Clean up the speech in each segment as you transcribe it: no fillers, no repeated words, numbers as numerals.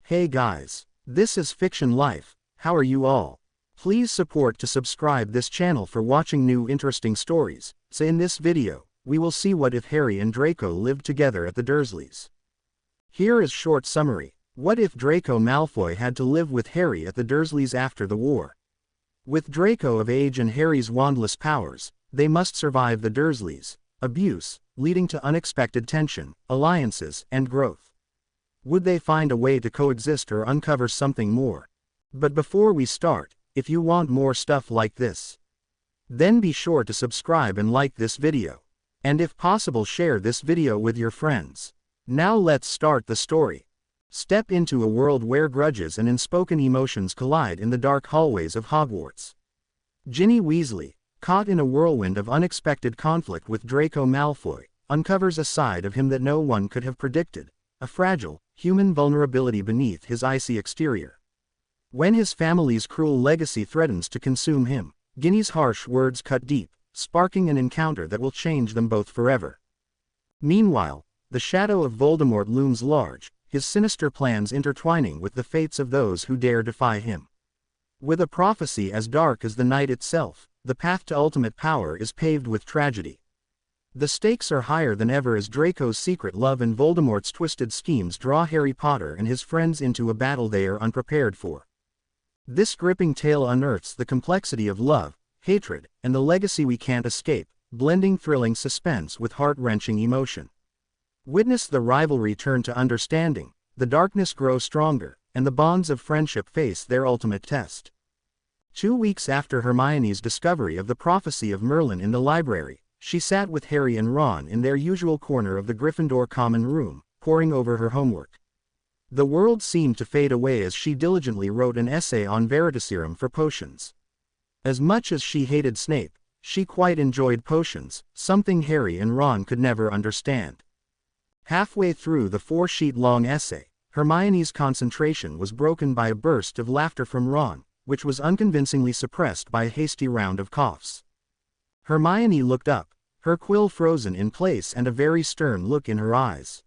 Hey guys, this is Fiction Life. How are you all? Please support to subscribe this channel for watching new interesting stories. So in this video, we will see what if Harry and Draco lived together at the Dursleys. Here is short summary. What if Draco Malfoy had to live with Harry at the Dursleys after the war? With Draco of age and Harry's wandless powers, they must survive the Dursleys' abuse, leading to unexpected tension, alliances, and growth. Would they find a way to coexist or uncover something more? But before we start, if you want more stuff like this, then be sure to subscribe and like this video. And if possible, share this video with your friends. Now let's start the story. Step into a world where grudges and unspoken emotions collide in the dark hallways of Hogwarts. Ginny Weasley, caught in a whirlwind of unexpected conflict with Draco Malfoy, uncovers a side of him that no one could have predicted, a fragile, human vulnerability beneath his icy exterior. When his family's cruel legacy threatens to consume him, Ginny's harsh words cut deep, sparking an encounter that will change them both forever. Meanwhile, the shadow of Voldemort looms large, his sinister plans intertwining with the fates of those who dare defy him. With a prophecy as dark as the night itself, the path to ultimate power is paved with tragedy. The stakes are higher than ever as Draco's secret love and Voldemort's twisted schemes draw Harry Potter and his friends into a battle they are unprepared for. This gripping tale unearths the complexity of love, hatred, and the legacy we can't escape, blending thrilling suspense with heart-wrenching emotion. Witness the rivalry turn to understanding, the darkness grow stronger, and the bonds of friendship face their ultimate test. 2 weeks after Hermione's discovery of the prophecy of Merlin in the library, she sat with Harry and Ron in their usual corner of the Gryffindor common room, poring over her homework. The world seemed to fade away as she diligently wrote an essay on Veritaserum for potions. As much as she hated Snape, she quite enjoyed potions, something Harry and Ron could never understand. Halfway through the 4-sheet-long essay, Hermione's concentration was broken by a burst of laughter from Ron, which was unconvincingly suppressed by a hasty round of coughs. Hermione looked up, her quill frozen in place and a very stern look in her eyes.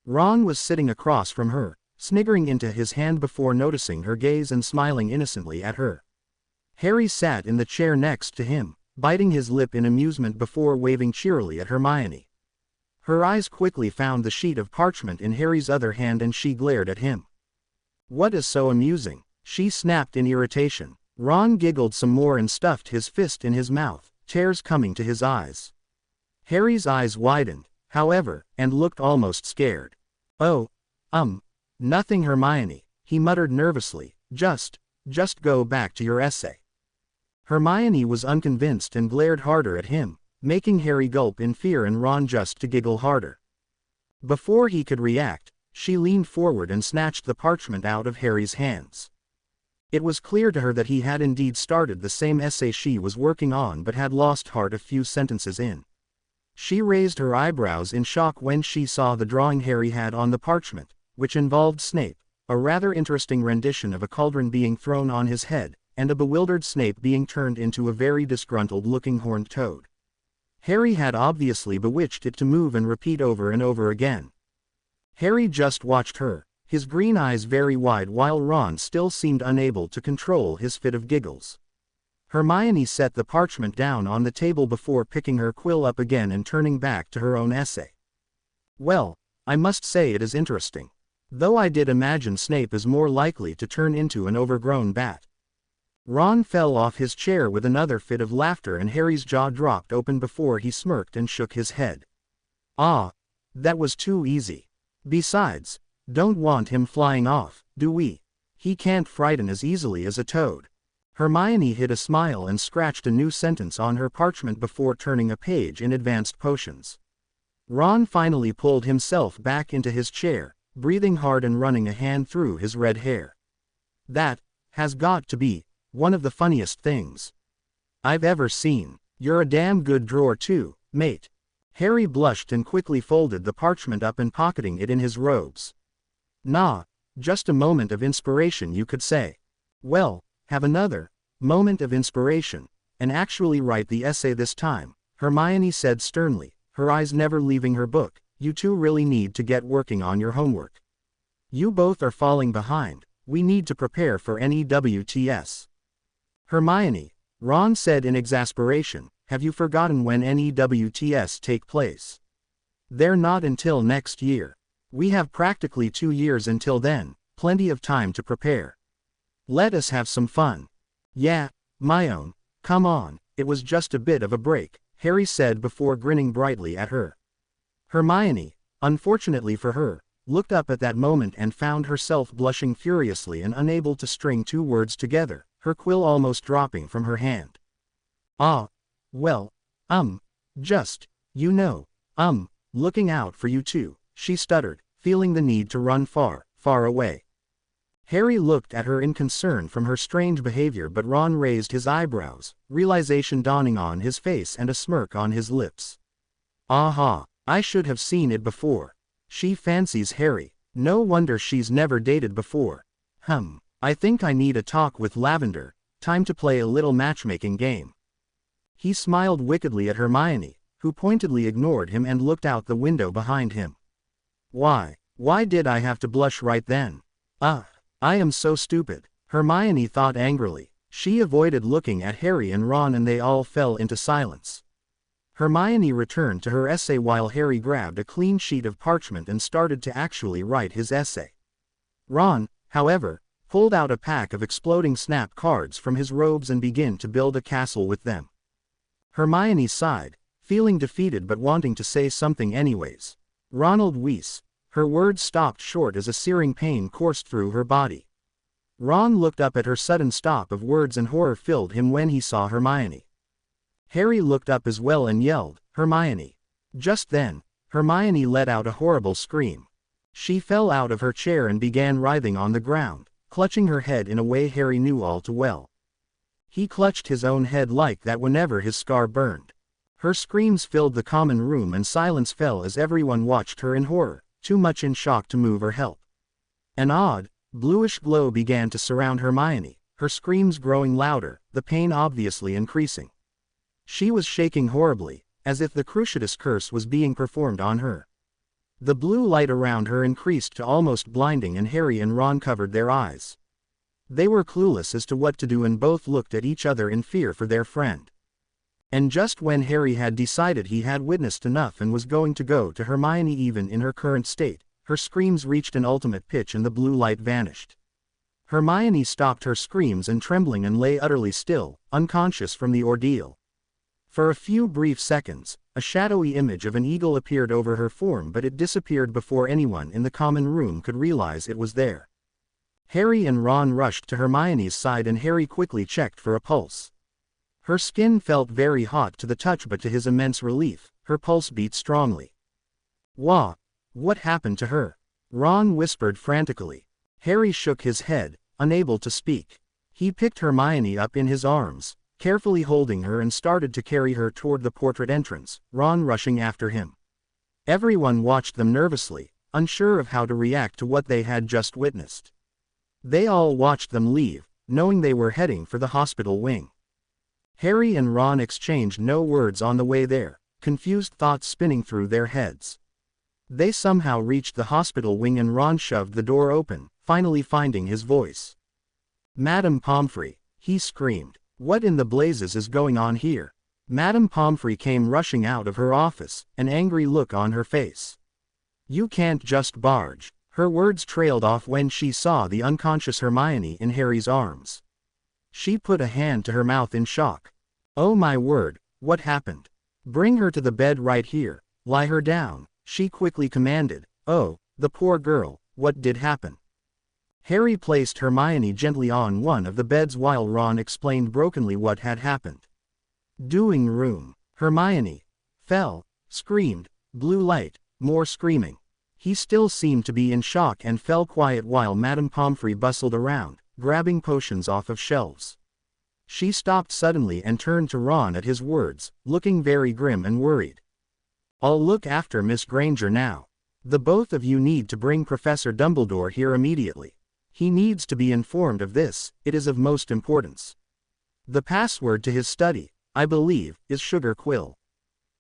Ron was sitting across from her, sniggering into his hand before noticing her gaze and smiling innocently at her. Harry sat in the chair next to him, biting his lip in amusement before waving cheerily at Hermione. Her eyes quickly found the sheet of parchment in Harry's other hand and she glared at him. "What is so amusing?" she snapped in irritation. Ron giggled some more and stuffed his fist in his mouth, tears coming to his eyes. Harry's eyes widened, however, and looked almost scared. "Oh, nothing, Hermione," he muttered nervously, just go back to your essay." Hermione was unconvinced and glared harder at him, making Harry gulp in fear and Ron just to giggle harder. Before he could react, she leaned forward and snatched the parchment out of Harry's hands. It was clear to her that he had indeed started the same essay she was working on but had lost heart a few sentences in. She raised her eyebrows in shock when she saw the drawing Harry had on the parchment, which involved Snape, a rather interesting rendition of a cauldron being thrown on his head, and a bewildered Snape being turned into a very disgruntled-looking horned toad. Harry had obviously bewitched it to move and repeat over and over again. Harry just watched her, his green eyes very wide while Ron still seemed unable to control his fit of giggles. Hermione set the parchment down on the table before picking her quill up again and turning back to her own essay. "Well, I must say it is interesting. Though I did imagine Snape is more likely to turn into an overgrown bat." Ron fell off his chair with another fit of laughter and Harry's jaw dropped open before he smirked and shook his head. "Ah, that was too easy. Besides, don't want him flying off, do we? He can't frighten as easily as a toad." Hermione hid a smile and scratched a new sentence on her parchment before turning a page in Advanced Potions. Ron finally pulled himself back into his chair, breathing hard and running a hand through his red hair. "That has got to be one of the funniest things I've ever seen. You're a damn good drawer too, mate." Harry blushed and quickly folded the parchment up and pocketing it in his robes. "Nah, just a moment of inspiration you could say." "Well, have another moment of inspiration, and actually write the essay this time," Hermione said sternly, her eyes never leaving her book. "You two really need to get working on your homework. You both are falling behind. We need to prepare for NEWTS. Hermione, Ron said in exasperation, have you forgotten when NEWTS take place? They're not until next year. We have practically 2 years until then, plenty of time to prepare. Let us have some fun. Yeah, Myone, come on, it was just a bit of a break, Harry said before grinning brightly at her. Hermione, unfortunately for her, looked up at that moment and found herself blushing furiously and unable to string 2 words together, her quill almost dropping from her hand. Well, just, you know, looking out for you too, she stuttered, feeling the need to run far, far away. Harry looked at her in concern from her strange behavior, but Ron raised his eyebrows, realization dawning on his face and a smirk on his lips. Aha, I should have seen it before. She fancies Harry. No wonder she's never dated before. I think I need a talk with Lavender. Time to play a little matchmaking game. He smiled wickedly at Hermione, who pointedly ignored him and looked out the window behind him. Why did I have to blush right then? I am so stupid, Hermione thought angrily. She avoided looking at Harry and Ron and they all fell into silence. Hermione returned to her essay while Harry grabbed a clean sheet of parchment and started to actually write his essay. Ron, however, pulled out a pack of exploding snap cards from his robes and began to build a castle with them. Hermione sighed, feeling defeated but wanting to say something anyways. Ronald Weiss. Her words stopped short as a searing pain coursed through her body. Ron looked up at her sudden stop of words and horror filled him when he saw Hermione. Harry looked up as well and yelled, Hermione. Just then, Hermione let out a horrible scream. She fell out of her chair and began writhing on the ground, clutching her head in a way Harry knew all too well. He clutched his own head like that whenever his scar burned. Her screams filled the common room and silence fell as everyone watched her in horror, too much in shock to move or help. An odd, bluish glow began to surround Hermione, her screams growing louder, the pain obviously increasing. She was shaking horribly, as if the Cruciatus curse was being performed on her. The blue light around her increased to almost blinding and Harry and Ron covered their eyes. They were clueless as to what to do and both looked at each other in fear for their friend. And just when Harry had decided he had witnessed enough and was going to go to Hermione even in her current state, her screams reached an ultimate pitch and the blue light vanished. Hermione stopped her screams and trembling and lay utterly still, unconscious from the ordeal. For a few brief seconds, a shadowy image of an eagle appeared over her form, but it disappeared before anyone in the common room could realize it was there. Harry and Ron rushed to Hermione's side and Harry quickly checked for a pulse. Her skin felt very hot to the touch, but to his immense relief, her pulse beat strongly. What happened to her? Ron whispered frantically. Harry shook his head, unable to speak. He picked Hermione up in his arms, carefully holding her and started to carry her toward the portrait entrance, Ron rushing after him. Everyone watched them nervously, unsure of how to react to what they had just witnessed. They all watched them leave, knowing they were heading for the hospital wing. Harry and Ron exchanged no words on the way there, confused thoughts spinning through their heads. They somehow reached the hospital wing and Ron shoved the door open, finally finding his voice. Madame Pomfrey, he screamed. What in the blazes is going on here? Madame Pomfrey came rushing out of her office, an angry look on her face. You can't just barge. Her words trailed off when she saw the unconscious Hermione in Harry's arms. She put a hand to her mouth in shock. Oh my word, what happened? Bring her to the bed right here, lie her down, she quickly commanded. Oh, the poor girl, what did happen? Harry placed Hermione gently on one of the beds while Ron explained brokenly what had happened. Doing room. Hermione fell, screamed, blue light, more screaming. He still seemed to be in shock and fell quiet while Madame Pomfrey bustled around, grabbing potions off of shelves. She stopped suddenly and turned to Ron at his words, looking very grim and worried. I'll look after Miss Granger now. The both of you need to bring Professor Dumbledore here immediately. He needs to be informed of this, it is of most importance. The password to his study, I believe, is Sugar Quill.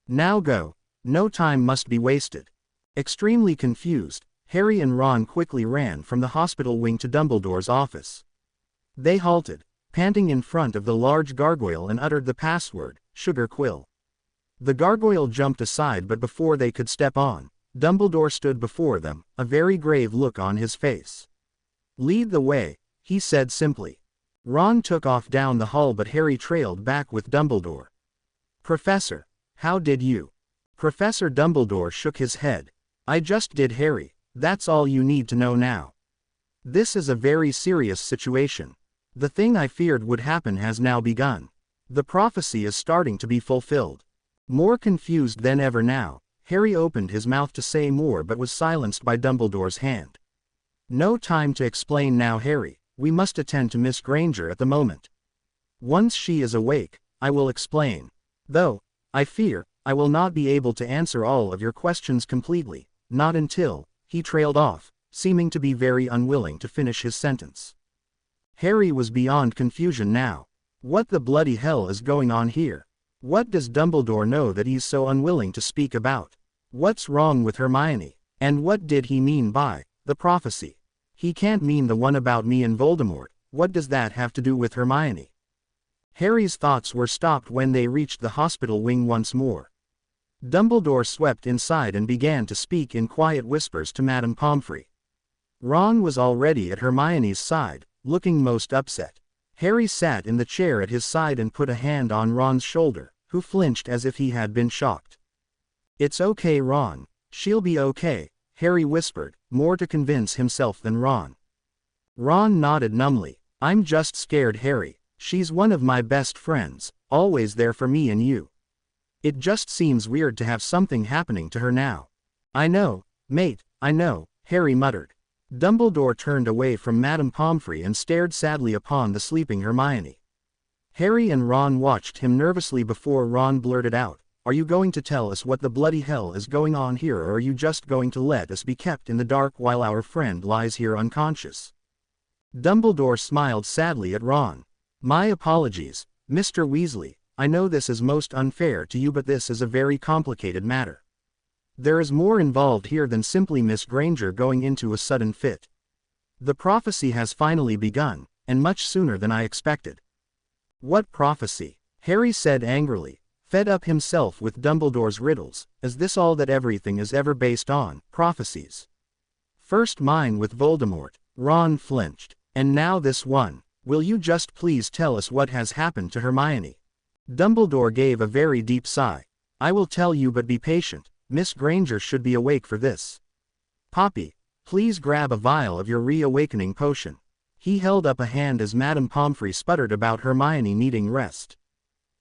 Now go. No time must be wasted. Extremely confused, Harry and Ron quickly ran from the hospital wing to Dumbledore's office. They halted, panting in front of the large gargoyle, and uttered the password, Sugar Quill. The gargoyle jumped aside, but before they could step on, Dumbledore stood before them, a very grave look on his face. "Lead the way," he said simply. Ron took off down the hall, but Harry trailed back with Dumbledore. "Professor, how did you?" Professor Dumbledore shook his head. "I just did, Harry. That's all you need to know now. This is a very serious situation. The thing I feared would happen has now begun. The prophecy is starting to be fulfilled." More confused than ever now, Harry opened his mouth to say more but was silenced by Dumbledore's hand. "No time to explain now, Harry. We must attend to Miss Granger at the moment. Once she is awake, I will explain. Though, I fear, I will not be able to answer all of your questions completely, not until," he trailed off, seeming to be very unwilling to finish his sentence. Harry was beyond confusion now. What the bloody hell is going on here? What does Dumbledore know that he's so unwilling to speak about? What's wrong with Hermione? And what did he mean by the prophecy? He can't mean the one about me and Voldemort. What does that have to do with Hermione? Harry's thoughts were stopped when they reached the hospital wing once more. Dumbledore swept inside and began to speak in quiet whispers to Madame Pomfrey. Ron was already at Hermione's side, looking most upset. Harry sat in the chair at his side and put a hand on Ron's shoulder, who flinched as if he had been shocked. "It's okay, Ron. She'll be okay," Harry whispered, more to convince himself than Ron. Ron nodded numbly. "I'm just scared, Harry. She's one of my best friends, always there for me and you. It just seems weird to have something happening to her now." "I know, mate, I know," Harry muttered. Dumbledore turned away from Madame Pomfrey and stared sadly upon the sleeping Hermione. Harry and Ron watched him nervously before Ron blurted out, "Are you going to tell us what the bloody hell is going on here, or are you just going to let us be kept in the dark while our friend lies here unconscious?" Dumbledore smiled sadly at Ron. "My apologies, Mr. Weasley. I know this is most unfair to you, but this is a very complicated matter. There is more involved here than simply Miss Granger going into a sudden fit. The prophecy has finally begun, and much sooner than I expected." "What prophecy?" Harry said angrily, fed up himself with Dumbledore's riddles. "Is this all that everything is ever based on, prophecies? First mine with Voldemort." Ron flinched. "And now this one. Will you just please tell us what has happened to Hermione?" Dumbledore gave a very deep sigh. "I will tell you, but be patient. Miss Granger should be awake for this. Poppy, please grab a vial of your reawakening potion." He held up a hand as Madame Pomfrey sputtered about Hermione needing rest.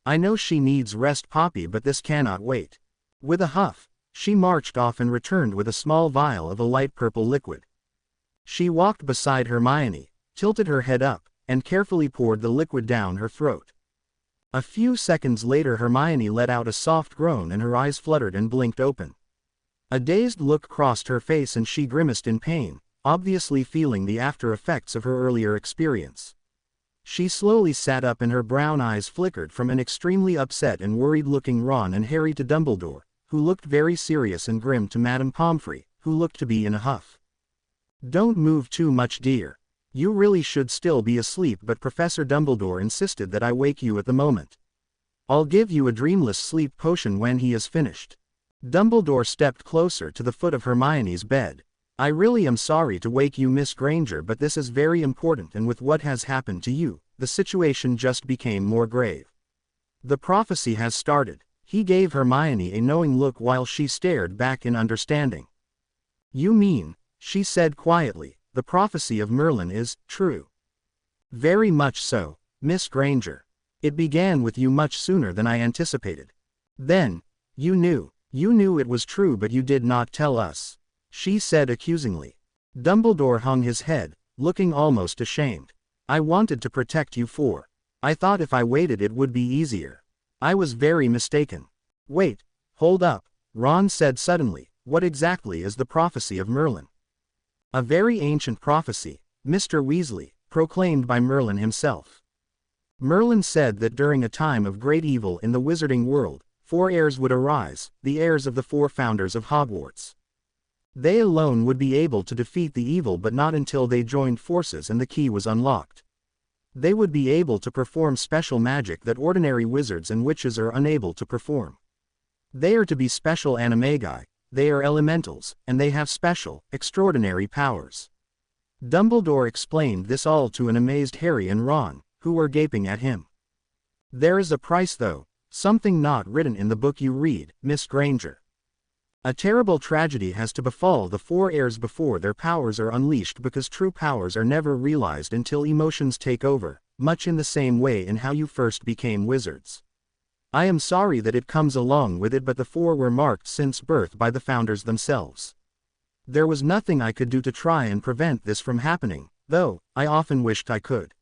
"I know she needs rest, Poppy, but this cannot wait." With a huff, she marched off and returned with a small vial of a light purple liquid. She walked beside Hermione, tilted her head up, and carefully poured the liquid down her throat. A few seconds later Hermione let out a soft groan and her eyes fluttered and blinked open. A dazed look crossed her face and she grimaced in pain, obviously feeling the after effects of her earlier experience. She slowly sat up and her brown eyes flickered from an extremely upset and worried-looking Ron and Harry to Dumbledore, who looked very serious, and grim to Madame Pomfrey, who looked to be in a huff. "Don't move too much, dear. You really should still be asleep, but Professor Dumbledore insisted that I wake you at the moment. I'll give you a dreamless sleep potion when he is finished." Dumbledore stepped closer to the foot of Hermione's bed. "I really am sorry to wake you, Miss Granger, but this is very important, and with what has happened to you, the situation just became more grave. The prophecy has started." He gave Hermione a knowing look while she stared back in understanding. "You mean," she said quietly, "the prophecy of Merlin is true?" "Very much so, Miss Granger. It began with you much sooner than I anticipated." "Then, you knew it was true, but you did not tell us," she said accusingly. Dumbledore hung his head, looking almost ashamed. "I wanted to protect you. I thought if I waited it would be easier. I was very mistaken." "Wait, hold up," Ron said suddenly. "What exactly is the prophecy of Merlin?" "A very ancient prophecy, Mr. Weasley, proclaimed by Merlin himself. Merlin said that during a time of great evil in the wizarding world, 4 heirs would arise, the heirs of the 4 founders of Hogwarts. They alone would be able to defeat the evil, but not until they joined forces and the key was unlocked. They would be able to perform special magic that ordinary wizards and witches are unable to perform. They are to be special animagi, they are elementals, and they have special, extraordinary powers. Dumbledore explained this all to an amazed Harry and Ron, who were gaping at him. There is a price though, something not written in the book you read, Miss Granger. A terrible tragedy has to befall the four heirs before their powers are unleashed, because true powers are never realized until emotions take over, much in the same way in how you first became wizards. I am sorry that it comes along with it, but the four were marked since birth by the founders themselves. There was nothing I could do to try and prevent this from happening, though I often wished I could.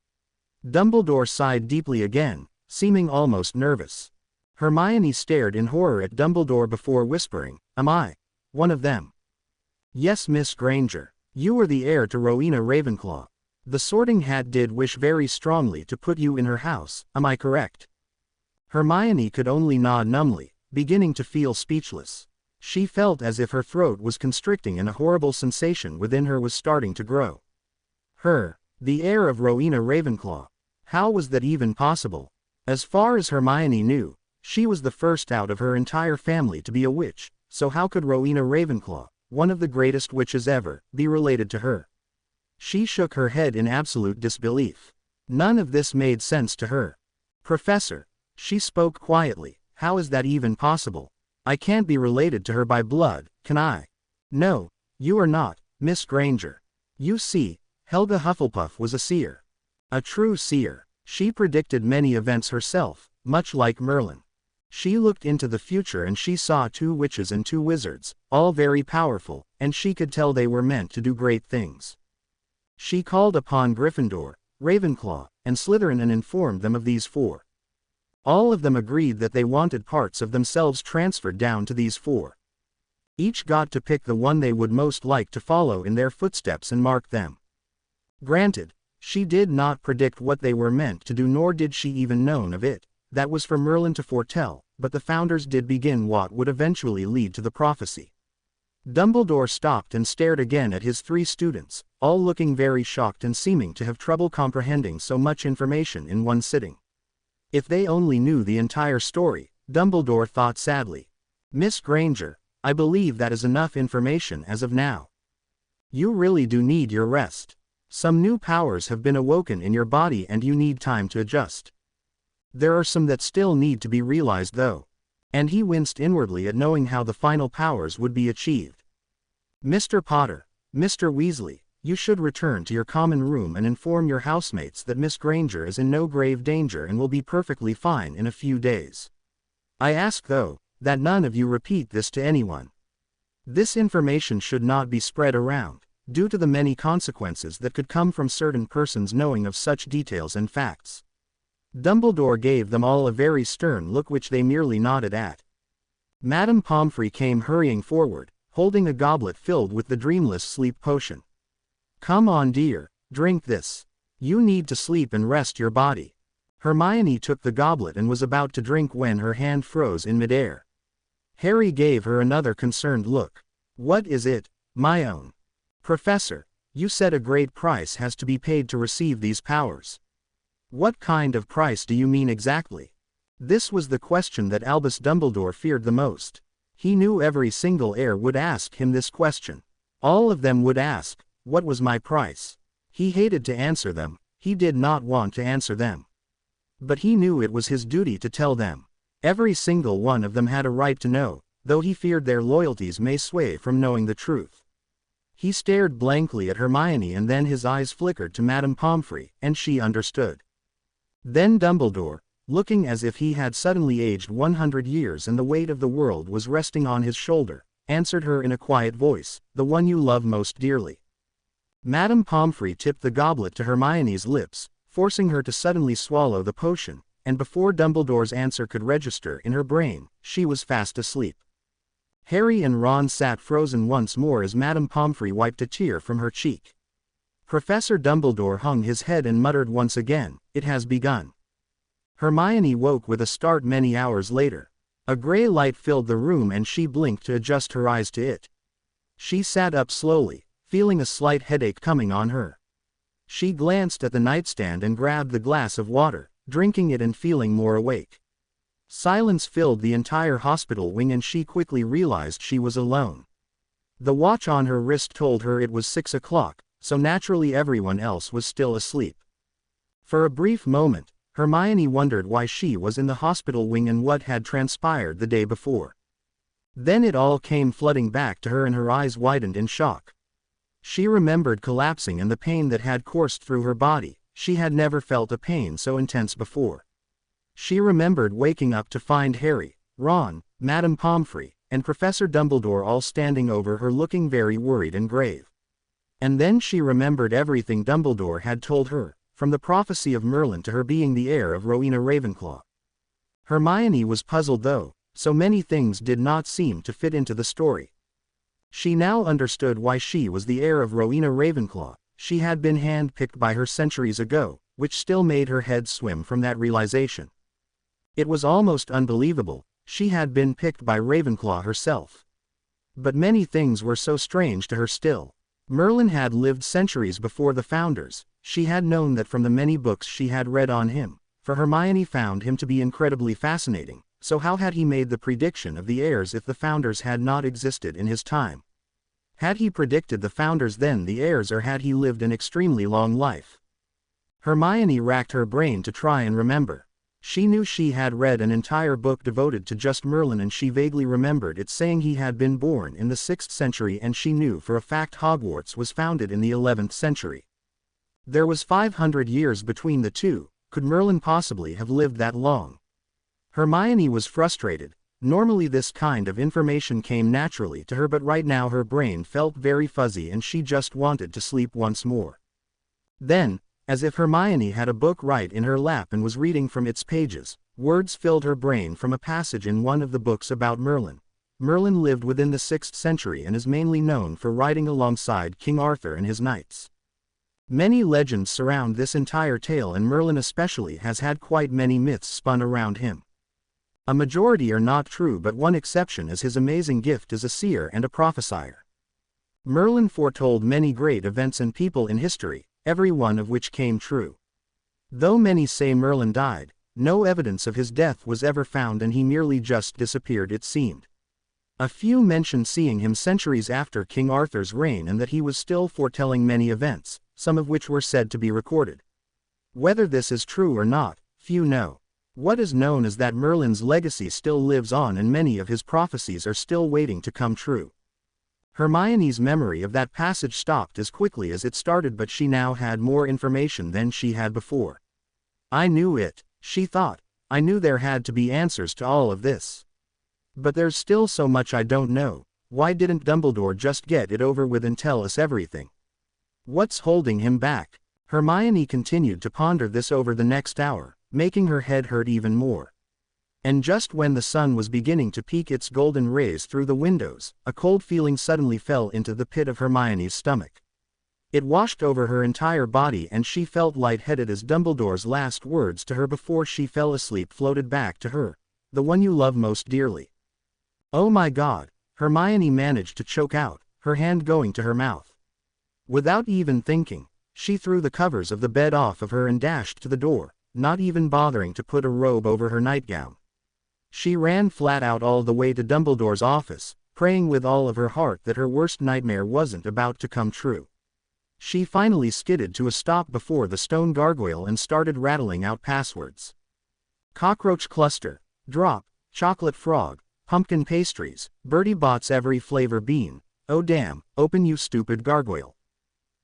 Dumbledore sighed deeply again, seeming almost nervous. Hermione stared in horror at Dumbledore before whispering, "Am I one of them?" "Yes, Miss Granger. You are the heir to Rowena Ravenclaw. The Sorting Hat did wish very strongly to put you in her house, am I correct?" Hermione could only nod numbly, beginning to feel speechless. She felt as if her throat was constricting and a horrible sensation within her was starting to grow. Her, the heir of Rowena Ravenclaw. How was that even possible? As far as Hermione knew, she was the first out of her entire family to be a witch, so how could Rowena Ravenclaw, one of the greatest witches ever, be related to her? She shook her head in absolute disbelief. None of this made sense to her. "Professor," she spoke quietly, "how is that even possible? I can't be related to her by blood, can I?" "No, you are not, Miss Granger. You see, Helga Hufflepuff was a seer. A true seer. She predicted many events herself, much like Merlin. She looked into the future and she saw two witches and two wizards, all very powerful, and she could tell they were meant to do great things. She called upon Gryffindor, Ravenclaw, and Slytherin and informed them of these four. All of them agreed that they wanted parts of themselves transferred down to these four. Each got to pick the one they would most like to follow in their footsteps and mark them. Granted, she did not predict what they were meant to do, nor did she even know of it. That was for Merlin to foretell, but the founders did begin what would eventually lead to the prophecy." Dumbledore stopped and stared again at his three students, all looking very shocked and seeming to have trouble comprehending so much information in one sitting. If they only knew the entire story, Dumbledore thought sadly. "Miss Granger, I believe that is enough information as of now. You really do need your rest. Some new powers have been awoken in your body and you need time to adjust. There are some that still need to be realized though." And he winced inwardly at knowing how the final powers would be achieved. "Mr. Potter, Mr. Weasley, you should return to your common room and inform your housemates that Miss Granger is in no grave danger and will be perfectly fine in a few days. I ask though, that none of you repeat this to anyone. This information should not be spread around, due to the many consequences that could come from certain persons knowing of such details and facts." Dumbledore gave them all a very stern look which they merely nodded at. Madame Pomfrey came hurrying forward, holding a goblet filled with the dreamless sleep potion. "Come on dear, drink this. You need to sleep and rest your body." Hermione took the goblet and was about to drink when her hand froze in midair. Harry gave her another concerned look. "What is it, my own?" "Professor, you said a great price has to be paid to receive these powers. What kind of price do you mean exactly?" This was the question that Albus Dumbledore feared the most. He knew every single heir would ask him this question. All of them would ask, "What was my price?" He hated to answer them, he did not want to answer them. But he knew it was his duty to tell them. Every single one of them had a right to know, though he feared their loyalties may sway from knowing the truth. He stared blankly at Hermione and then his eyes flickered to Madame Pomfrey, and she understood. Then Dumbledore, looking as if he had suddenly aged 100 years and the weight of the world was resting on his shoulder, answered her in a quiet voice, "The one you love most dearly." Madame Pomfrey tipped the goblet to Hermione's lips, forcing her to suddenly swallow the potion, and before Dumbledore's answer could register in her brain, she was fast asleep. Harry and Ron sat frozen once more as Madame Pomfrey wiped a tear from her cheek. Professor Dumbledore hung his head and muttered once again, "It has begun." Hermione woke with a start many hours later. A gray light filled the room and she blinked to adjust her eyes to it. She sat up slowly, feeling a slight headache coming on her. She glanced at the nightstand and grabbed the glass of water, drinking it and feeling more awake. Silence filled the entire hospital wing and she quickly realized she was alone. The watch on her wrist told her it was 6 o'clock, so naturally everyone else was still asleep. For a brief moment, Hermione wondered why she was in the hospital wing and what had transpired the day before. Then it all came flooding back to her and her eyes widened in shock. She remembered collapsing and the pain that had coursed through her body. She had never felt a pain so intense before. She remembered waking up to find Harry, Ron, Madame Pomfrey, and Professor Dumbledore all standing over her looking very worried and grave. And then she remembered everything Dumbledore had told her, from the prophecy of Merlin to her being the heir of Rowena Ravenclaw. Hermione was puzzled though, so many things did not seem to fit into the story. She now understood why she was the heir of Rowena Ravenclaw. She had been hand-picked by her centuries ago, which still made her head swim from that realization. It was almost unbelievable, she had been picked by Ravenclaw herself. But many things were so strange to her still. Merlin had lived centuries before the Founders. She had known that from the many books she had read on him, for Hermione found him to be incredibly fascinating. So how had he made the prediction of the heirs if the Founders had not existed in his time? Had he predicted the Founders then the heirs, or had he lived an extremely long life? Hermione racked her brain to try and remember. She knew she had read an entire book devoted to just Merlin and she vaguely remembered it saying he had been born in the 6th century and she knew for a fact Hogwarts was founded in the 11th century. There was 500 years between the two. Could Merlin possibly have lived that long? Hermione was frustrated. Normally this kind of information came naturally to her, but right now her brain felt very fuzzy and she just wanted to sleep once more. Then, as if Hermione had a book right in her lap and was reading from its pages, words filled her brain from a passage in one of the books about Merlin. Merlin lived within the 6th century and is mainly known for riding alongside King Arthur and his knights. Many legends surround this entire tale and Merlin especially has had quite many myths spun around him. A majority are not true, but one exception is his amazing gift as a seer and a prophesier. Merlin foretold many great events and people in history, every one of which came true. Though many say Merlin died, no evidence of his death was ever found and he merely just disappeared it seemed. A few mention seeing him centuries after King Arthur's reign and that he was still foretelling many events, some of which were said to be recorded. Whether this is true or not, few know. What is known is that Merlin's legacy still lives on and many of his prophecies are still waiting to come true. Hermione's memory of that passage stopped as quickly as it started, but she now had more information than she had before. I knew it, she thought. I knew there had to be answers to all of this. But there's still so much I don't know. Why didn't Dumbledore just get it over with and tell us everything? What's holding him back? Hermione continued to ponder this over the next hour, making her head hurt even more. And just when the sun was beginning to peek its golden rays through the windows, a cold feeling suddenly fell into the pit of Hermione's stomach. It washed over her entire body and she felt lightheaded as Dumbledore's last words to her before she fell asleep floated back to her. The one you love most dearly. Oh my God, Hermione managed to choke out, her hand going to her mouth. Without even thinking, she threw the covers of the bed off of her and dashed to the door, not even bothering to put a robe over her nightgown. She ran flat out all the way to Dumbledore's office, praying with all of her heart that her worst nightmare wasn't about to come true. She finally skidded to a stop before the stone gargoyle and started rattling out passwords. Cockroach cluster, drop, chocolate frog, pumpkin pastries, Bertie Bott's every flavor bean, oh damn, open you stupid gargoyle.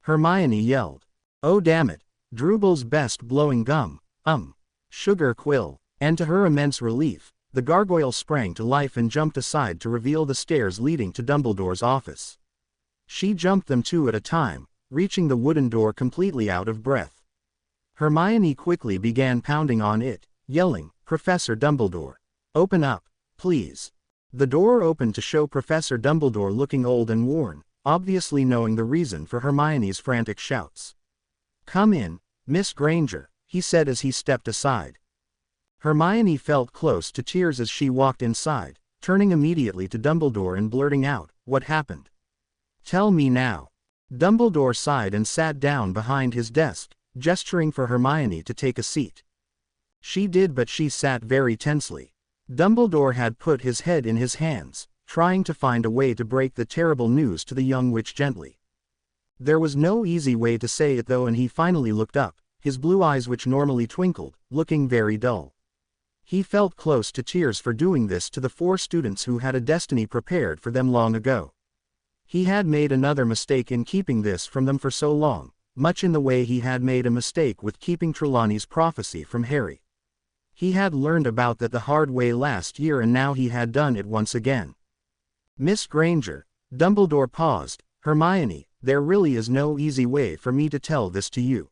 Hermione yelled. Oh damn it, Drooble's best blowing gum, sugar quill, and to her immense relief, the gargoyle sprang to life and jumped aside to reveal the stairs leading to Dumbledore's office. She jumped them two at a time, reaching the wooden door completely out of breath. Hermione quickly began pounding on it, yelling, Professor Dumbledore. Open up, please. The door opened to show Professor Dumbledore looking old and worn, obviously knowing the reason for Hermione's frantic shouts. Come in, Miss Granger, he said as he stepped aside. Hermione felt close to tears as she walked inside, turning immediately to Dumbledore and blurting out, what happened? Tell me now. Dumbledore sighed and sat down behind his desk, gesturing for Hermione to take a seat. She did, but she sat very tensely. Dumbledore had put his head in his hands, trying to find a way to break the terrible news to the young witch gently. There was no easy way to say it though, and he finally looked up, his blue eyes which normally twinkled, looking very dull. He felt close to tears for doing this to the 4 students who had a destiny prepared for them long ago. He had made another mistake in keeping this from them for so long, much in the way he had made a mistake with keeping Trelawney's prophecy from Harry. He had learned about that the hard way last year, and now he had done it once again. Miss Granger, Dumbledore paused. Hermione, there really is no easy way for me to tell this to you.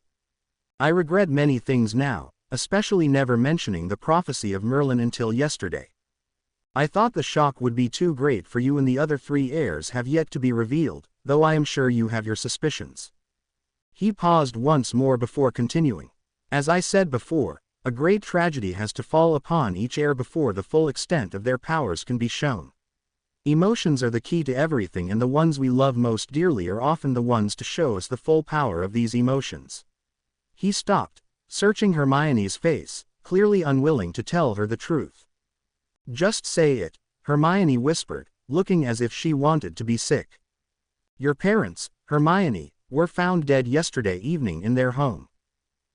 I regret many things now, especially never mentioning the prophecy of Merlin until yesterday. I thought the shock would be too great for you, and the other 3 heirs have yet to be revealed, though I am sure you have your suspicions. He paused once more before continuing. As I said before, a great tragedy has to fall upon each heir before the full extent of their powers can be shown. Emotions are the key to everything, and the ones we love most dearly are often the ones to show us the full power of these emotions. He stopped, searching Hermione's face, clearly unwilling to tell her the truth. Just say it, Hermione whispered, looking as if she wanted to be sick. Your parents, Hermione, were found dead yesterday evening in their home.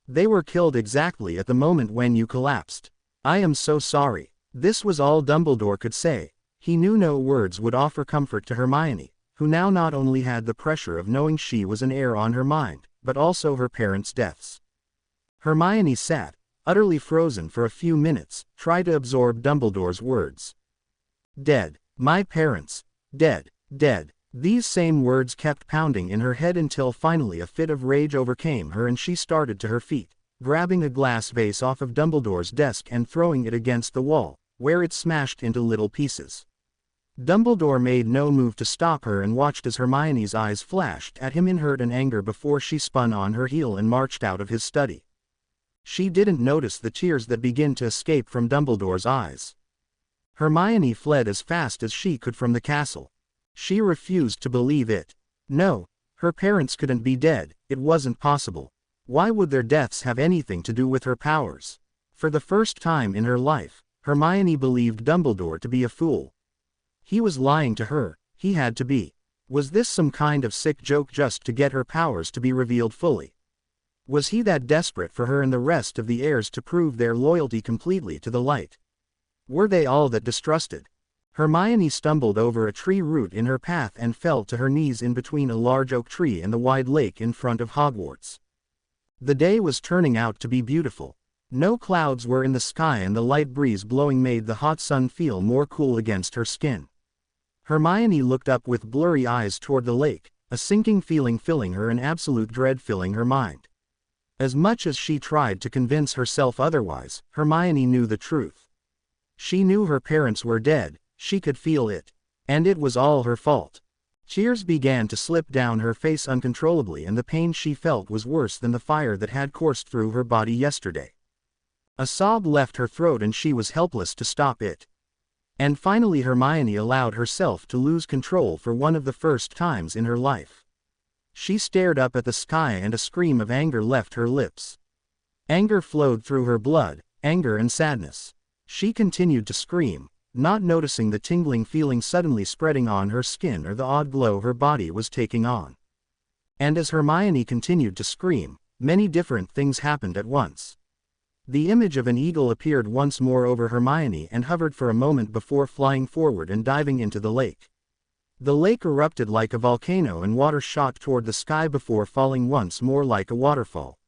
They were killed exactly at the moment when you collapsed. I am so sorry. This was all Dumbledore could say. He knew no words would offer comfort to Hermione, who now not only had the pressure of knowing she was an heir on her mind, but also her parents' deaths. Hermione sat, utterly frozen for a few minutes, tried to absorb Dumbledore's words. Dead. My parents. Dead. Dead. These same words kept pounding in her head until finally a fit of rage overcame her and she started to her feet, grabbing a glass vase off of Dumbledore's desk and throwing it against the wall, where it smashed into little pieces. Dumbledore made no move to stop her and watched as Hermione's eyes flashed at him in hurt and anger before she spun on her heel and marched out of his study. She didn't notice the tears that began to escape from Dumbledore's eyes. Hermione fled as fast as she could from the castle. She refused to believe it. No, her parents couldn't be dead, it wasn't possible. Why would their deaths have anything to do with her powers? For the first time in her life, Hermione believed Dumbledore to be a fool. He was lying to her, he had to be. Was this some kind of sick joke just to get her powers to be revealed fully? Was he that desperate for her and the rest of the heirs to prove their loyalty completely to the light? Were they all that distrusted? Hermione stumbled over a tree root in her path and fell to her knees in between a large oak tree and the wide lake in front of Hogwarts. The day was turning out to be beautiful. No clouds were in the sky and the light breeze blowing made the hot sun feel more cool against her skin. Hermione looked up with blurry eyes toward the lake, a sinking feeling filling her and absolute dread filling her mind. As much as she tried to convince herself otherwise, Hermione knew the truth. She knew her parents were dead, she could feel it. And it was all her fault. Tears began to slip down her face uncontrollably, and the pain she felt was worse than the fire that had coursed through her body yesterday. A sob left her throat and she was helpless to stop it. And finally Hermione allowed herself to lose control for one of the first times in her life. She stared up at the sky and a scream of anger left her lips. Anger flowed through her blood, anger and sadness. She continued to scream, not noticing the tingling feeling suddenly spreading on her skin or the odd glow her body was taking on. And as Hermione continued to scream, many different things happened at once. The image of an eagle appeared once more over Hermione and hovered for a moment before flying forward and diving into the lake. The lake erupted like a volcano and water shot toward the sky before falling once more like a waterfall.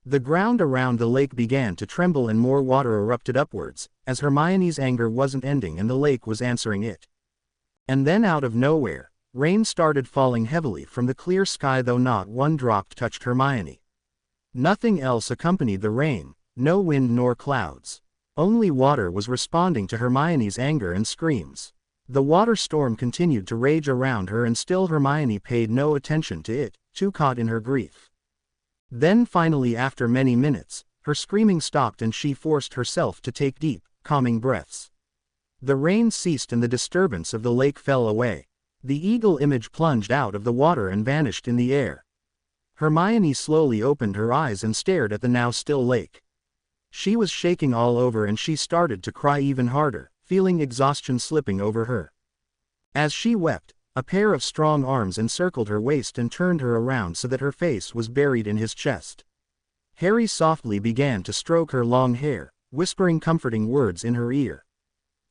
The ground around the lake began to tremble and more water erupted upwards, as Hermione's anger wasn't ending and the lake was answering it. And then out of nowhere, rain started falling heavily from the clear sky, though not one drop touched Hermione. Nothing else accompanied the rain, no wind nor clouds. Only water was responding to Hermione's anger and screams. The water storm continued to rage around her and still Hermione paid no attention to it, too caught in her grief. Then finally, after many minutes, her screaming stopped and she forced herself to take deep, calming breaths. The rain ceased and the disturbance of the lake fell away. The eagle image plunged out of the water and vanished in the air. Hermione slowly opened her eyes and stared at the now still lake. She was shaking all over and she started to cry even harder, feeling exhaustion slipping over her. As she wept, a pair of strong arms encircled her waist and turned her around so that her face was buried in his chest. Harry softly began to stroke her long hair, whispering comforting words in her ear.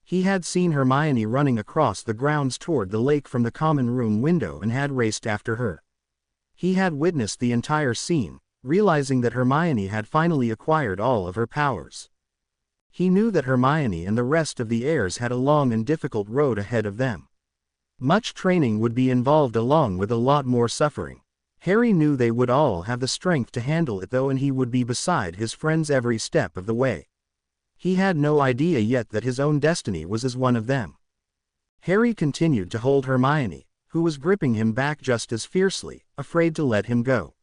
He had seen Hermione running across the grounds toward the lake from the common room window and had raced after her. He had witnessed the entire scene, realizing that Hermione had finally acquired all of her powers. He knew that Hermione and the rest of the heirs had a long and difficult road ahead of them. Much training would be involved along with a lot more suffering. Harry knew they would all have the strength to handle it though, and he would be beside his friends every step of the way. He had no idea yet that his own destiny was as one of them. Harry continued to hold Hermione, who was gripping him back just as fiercely, afraid to let him go.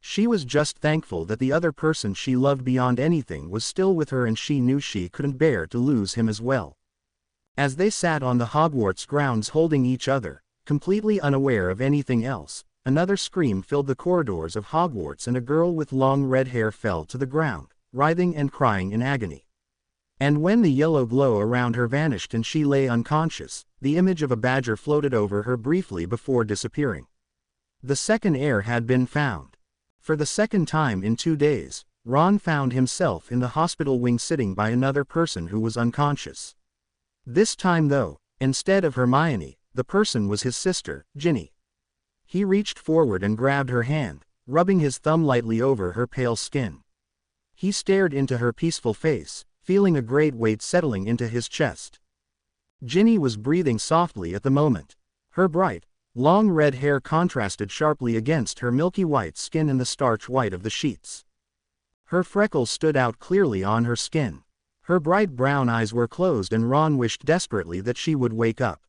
She was just thankful that the other person she loved beyond anything was still with her, and she knew she couldn't bear to lose him as well. As they sat on the Hogwarts grounds holding each other, completely unaware of anything else, another scream filled the corridors of Hogwarts and a girl with long red hair fell to the ground, writhing and crying in agony. And when the yellow glow around her vanished and she lay unconscious, the image of a badger floated over her briefly before disappearing. The second heir had been found. For the second time in 2 days, Ron found himself in the hospital wing sitting by another person who was unconscious. This time though, instead of Hermione, the person was his sister, Ginny. He reached forward and grabbed her hand, rubbing his thumb lightly over her pale skin. He stared into her peaceful face, feeling a great weight settling into his chest. Ginny was breathing softly at the moment. Her bright, long red hair contrasted sharply against her milky white skin and the starch white of the sheets. Her freckles stood out clearly on her skin. Her bright brown eyes were closed and Ron wished desperately that she would wake up.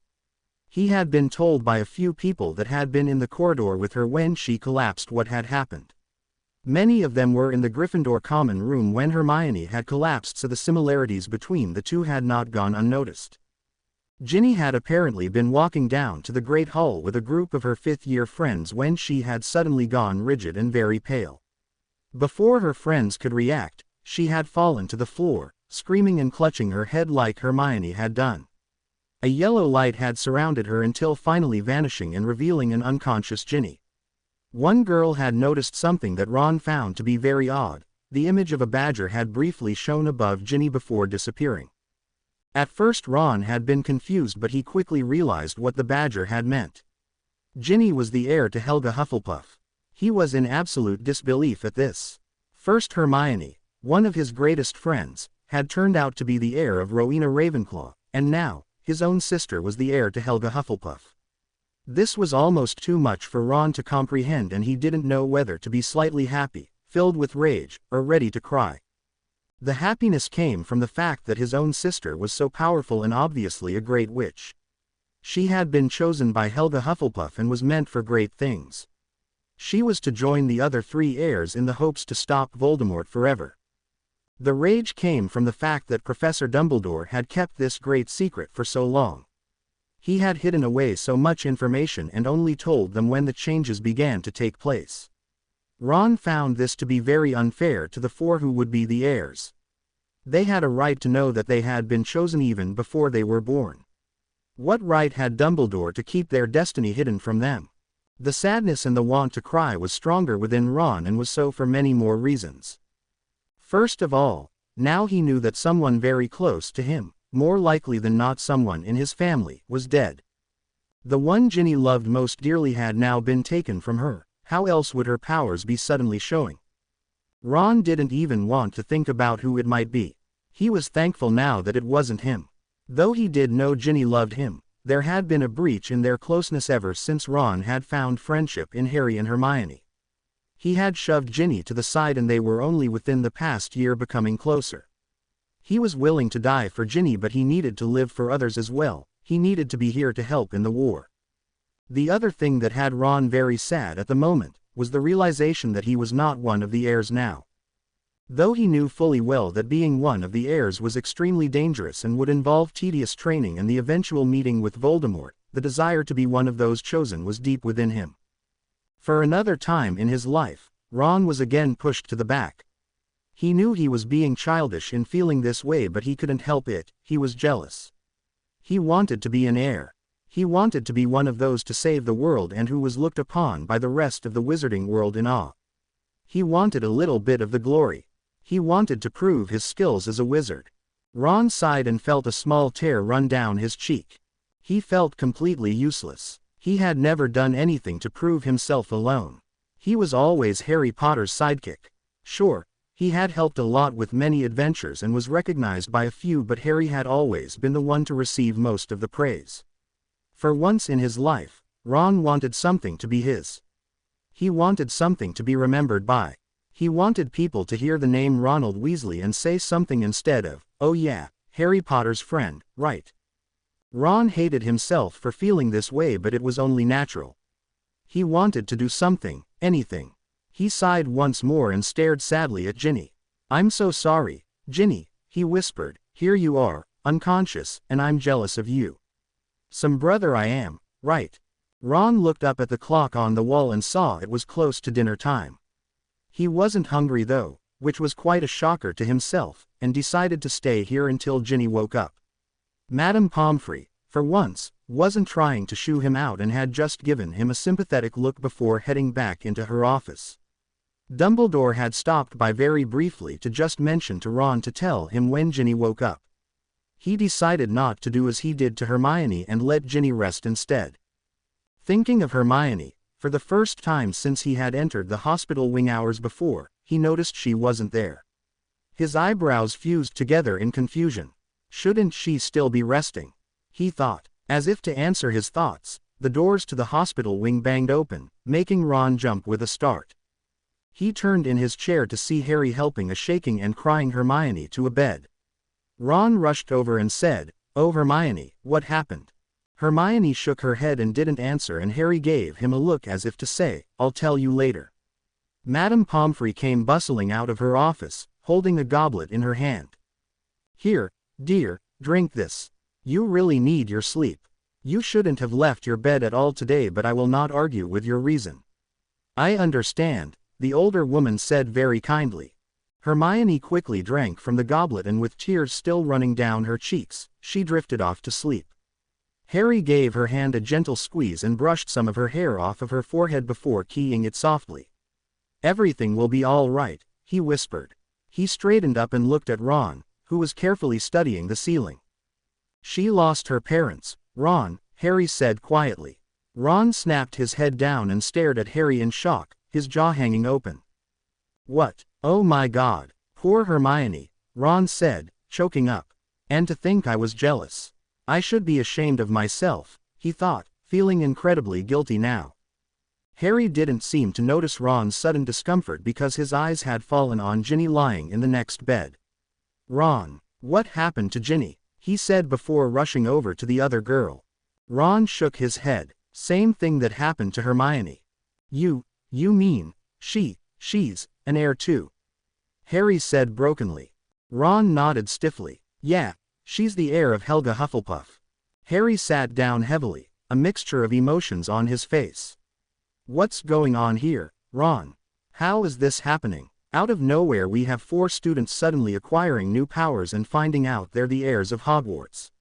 He had been told by a few people that had been in the corridor with her when she collapsed what had happened. Many of them were in the Gryffindor common room when Hermione had collapsed, so the similarities between the two had not gone unnoticed. Ginny had apparently been walking down to the Great Hall with a group of her fifth-year friends when she had suddenly gone rigid and very pale. Before her friends could react, she had fallen to the floor, screaming and clutching her head like Hermione had done. A yellow light had surrounded her until finally vanishing and revealing an unconscious Ginny. One girl had noticed something that Ron found to be very odd. The image of a badger had briefly shown above Ginny before disappearing. At first Ron had been confused, but he quickly realized what the badger had meant. Ginny was the heir to Helga Hufflepuff. He was in absolute disbelief at this. First Hermione, one of his greatest friends, had turned out to be the heir of Rowena Ravenclaw, and now, his own sister was the heir to Helga Hufflepuff. This was almost too much for Ron to comprehend, and he didn't know whether to be slightly happy, filled with rage, or ready to cry. The happiness came from the fact that his own sister was so powerful and obviously a great witch. She had been chosen by Helga Hufflepuff and was meant for great things. She was to join the other 3 heirs in the hopes to stop Voldemort forever. The rage came from the fact that Professor Dumbledore had kept this great secret for so long. He had hidden away so much information and only told them when the changes began to take place. Ron found this to be very unfair to the 4 who would be the heirs. They had a right to know that they had been chosen even before they were born. What right had Dumbledore to keep their destiny hidden from them? The sadness and the want to cry was stronger within Ron, and was so for many more reasons. First of all, now he knew that someone very close to him, more likely than not someone in his family, was dead. The one Ginny loved most dearly had now been taken from her. How else would her powers be suddenly showing? Ron didn't even want to think about who it might be. He was thankful now that it wasn't him. Though he did know Ginny loved him, there had been a breach in their closeness ever since Ron had found friendship in Harry and Hermione. He had shoved Ginny to the side and they were only within the past year becoming closer. He was willing to die for Ginny, but he needed to live for others as well. He needed to be here to help in the war. The other thing that had Ron very sad at the moment was the realization that he was not one of the heirs now. Though he knew fully well that being one of the heirs was extremely dangerous and would involve tedious training and the eventual meeting with Voldemort, the desire to be one of those chosen was deep within him. For another time in his life, Ron was again pushed to the back. He knew he was being childish in feeling this way, but he couldn't help it. He was jealous. He wanted to be an heir. He wanted to be one of those to save the world and who was looked upon by the rest of the wizarding world in awe. He wanted a little bit of the glory. He wanted to prove his skills as a wizard. Ron sighed and felt a small tear run down his cheek. He felt completely useless. He had never done anything to prove himself alone. He was always Harry Potter's sidekick. Sure, he had helped a lot with many adventures and was recognized by a few, but Harry had always been the one to receive most of the praise. For once in his life, Ron wanted something to be his. He wanted something to be remembered by. He wanted people to hear the name Ronald Weasley and say something instead of, "Oh yeah, Harry Potter's friend, right?" Ron hated himself for feeling this way, but it was only natural. He wanted to do something, anything. He sighed once more and stared sadly at Ginny. "I'm so sorry, Ginny," he whispered. "Here you are, unconscious, and I'm jealous of you. Some brother I am, right?" Ron looked up at the clock on the wall and saw it was close to dinner time. He wasn't hungry though, which was quite a shocker to himself, and decided to stay here until Ginny woke up. Madame Pomfrey, for once, wasn't trying to shoo him out and had just given him a sympathetic look before heading back into her office. Dumbledore had stopped by very briefly to just mention to Ron to tell him when Ginny woke up. He decided not to do as he did to Hermione and let Ginny rest instead. Thinking of Hermione, for the first time since he had entered the hospital wing hours before, he noticed she wasn't there. His eyebrows fused together in confusion. Shouldn't she still be resting? He thought. As if to answer his thoughts, the doors to the hospital wing banged open, making Ron jump with a start. He turned in his chair to see Harry helping a shaking and crying Hermione to a bed. Ron rushed over and said, "Oh Hermione, what happened?" Hermione shook her head and didn't answer, and Harry gave him a look as if to say, "I'll tell you later." Madame Pomfrey came bustling out of her office, holding a goblet in her hand. "Here, dear, drink this. You really need your sleep. You shouldn't have left your bed at all today, but I will not argue with your reason." "I understand," the older woman said very kindly. Hermione quickly drank from the goblet, and with tears still running down her cheeks, she drifted off to sleep. Harry gave her hand a gentle squeeze and brushed some of her hair off of her forehead before keying it softly. "Everything will be all right," he whispered. He straightened up and looked at Ron, who was carefully studying the ceiling. "She lost her parents, Ron," Harry said quietly. Ron snapped his head down and stared at Harry in shock, his jaw hanging open. "What? Oh my God, poor Hermione," Ron said, choking up. "And to think I was jealous. I should be ashamed of myself," he thought, feeling incredibly guilty now. Harry didn't seem to notice Ron's sudden discomfort because his eyes had fallen on Ginny lying in the next bed. "Ron, what happened to Ginny?" he said before rushing over to the other girl. Ron shook his head. "Same thing that happened to Hermione." You mean, she's an heir too?" Harry said brokenly. Ron nodded stiffly. "Yeah. She's the heir of Helga Hufflepuff." Harry sat down heavily, a mixture of emotions on his face. "What's going on here, Ron? How is this happening? Out of nowhere we have 4 students suddenly acquiring new powers and finding out they're the heirs of Hogwarts.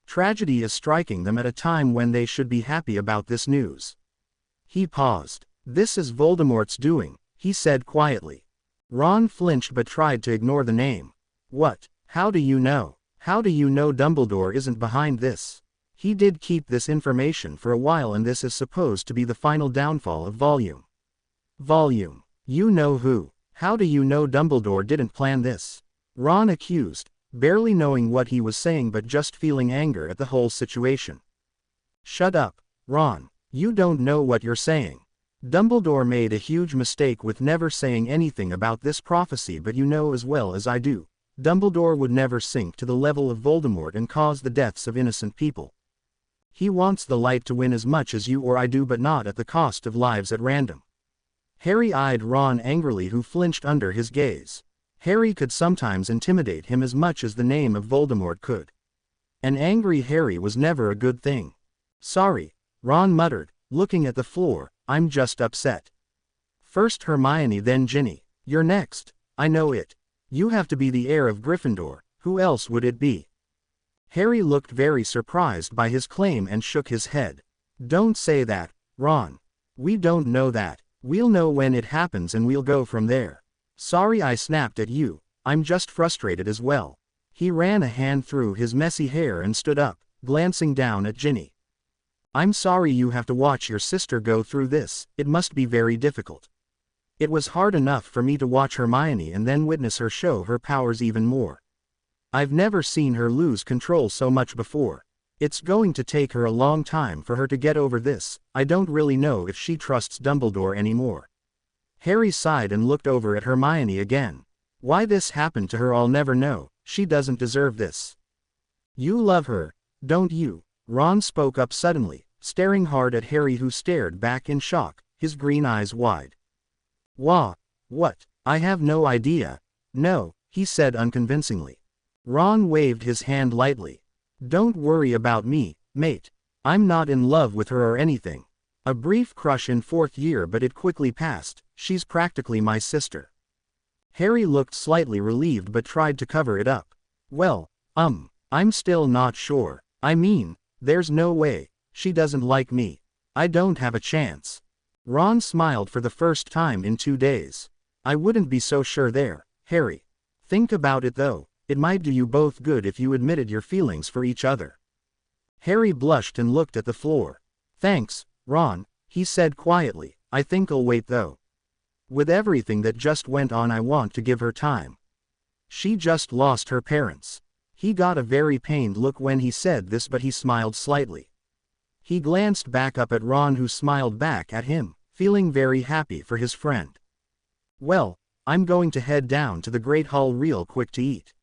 Tragedy is striking them at a time when they should be happy about this news." He paused. "This is Voldemort's doing," he said quietly. Ron flinched but tried to ignore the name. "What? How do you know? How do you know Dumbledore isn't behind this? He did keep this information for a while, and this is supposed to be the final downfall of Volume. You know who? How do you know Dumbledore didn't plan this?" Ron accused, barely knowing what he was saying but just feeling anger at the whole situation. "Shut up, Ron. You don't know what you're saying. Dumbledore made a huge mistake with never saying anything about this prophecy, but you know as well as I do, Dumbledore would never sink to the level of Voldemort and cause the deaths of innocent people. He wants the light to win as much as you or I do, but not at the cost of lives at random." Harry eyed Ron angrily, who flinched under his gaze. Harry could sometimes intimidate him as much as the name of Voldemort could. An angry Harry was never a good thing. Sorry, Ron muttered, looking at the floor, I'm just upset. First Hermione, then Ginny. You're next. I know it. You have to be the heir of Gryffindor, who else would it be? Harry looked very surprised by his claim and shook his head. Don't say that, Ron. We don't know that. We'll know when it happens and we'll go from there. Sorry I snapped at you, I'm just frustrated as well. He ran a hand through his messy hair and stood up, glancing down at Ginny. I'm sorry you have to watch your sister go through this, it must be very difficult. It was hard enough for me to watch Hermione and then witness her show her powers even more. I've never seen her lose control so much before. It's going to take her a long time for her to get over this. I don't really know if she trusts Dumbledore anymore. Harry sighed and looked over at Hermione again. Why this happened to her I'll never know, she doesn't deserve this. You love her, don't you? Ron spoke up suddenly, staring hard at Harry, who stared back in shock, his green eyes wide. What? I have no idea. No, he said unconvincingly. Ron waved his hand lightly. Don't worry about me, mate. I'm not in love with her or anything. A brief crush in 4th year, but it quickly passed. She's practically my sister. Harry looked slightly relieved but tried to cover it up. Well, I'm still not sure. I mean, there's no way. She doesn't like me. I don't have a chance. Ron smiled for the first time in 2 days. I wouldn't be so sure there, Harry. Think about it though. It might do you both good if you admitted your feelings for each other. Harry blushed and looked at the floor. Thanks, Ron, he said quietly. I think I'll wait though. With everything that just went on, I want to give her time. She just lost her parents. He got a very pained look when he said this, but he smiled slightly. He glanced back up at Ron, who smiled back at him, feeling very happy for his friend. Well, I'm going to head down to the Great Hall real quick to eat.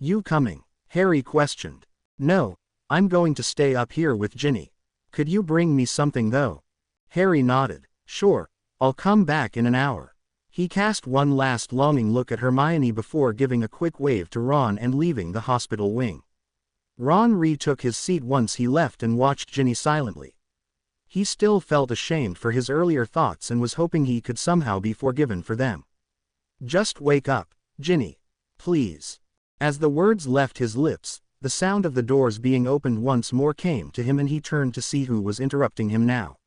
You coming? Harry questioned. No, I'm going to stay up here with Ginny. Could you bring me something though? Harry nodded. Sure, I'll come back in an hour. He cast one last longing look at Hermione before giving a quick wave to Ron and leaving the hospital wing. Ron retook his seat once he left and watched Ginny silently. He still felt ashamed for his earlier thoughts and was hoping he could somehow be forgiven for them. Just wake up, Ginny. Please. As the words left his lips, the sound of the doors being opened once more came to him, and he turned to see who was interrupting him now.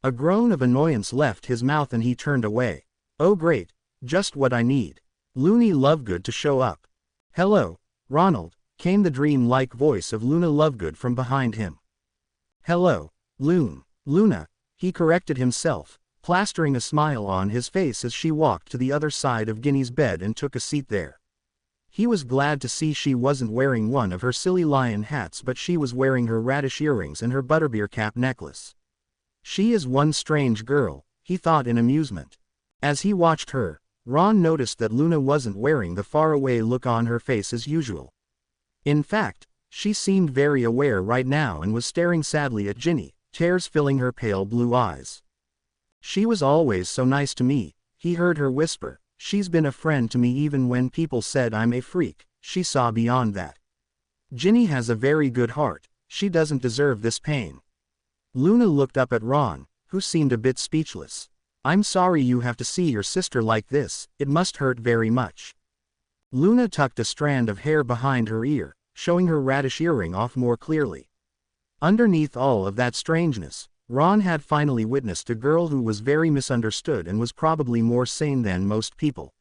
A groan of annoyance left his mouth and he turned away. Oh great, just what I need. Loony Lovegood to show up. Hello, Ronald, came the dream-like voice of Luna Lovegood from behind him. Hello, Luna, he corrected himself, plastering a smile on his face as she walked to the other side of Ginny's bed and took a seat there. He was glad to see she wasn't wearing one of her silly lion hats, but she was wearing her radish earrings and her butterbeer cap necklace. She is one strange girl, he thought in amusement. As he watched her, Ron noticed that Luna wasn't wearing the faraway look on her face as usual. In fact, she seemed very aware right now and was staring sadly at Ginny, tears filling her pale blue eyes. She was always so nice to me, he heard her whisper. She's been a friend to me even when people said I'm a freak. She saw beyond that. Ginny has a very good heart. She doesn't deserve this pain. Luna looked up at Ron, who seemed a bit speechless. I'm sorry you have to see your sister like this. It must hurt very much. Luna tucked a strand of hair behind her ear, showing her radish earring off more clearly. Underneath all of that strangeness, Ron had finally witnessed a girl who was very misunderstood and was probably more sane than most people.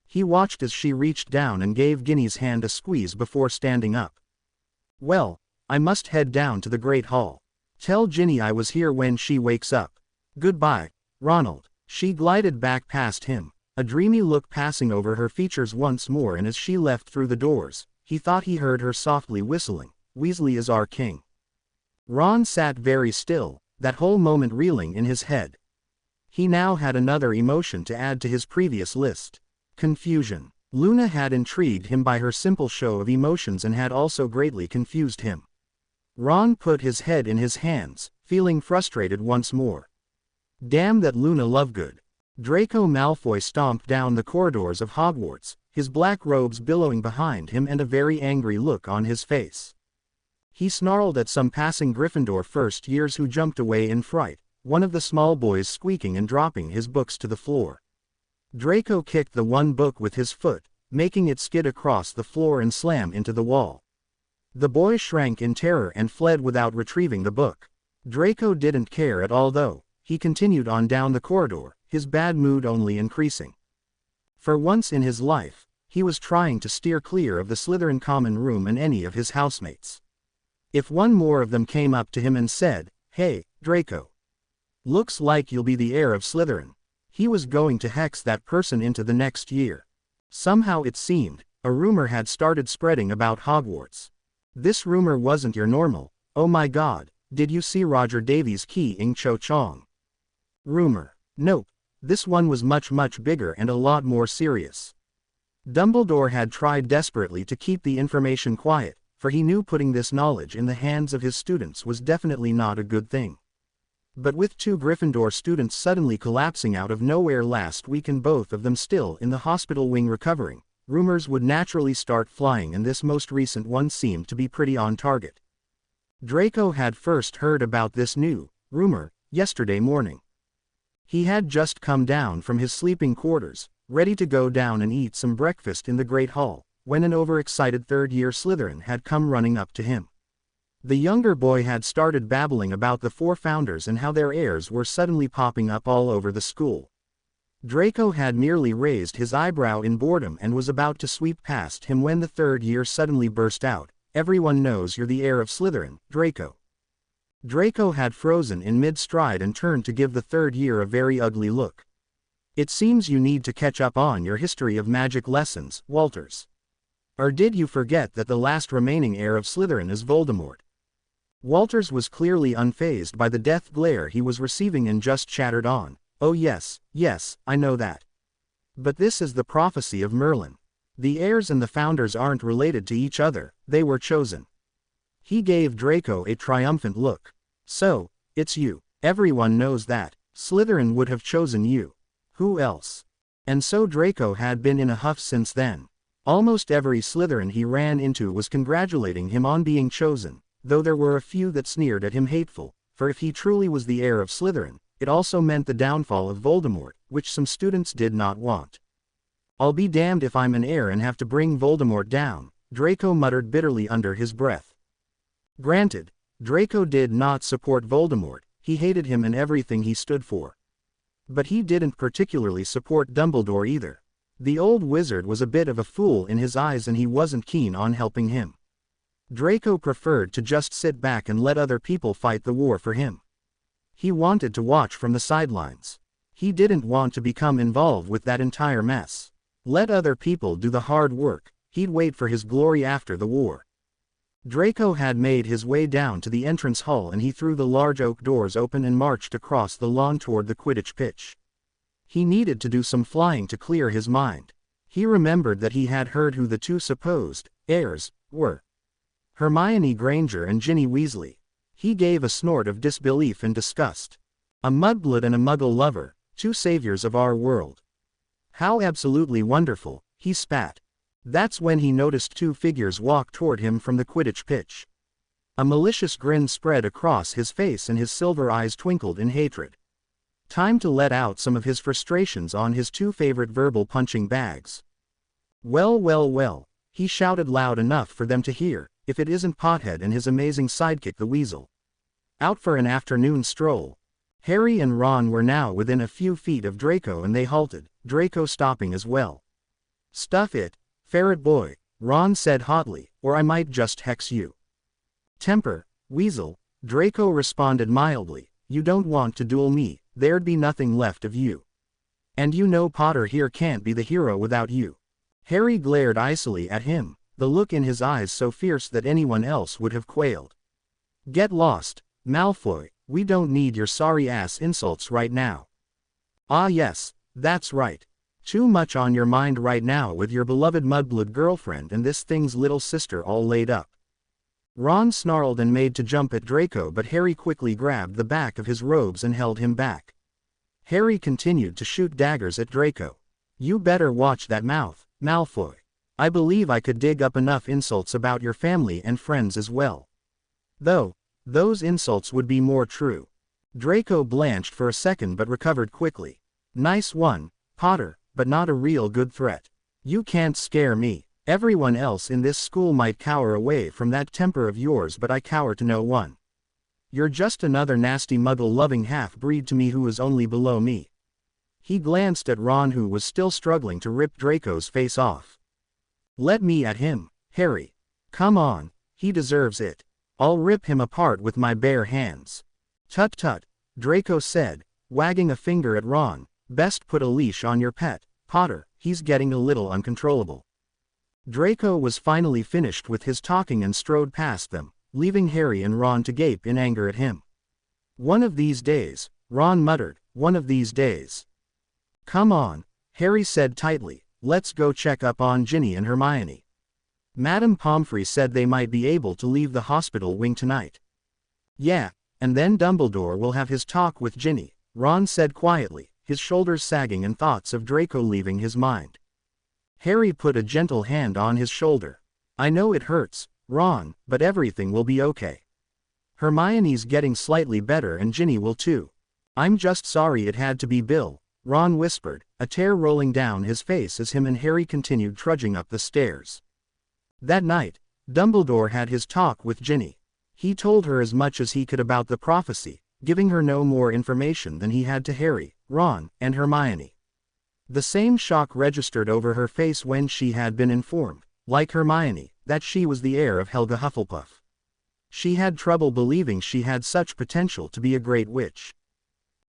He watched as she reached down and gave Ginny's hand a squeeze before standing up. Well, I must head down to the Great Hall. Tell Ginny I was here when she wakes up. Goodbye, Ronald. She glided back past him, a dreamy look passing over her features once more, and as she left through the doors, he thought he heard her softly whistling, Weasley is our king. Ron sat very still, that whole moment reeling in his head. He now had another emotion to add to his previous list. Confusion. Luna had intrigued him by her simple show of emotions and had also greatly confused him. Ron put his head in his hands, feeling frustrated once more. Damn that Luna Lovegood. Draco Malfoy stomped down the corridors of Hogwarts, his black robes billowing behind him and a very angry look on his face. He snarled at some passing Gryffindor first years who jumped away in fright, one of the small boys squeaking and dropping his books to the floor. Draco kicked the one book with his foot, making it skid across the floor and slam into the wall. The boy shrank in terror and fled without retrieving the book. Draco didn't care at all though. He continued on down the corridor, his bad mood only increasing. For once in his life, he was trying to steer clear of the Slytherin common room and any of his housemates. If one more of them came up to him and said, "Hey, Draco. Looks like you'll be the heir of Slytherin," he was going to hex that person into the next year. Somehow it seemed, a rumor had started spreading about Hogwarts. This rumor wasn't your normal, "Oh my god, did you see Roger Davies' Ki-ing Cho-chong?" rumor. Nope, this one was much bigger and a lot more serious. Dumbledore had tried desperately to keep the information quiet, for he knew putting this knowledge in the hands of his students was definitely not a good thing. But with 2 Gryffindor students suddenly collapsing out of nowhere last week and both of them still in the hospital wing recovering, rumors would naturally start flying, and this most recent one seemed to be pretty on target. Draco had first heard about this new rumor yesterday morning. He had just come down from his sleeping quarters, ready to go down and eat some breakfast in the Great Hall, when an overexcited third-year Slytherin had come running up to him. The younger boy had started babbling about the 4 founders and how their heirs were suddenly popping up all over the school. Draco had merely raised his eyebrow in boredom and was about to sweep past him when the third year suddenly burst out, "Everyone knows you're the heir of Slytherin, Draco." Draco had frozen in mid-stride and turned to give the third year a very ugly look. "It seems you need to catch up on your history of magic lessons, Walters. Or did you forget that the last remaining heir of Slytherin is Voldemort?" Walters was clearly unfazed by the death glare he was receiving and just chattered on, "Oh yes, I know that. But this is the prophecy of Merlin. The heirs and the founders aren't related to each other, they were chosen." He gave Draco a triumphant look. "So, it's you. Everyone knows that. Slytherin would have chosen you. Who else?" And so Draco had been in a huff since then. Almost every Slytherin he ran into was congratulating him on being chosen, though there were a few that sneered at him hateful, for if he truly was the heir of Slytherin, it also meant the downfall of Voldemort, which some students did not want. "I'll be damned if I'm an heir and have to bring Voldemort down," Draco muttered bitterly under his breath. Granted, Draco did not support Voldemort, he hated him and everything he stood for. But he didn't particularly support Dumbledore either. The old wizard was a bit of a fool in his eyes and he wasn't keen on helping him. Draco preferred to just sit back and let other people fight the war for him. He wanted to watch from the sidelines. He didn't want to become involved with that entire mess. Let other people do the hard work, he'd wait for his glory after the war. Draco had made his way down to the entrance hall and he threw the large oak doors open and marched across the lawn toward the Quidditch pitch. He needed to do some flying to clear his mind. He remembered that he had heard who the 2 supposed heirs were. Hermione Granger and Ginny Weasley. He gave a snort of disbelief and disgust. A mudblood and a muggle lover, 2 saviors of our world. How absolutely wonderful, he spat. That's when he noticed 2 figures walk toward him from the Quidditch pitch. A malicious grin spread across his face and his silver eyes twinkled in hatred. Time to let out some of his frustrations on his 2 favorite verbal punching bags. Well, he shouted loud enough for them to hear, if it isn't Pothead and his amazing sidekick the Weasel. Out for an afternoon stroll. Harry and Ron were now within a few feet of Draco and they halted, Draco stopping as well. "Stuff it, ferret boy," Ron said hotly, "or I might just hex you." "Temper, Weasel," Draco responded mildly, "you don't want to duel me, there'd be nothing left of you. And you know Potter here can't be the hero without you." Harry glared icily at him, the look in his eyes so fierce that anyone else would have quailed. "Get lost, Malfoy, we don't need your sorry-ass insults right now." "Ah yes, that's right. Too much on your mind right now with your beloved mudblood girlfriend and this thing's little sister all laid up." Ron snarled and made to jump at Draco, but Harry quickly grabbed the back of his robes and held him back. Harry continued to shoot daggers at Draco. "You better watch that mouth, Malfoy. I believe I could dig up enough insults about your family and friends as well." Though, those insults would be more true. Draco blanched for a second but recovered quickly. Nice one, Potter, but not a real good threat. You can't scare me. Everyone else in this school might cower away from that temper of yours, but I cower to no one. You're just another nasty muggle-loving half-breed to me who is only below me. He glanced at Ron, who was still struggling to rip Draco's face off. Let me at him, Harry. Come on, he deserves it. I'll rip him apart with my bare hands. Tut tut, Draco said, wagging a finger at Ron. Best put a leash on your pet, Potter, he's getting a little uncontrollable. Draco was finally finished with his talking and strode past them, leaving Harry and Ron to gape in anger at him. One of these days, Ron muttered, one of these days. Come on, Harry said tightly, let's go check up on Ginny and Hermione. Madame Pomfrey said they might be able to leave the hospital wing tonight. Yeah, and then Dumbledore will have his talk with Ginny, Ron said quietly, his shoulders sagging and thoughts of Draco leaving his mind. Harry put a gentle hand on his shoulder. I know it hurts, Ron, but everything will be okay. Hermione's getting slightly better and Ginny will too. I'm just sorry it had to be Bill, Ron whispered, a tear rolling down his face as him and Harry continued trudging up the stairs. That night, Dumbledore had his talk with Ginny. He told her as much as he could about the prophecy, giving her no more information than he had to Harry, Ron, and Hermione. The same shock registered over her face when she had been informed, like Hermione, that she was the heir of Helga Hufflepuff. She had trouble believing she had such potential to be a great witch.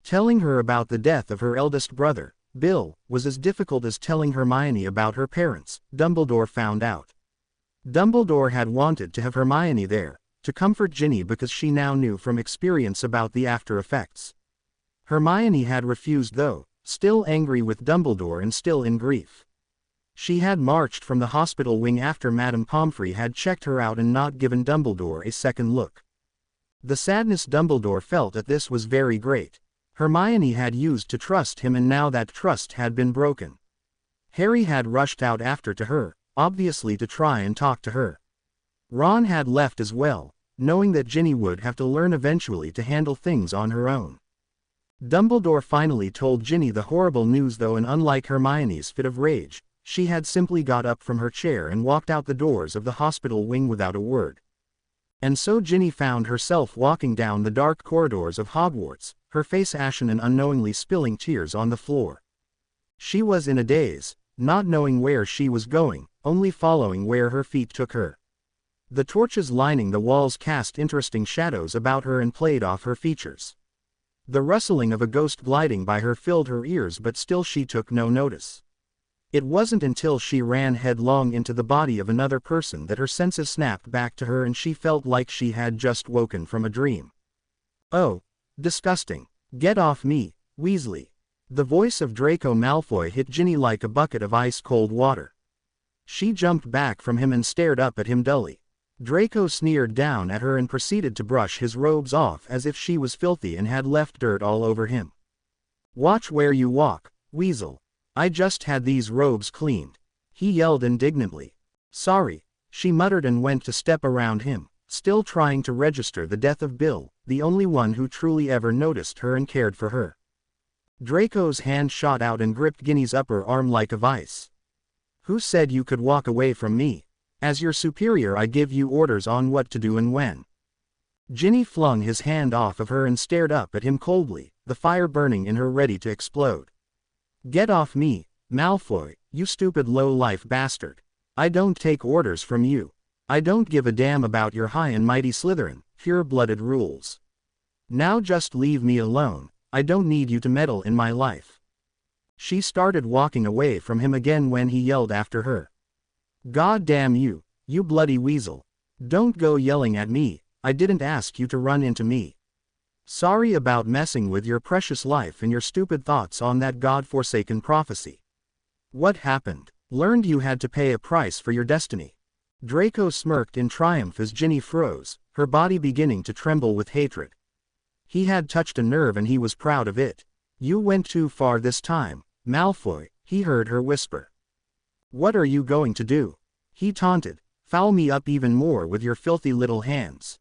Telling her about the death of her eldest brother, Bill, was as difficult as telling Hermione about her parents, Dumbledore found out. Dumbledore had wanted to have Hermione there, to comfort Ginny because she now knew from experience about the after effects. Hermione had refused though, still angry with Dumbledore and still in grief. She had marched from the hospital wing after Madame Pomfrey had checked her out and not given Dumbledore a second look. The sadness Dumbledore felt at this was very great. Hermione had used to trust him and now that trust had been broken. Harry had rushed out after to her, obviously to try and talk to her. Ron had left as well, knowing that Ginny would have to learn eventually to handle things on her own. Dumbledore finally told Ginny the horrible news though, and unlike Hermione's fit of rage, she had simply got up from her chair and walked out the doors of the hospital wing without a word. And so Ginny found herself walking down the dark corridors of Hogwarts, her face ashen and unknowingly spilling tears on the floor. She was in a daze, not knowing where she was going, only following where her feet took her. The torches lining the walls cast interesting shadows about her and played off her features. The rustling of a ghost gliding by her filled her ears, but still she took no notice. It wasn't until she ran headlong into the body of another person that her senses snapped back to her and she felt like she had just woken from a dream. Oh, disgusting. Get off me, Weasley. The voice of Draco Malfoy hit Ginny like a bucket of ice-cold water. She jumped back from him and stared up at him dully. Draco sneered down at her and proceeded to brush his robes off as if she was filthy and had left dirt all over him. Watch where you walk, Weasel. I just had these robes cleaned. He yelled indignantly. Sorry, she muttered and went to step around him, still trying to register the death of Bill, the only one who truly ever noticed her and cared for her. Draco's hand shot out and gripped Ginny's upper arm like a vice. Who said you could walk away from me? As your superior I give you orders on what to do and when. Ginny flung his hand off of her and stared up at him coldly, the fire burning in her ready to explode. Get off me, Malfoy, you stupid low-life bastard. I don't take orders from you. I don't give a damn about your high and mighty Slytherin, pure-blooded rules. Now just leave me alone, I don't need you to meddle in my life. She started walking away from him again when he yelled after her. God damn you, you bloody weasel. Don't go yelling at me, I didn't ask you to run into me. Sorry about messing with your precious life and your stupid thoughts on that God-forsaken prophecy. What happened? Learned you had to pay a price for your destiny. Draco smirked in triumph as Ginny froze, her body beginning to tremble with hatred. He had touched a nerve and he was proud of it. You went too far this time, Malfoy, he heard her whisper. What are you going to do? He taunted. Foul me up even more with your filthy little hands.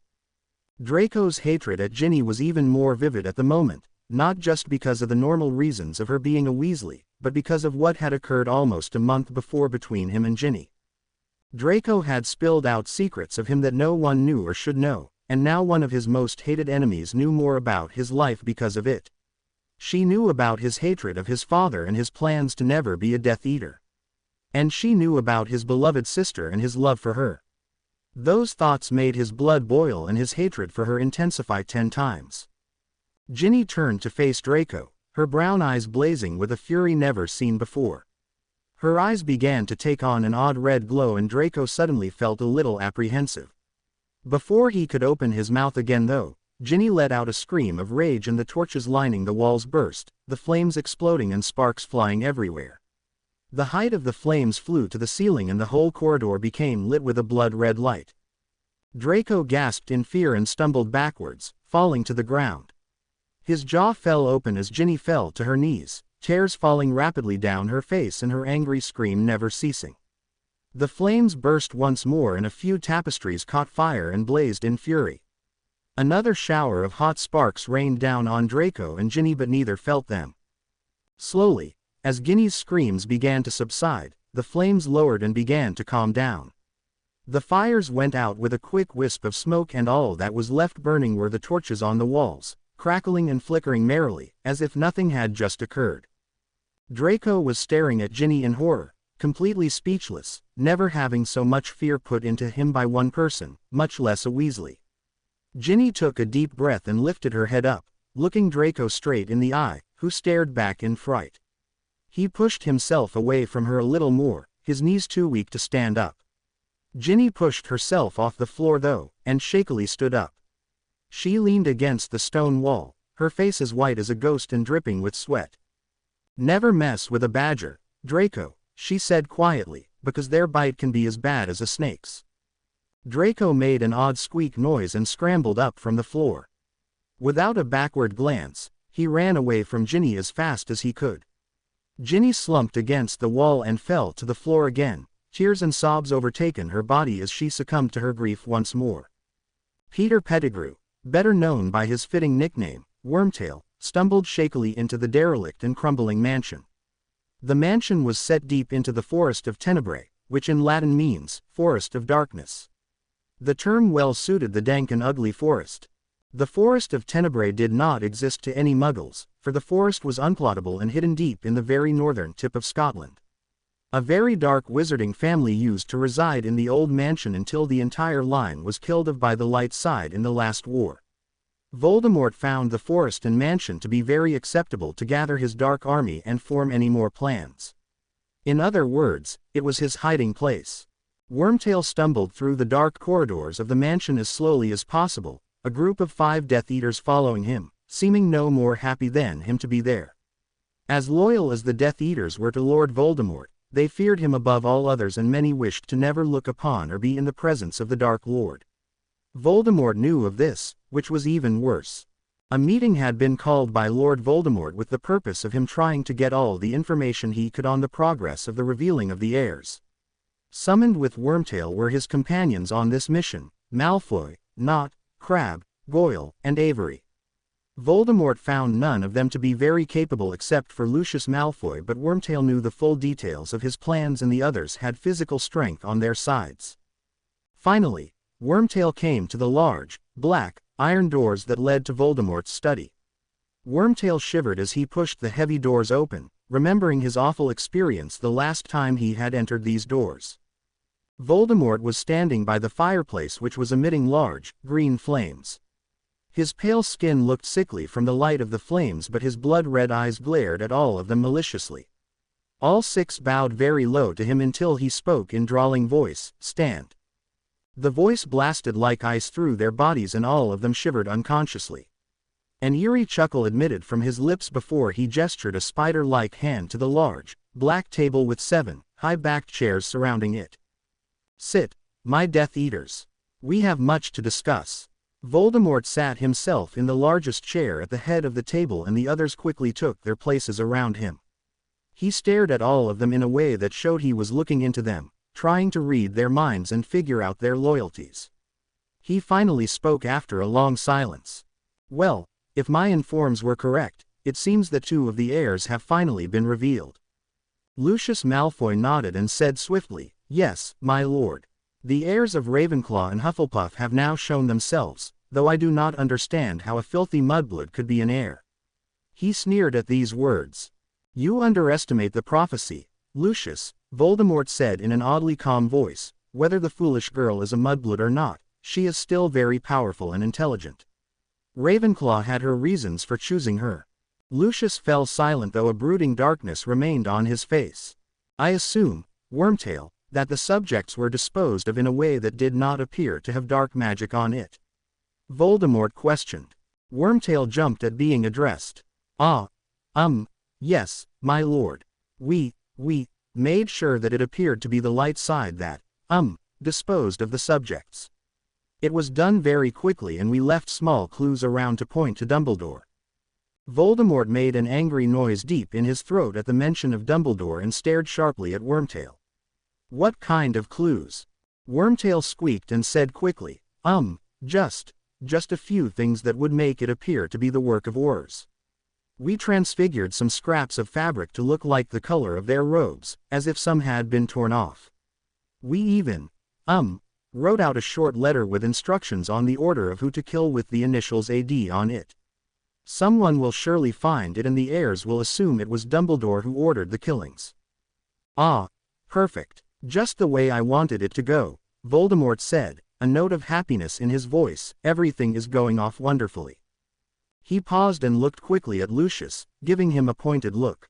Draco's hatred at Ginny was even more vivid at the moment, not just because of the normal reasons of her being a Weasley, but because of what had occurred almost a month before between him and Ginny. Draco had spilled out secrets of him that no one knew or should know, and now one of his most hated enemies knew more about his life because of it. She knew about his hatred of his father and his plans to never be a Death Eater. And she knew about his beloved sister and his love for her. Those thoughts made his blood boil and his hatred for her intensify 10 times. Ginny turned to face Draco, her brown eyes blazing with a fury never seen before. Her eyes began to take on an odd red glow and Draco suddenly felt a little apprehensive. Before he could open his mouth again though, Ginny let out a scream of rage and the torches lining the walls burst, the flames exploding and sparks flying everywhere. The height of the flames flew to the ceiling and the whole corridor became lit with a blood-red light. Draco gasped in fear and stumbled backwards, falling to the ground. His jaw fell open as Ginny fell to her knees, tears falling rapidly down her face and her angry scream never ceasing. The flames burst once more and a few tapestries caught fire and blazed in fury. Another shower of hot sparks rained down on Draco and Ginny but neither felt them. Slowly, as Ginny's screams began to subside, the flames lowered and began to calm down. The fires went out with a quick wisp of smoke and all that was left burning were the torches on the walls, crackling and flickering merrily, as if nothing had just occurred. Draco was staring at Ginny in horror, completely speechless, never having so much fear put into him by one person, much less a Weasley. Ginny took a deep breath and lifted her head up, looking Draco straight in the eye, who stared back in fright. He pushed himself away from her a little more, his knees too weak to stand up. Ginny pushed herself off the floor though, and shakily stood up. She leaned against the stone wall, her face as white as a ghost and dripping with sweat. "Never mess with a badger, Draco," she said quietly, "because their bite can be as bad as a snake's." Draco made an odd squeak noise and scrambled up from the floor. Without a backward glance, he ran away from Ginny as fast as he could. Ginny slumped against the wall and fell to the floor again, tears and sobs overtaken her body as she succumbed to her grief once more. Peter Pettigrew, better known by his fitting nickname, Wormtail, stumbled shakily into the derelict and crumbling mansion. The mansion was set deep into the Forest of Tenebrae, which in Latin means, Forest of Darkness. The term well suited the dank and ugly forest. The Forest of Tenebrae did not exist to any muggles, for the forest was unplottable and hidden deep in the very northern tip of Scotland. A very dark wizarding family used to reside in the old mansion until the entire line was killed off by the light side in the last war. Voldemort found the forest and mansion to be very acceptable to gather his dark army and form any more plans. In other words, it was his hiding place. Wormtail stumbled through the dark corridors of the mansion as slowly as possible, a group of 5 Death Eaters following him, seeming no more happy than him to be there. As loyal as the Death Eaters were to Lord Voldemort, they feared him above all others and many wished to never look upon or be in the presence of the Dark Lord. Voldemort knew of this, which was even worse. A meeting had been called by Lord Voldemort with the purpose of him trying to get all the information he could on the progress of the revealing of the heirs. Summoned with Wormtail were his companions on this mission, Malfoy, Nott, Crabbe, Goyle, and Avery. Voldemort found none of them to be very capable except for Lucius Malfoy, but Wormtail knew the full details of his plans and the others had physical strength on their sides. Finally, Wormtail came to the large, black, iron doors that led to Voldemort's study. Wormtail shivered as he pushed the heavy doors open, remembering his awful experience the last time he had entered these doors. Voldemort was standing by the fireplace which was emitting large, green flames. His pale skin looked sickly from the light of the flames but his blood-red eyes glared at all of them maliciously. All 6 bowed very low to him until he spoke in drawling voice, "Stand." The voice blasted like ice through their bodies and all of them shivered unconsciously. An eerie chuckle emitted from his lips before he gestured a spider-like hand to the large, black table with 7 high-backed chairs surrounding it. "Sit, my Death Eaters. We have much to discuss." Voldemort sat himself in the largest chair at the head of the table and the others quickly took their places around him. He stared at all of them in a way that showed he was looking into them, trying to read their minds and figure out their loyalties. He finally spoke after a long silence. Well, if my informs were correct, it seems that two of the heirs have finally been revealed. Lucius Malfoy nodded and said swiftly, "Yes, my lord. The heirs of Ravenclaw and Hufflepuff have now shown themselves, though I do not understand how a filthy mudblood could be an heir." He sneered at these words. "You underestimate the prophecy, Lucius," Voldemort said in an oddly calm voice. "Whether the foolish girl is a mudblood or not, she is still very powerful and intelligent. Ravenclaw had her reasons for choosing her." Lucius fell silent though a brooding darkness remained on his face. "I assume, Wormtail, that the subjects were disposed of in a way that did not appear to have dark magic on it?" Voldemort questioned. Wormtail jumped at being addressed. Yes, my lord. We made sure that it appeared to be the light side that, disposed of the subjects. It was done very quickly and we left small clues around to point to Dumbledore." Voldemort made an angry noise deep in his throat at the mention of Dumbledore and stared sharply at Wormtail. "What kind of clues?" Wormtail squeaked and said quickly, Just a few things that would make it appear to be the work of Aurors. We transfigured some scraps of fabric to look like the color of their robes, as if some had been torn off. We even, wrote out a short letter with instructions on the order of who to kill with the initials AD on it. Someone will surely find it and the heirs will assume it was Dumbledore who ordered the killings." "Ah, perfect. Just the way I wanted it to go," Voldemort said, a note of happiness in his voice. "Everything is going off wonderfully." He paused and looked quickly at Lucius, giving him a pointed look.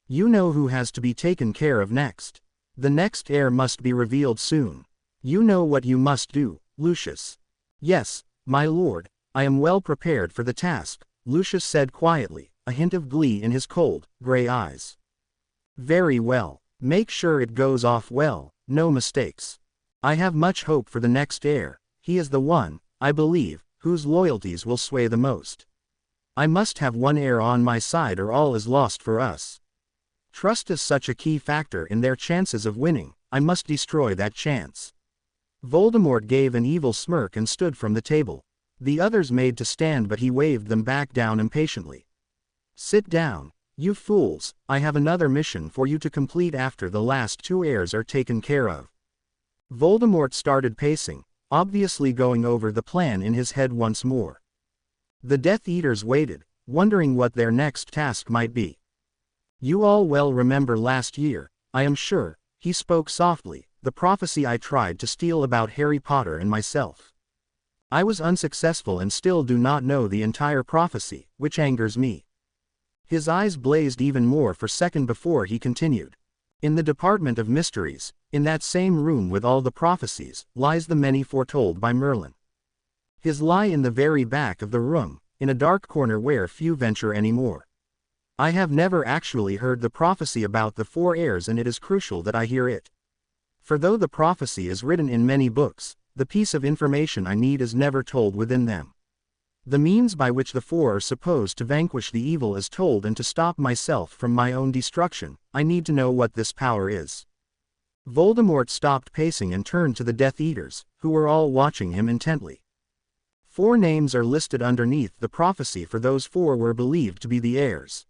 "You know who has to be taken care of next. The next heir must be revealed soon. You know what you must do, Lucius." "Yes, my lord, I am well prepared for the task," Lucius said quietly, a hint of glee in his cold, gray eyes. "Very well. Make sure it goes off well, no mistakes. I have much hope for the next heir. He is the one, I believe, whose loyalties will sway the most. I must have one heir on my side or all is lost for us. Trust is such a key factor in their chances of winning. I must destroy that chance." Voldemort gave an evil smirk and stood from the table. The others made to stand but he waved them back down impatiently. "Sit down, you fools, I have another mission for you to complete after the last two heirs are taken care of." Voldemort started pacing, obviously going over the plan in his head once more. The Death Eaters waited, wondering what their next task might be. "You all well remember last year, I am sure," he spoke softly, "the prophecy I tried to steal about Harry Potter and myself. I was unsuccessful and still do not know the entire prophecy, which angers me." His eyes blazed even more for a second before he continued. "In the Department of Mysteries, in that same room with all the prophecies, lies the many foretold by Merlin. His lie in the very back of the room, in a dark corner where few venture anymore. I have never actually heard the prophecy about the four heirs and it is crucial that I hear it. For though the prophecy is written in many books, the piece of information I need is never told within them. The means by which the four are supposed to vanquish the evil is told and to stop myself from my own destruction, I need to know what this power is." Voldemort stopped pacing and turned to the Death Eaters, who were all watching him intently. "4 names are listed underneath the prophecy for those 4 were believed to be the heirs.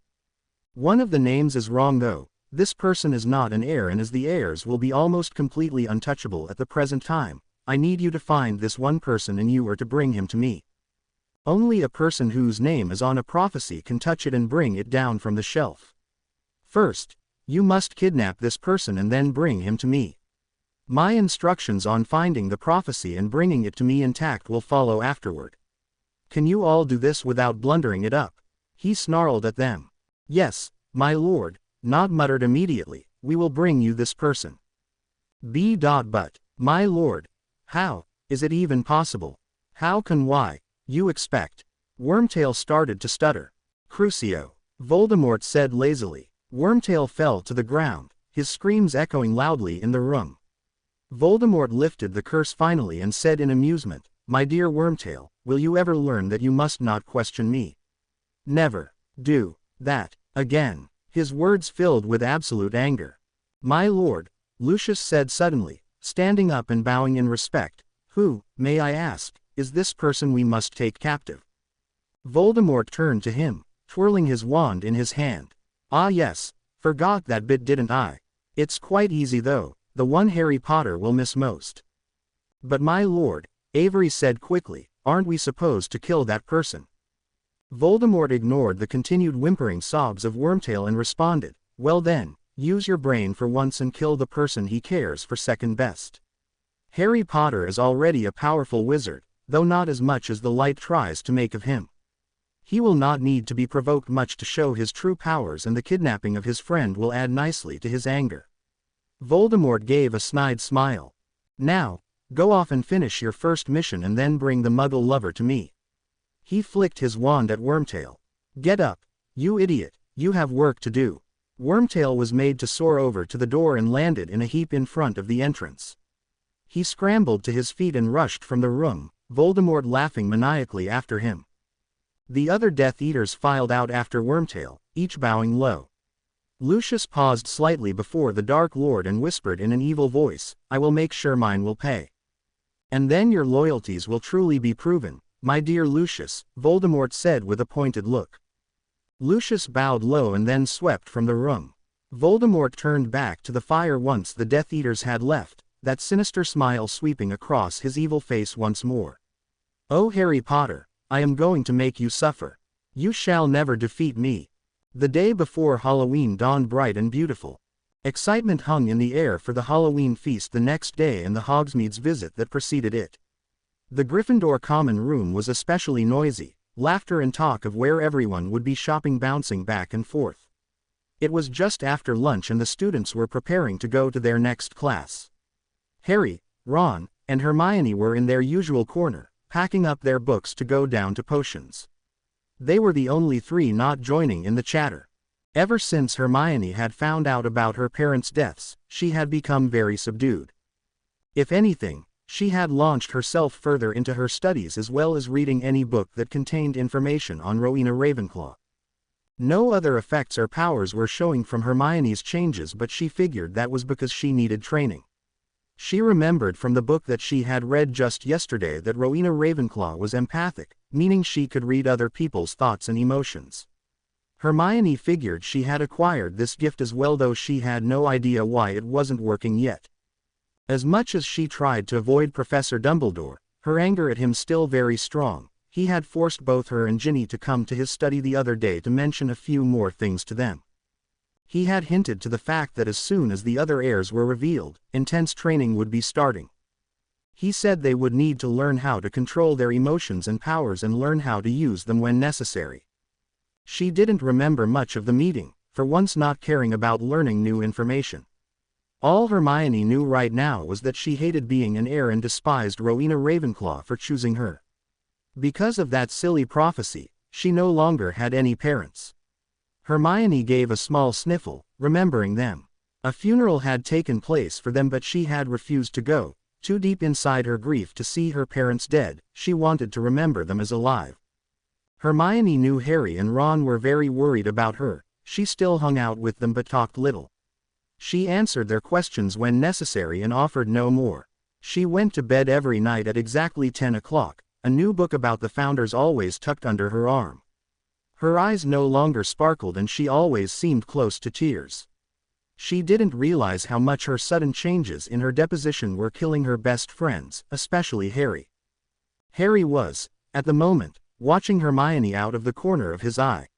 One of the names is wrong though. This person is not an heir and as the heirs will be almost completely untouchable at the present time, I need you to find this one person and you are to bring him to me. Only a person whose name is on a prophecy can touch it and bring it down from the shelf. First, you must kidnap this person and then bring him to me. My instructions on finding the prophecy and bringing it to me intact will follow afterward. Can you all do this without blundering it up?" He snarled at them. "Yes, my lord," Nod muttered immediately, "we will bring you this person." But, my lord, how is it even possible? How can you expect?" Wormtail started to stutter. "Crucio," Voldemort said lazily. Wormtail fell to the ground, his screams echoing loudly in the room. Voldemort lifted the curse finally and said in amusement, "My dear Wormtail, will you ever learn that you must not question me? Never do that again." His words filled with absolute anger. "My lord," Lucius said suddenly, standing up and bowing in respect, Who, may I ask, is this person we must take captive? Voldemort turned to him, twirling his wand in his hand. Ah yes, forgot that bit didn't I? It's quite easy though, the one Harry Potter will miss most. But my lord, Avery said quickly, aren't we supposed to kill that person? Voldemort ignored the continued whimpering sobs of Wormtail and responded, well then, use your brain for once and kill the person he cares for second best. Harry Potter is already a powerful wizard, though not as much as the light tries to make of him. He will not need to be provoked much to show his true powers, and the kidnapping of his friend will add nicely to his anger. Voldemort gave a snide smile. Now, go off and finish your first mission and then bring the Muggle lover to me. He flicked his wand at Wormtail. Get up, you idiot, you have work to do. Wormtail was made to soar over to the door and landed in a heap in front of the entrance. He scrambled to his feet and rushed from the room, Voldemort laughing maniacally after him. The other Death Eaters filed out after Wormtail, each bowing low. Lucius paused slightly before the Dark Lord and whispered in an evil voice, I will make sure mine will pay. And then your loyalties will truly be proven, my dear Lucius, Voldemort said with a pointed look. Lucius bowed low and then swept from the room. Voldemort turned back to the fire once the Death Eaters had left, that sinister smile sweeping across his evil face once more. Oh Harry Potter, I am going to make you suffer. You shall never defeat me. The day before Halloween dawned bright and beautiful. Excitement hung in the air for the Halloween feast the next day and the Hogsmeade's visit that preceded it. The Gryffindor common room was especially noisy, laughter and talk of where everyone would be shopping bouncing back and forth. It was just after lunch and the students were preparing to go to their next class. Harry, Ron, and Hermione were in their usual corner, packing up their books to go down to potions. They were the only three not joining in the chatter. Ever since Hermione had found out about her parents' deaths, she had become very subdued. If anything, she had launched herself further into her studies as well as reading any book that contained information on Rowena Ravenclaw. No other effects or powers were showing from Hermione's changes, but she figured that was because she needed training. She remembered from the book that she had read just yesterday that Rowena Ravenclaw was empathic, meaning she could read other people's thoughts and emotions. Hermione figured she had acquired this gift as well, though she had no idea why it wasn't working yet. As much as she tried to avoid Professor Dumbledore, her anger at him still very strong. He had forced both her and Ginny to come to his study the other day to mention a few more things to them. He had hinted to the fact that as soon as the other heirs were revealed, intense training would be starting. He said they would need to learn how to control their emotions and powers and learn how to use them when necessary. She didn't remember much of the meeting, for once not caring about learning new information. All Hermione knew right now was that she hated being an heir and despised Rowena Ravenclaw for choosing her. Because of that silly prophecy, she no longer had any parents. Hermione gave a small sniffle, remembering them. A funeral had taken place for them, but she had refused to go, too deep inside her grief to see her parents dead. She wanted to remember them as alive. Hermione knew Harry and Ron were very worried about her. She still hung out with them but talked little. She answered their questions when necessary and offered no more. She went to bed every night at exactly 10 o'clock, a new book about the founders always tucked under her arm. Her eyes no longer sparkled and she always seemed close to tears. She didn't realize how much her sudden changes in her deposition were killing her best friends, especially Harry. Harry was, at the moment, watching Hermione out of the corner of his eye.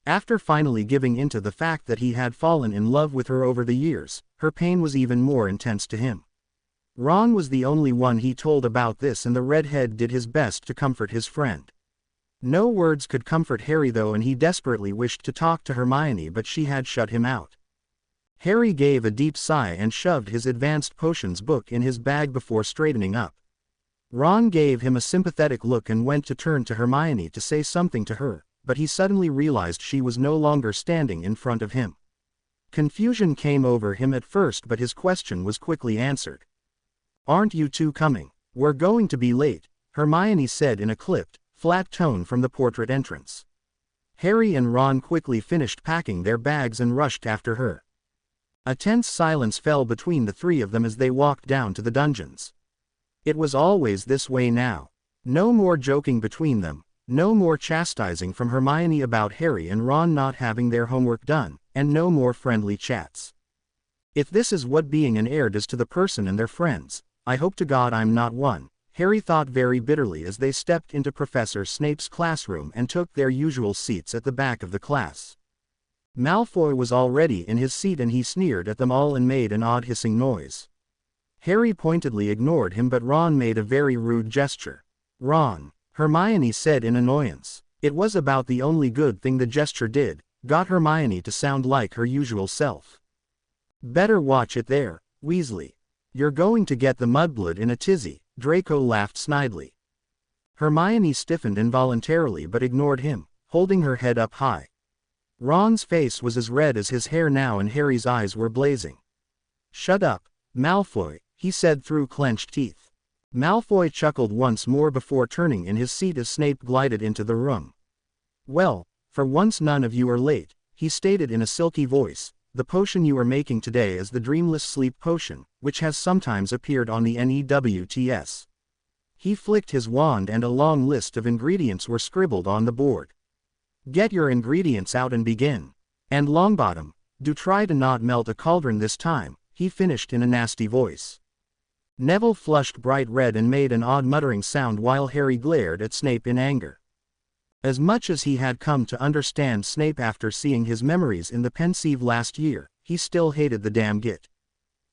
After finally giving into the fact that he had fallen in love with her over the years, her pain was even more intense to him. Ron was the only one he told about this, and the redhead did his best to comfort his friend. No words could comfort Harry though, and he desperately wished to talk to Hermione, but she had shut him out. Harry gave a deep sigh and shoved his advanced potions book in his bag before straightening up. Ron gave him a sympathetic look and went to turn to Hermione to say something to her, but he suddenly realized she was no longer standing in front of him. Confusion came over him at first, but his question was quickly answered. "Aren't you two coming? We're going to be late," Hermione said in a clipped, flat tone from the portrait entrance. Harry and Ron quickly finished packing their bags and rushed after her. A tense silence fell between the three of them as they walked down to the dungeons. It was always this way now. No more joking between them, no more chastising from Hermione about Harry and Ron not having their homework done, and no more friendly chats. If this is what being an heir does to the person and their friends, I hope to God I'm not one, Harry thought very bitterly as they stepped into Professor Snape's classroom and took their usual seats at the back of the class. Malfoy was already in his seat and he sneered at them all and made an odd hissing noise. Harry pointedly ignored him, but Ron made a very rude gesture. "Ron," Hermione said in annoyance. It was about the only good thing the gesture did, got Hermione to sound like her usual self. "Better watch it there, Weasley. You're going to get the mudblood in a tizzy," Draco laughed snidely. Hermione stiffened involuntarily but ignored him, holding her head up high. Ron's face was as red as his hair now and Harry's eyes were blazing. "Shut up, Malfoy," he said through clenched teeth. Malfoy chuckled once more before turning in his seat as Snape glided into the room. "Well, for once none of you are late," he stated in a silky voice. "The potion you are making today is the Dreamless Sleep Potion, which has sometimes appeared on the NEWTS." He flicked his wand and a long list of ingredients were scribbled on the board. "Get your ingredients out and begin. And Longbottom, do try to not melt a cauldron this time," he finished in a nasty voice. Neville flushed bright red and made an odd muttering sound while Harry glared at Snape in anger. As much as he had come to understand Snape after seeing his memories in the Pensieve last year, he still hated the damn git.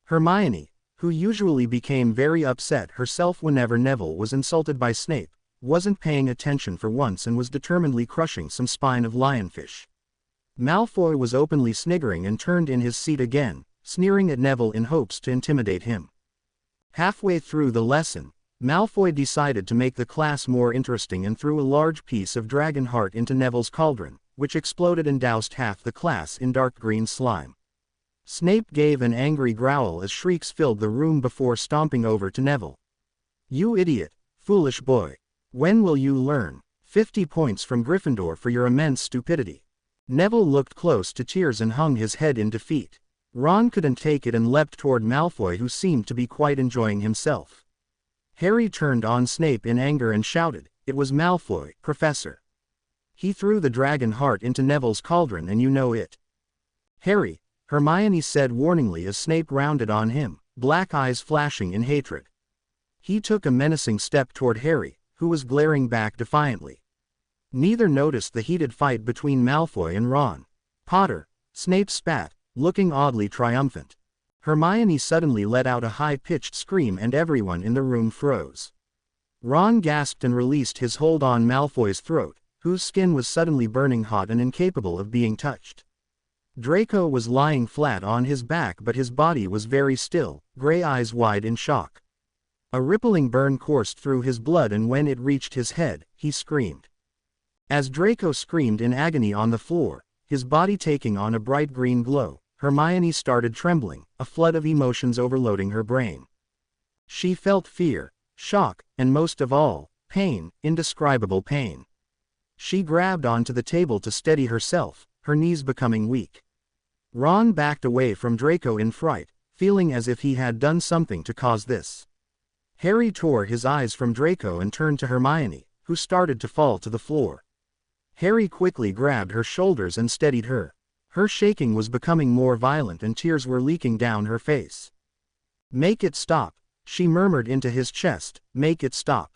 Hermione, who usually became very upset herself whenever Neville was insulted by Snape, wasn't paying attention for once and was determinedly crushing some spine of lionfish. Malfoy was openly sniggering and turned in his seat again, sneering at Neville in hopes to intimidate him. Halfway through the lesson, Malfoy decided to make the class more interesting and threw a large piece of dragon heart into Neville's cauldron, which exploded and doused half the class in dark green slime. Snape gave an angry growl as shrieks filled the room before stomping over to Neville. "You idiot, foolish boy. When will you learn? 50 points from Gryffindor for your immense stupidity." Neville looked close to tears and hung his head in defeat. Ron couldn't take it and leapt toward Malfoy, who seemed to be quite enjoying himself. Harry turned on Snape in anger and shouted, "It was Malfoy, Professor. He threw the dragon heart into Neville's cauldron and you know it." "Harry," Hermione said warningly as Snape rounded on him, black eyes flashing in hatred. He took a menacing step toward Harry, who was glaring back defiantly. Neither noticed the heated fight between Malfoy and Ron. "Potter," Snape spat, looking oddly triumphant. Hermione suddenly let out a high-pitched scream and everyone in the room froze. Ron gasped and released his hold on Malfoy's throat, whose skin was suddenly burning hot and incapable of being touched. Draco was lying flat on his back, but his body was very still, gray eyes wide in shock. A rippling burn coursed through his blood and when it reached his head, he screamed. As Draco screamed in agony on the floor, his body taking on a bright green glow, Hermione started trembling, a flood of emotions overloading her brain. She felt fear, shock, and most of all, pain, indescribable pain. She grabbed onto the table to steady herself, her knees becoming weak. Ron backed away from Draco in fright, feeling as if he had done something to cause this. Harry tore his eyes from Draco and turned to Hermione, who started to fall to the floor. Harry quickly grabbed her shoulders and steadied her. Her shaking was becoming more violent and tears were leaking down her face. "Make it stop," she murmured into his chest, "make it stop."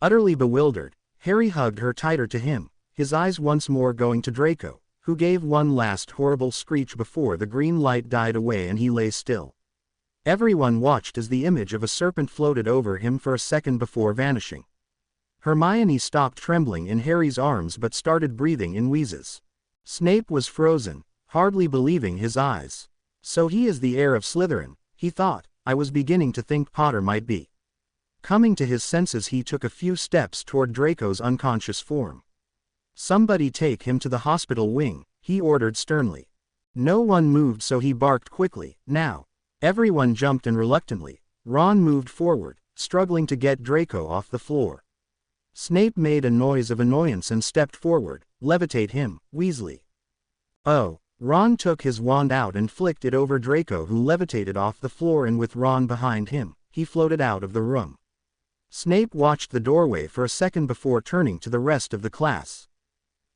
Utterly bewildered, Harry hugged her tighter to him, his eyes once more going to Draco, who gave one last horrible screech before the green light died away and he lay still. Everyone watched as the image of a serpent floated over him for a second before vanishing. Hermione stopped trembling in Harry's arms but started breathing in wheezes. Snape was frozen, hardly believing his eyes. "So he is the heir of Slytherin," he thought. "I was beginning to think Potter might be." Coming to his senses, he took a few steps toward Draco's unconscious form. "Somebody take him to the hospital wing," he ordered sternly. No one moved, so he barked quickly, "Now." Everyone jumped and reluctantly, Ron moved forward, struggling to get Draco off the floor. Snape made a noise of annoyance and stepped forward. "Levitate him, Weasley." "Oh." Ron took his wand out and flicked it over Draco, who levitated off the floor, and with Ron behind him, he floated out of the room. Snape watched the doorway for a second before turning to the rest of the class.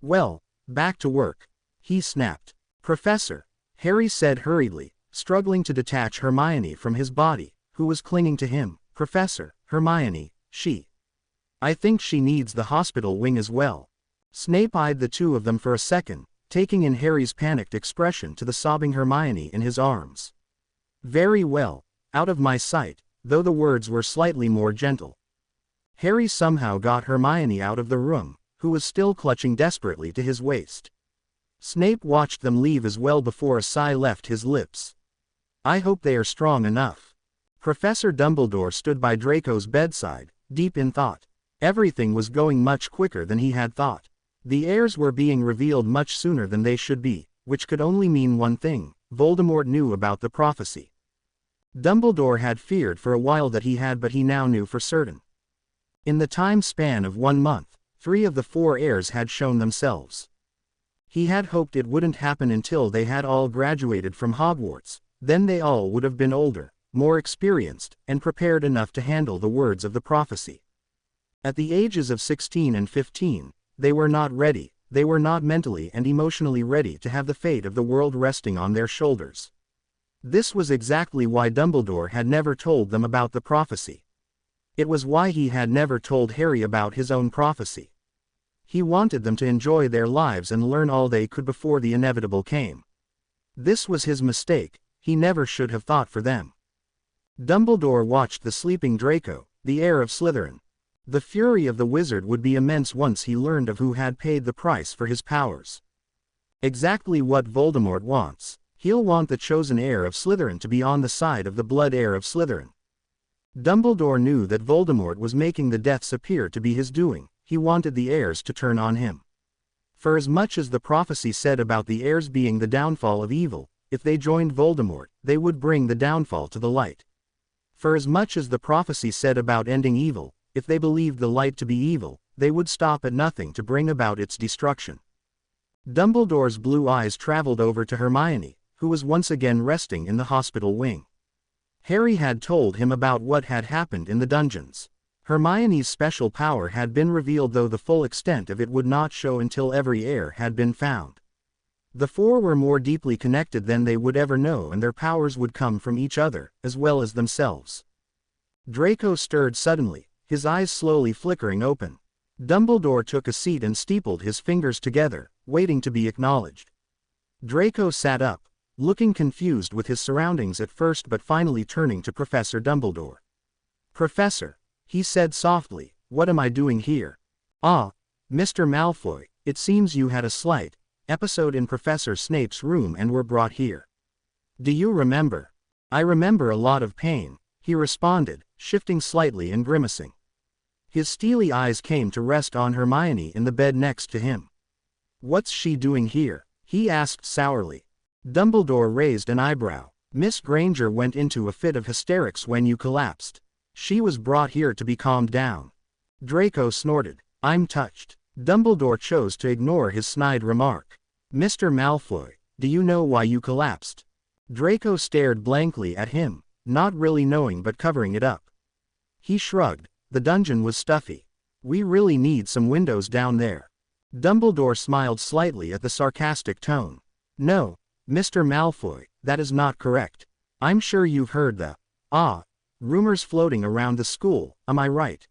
"Well, back to work," he snapped. "Professor," Harry said hurriedly, struggling to detach Hermione from his body, who was clinging to him. "Professor, Hermione, I think she needs the hospital wing as well." Snape eyed the two of them for a second, taking in Harry's panicked expression to the sobbing Hermione in his arms. "Very well, out of my sight," though the words were slightly more gentle. Harry somehow got Hermione out of the room, who was still clutching desperately to his waist. Snape watched them leave as well before a sigh left his lips. "I hope they are strong enough." Professor Dumbledore stood by Draco's bedside, deep in thought. Everything was going much quicker than he had thought. The heirs were being revealed much sooner than they should be, which could only mean one thing: Voldemort knew about the prophecy. Dumbledore had feared for a while that he had, but he now knew for certain. In the time span of 1 month, 3 of the 4 heirs had shown themselves. He had hoped it wouldn't happen until they had all graduated from Hogwarts. Then they all would have been older, more experienced, and prepared enough to handle the words of the prophecy. At the ages of 16 and 15, they were not ready. They were not mentally and emotionally ready to have the fate of the world resting on their shoulders. This was exactly why Dumbledore had never told them about the prophecy. It was why he had never told Harry about his own prophecy. He wanted them to enjoy their lives and learn all they could before the inevitable came. This was his mistake. He never should have thought for them. Dumbledore watched the sleeping Draco, the heir of Slytherin. The fury of the wizard would be immense once he learned of who had paid the price for his powers. Exactly what Voldemort wants. He'll want the chosen heir of Slytherin to be on the side of the blood heir of Slytherin. Dumbledore knew that Voldemort was making the deaths appear to be his doing. He wanted the heirs to turn on him. For as much as the prophecy said about the heirs being the downfall of evil, if they joined Voldemort, they would bring the downfall to the light. For as much as the prophecy said about ending evil, if they believed the light to be evil, they would stop at nothing to bring about its destruction. Dumbledore's blue eyes traveled over to Hermione, who was once again resting in the hospital wing. Harry had told him about what had happened in the dungeons. Hermione's special power had been revealed, though the full extent of it would not show until every heir had been found. The 4 were more deeply connected than they would ever know, and their powers would come from each other, as well as themselves. Draco stirred suddenly, his eyes slowly flickering open. Dumbledore took a seat and steepled his fingers together, waiting to be acknowledged. Draco sat up, looking confused with his surroundings at first, but finally turning to Professor Dumbledore. "Professor," he said softly, "what am I doing here?" "Ah, Mr. Malfoy, it seems you had a slight episode in Professor Snape's room and were brought here. Do you remember?" "I remember a lot of pain," he responded, shifting slightly and grimacing. His steely eyes came to rest on Hermione in the bed next to him. "What's she doing here?" he asked sourly. Dumbledore raised an eyebrow. "Miss Granger went into a fit of hysterics when you collapsed. She was brought here to be calmed down." Draco snorted. "I'm touched." Dumbledore chose to ignore his snide remark. "Mr. Malfoy, do you know why you collapsed?" Draco stared blankly at him, not really knowing but covering it up. He shrugged. "The dungeon was stuffy. We really need some windows down there." Dumbledore smiled slightly at the sarcastic tone. "No, Mr. Malfoy, that is not correct. I'm sure you've heard the rumors floating around the school, am I right?"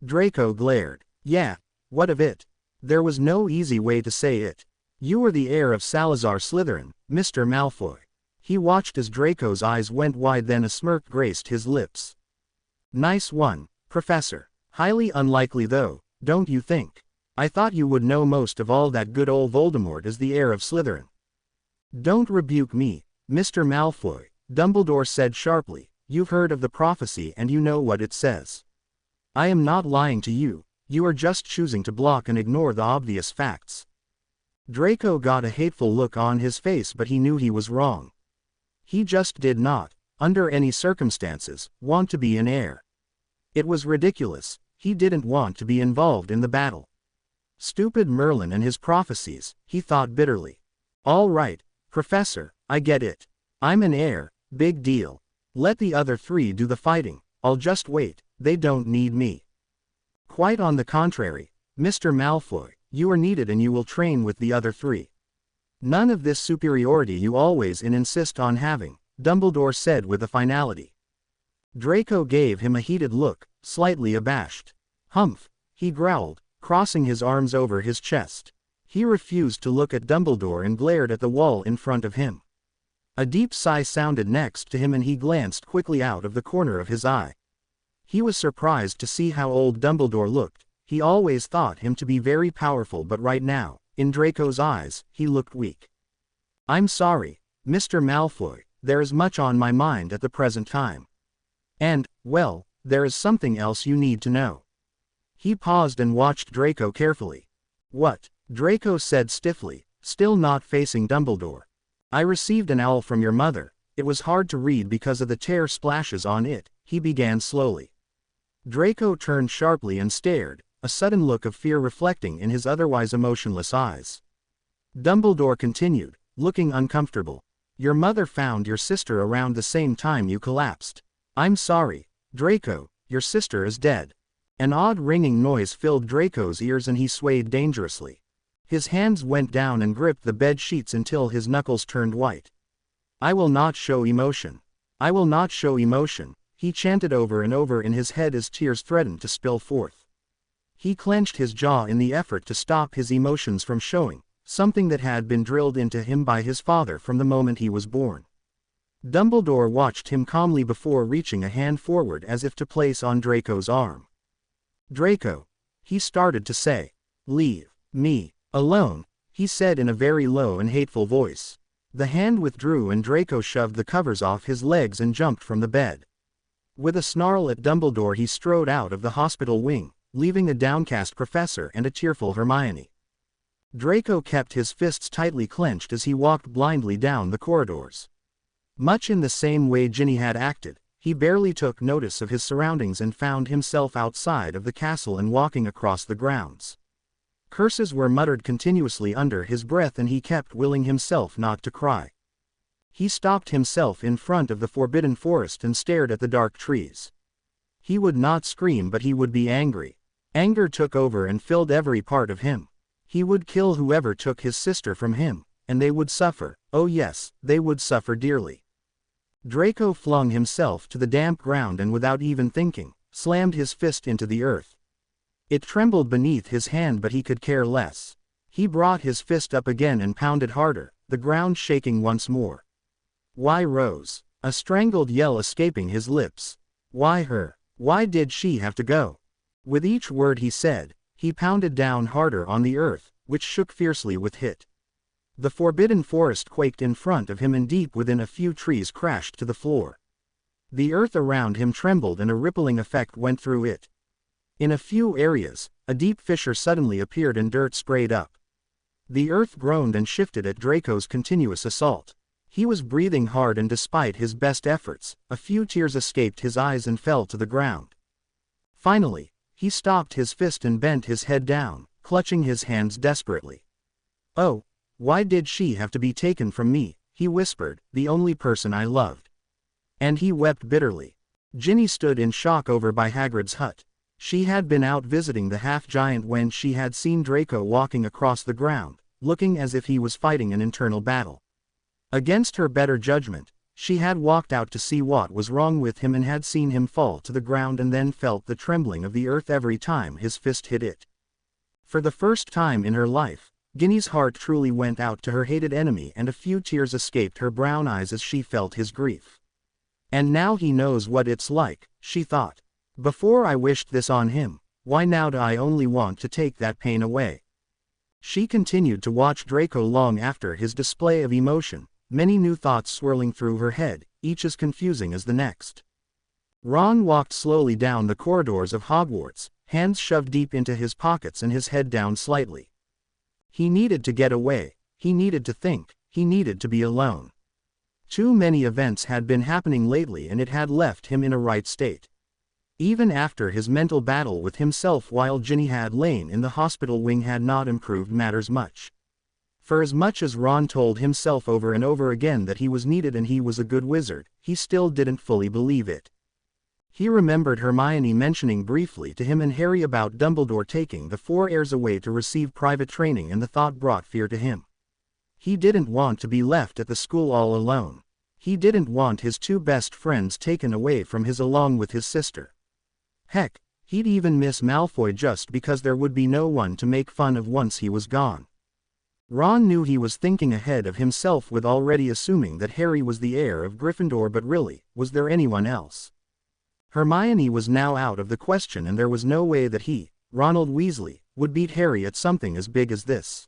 Draco glared. "Yeah, what of it?" There was no easy way to say it. "You are the heir of Salazar Slytherin, Mr. Malfoy." He watched as Draco's eyes went wide, then a smirk graced his lips. "Nice one, Professor. Highly unlikely though, don't you think? I thought you would know most of all that good old Voldemort is the heir of Slytherin." "Don't rebuke me, Mr. Malfoy," Dumbledore said sharply. "You've heard of the prophecy and you know what it says. I am not lying to you, you are just choosing to block and ignore the obvious facts." Draco got a hateful look on his face, but he knew he was wrong. He just did not, under any circumstances, want to be an heir. It was ridiculous. He didn't want to be involved in the battle. Stupid Merlin and his prophecies, he thought bitterly. "All right, Professor, I get it. I'm an heir, big deal. Let the other 3 do the fighting, I'll just wait," They don't need me. Quite on the contrary, Mr. Malfoy, you are needed and you will train with the other three. None of this superiority you always insist on having, Dumbledore said with a finality. Draco gave him a heated look, slightly abashed. Humph, he growled, crossing his arms over his chest. He refused to look at Dumbledore and glared at the wall in front of him. A deep sigh sounded next to him and he glanced quickly out of the corner of his eye. He was surprised to see how old Dumbledore looked. He always thought him to be very powerful, but right now, in Draco's eyes, he looked weak. I'm sorry, Mr. Malfoy, there is much on my mind at the present time. And, well, there is something else you need to know. He paused and watched Draco carefully. What? Draco said stiffly, still not facing Dumbledore. I received an owl from your mother. It was hard to read because of the tear splashes on it, he began slowly. Draco turned sharply and stared, a sudden look of fear reflecting in his otherwise emotionless eyes. Dumbledore continued, looking uncomfortable. Your mother found your sister around the same time you collapsed. I'm sorry, Draco, your sister is dead. An odd ringing noise filled Draco's ears and he swayed dangerously. His hands went down and gripped the bed sheets until his knuckles turned white. I will not show emotion. I will not show emotion, he chanted over and over in his head as tears threatened to spill forth. He clenched his jaw in the effort to stop his emotions from showing, something that had been drilled into him by his father from the moment he was born. Dumbledore watched him calmly before reaching a hand forward as if to place on Draco's arm. Draco, he started to say. Leave me alone, he said in a very low and hateful voice. The hand withdrew and Draco shoved the covers off his legs and jumped from the bed. With a snarl at Dumbledore he strode out of the hospital wing, leaving a downcast professor and a tearful Hermione. Draco kept his fists tightly clenched as he walked blindly down the corridors. Much in the same way Ginny had acted, he barely took notice of his surroundings and found himself outside of the castle and walking across the grounds. Curses were muttered continuously under his breath and he kept willing himself not to cry. He stopped himself in front of the forbidden forest and stared at the dark trees. He would not scream but he would be angry. Anger took over and filled every part of him. He would kill whoever took his sister from him, and they would suffer, oh yes, they would suffer dearly. Draco flung himself to the damp ground and without even thinking, slammed his fist into the earth. It trembled beneath his hand but he could care less. He brought his fist up again and pounded harder, the ground shaking once more. Why Rose? A strangled yell escaping his lips. Why her? Why did she have to go? With each word he said, he pounded down harder on the earth, which shook fiercely with it. The forbidden forest quaked in front of him and deep within a few trees crashed to the floor. The earth around him trembled and a rippling effect went through it. In a few areas, a deep fissure suddenly appeared and dirt sprayed up. The earth groaned and shifted at Draco's continuous assault. He was breathing hard and despite his best efforts, a few tears escaped his eyes and fell to the ground. Finally, he stopped his fist and bent his head down, clutching his hands desperately. Oh, why did she have to be taken from me, he whispered, the only person I loved. And he wept bitterly. Ginny stood in shock over by Hagrid's hut. She had been out visiting the half-giant when she had seen Draco walking across the ground, looking as if he was fighting an internal battle. Against her better judgment, she had walked out to see what was wrong with him and had seen him fall to the ground and then felt the trembling of the earth every time his fist hit it. For the first time in her life, Ginny's heart truly went out to her hated enemy and a few tears escaped her brown eyes as she felt his grief. And now he knows what it's like, she thought. Before I wished this on him, why now do I only want to take that pain away? She continued to watch Draco long after his display of emotion, many new thoughts swirling through her head, each as confusing as the next. Ron walked slowly down the corridors of Hogwarts, hands shoved deep into his pockets and his head down slightly. He needed to get away, he needed to think, he needed to be alone. Too many events had been happening lately and it had left him in a right state. Even after his mental battle with himself while Ginny had lain in the hospital wing had not improved matters much. For as much as Ron told himself over and over again that he was needed and he was a good wizard, he still didn't fully believe it. He remembered Hermione mentioning briefly to him and Harry about Dumbledore taking the four heirs away to receive private training, and the thought brought fear to him. He didn't want to be left at the school all alone. He didn't want his two best friends taken away from his along with his sister. Heck, he'd even miss Malfoy just because there would be no one to make fun of once he was gone. Ron knew he was thinking ahead of himself with already assuming that Harry was the heir of Gryffindor, but really, was there anyone else? Hermione was now out of the question, and there was no way that he, Ronald Weasley, would beat Harry at something as big as this.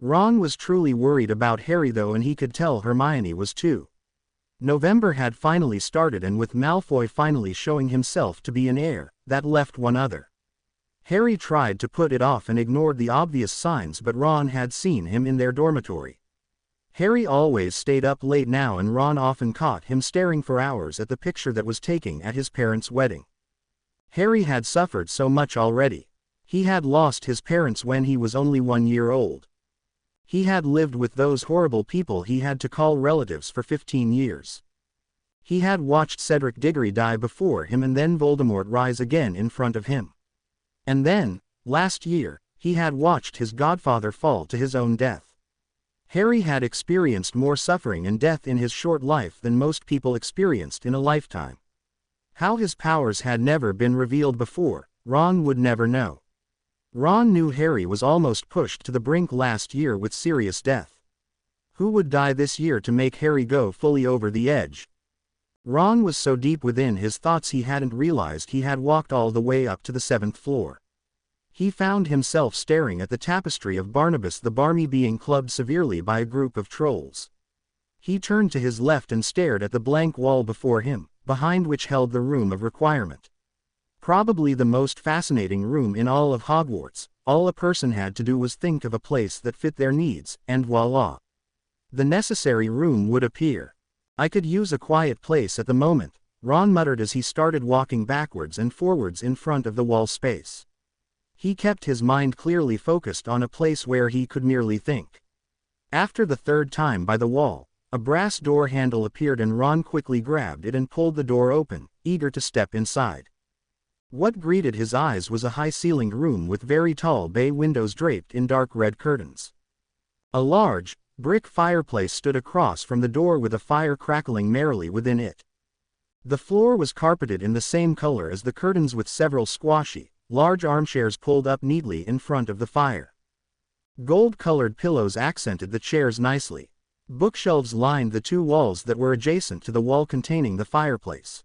Ron was truly worried about Harry though, and he could tell Hermione was too. November had finally started, and with Malfoy finally showing himself to be an heir, that left one other. Harry tried to put it off and ignored the obvious signs, but Ron had seen him in their dormitory. Harry always stayed up late now, and Ron often caught him staring for hours at the picture that was taken at his parents' wedding. Harry had suffered so much already. He had lost his parents when he was only 1 year old. He had lived with those horrible people he had to call relatives for 15 years. He had watched Cedric Diggory die before him, and then Voldemort rise again in front of him. And then, last year, he had watched his godfather fall to his own death. Harry had experienced more suffering and death in his short life than most people experienced in a lifetime. How his powers had never been revealed before, Ron would never know. Ron knew Harry was almost pushed to the brink last year with serious death. Who would die this year to make Harry go fully over the edge? Ron was so deep within his thoughts he hadn't realized he had walked all the way up to the 7th floor. He found himself staring at the tapestry of Barnabas the Barmy being clubbed severely by a group of trolls. He turned to his left and stared at the blank wall before him, behind which held the Room of Requirement. Probably the most fascinating room in all of Hogwarts. All a person had to do was think of a place that fit their needs, and voila! The necessary room would appear. I could use a quiet place at the moment, Ron muttered as he started walking backwards and forwards in front of the wall space. He kept his mind clearly focused on a place where he could merely think. After the third time by the wall, a brass door handle appeared, and Ron quickly grabbed it and pulled the door open, eager to step inside. What greeted his eyes was a high-ceilinged room with very tall bay windows draped in dark red curtains. A large, brick fireplace stood across from the door with a fire crackling merrily within it. The floor was carpeted in the same color as the curtains, with several squashy, large armchairs pulled up neatly in front of the fire. Gold-colored pillows accented the chairs nicely. Bookshelves lined the two walls that were adjacent to the wall containing the fireplace.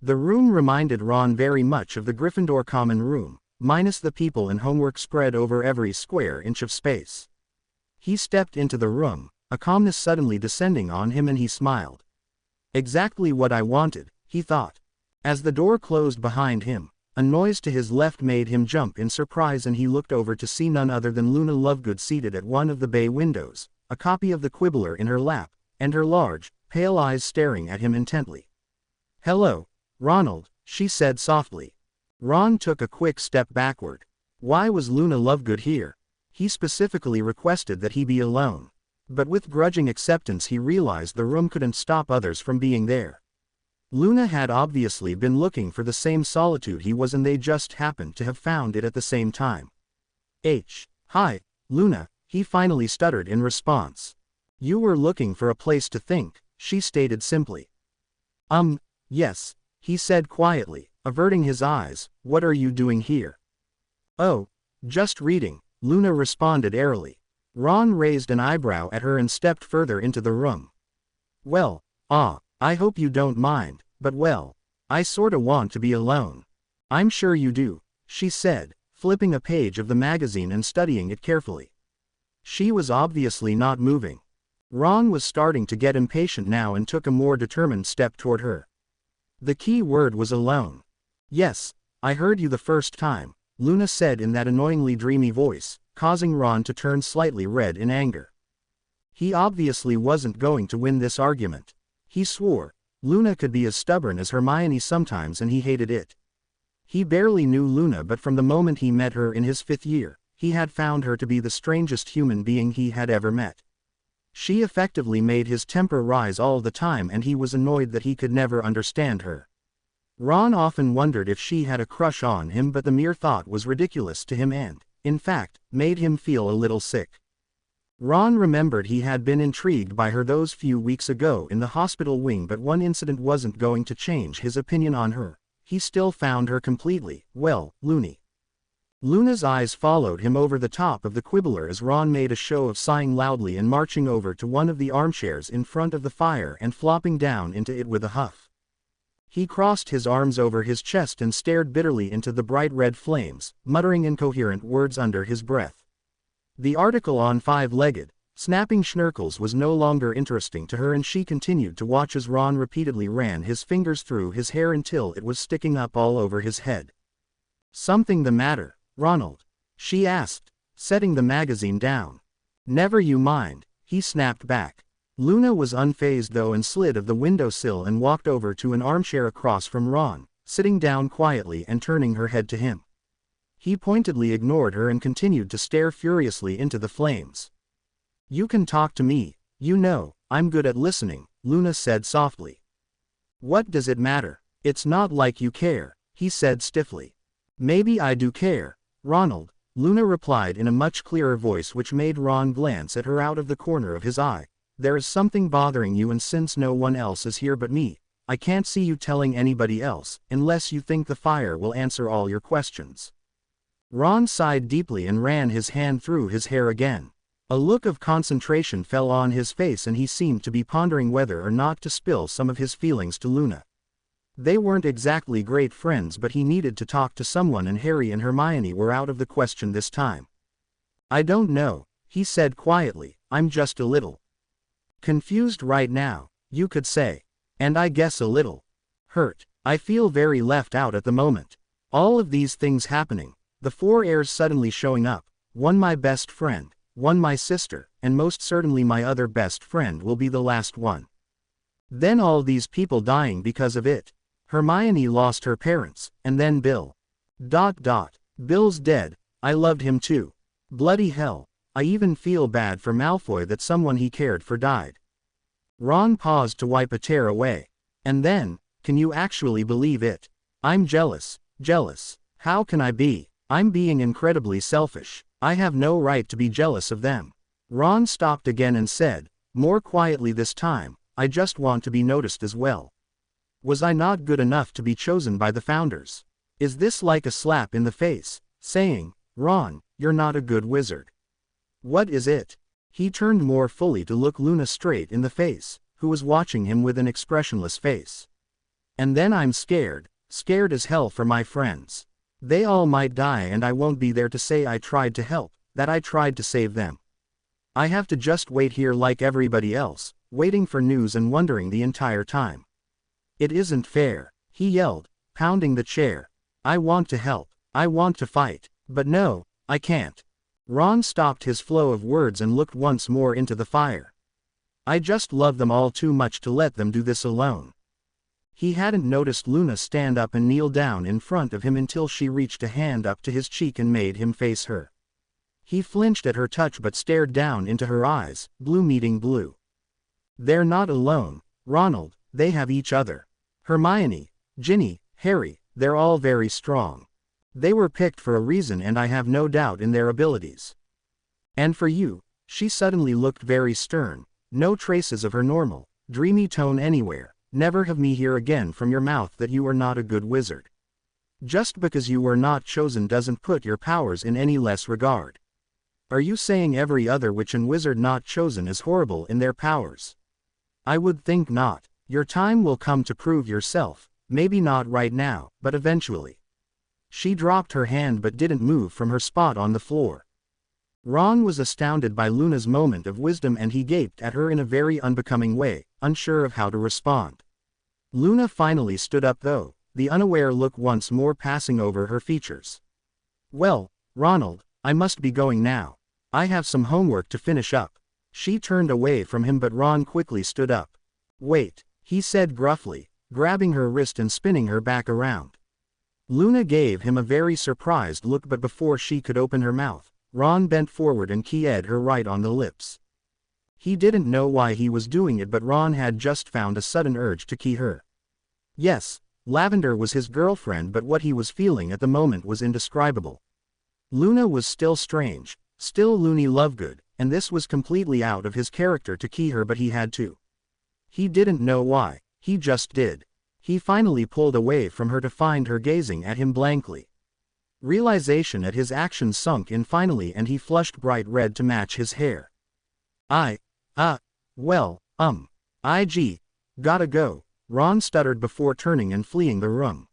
The room reminded Ron very much of the Gryffindor common room, minus the people and homework spread over every square inch of space. He stepped into the room, a calmness suddenly descending on him, and he smiled. Exactly what I wanted, he thought. As the door closed behind him, a noise to his left made him jump in surprise, and he looked over to see none other than Luna Lovegood seated at one of the bay windows, a copy of the Quibbler in her lap, and her large, pale eyes staring at him intently. "Hello, Ronald," she said softly. Ron took a quick step backward. Why was Luna Lovegood here? He specifically requested that he be alone. But with grudging acceptance he realized the room couldn't stop others from being there. Luna had obviously been looking for the same solitude he was, and they just happened to have found it at the same time. Hi, Luna," he finally stuttered in response. "You were looking for a place to think," she stated simply. Yes," he said quietly, averting his eyes. "What are you doing here?" "Oh, just reading," Luna responded airily. Ron raised an eyebrow at her and stepped further into the room. "Well, I hope you don't mind, but well, I sorta want to be alone." "I'm sure you do," she said, flipping a page of the magazine and studying it carefully. She was obviously not moving. Ron was starting to get impatient now and took a more determined step toward her. The key word was alone. "Yes, I heard you the first time," Luna said in that annoyingly dreamy voice, causing Ron to turn slightly red in anger. He obviously wasn't going to win this argument. He swore. Luna could be as stubborn as Hermione sometimes, and he hated it. He barely knew Luna, but from the moment he met her in his 5th year, he had found her to be the strangest human being he had ever met. She effectively made his temper rise all the time, and he was annoyed that he could never understand her. Ron often wondered if she had a crush on him, but the mere thought was ridiculous to him and, in fact, made him feel a little sick. Ron remembered he had been intrigued by her those few weeks ago in the hospital wing, but one incident wasn't going to change his opinion on her. He still found her completely, well, loony. Luna's eyes followed him over the top of the quibbler as Ron made a show of sighing loudly and marching over to one of the armchairs in front of the fire and flopping down into it with a huff. He crossed his arms over his chest and stared bitterly into the bright red flames, muttering incoherent words under his breath. The article on five-legged, snapping schnurkels was no longer interesting to her, and she continued to watch as Ron repeatedly ran his fingers through his hair until it was sticking up all over his head. "Something the matter, Ronald?" she asked, setting the magazine down. "Never you mind," he snapped back. Luna was unfazed though and slid off the windowsill and walked over to an armchair across from Ron, sitting down quietly and turning her head to him. He pointedly ignored her and continued to stare furiously into the flames. "You can talk to me, you know, I'm good at listening," Luna said softly. "What does it matter? It's not like you care," he said stiffly. "Maybe I do care, Ronald," Luna replied in a much clearer voice, which made Ron glance at her out of the corner of his eye. "There is something bothering you, and since no one else is here but me, I can't see you telling anybody else, unless you think the fire will answer all your questions." Ron sighed deeply and ran his hand through his hair again. A look of concentration fell on his face and he seemed to be pondering whether or not to spill some of his feelings to Luna. They weren't exactly great friends, but he needed to talk to someone, and Harry and Hermione were out of the question this time. "I don't know," he said quietly, "I'm just a little confused right now, you could say. And I guess a little hurt. I feel very left out at the moment. All of these things happening. The four heirs suddenly showing up, one my best friend, one my sister, and most certainly my other best friend will be the last one. Then all these people dying because of it. Hermione lost her parents, and then Bill. Bill's dead, I loved him too. Bloody hell, I even feel bad for Malfoy that someone he cared for died." Ron paused to wipe a tear away. "And then, can you actually believe it? I'm jealous. How can I be? I'm being incredibly selfish. I have no right to be jealous of them." Ron stopped again and said, more quietly this time, "I just want to be noticed as well. Was I not good enough to be chosen by the founders? Is this like a slap in the face, saying, 'Ron, you're not a good wizard'? What is it?" He turned more fully to look Luna straight in the face, who was watching him with an expressionless face. "And then I'm scared as hell for my friends. They all might die and I won't be there to say I tried to help, that I tried to save them. I have to just wait here like everybody else, waiting for news and wondering the entire time. It isn't fair," he yelled, pounding the chair. "I want to help, I want to fight, but no, I can't." Ron stopped his flow of words and looked once more into the fire. "I just love them all too much to let them do this alone." He hadn't noticed Luna stand up and kneel down in front of him until she reached a hand up to his cheek and made him face her. He flinched at her touch but stared down into her eyes, blue meeting blue. "They're not alone, Ronald, they have each other. Hermione, Ginny, Harry, they're all very strong. They were picked for a reason and I have no doubt in their abilities. And for you," she suddenly looked very stern, no traces of her normal, dreamy tone anywhere. "Never have me hear again from your mouth that you are not a good wizard. Just because you were not chosen doesn't put your powers in any less regard. Are you saying every other witch and wizard not chosen is horrible in their powers? I would think not. Your time will come to prove yourself, maybe not right now, but eventually." She dropped her hand but didn't move from her spot on the floor. Ron was astounded by Luna's moment of wisdom and he gaped at her in a very unbecoming way, unsure of how to respond. Luna finally stood up though, the unaware look once more passing over her features. "Well, Ronald, I must be going now. I have some homework to finish up." She turned away from him but Ron quickly stood up. "Wait," he said gruffly, grabbing her wrist and spinning her back around. Luna gave him a very surprised look but before she could open her mouth, Ron bent forward and kissed her right on the lips. He didn't know why he was doing it but Ron had just found a sudden urge to kiss her. "Yes, Lavender was his girlfriend, but what he was feeling at the moment was indescribable. Luna was still strange, still Loony Lovegood, and this was completely out of his character to key her, but he had to. He didn't know why, he just did. He finally pulled away from her to find her gazing at him blankly. Realization at his actions sunk in finally, and he flushed bright red to match his hair. Gotta go, Ron stuttered before turning and fleeing the room.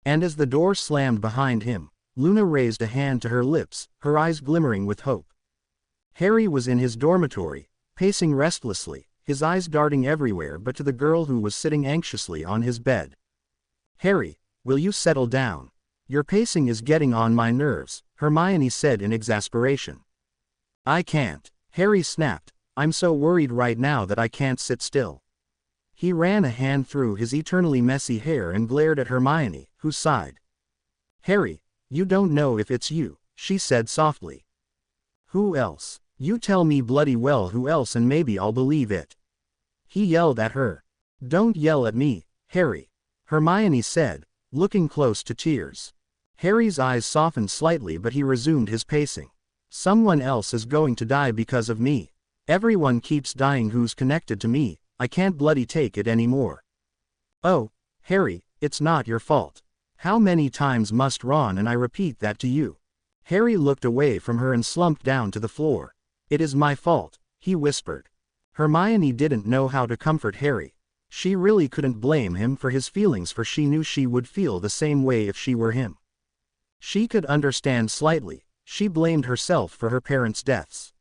And as the door slammed behind him, Luna raised a hand to her lips, her eyes glimmering with hope. Harry was in his dormitory, pacing restlessly, his eyes darting everywhere but to the girl who was sitting anxiously on his bed. "Harry, will you settle down? Your pacing is getting on my nerves," Hermione said in exasperation. "I can't," Harry snapped. "I'm so worried right now that I can't sit still." He ran a hand through his eternally messy hair and glared at Hermione, who sighed. "Harry, you don't know if it's you," she said softly. "Who else? You tell me bloody well who else and maybe I'll believe it." He yelled at her. "Don't yell at me, Harry," Hermione said, looking close to tears. Harry's eyes softened slightly, but he resumed his pacing. "Someone else is going to die because of me. Everyone keeps dying who's connected to me. I can't bloody take it anymore." "Oh, Harry, it's not your fault. How many times must Ron and I repeat that to you?" Harry looked away from her and slumped down to the floor. "It is my fault," he whispered. Hermione didn't know how to comfort Harry. She really couldn't blame him for his feelings, for she knew she would feel the same way if she were him. She could understand slightly. She blamed herself for her parents' deaths.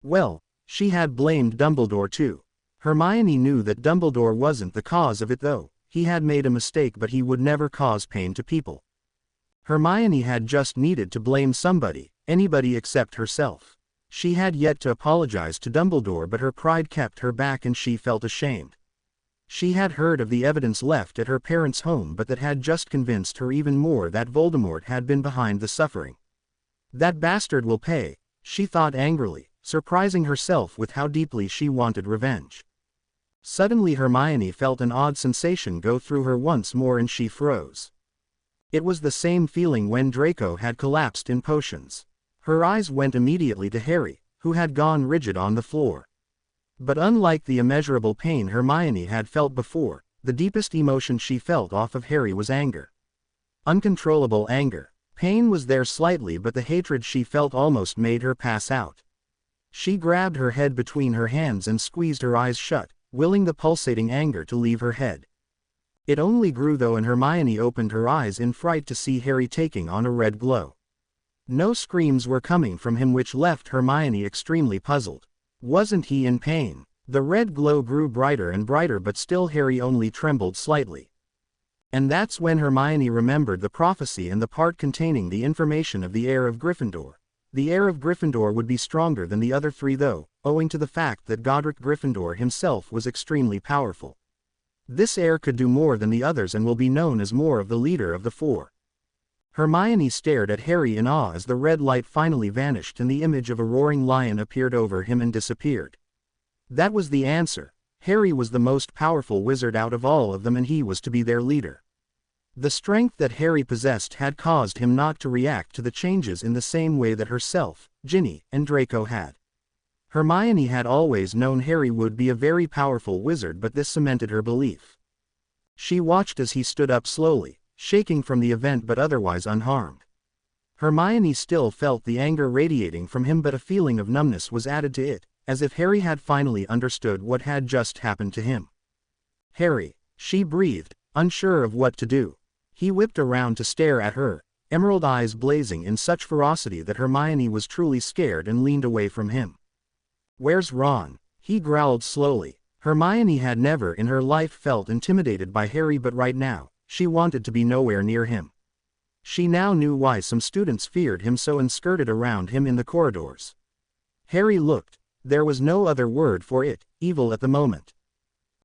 Well, she had blamed Dumbledore too. Hermione knew that Dumbledore wasn't the cause of it though. He had made a mistake, but he would never cause pain to people. Hermione had just needed to blame somebody, anybody except herself. She had yet to apologize to Dumbledore, but her pride kept her back and she felt ashamed. She had heard of the evidence left at her parents' home, but that had just convinced her even more that Voldemort had been behind the suffering. "That bastard will pay," she thought angrily, surprising herself with how deeply she wanted revenge. Suddenly Hermione felt an odd sensation go through her once more and she froze. It was the same feeling when Draco had collapsed in potions. Her eyes went immediately to Harry, who had gone rigid on the floor. But unlike the immeasurable pain Hermione had felt before, the deepest emotion she felt off of Harry was anger. Uncontrollable anger. Pain was there slightly, but the hatred she felt almost made her pass out. She grabbed her head between her hands and squeezed her eyes shut, willing the pulsating anger to leave her head. It only grew though, and Hermione opened her eyes in fright to see Harry taking on a red glow. No screams were coming from him, which left Hermione extremely puzzled. Wasn't he in pain? The red glow grew brighter and brighter, but still Harry only trembled slightly. And that's when Hermione remembered the prophecy and the part containing the information of the heir of Gryffindor. The heir of Gryffindor would be stronger than the other three though, owing to the fact that Godric Gryffindor himself was extremely powerful. This heir could do more than the others and will be known as more of the leader of the four. Hermione stared at Harry in awe as the red light finally vanished and the image of a roaring lion appeared over him and disappeared. That was the answer. Harry was the most powerful wizard out of all of them, and he was to be their leader. The strength that Harry possessed had caused him not to react to the changes in the same way that herself, Ginny, and Draco had. Hermione had always known Harry would be a very powerful wizard, but this cemented her belief. She watched as he stood up slowly, shaking from the event but otherwise unharmed. Hermione still felt the anger radiating from him, but a feeling of numbness was added to it, as if Harry had finally understood what had just happened to him. "Harry," she breathed, unsure of what to do. He whipped around to stare at her, emerald eyes blazing in such ferocity that Hermione was truly scared and leaned away from him. "Where's Ron?" he growled slowly. Hermione had never in her life felt intimidated by Harry, but right now, she wanted to be nowhere near him. She now knew why some students feared him so and skirted around him in the corridors. Harry looked. There was no other word for it, evil at the moment.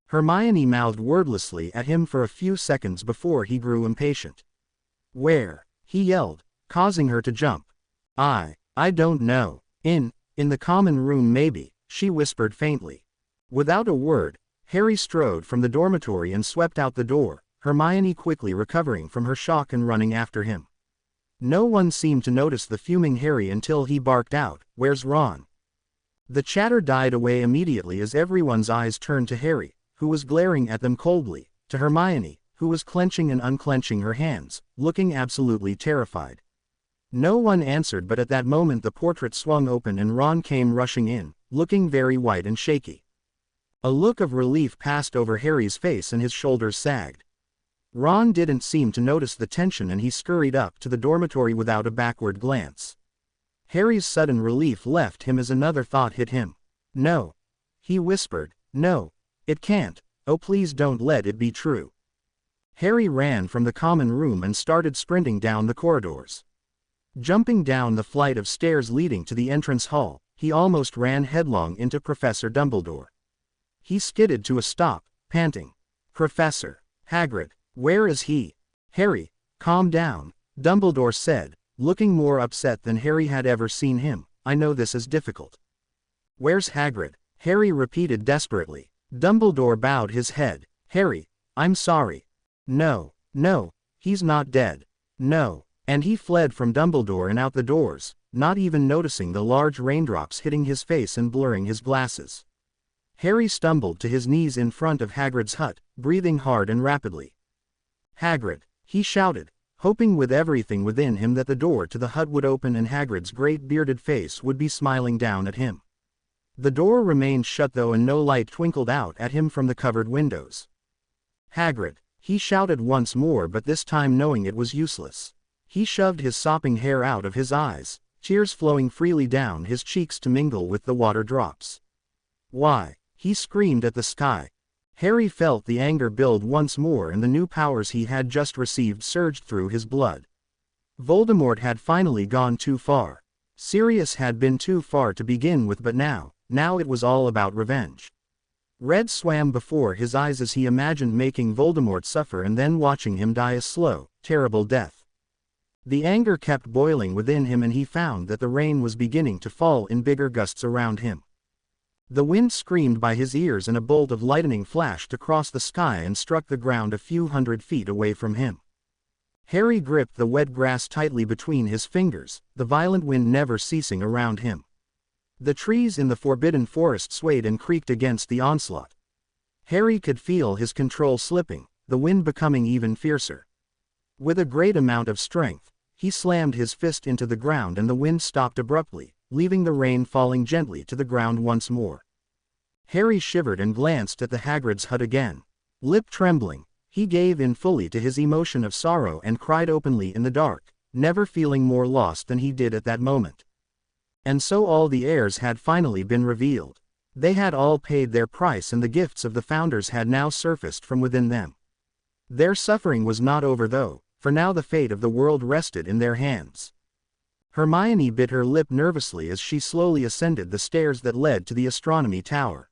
Hermione mouthed wordlessly at him for a few seconds before he grew impatient. "Where?" he yelled, causing her to jump. I don't know. In the common room maybe," she whispered faintly. Without a word, Harry strode from the dormitory and swept out the door, Hermione quickly recovering from her shock and running after him. No one seemed to notice the fuming Harry until he barked out, "Where's Ron?" The chatter died away immediately as everyone's eyes turned to Harry, who was glaring at them coldly, to Hermione, who was clenching and unclenching her hands, looking absolutely terrified. No one answered, but at that moment the portrait swung open and Ron came rushing in, looking very white and shaky. A look of relief passed over Harry's face and his shoulders sagged. Ron didn't seem to notice the tension and he scurried up to the dormitory without a backward glance. Harry's sudden relief left him as another thought hit him. "No," he whispered, "no, it can't, oh please don't let it be true." Harry ran from the common room and started sprinting down the corridors. Jumping down the flight of stairs leading to the entrance hall, he almost ran headlong into Professor Dumbledore. He skidded to a stop, panting. "Professor Hagrid, where is he?" "Harry, calm down," Dumbledore said, looking more upset than Harry had ever seen him. "I know this is difficult." "Where's Hagrid?" Harry repeated desperately. Dumbledore bowed his head. "Harry, I'm sorry. No, no, he's not dead. No." And he fled from Dumbledore and out the doors, not even noticing the large raindrops hitting his face and blurring his glasses. Harry stumbled to his knees in front of Hagrid's hut, breathing hard and rapidly. "Hagrid," he shouted, hoping with everything within him that the door to the hut would open and Hagrid's great bearded face would be smiling down at him. The door remained shut though and no light twinkled out at him from the covered windows. "Hagrid," he shouted once more, but this time knowing it was useless. He shoved his sopping hair out of his eyes, tears flowing freely down his cheeks to mingle with the water drops. "Why?" he screamed at the sky. Harry felt the anger build once more and the new powers he had just received surged through his blood. Voldemort had finally gone too far. Sirius had been too far to begin with, but now it was all about revenge. Red swam before his eyes as he imagined making Voldemort suffer and then watching him die a slow, terrible death. The anger kept boiling within him and he found that the rain was beginning to fall in bigger gusts around him. The wind screamed by his ears and a bolt of lightning flashed across the sky and struck the ground a few hundred feet away from him. Harry gripped the wet grass tightly between his fingers, the violent wind never ceasing around him. The trees in the Forbidden Forest swayed and creaked against the onslaught. Harry could feel his control slipping, the wind becoming even fiercer. With a great amount of strength, he slammed his fist into the ground and the wind stopped abruptly, leaving the rain falling gently to the ground once more. Harry shivered and glanced at the Hagrid's hut again. Lip trembling, he gave in fully to his emotion of sorrow and cried openly in the dark, never feeling more lost than he did at that moment. And so all the heirs had finally been revealed. They had all paid their price and the gifts of the founders had now surfaced from within them. Their suffering was not over though, for now the fate of the world rested in their hands. Hermione bit her lip nervously as she slowly ascended the stairs that led to the astronomy tower.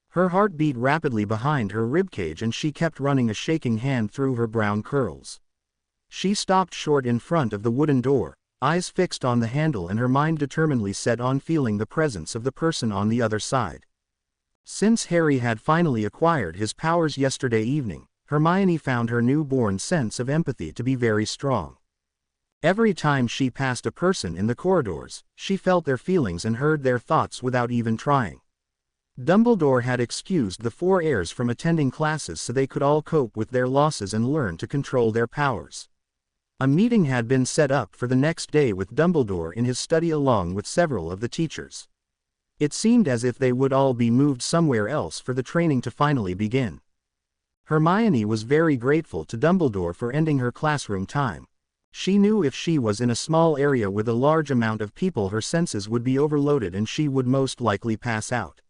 Her heart beat rapidly behind her ribcage and she kept running a shaking hand through her brown curls. She stopped short in front of the wooden door, eyes fixed on the handle and her mind determinedly set on feeling the presence of the person on the other side. Since Harry had finally acquired his powers yesterday evening, Hermione found her newborn sense of empathy to be very strong. Every time she passed a person in the corridors, she felt their feelings and heard their thoughts without even trying. Dumbledore had excused the 4 heirs from attending classes so they could all cope with their losses and learn to control their powers. A meeting had been set up for the next day with Dumbledore in his study along with several of the teachers. It seemed as if they would all be moved somewhere else for the training to finally begin. Hermione was very grateful to Dumbledore for ending her classroom time. She knew if she was in a small area with a large amount of people her senses would be overloaded and she would most likely pass out.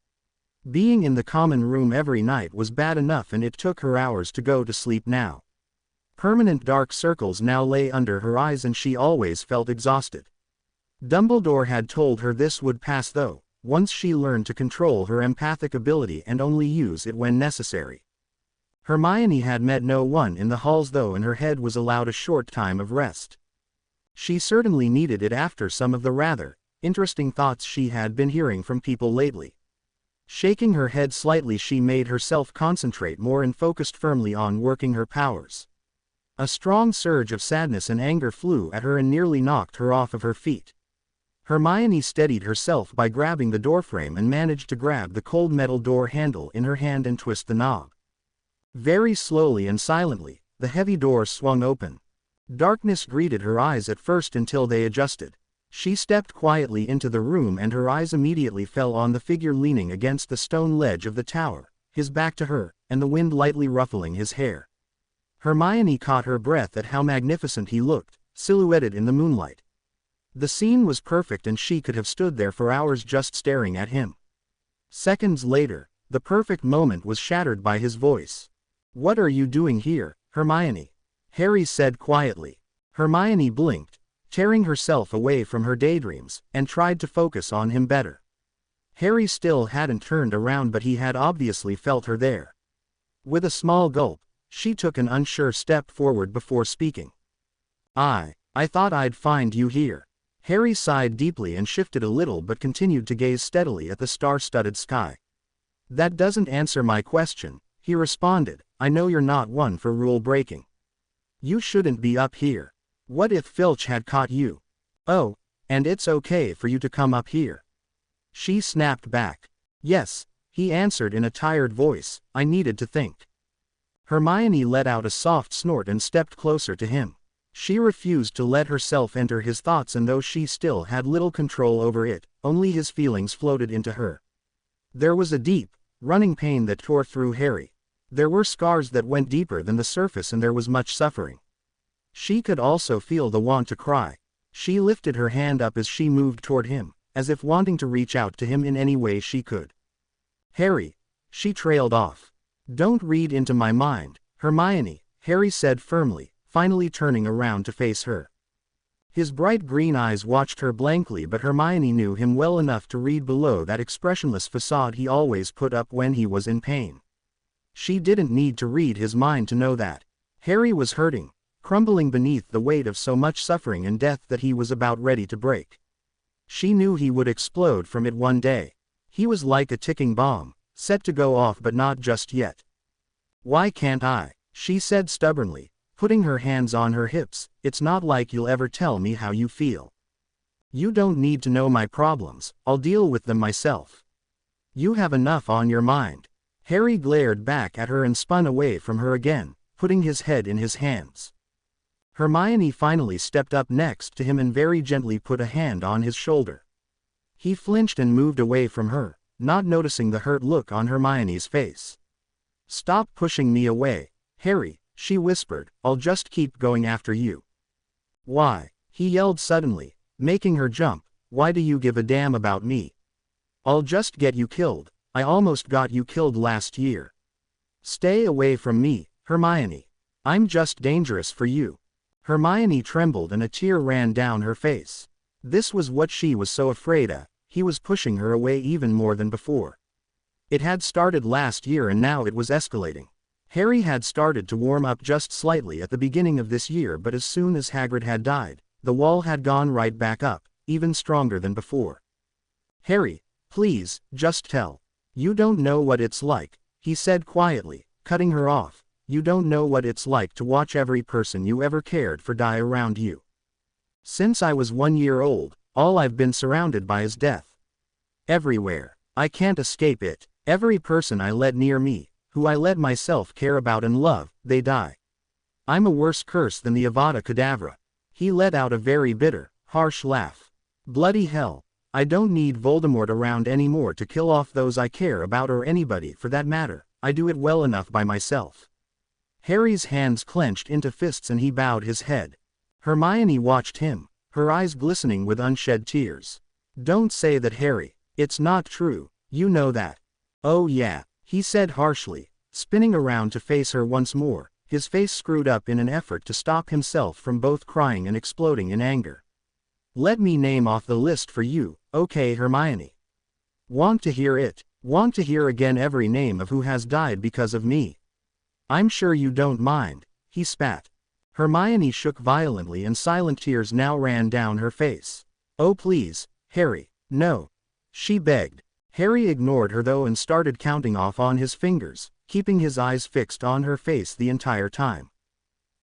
Being in the common room every night was bad enough and it took her hours to go to sleep now. Permanent dark circles now lay under her eyes and she always felt exhausted. Dumbledore had told her this would pass though, once she learned to control her empathic ability and only use it when necessary. Hermione had met no one in the halls though and her head was allowed a short time of rest. She certainly needed it after some of the rather interesting thoughts she had been hearing from people lately. Shaking her head slightly, she made herself concentrate more and focused firmly on working her powers. A strong surge of sadness and anger flew at her and nearly knocked her off of her feet. Hermione steadied herself by grabbing the doorframe and managed to grab the cold metal door handle in her hand and twist the knob. Very slowly and silently, the heavy door swung open. Darkness greeted her eyes at first until they adjusted. She stepped quietly into the room and her eyes immediately fell on the figure leaning against the stone ledge of the tower, his back to her, and the wind lightly ruffling his hair. Hermione caught her breath at how magnificent he looked, silhouetted in the moonlight. The scene was perfect and she could have stood there for hours just staring at him. Seconds later, the perfect moment was shattered by his voice. "What are you doing here, Hermione?" Harry said quietly. Hermione blinked, tearing herself away from her daydreams, and tried to focus on him better. Harry still hadn't turned around, but he had obviously felt her there. With a small gulp, she took an unsure step forward before speaking. I thought I'd find you here." Harry sighed deeply and shifted a little but continued to gaze steadily at the star-studded sky. "That doesn't answer my question," he responded. "I know you're not one for rule-breaking. You shouldn't be up here. What if Filch had caught you? Oh, and it's okay for you to come up here." She snapped back. "Yes," he answered in a tired voice, "I needed to think." Hermione let out a soft snort and stepped closer to him. She refused to let herself enter his thoughts, and though she still had little control over it, only his feelings floated into her. There was a deep, running pain that tore through Harry. There were scars that went deeper than the surface and there was much suffering. She could also feel the want to cry. She lifted her hand up as she moved toward him, as if wanting to reach out to him in any way she could. "Harry," she trailed off. "Don't read into my mind, Hermione," Harry said firmly, finally turning around to face her. His bright green eyes watched her blankly, but Hermione knew him well enough to read below that expressionless facade he always put up when he was in pain. She didn't need to read his mind to know that. Harry was hurting, crumbling beneath the weight of so much suffering and death that he was about ready to break. She knew he would explode from it one day. He was like a ticking bomb, set to go off, but not just yet. "Why can't I?" she said stubbornly, putting her hands on her hips. "It's not like you'll ever tell me how you feel. You don't need to know my problems, I'll deal with them myself. You have enough on your mind." Harry glared back at her and spun away from her again, putting his head in his hands. Hermione finally stepped up next to him and very gently put a hand on his shoulder. He flinched and moved away from her, not noticing the hurt look on Hermione's face. "Stop pushing me away, Harry," she whispered, "I'll just keep going after you." "Why?" he yelled suddenly, making her jump. "Why do you give a damn about me? I'll just get you killed. I almost got you killed last year. Stay away from me, Hermione. I'm just dangerous for you." Hermione trembled and a tear ran down her face. This was what she was so afraid of. He was pushing her away even more than before. It had started last year and now it was escalating. Harry had started to warm up just slightly at the beginning of this year, but as soon as Hagrid had died, the wall had gone right back up, even stronger than before. "Harry, please, just tell. You don't know what it's like," he said quietly, cutting her off. "You don't know what it's like to watch every person you ever cared for die around you. Since I was 1 year old, all I've been surrounded by is death. Everywhere. I can't escape it. Every person I let near me, who I let myself care about and love, they die. I'm a worse curse than the Avada Kedavra." He let out a very bitter, harsh laugh. "Bloody hell. I don't need Voldemort around anymore to kill off those I care about, or anybody for that matter. I do it well enough by myself." Harry's hands clenched into fists and he bowed his head. Hermione watched him, her eyes glistening with unshed tears. "Don't say that, Harry. It's not true, you know that." "Oh yeah," he said harshly, spinning around to face her once more, his face screwed up in an effort to stop himself from both crying and exploding in anger. "Let me name off the list for you, okay, Hermione? Want to hear it? Want to hear again every name of who has died because of me? I'm sure you don't mind," he spat. Hermione shook violently and silent tears now ran down her face. "Oh please, Harry, no," she begged. Harry ignored her though and started counting off on his fingers, keeping his eyes fixed on her face the entire time.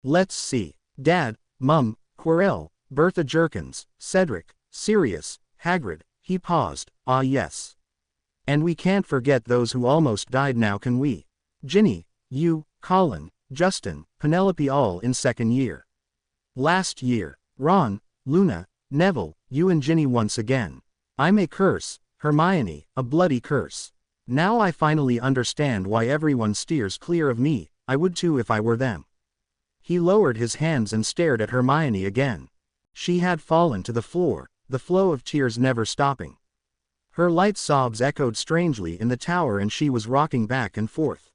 Let's see. Dad, Mum, Quirrell, Bertha Jerkins, Cedric, Sirius, Hagrid, he paused, ah yes. And we can't forget those who almost died now, can we? Ginny, you, Colin, Justin, Penelope, all in second year. Last year. Ron, Luna, Neville, you and Ginny once again. I'm a curse, Hermione, a bloody curse. Now I finally understand why everyone steers clear of me. I would too if I were them. He lowered his hands and stared at Hermione again. She had fallen to the floor, the flow of tears never stopping. Her light sobs echoed strangely in the tower and she was rocking back and forth.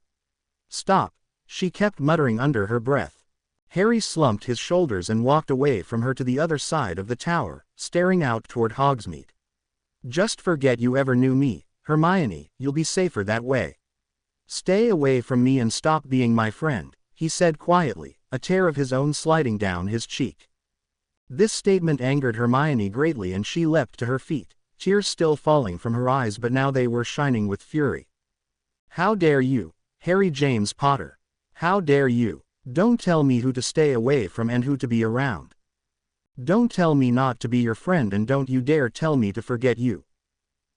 Stop, she kept muttering under her breath. Harry slumped his shoulders and walked away from her to the other side of the tower, staring out toward Hogsmeade. Just forget you ever knew me, Hermione, you'll be safer that way. Stay away from me and stop being my friend, he said quietly, a tear of his own sliding down his cheek. This statement angered Hermione greatly and she leapt to her feet, tears still falling from her eyes but now they were shining with fury. How dare you, Harry James Potter? How dare you? Don't tell me who to stay away from and who to be around. Don't tell me not to be your friend and don't you dare tell me to forget you.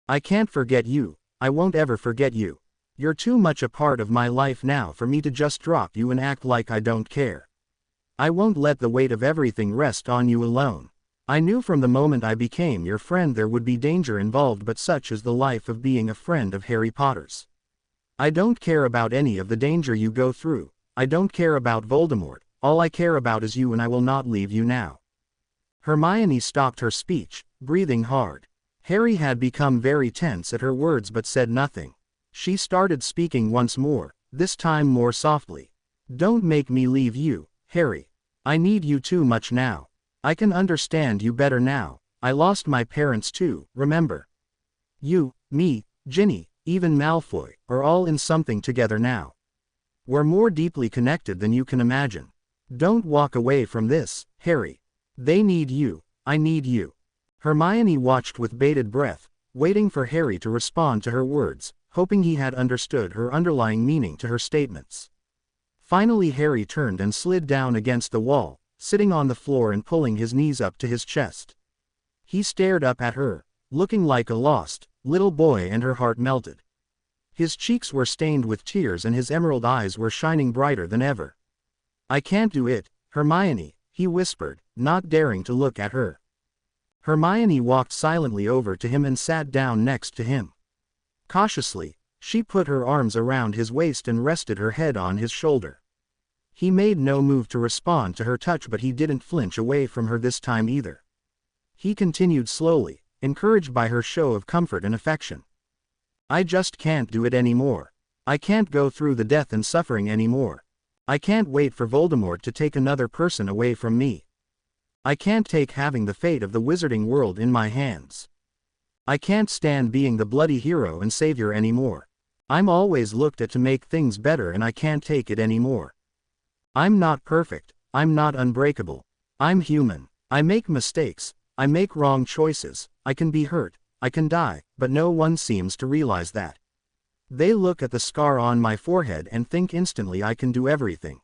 I can't forget you, I won't ever forget you. You're too much a part of my life now for me to just drop you and act like I don't care. I won't let the weight of everything rest on you alone. I knew from the moment I became your friend there would be danger involved, but such is the life of being a friend of Harry Potter's. I don't care about any of the danger you go through. I don't care about Voldemort, all I care about is you and I will not leave you now. Hermione stopped her speech, breathing hard. Harry had become very tense at her words but said nothing. She started speaking once more, this time more softly. Don't make me leave you, Harry. I need you too much now. I can understand you better now. I lost my parents too, remember? You, me, Ginny, even Malfoy, are all in something together now. We're more deeply connected than you can imagine. Don't walk away from this, Harry. They need you, I need you. Hermione watched with bated breath, waiting for Harry to respond to her words, hoping he had understood her underlying meaning to her statements. Finally Harry turned and slid down against the wall, sitting on the floor and pulling his knees up to his chest. He stared up at her, looking like a lost little boy, and her heart melted. His cheeks were stained with tears and his emerald eyes were shining brighter than ever. I can't do it, Hermione, he whispered, not daring to look at her. Hermione walked silently over to him and sat down next to him. Cautiously, she put her arms around his waist and rested her head on his shoulder. He made no move to respond to her touch, but he didn't flinch away from her this time either. He continued slowly, encouraged by her show of comfort and affection. I just can't do it anymore. I can't go through the death and suffering anymore. I can't wait for Voldemort to take another person away from me. I can't take having the fate of the wizarding world in my hands. I can't stand being the bloody hero and savior anymore. I'm always looked at to make things better and I can't take it anymore. I'm not perfect, I'm not unbreakable. I'm human. I make mistakes, I make wrong choices, I can be hurt, I can die, but no one seems to realize that. They look at the scar on my forehead and think instantly I can do everything.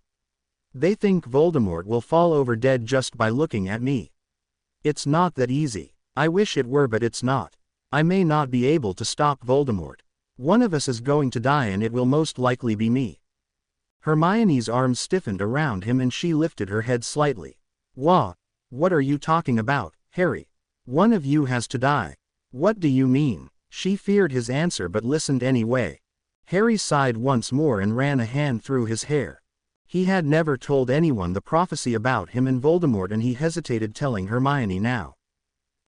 They think Voldemort will fall over dead just by looking at me. It's not that easy. I wish it were, but it's not. I may not be able to stop Voldemort. One of us is going to die and it will most likely be me. Hermione's arms stiffened around him and she lifted her head slightly. What are you talking about, Harry? One of you has to die. What do you mean? She feared his answer but listened anyway. Harry sighed once more and ran a hand through his hair. He had never told anyone the prophecy about him and Voldemort and he hesitated telling Hermione now.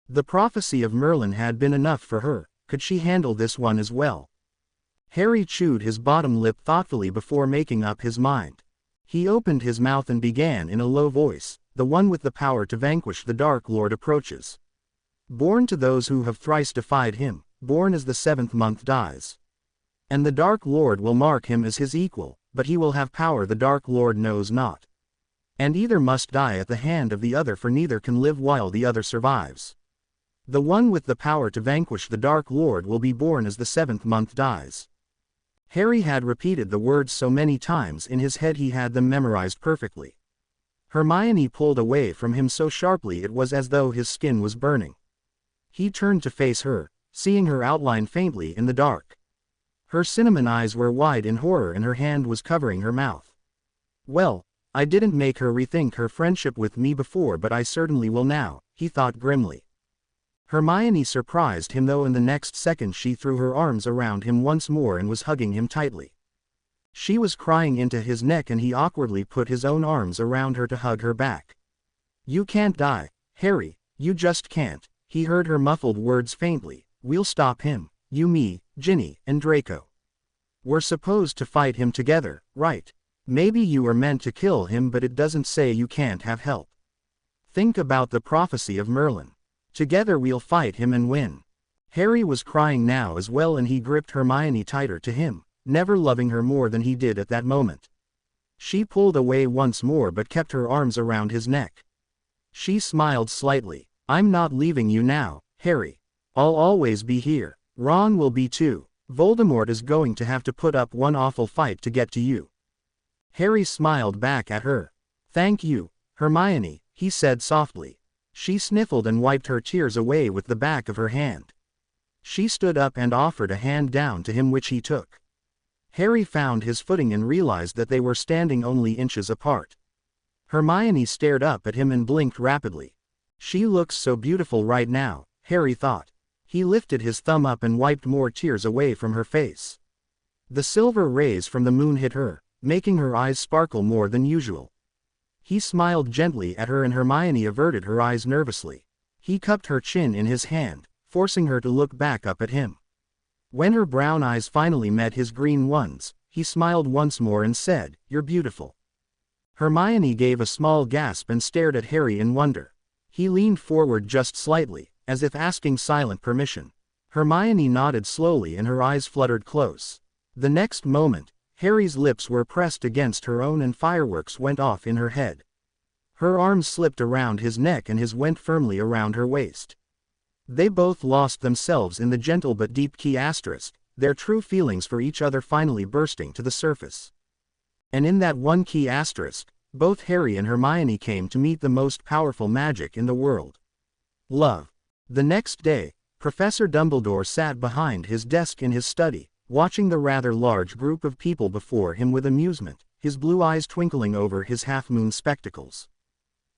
The prophecy of Merlin had been enough for her. Could she handle this one as well? Harry chewed his bottom lip thoughtfully before making up his mind. He opened his mouth and began in a low voice, the one with the power to vanquish the Dark Lord approaches. Born to those who have thrice defied him, born as the 7th month dies. And the Dark Lord will mark him as his equal, but he will have power the Dark Lord knows not. And either must die at the hand of the other, for neither can live while the other survives. The one with the power to vanquish the Dark Lord will be born as the 7th month dies. Harry had repeated the words so many times in his head he had them memorized perfectly. Hermione pulled away from him so sharply it was as though his skin was burning. He turned to face her, seeing her outline faintly in the dark. Her cinnamon eyes were wide in horror and her hand was covering her mouth. Well, I didn't make her rethink her friendship with me before, but I certainly will now, he thought grimly. Hermione surprised him though in the next second she threw her arms around him once more and was hugging him tightly. She was crying into his neck and he awkwardly put his own arms around her to hug her back. You can't die, Harry, you just can't, he heard her muffled words faintly. We'll stop him, you, me, Ginny, and Draco. We're supposed to fight him together, right? Maybe you are meant to kill him, but it doesn't say you can't have help. Think about the prophecy of Merlin. Together we'll fight him and win. Harry was crying now as well and he gripped Hermione tighter to him, never loving her more than he did at that moment. She pulled away once more but kept her arms around his neck. She smiled slightly. I'm not leaving you now, Harry. I'll always be here. Ron will be too. Voldemort is going to have to put up one awful fight to get to you. Harry smiled back at her. Thank you, Hermione, he said softly. She sniffled and wiped her tears away with the back of her hand. She stood up and offered a hand down to him which he took. Harry found his footing and realized that they were standing only inches apart. Hermione stared up at him and blinked rapidly. She looks so beautiful right now, Harry thought. He lifted his thumb up and wiped more tears away from her face. The silver rays from the moon hit her, making her eyes sparkle more than usual. He smiled gently at her and Hermione averted her eyes nervously. He cupped her chin in his hand, forcing her to look back up at him. When her brown eyes finally met his green ones, he smiled once more and said, "You're beautiful." Hermione gave a small gasp and stared at Harry in wonder. He leaned forward just slightly, as if asking silent permission. Hermione nodded slowly and her eyes fluttered close. The next moment, Harry's lips were pressed against her own and fireworks went off in her head. Her arms slipped around his neck and his went firmly around her waist. They both lost themselves in the gentle but deep key asterisk, their true feelings for each other finally bursting to the surface. And in that one key asterisk, both Harry and Hermione came to meet the most powerful magic in the world. Love. The next day, Professor Dumbledore sat behind his desk in his study, watching the rather large group of people before him with amusement, his blue eyes twinkling over his half-moon spectacles.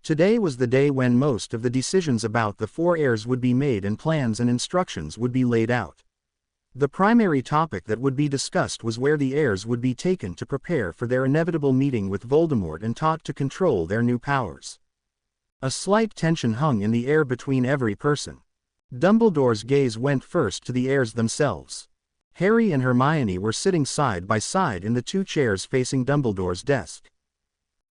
Today was the day when most of the decisions about the 4 heirs would be made and plans and instructions would be laid out. The primary topic that would be discussed was where the heirs would be taken to prepare for their inevitable meeting with Voldemort and taught to control their new powers. A slight tension hung in the air between every person. Dumbledore's gaze went first to the heirs themselves. Harry and Hermione were sitting side by side in the 2 chairs facing Dumbledore's desk.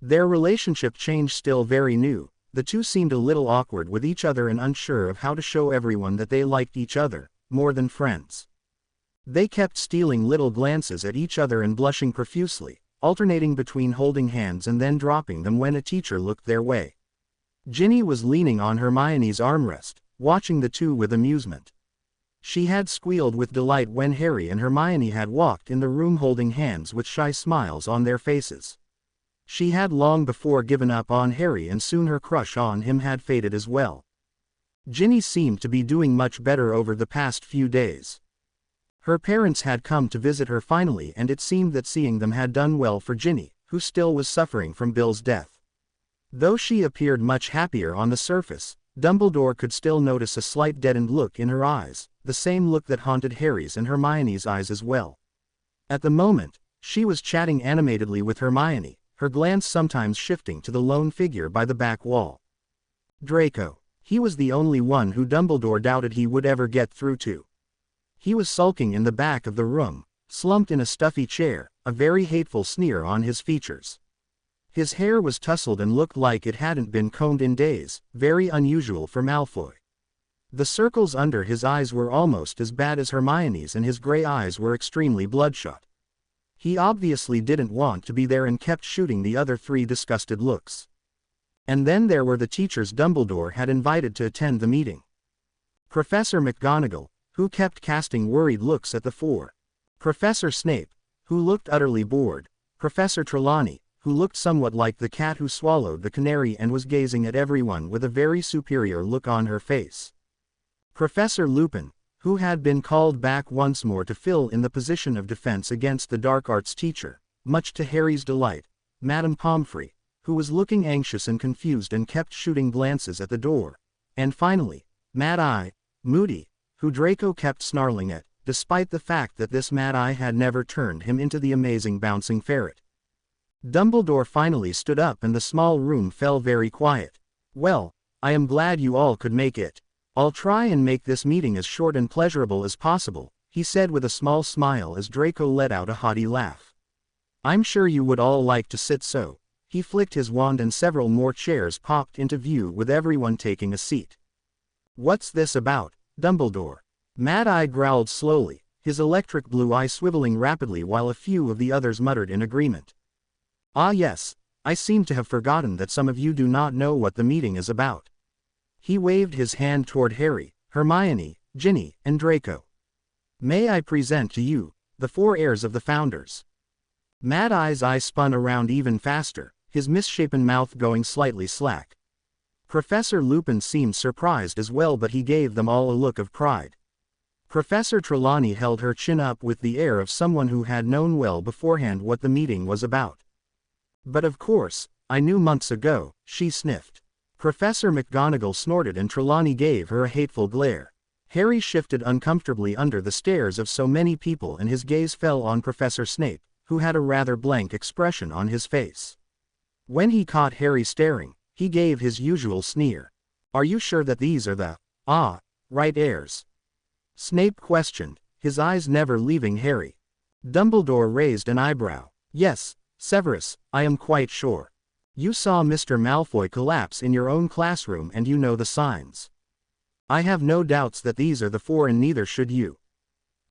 Their relationship changed still very new, the two seemed a little awkward with each other and unsure of how to show everyone that they liked each other, more than friends. They kept stealing little glances at each other and blushing profusely, alternating between holding hands and then dropping them when a teacher looked their way. Ginny was leaning on Hermione's armrest, watching the two with amusement. She had squealed with delight when Harry and Hermione had walked in the room holding hands with shy smiles on their faces. She had long before given up on Harry and soon her crush on him had faded as well. Ginny seemed to be doing much better over the past few days. Her parents had come to visit her finally and it seemed that seeing them had done well for Ginny, who still was suffering from Bill's death. Though she appeared much happier on the surface, Dumbledore could still notice a slight deadened look in her eyes, the same look that haunted Harry's and Hermione's eyes as well. At the moment, she was chatting animatedly with Hermione, her glance sometimes shifting to the lone figure by the back wall. Draco. He was the only one who Dumbledore doubted he would ever get through to. He was sulking in the back of the room, slumped in a stuffy chair, a very hateful sneer on his features. His hair was tousled and looked like it hadn't been combed in days, very unusual for Malfoy. The circles under his eyes were almost as bad as Hermione's and his gray eyes were extremely bloodshot. He obviously didn't want to be there and kept shooting the other 3 disgusted looks. And then there were the teachers Dumbledore had invited to attend the meeting. Professor McGonagall, who kept casting worried looks at the four. Professor Snape, who looked utterly bored. Professor Trelawney, who looked somewhat like the cat who swallowed the canary and was gazing at everyone with a very superior look on her face. Professor Lupin, who had been called back once more to fill in the position of defense against the dark arts teacher, much to Harry's delight. Madame Pomfrey, who was looking anxious and confused and kept shooting glances at the door. And finally, Mad-Eye Moody, who Draco kept snarling at, despite the fact that this Mad-Eye had never turned him into the amazing bouncing ferret. Dumbledore finally stood up and the small room fell very quiet. "Well, I am glad you all could make it. I'll try and make this meeting as short and pleasurable as possible," he said with a small smile as Draco let out a hearty laugh. "I'm sure you would all like to sit so." He flicked his wand and several more chairs popped into view with everyone taking a seat. "What's this about, Dumbledore?" Mad-Eye growled slowly, his electric blue eye swiveling rapidly while a few of the others muttered in agreement. "Ah yes, I seem to have forgotten that some of you do not know what the meeting is about." He waved his hand toward Harry, Hermione, Ginny, and Draco. "May I present to you, the four heirs of the Founders?" Mad-Eye's eye spun around even faster, his misshapen mouth going slightly slack. Professor Lupin seemed surprised as well, but he gave them all a look of pride. Professor Trelawney held her chin up with the air of someone who had known well beforehand what the meeting was about. "But of course, I knew months ago," she sniffed. Professor McGonagall snorted and Trelawney gave her a hateful glare. Harry shifted uncomfortably under the stares of so many people and his gaze fell on Professor Snape, who had a rather blank expression on his face. When he caught Harry staring, he gave his usual sneer. "Are you sure that these are the, right heirs?" Snape questioned, his eyes never leaving Harry. Dumbledore raised an eyebrow. "Yes, Severus, I am quite sure. You saw Mr. Malfoy collapse in your own classroom and you know the signs. I have no doubts that these are the four and neither should you."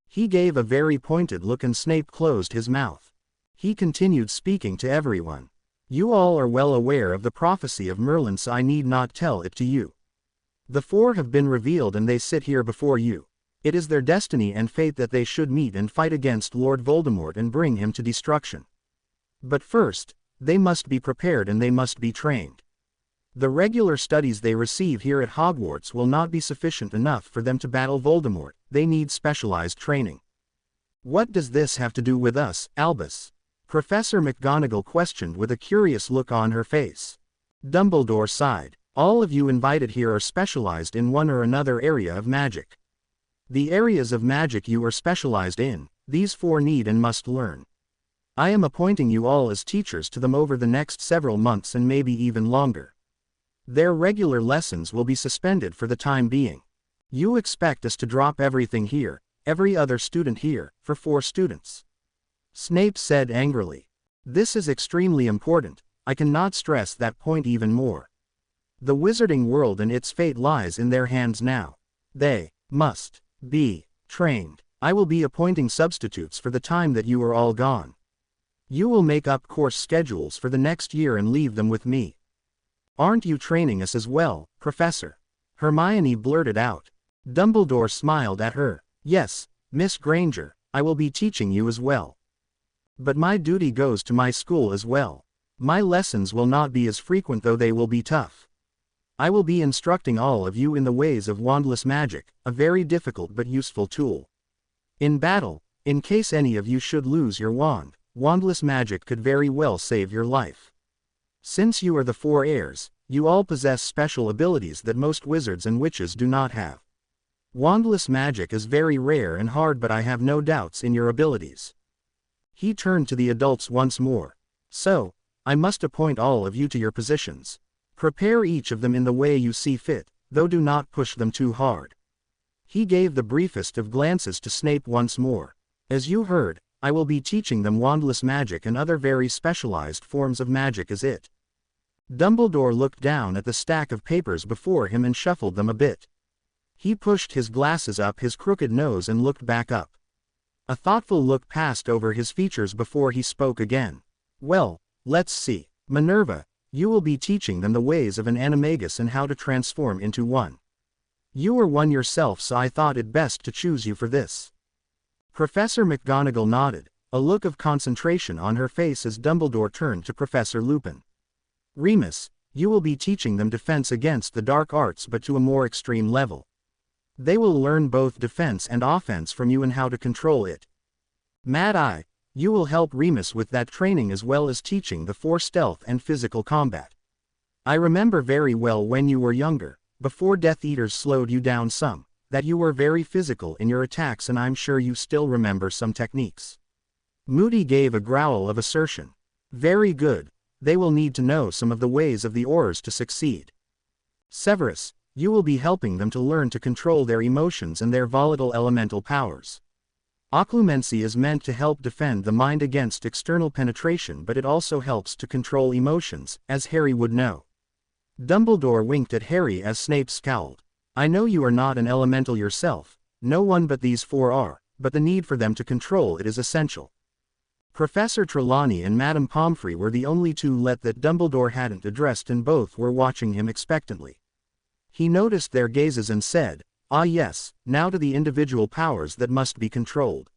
He gave a very pointed look and Snape closed his mouth. He continued speaking to everyone. "You all are well aware of the prophecy of Merlin, so I need not tell it to you. The four have been revealed and they sit here before you. It is their destiny and fate that they should meet and fight against Lord Voldemort and bring him to destruction. But first, they must be prepared and they must be trained. The regular studies they receive here at Hogwarts will not be sufficient enough for them to battle Voldemort, they need specialized training." "What does this have to do with us, Albus?" Professor McGonagall questioned with a curious look on her face. Dumbledore sighed. "All of you invited here are specialized in one or another area of magic. The areas of magic you are specialized in, these four need and must learn. I am appointing you all as teachers to them over the next several months and maybe even longer. Their regular lessons will be suspended for the time being. You expect us to drop everything here, every other student here, for 4 students?" Snape said angrily. "This is extremely important, I cannot stress that point even more. The wizarding world and its fate lies in their hands now. They must be trained. I will be appointing substitutes for the time that you are all gone. You will make up course schedules for the next year and leave them with me." "Aren't you training us as well, Professor?" Hermione blurted out. Dumbledore smiled at her. "Yes, Miss Granger, I will be teaching you as well. But my duty goes to my school as well. My lessons will not be as frequent though they will be tough. I will be instructing all of you in the ways of wandless magic, a very difficult but useful tool. In battle, in case any of you should lose your wand, wandless magic could very well save your life. Since you are the 4 heirs, you all possess special abilities that most wizards and witches do not have. Wandless magic is very rare and hard, but I have no doubts in your abilities." He turned to the adults once more. "So, I must appoint all of you to your positions. Prepare each of them in the way you see fit, though do not push them too hard." He gave the briefest of glances to Snape once more. "As you heard, I will be teaching them wandless magic and other very specialized forms of magic as it." Dumbledore looked down at the stack of papers before him and shuffled them a bit. He pushed his glasses up his crooked nose and looked back up. A thoughtful look passed over his features before he spoke again. "Well, let's see. Minerva, you will be teaching them the ways of an animagus and how to transform into one. You were one yourself, so I thought it best to choose you for this." Professor McGonagall nodded, a look of concentration on her face as Dumbledore turned to Professor Lupin. "Remus, you will be teaching them defense against the dark arts, but to a more extreme level. They will learn both defense and offense from you and how to control it. Mad Eye, you will help Remus with that training as well as teaching the 4 stealth and physical combat. I remember very well when you were younger, before Death Eaters slowed you down some, that you were very physical in your attacks, and I'm sure you still remember some techniques." Moody gave a growl of assertion. "Very good, they will need to know some of the ways of the Aurors to succeed. Severus, you will be helping them to learn to control their emotions and their volatile elemental powers. Occlumency is meant to help defend the mind against external penetration, but it also helps to control emotions, as Harry would know." Dumbledore winked at Harry as Snape scowled. "I know you are not an elemental yourself, no one but these 4 are, but the need for them to control it is essential." Professor Trelawney and Madame Pomfrey were the only 2 that Dumbledore hadn't addressed, and both were watching him expectantly. He noticed their gazes and said, "Ah yes, now to the individual powers that must be controlled.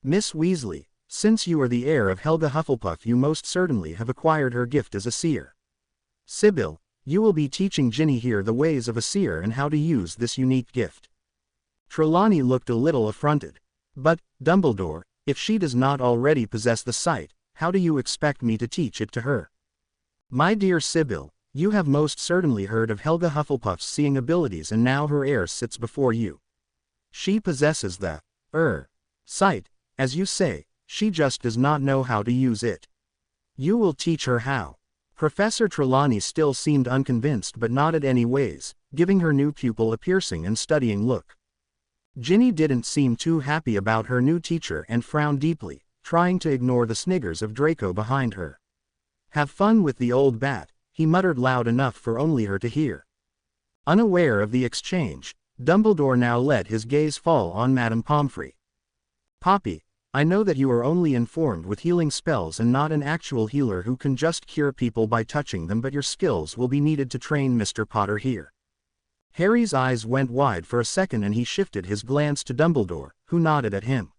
Miss Weasley, since you are the heir of Helga Hufflepuff, you most certainly have acquired her gift as a seer. Sybil, you will be teaching Ginny here the ways of a seer and how to use this unique gift." Trelawney looked a little affronted. "But, Dumbledore, if she does not already possess the sight, how do you expect me to teach it to her?" "My dear Sybil, you have most certainly heard of Helga Hufflepuff's seeing abilities, and now her heir sits before you. She possesses the sight, as you say, she just does not know how to use it. You will teach her how." Professor Trelawney still seemed unconvinced but nodded anyways, giving her new pupil a piercing and studying look. Ginny didn't seem too happy about her new teacher and frowned deeply, trying to ignore the sniggers of Draco behind her. "Have fun with the old bat," he muttered loud enough for only her to hear. Unaware of the exchange, Dumbledore now let his gaze fall on Madame Pomfrey. "Poppy, I know that you are only informed with healing spells and not an actual healer who can just cure people by touching them, but your skills will be needed to train Mr. Potter here." Harry's eyes went wide for a second and he shifted his glance to Dumbledore, who nodded at him.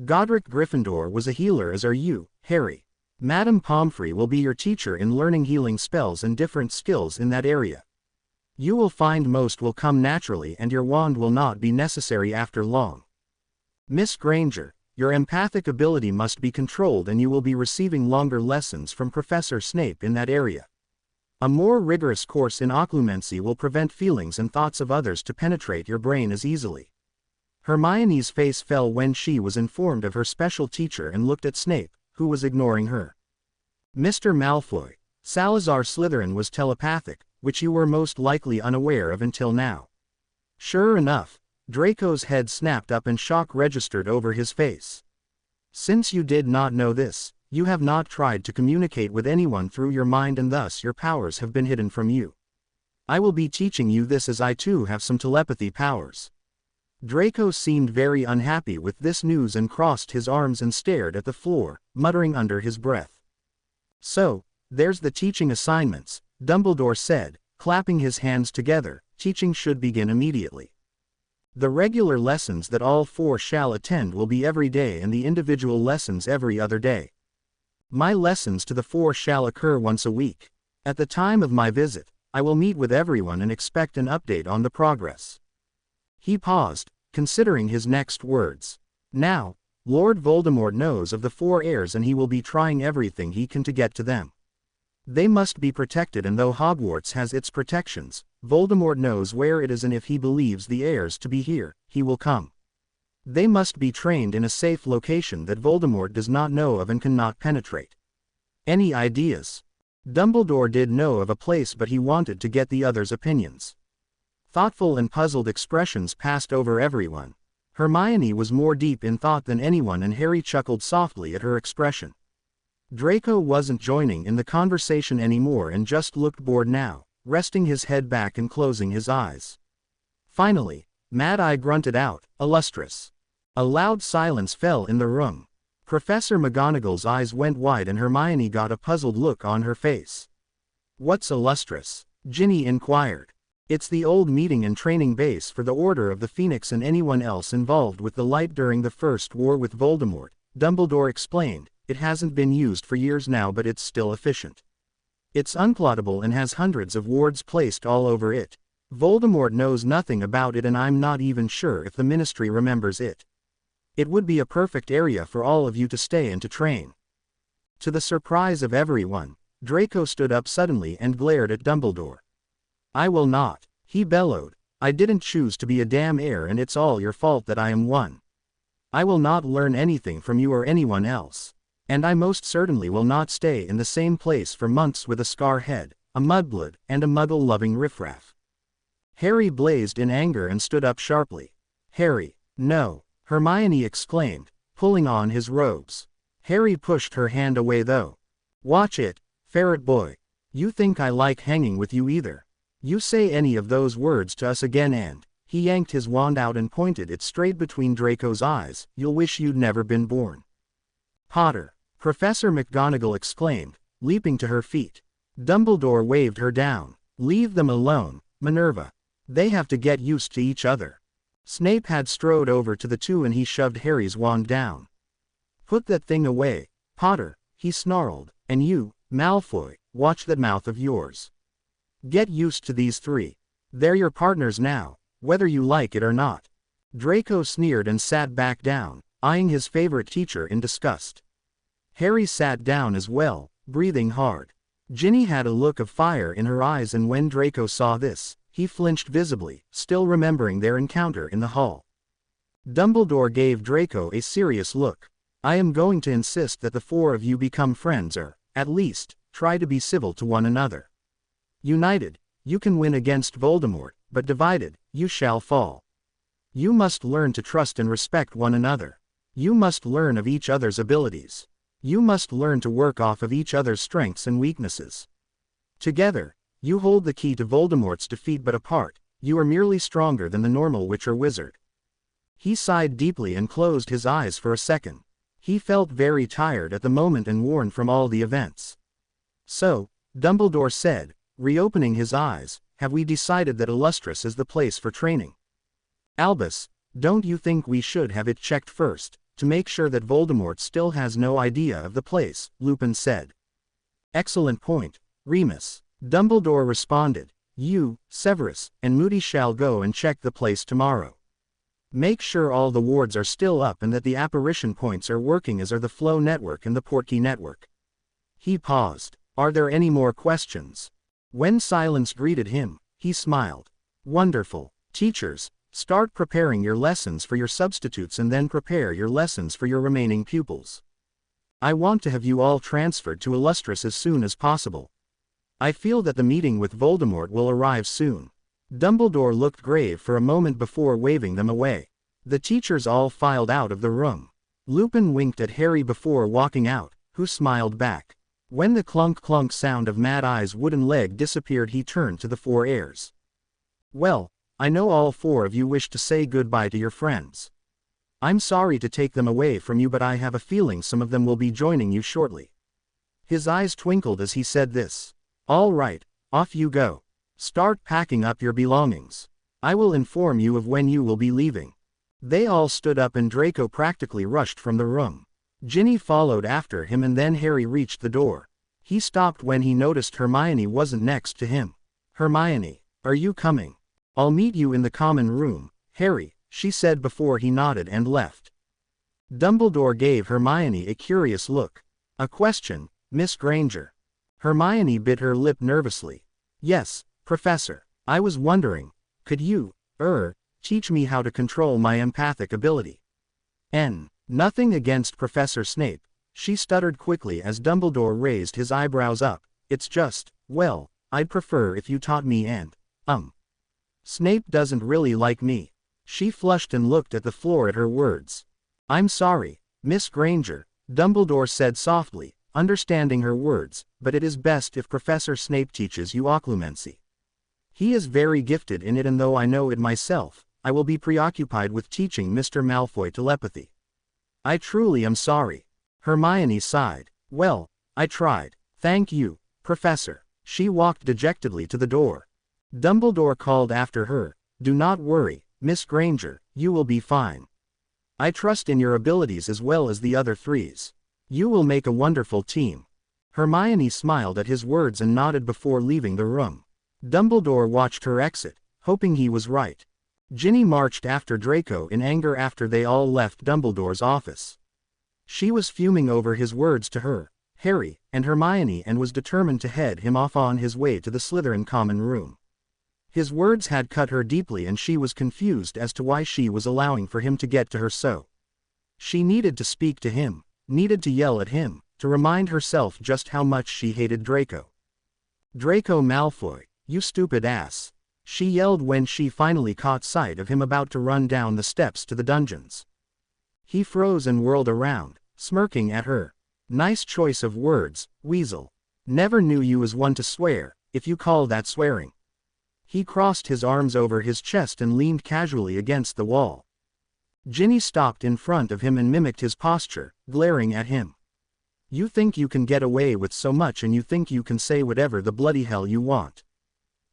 "Godric Gryffindor was a healer, as are you, Harry. Madame Pomfrey will be your teacher in learning healing spells and different skills in that area. You will find most will come naturally and your wand will not be necessary after long. Miss Granger, your empathic ability must be controlled and you will be receiving longer lessons from Professor Snape in that area. A more rigorous course in occlumency will prevent feelings and thoughts of others to penetrate your brain as easily." Hermione's face fell when she was informed of her special teacher and looked at Snape, who was ignoring her. "Mr. Malfoy, Salazar Slytherin was telepathic, which you were most likely unaware of until now." Sure enough, Draco's head snapped up and shock registered over his face. "Since you did not know this, you have not tried to communicate with anyone through your mind and thus your powers have been hidden from you. I will be teaching you this as I too have some telepathy powers." Draco seemed very unhappy with this news and crossed his arms and stared at the floor, muttering under his breath. "So, there's the teaching assignments," Dumbledore said, clapping his hands together. "Teaching should begin immediately. The regular lessons that all 4 shall attend will be every day and the individual lessons every other day. My lessons to the 4 shall occur once a week. At the time of my visit, I will meet with everyone and expect an update on the progress." He paused, considering his next words. Now, Lord Voldemort knows of the 4 heirs and he will be trying everything he can to get to them. They must be protected, and though Hogwarts has its protections, Voldemort knows where it is, and if he believes the heirs to be here, he will come. They must be trained in a safe location that Voldemort does not know of and cannot penetrate. Any ideas? Dumbledore did know of a place, but he wanted to get the others' opinions. Thoughtful and puzzled expressions passed over everyone. Hermione was more deep in thought than anyone and Harry chuckled softly at her expression. Draco wasn't joining in the conversation anymore and just looked bored now, resting his head back and closing his eyes. Finally, Mad Eye grunted out, "Illustrious." A loud silence fell in the room. Professor McGonagall's eyes went wide and Hermione got a puzzled look on her face. "What's illustrious?" Ginny inquired. It's the old meeting and training base for the Order of the Phoenix and anyone else involved with the light during the First War with Voldemort, Dumbledore explained. It hasn't been used for years now, but it's still efficient. It's unplottable and has hundreds of wards placed all over it. Voldemort knows nothing about it, and I'm not even sure if the Ministry remembers it. It would be a perfect area for all of you to stay and to train. To the surprise of everyone, Draco stood up suddenly and glared at Dumbledore. I will not, he bellowed. I didn't choose to be a damn heir, and it's all your fault that I am one. I will not learn anything from you or anyone else. And I most certainly will not stay in the same place for months with a scar head, a mudblood, and a muggle-loving riffraff. Harry blazed in anger and stood up sharply. Harry, no, Hermione exclaimed, pulling on his robes. Harry pushed her hand away though. Watch it, ferret boy. You think I like hanging with you either. You say any of those words to us again and, he yanked his wand out and pointed it straight between Draco's eyes, you'll wish you'd never been born. Potter, Professor McGonagall exclaimed, leaping to her feet. Dumbledore waved her down. Leave them alone, Minerva. They have to get used to each other. Snape had strode over to the two and he shoved Harry's wand down. Put that thing away, Potter, he snarled, and you, Malfoy, watch that mouth of yours. Get used to these three. They're your partners now, whether you like it or not. Draco sneered and sat back down, eyeing his favorite teacher in disgust. Harry sat down as well, breathing hard. Ginny had a look of fire in her eyes, and when Draco saw this, he flinched visibly, still remembering their encounter in the hall. Dumbledore gave Draco a serious look. I am going to insist that the four of you become friends, or, at least, try to be civil to one another. United, you can win against Voldemort, but divided, you shall fall. You must learn to trust and respect one another. You must learn of each other's abilities. You must learn to work off of each other's strengths and weaknesses. Together, you hold the key to Voldemort's defeat, but apart, you are merely stronger than the normal witch or wizard. He sighed deeply and closed his eyes for a second. He felt very tired at the moment and worn from all the events. So, Dumbledore said, reopening his eyes, have we decided that Illustris is the place for training? Albus, don't you think we should have it checked first, to make sure that Voldemort still has no idea of the place? Lupin said. Excellent point, Remus. Dumbledore responded. You, Severus, and Moody shall go and check the place tomorrow. Make sure all the wards are still up and that the apparition points are working, as are the Flow Network and the Portkey Network. He paused. Are there any more questions? When silence greeted him, he smiled. Wonderful. Teachers, start preparing your lessons for your substitutes and then prepare your lessons for your remaining pupils. I want to have you all transferred to Illustris as soon as possible. I feel that the meeting with Voldemort will arrive soon. Dumbledore looked grave for a moment before waving them away. The teachers all filed out of the room. Lupin winked at Harry before walking out, who smiled back. When the clunk-clunk sound of Mad Eye's wooden leg disappeared, he turned to the four heirs. Well, I know all four of you wish to say goodbye to your friends. I'm sorry to take them away from you, but I have a feeling some of them will be joining you shortly. His eyes twinkled as he said this. All right, off you go. Start packing up your belongings. I will inform you of when you will be leaving. They all stood up and Draco practically rushed from the room. Ginny followed after him and then Harry reached the door. He stopped when he noticed Hermione wasn't next to him. Hermione, are you coming? I'll meet you in the common room, Harry, she said before he nodded and left. Dumbledore gave Hermione a curious look. A question, Miss Granger? Hermione bit her lip nervously. Yes, Professor. I was wondering, could you, teach me how to control my empathic ability? Nothing against Professor Snape, she stuttered quickly as Dumbledore raised his eyebrows up. It's just, well, I'd prefer if you taught me and, Snape doesn't really like me. She flushed and looked at the floor at her words. I'm sorry, Miss Granger, Dumbledore said softly, understanding her words, but it is best if Professor Snape teaches you occlumency. He is very gifted in it, and though I know it myself, I will be preoccupied with teaching Mr. Malfoy telepathy. I truly am sorry. Hermione sighed. Well, I tried. Thank you, Professor. She walked dejectedly to the door. Dumbledore called after her, "Do not worry, Miss Granger, you will be fine. I trust in your abilities as well as the other threes. You will make a wonderful team." Hermione smiled at his words and nodded before leaving the room. Dumbledore watched her exit, hoping he was right. Ginny marched after Draco in anger after they all left Dumbledore's office. She was fuming over his words to her, Harry, and Hermione, and was determined to head him off on his way to the Slytherin common room. His words had cut her deeply and she was confused as to why she was allowing for him to get to her so. She needed to speak to him, needed to yell at him, to remind herself just how much she hated Draco. "Draco Malfoy, you stupid ass," she yelled when she finally caught sight of him about to run down the steps to the dungeons. He froze and whirled around, smirking at her. "Nice choice of words, Weasel. Never knew you as one to swear, if you call that swearing." He crossed his arms over his chest and leaned casually against the wall. Ginny stopped in front of him and mimicked his posture, glaring at him. "You think you can get away with so much and you think you can say whatever the bloody hell you want.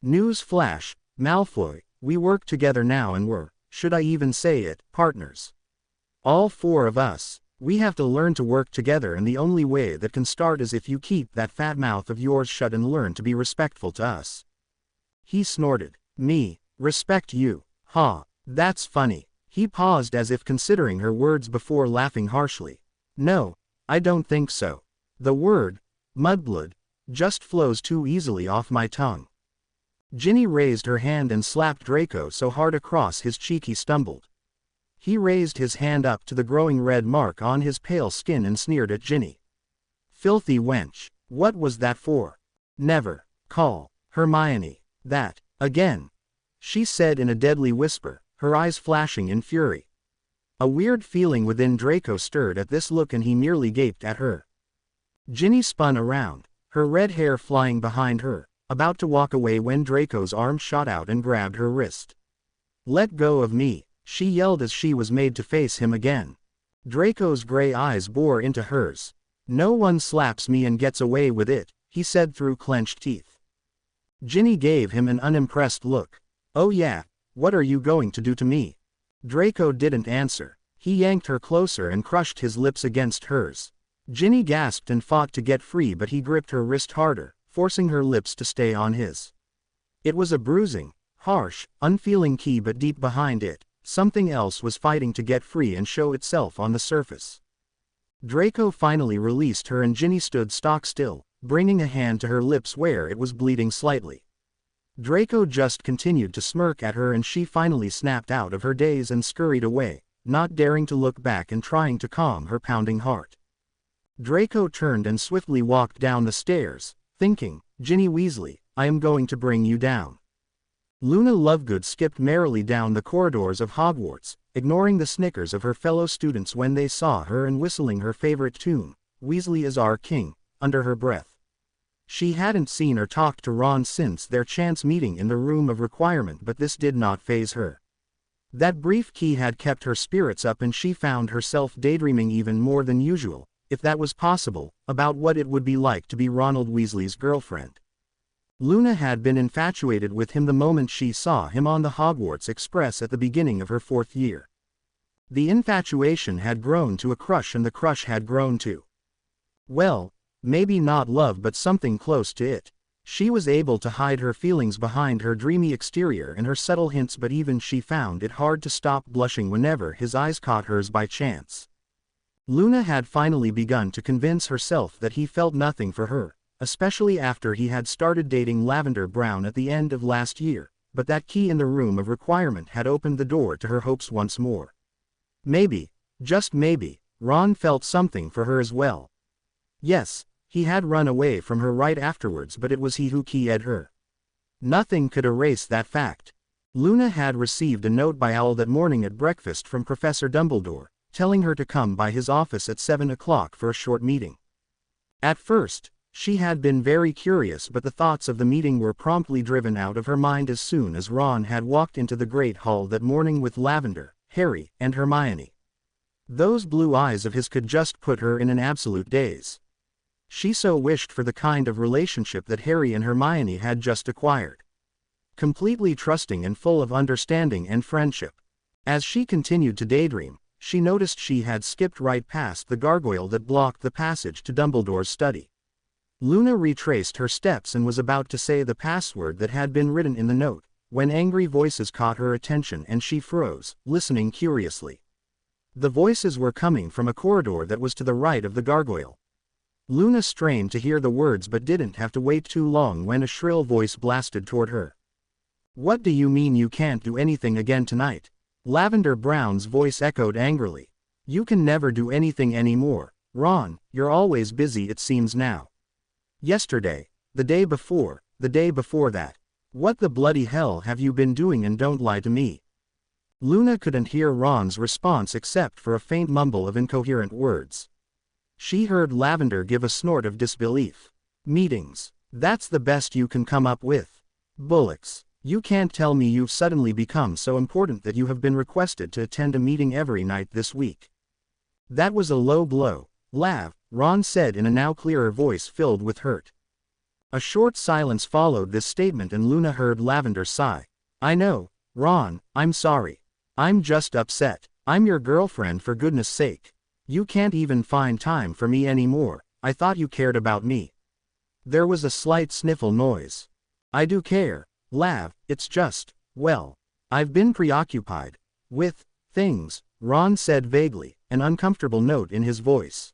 News flash, Malfoy, we work together now and we're, should I even say it, partners. All four of us. We have to learn to work together and the only way that can start is if you keep that fat mouth of yours shut and learn to be respectful to us." He snorted. "Me, respect you, huh? That's funny." He paused as if considering her words before laughing harshly. "No, I don't think so. The word, mudblood, just flows too easily off my tongue." Ginny raised her hand and slapped Draco so hard across his cheek he stumbled. He raised his hand up to the growing red mark on his pale skin and sneered at Ginny. "Filthy wench, what was that for? Never call Hermione that again," she said in a deadly whisper, her eyes flashing in fury. A weird feeling within Draco stirred at this look and he nearly gaped at her. Ginny spun around, her red hair flying behind her, about to walk away when Draco's arm shot out and grabbed her wrist. "Let go of me," she yelled as she was made to face him again. Draco's gray eyes bore into hers. "No one slaps me and gets away with it," he said through clenched teeth. Ginny gave him an unimpressed look. "Oh yeah, what are you going to do to me?" Draco didn't answer. He yanked her closer and crushed his lips against hers. Ginny gasped and fought to get free, but he gripped her wrist harder, forcing her lips to stay on his. It was a bruising, harsh, unfeeling key, but deep behind it, something else was fighting to get free and show itself on the surface. Draco finally released her and Ginny stood stock still, bringing a hand to her lips where it was bleeding slightly. Draco just continued to smirk at her and she finally snapped out of her daze and scurried away, not daring to look back and trying to calm her pounding heart. Draco turned and swiftly walked down the stairs, thinking, "Ginny Weasley, I am going to bring you down." Luna Lovegood skipped merrily down the corridors of Hogwarts, ignoring the snickers of her fellow students when they saw her and whistling her favorite tune, "Weasley is our king," under her breath. She hadn't seen or talked to Ron since their chance meeting in the room of requirement, but this did not faze her. That brief key had kept her spirits up and she found herself daydreaming even more than usual, if that was possible, about what it would be like to be Ronald Weasley's girlfriend. Luna had been infatuated with him the moment she saw him on the Hogwarts Express at the beginning of her 4th year. The infatuation had grown to a crush and the crush had grown to, well, maybe not love but something close to it. She was able to hide her feelings behind her dreamy exterior and her subtle hints, but even she found it hard to stop blushing whenever his eyes caught hers by chance. Luna had finally begun to convince herself that he felt nothing for her, especially after he had started dating Lavender Brown at the end of last year, but that key in the room of requirement had opened the door to her hopes once more. Maybe, just maybe, Ron felt something for her as well. Yes, he had run away from her right afterwards, but it was he who keyed her. Nothing could erase that fact. Luna had received a note by Owl that morning at breakfast from Professor Dumbledore, telling her to come by his office at 7 o'clock for a short meeting. At first, she had been very curious, but the thoughts of the meeting were promptly driven out of her mind as soon as Ron had walked into the Great Hall that morning with Lavender, Harry, and Hermione. Those blue eyes of his could just put her in an absolute daze. She so wished for the kind of relationship that Harry and Hermione had just acquired. completely trusting and full of understanding and friendship. As she continued to daydream, she noticed she had skipped right past the gargoyle that blocked the passage to Dumbledore's study. Luna retraced her steps and was about to say the password that had been written in the note, when angry voices caught her attention and she froze, listening curiously. The voices were coming from a corridor that was to the right of the gargoyle. Luna strained to hear the words but didn't have to wait too long when a shrill voice blasted toward her. "What do you mean you can't do anything again tonight?" Lavender Brown's voice echoed angrily. "You can never do anything anymore, Ron, you're always busy it seems now. Yesterday, the day before that. What the bloody hell have you been doing and don't lie to me?" Luna couldn't hear Ron's response except for a faint mumble of incoherent words. She heard Lavender give a snort of disbelief. "Meetings. That's the best you can come up with. Bullocks. You can't tell me you've suddenly become so important that you have been requested to attend a meeting every night this week." "That was a low blow, Lav," Ron said in a now clearer voice filled with hurt. A short silence followed this statement and Luna heard Lavender sigh. "I know, Ron, I'm sorry. I'm just upset. I'm your girlfriend for goodness sake. You can't even find time for me anymore. I thought you cared about me." There was a slight sniffle noise. "I do care, Lav, it's just, well, I've been preoccupied with things," Ron said vaguely, an uncomfortable note in his voice.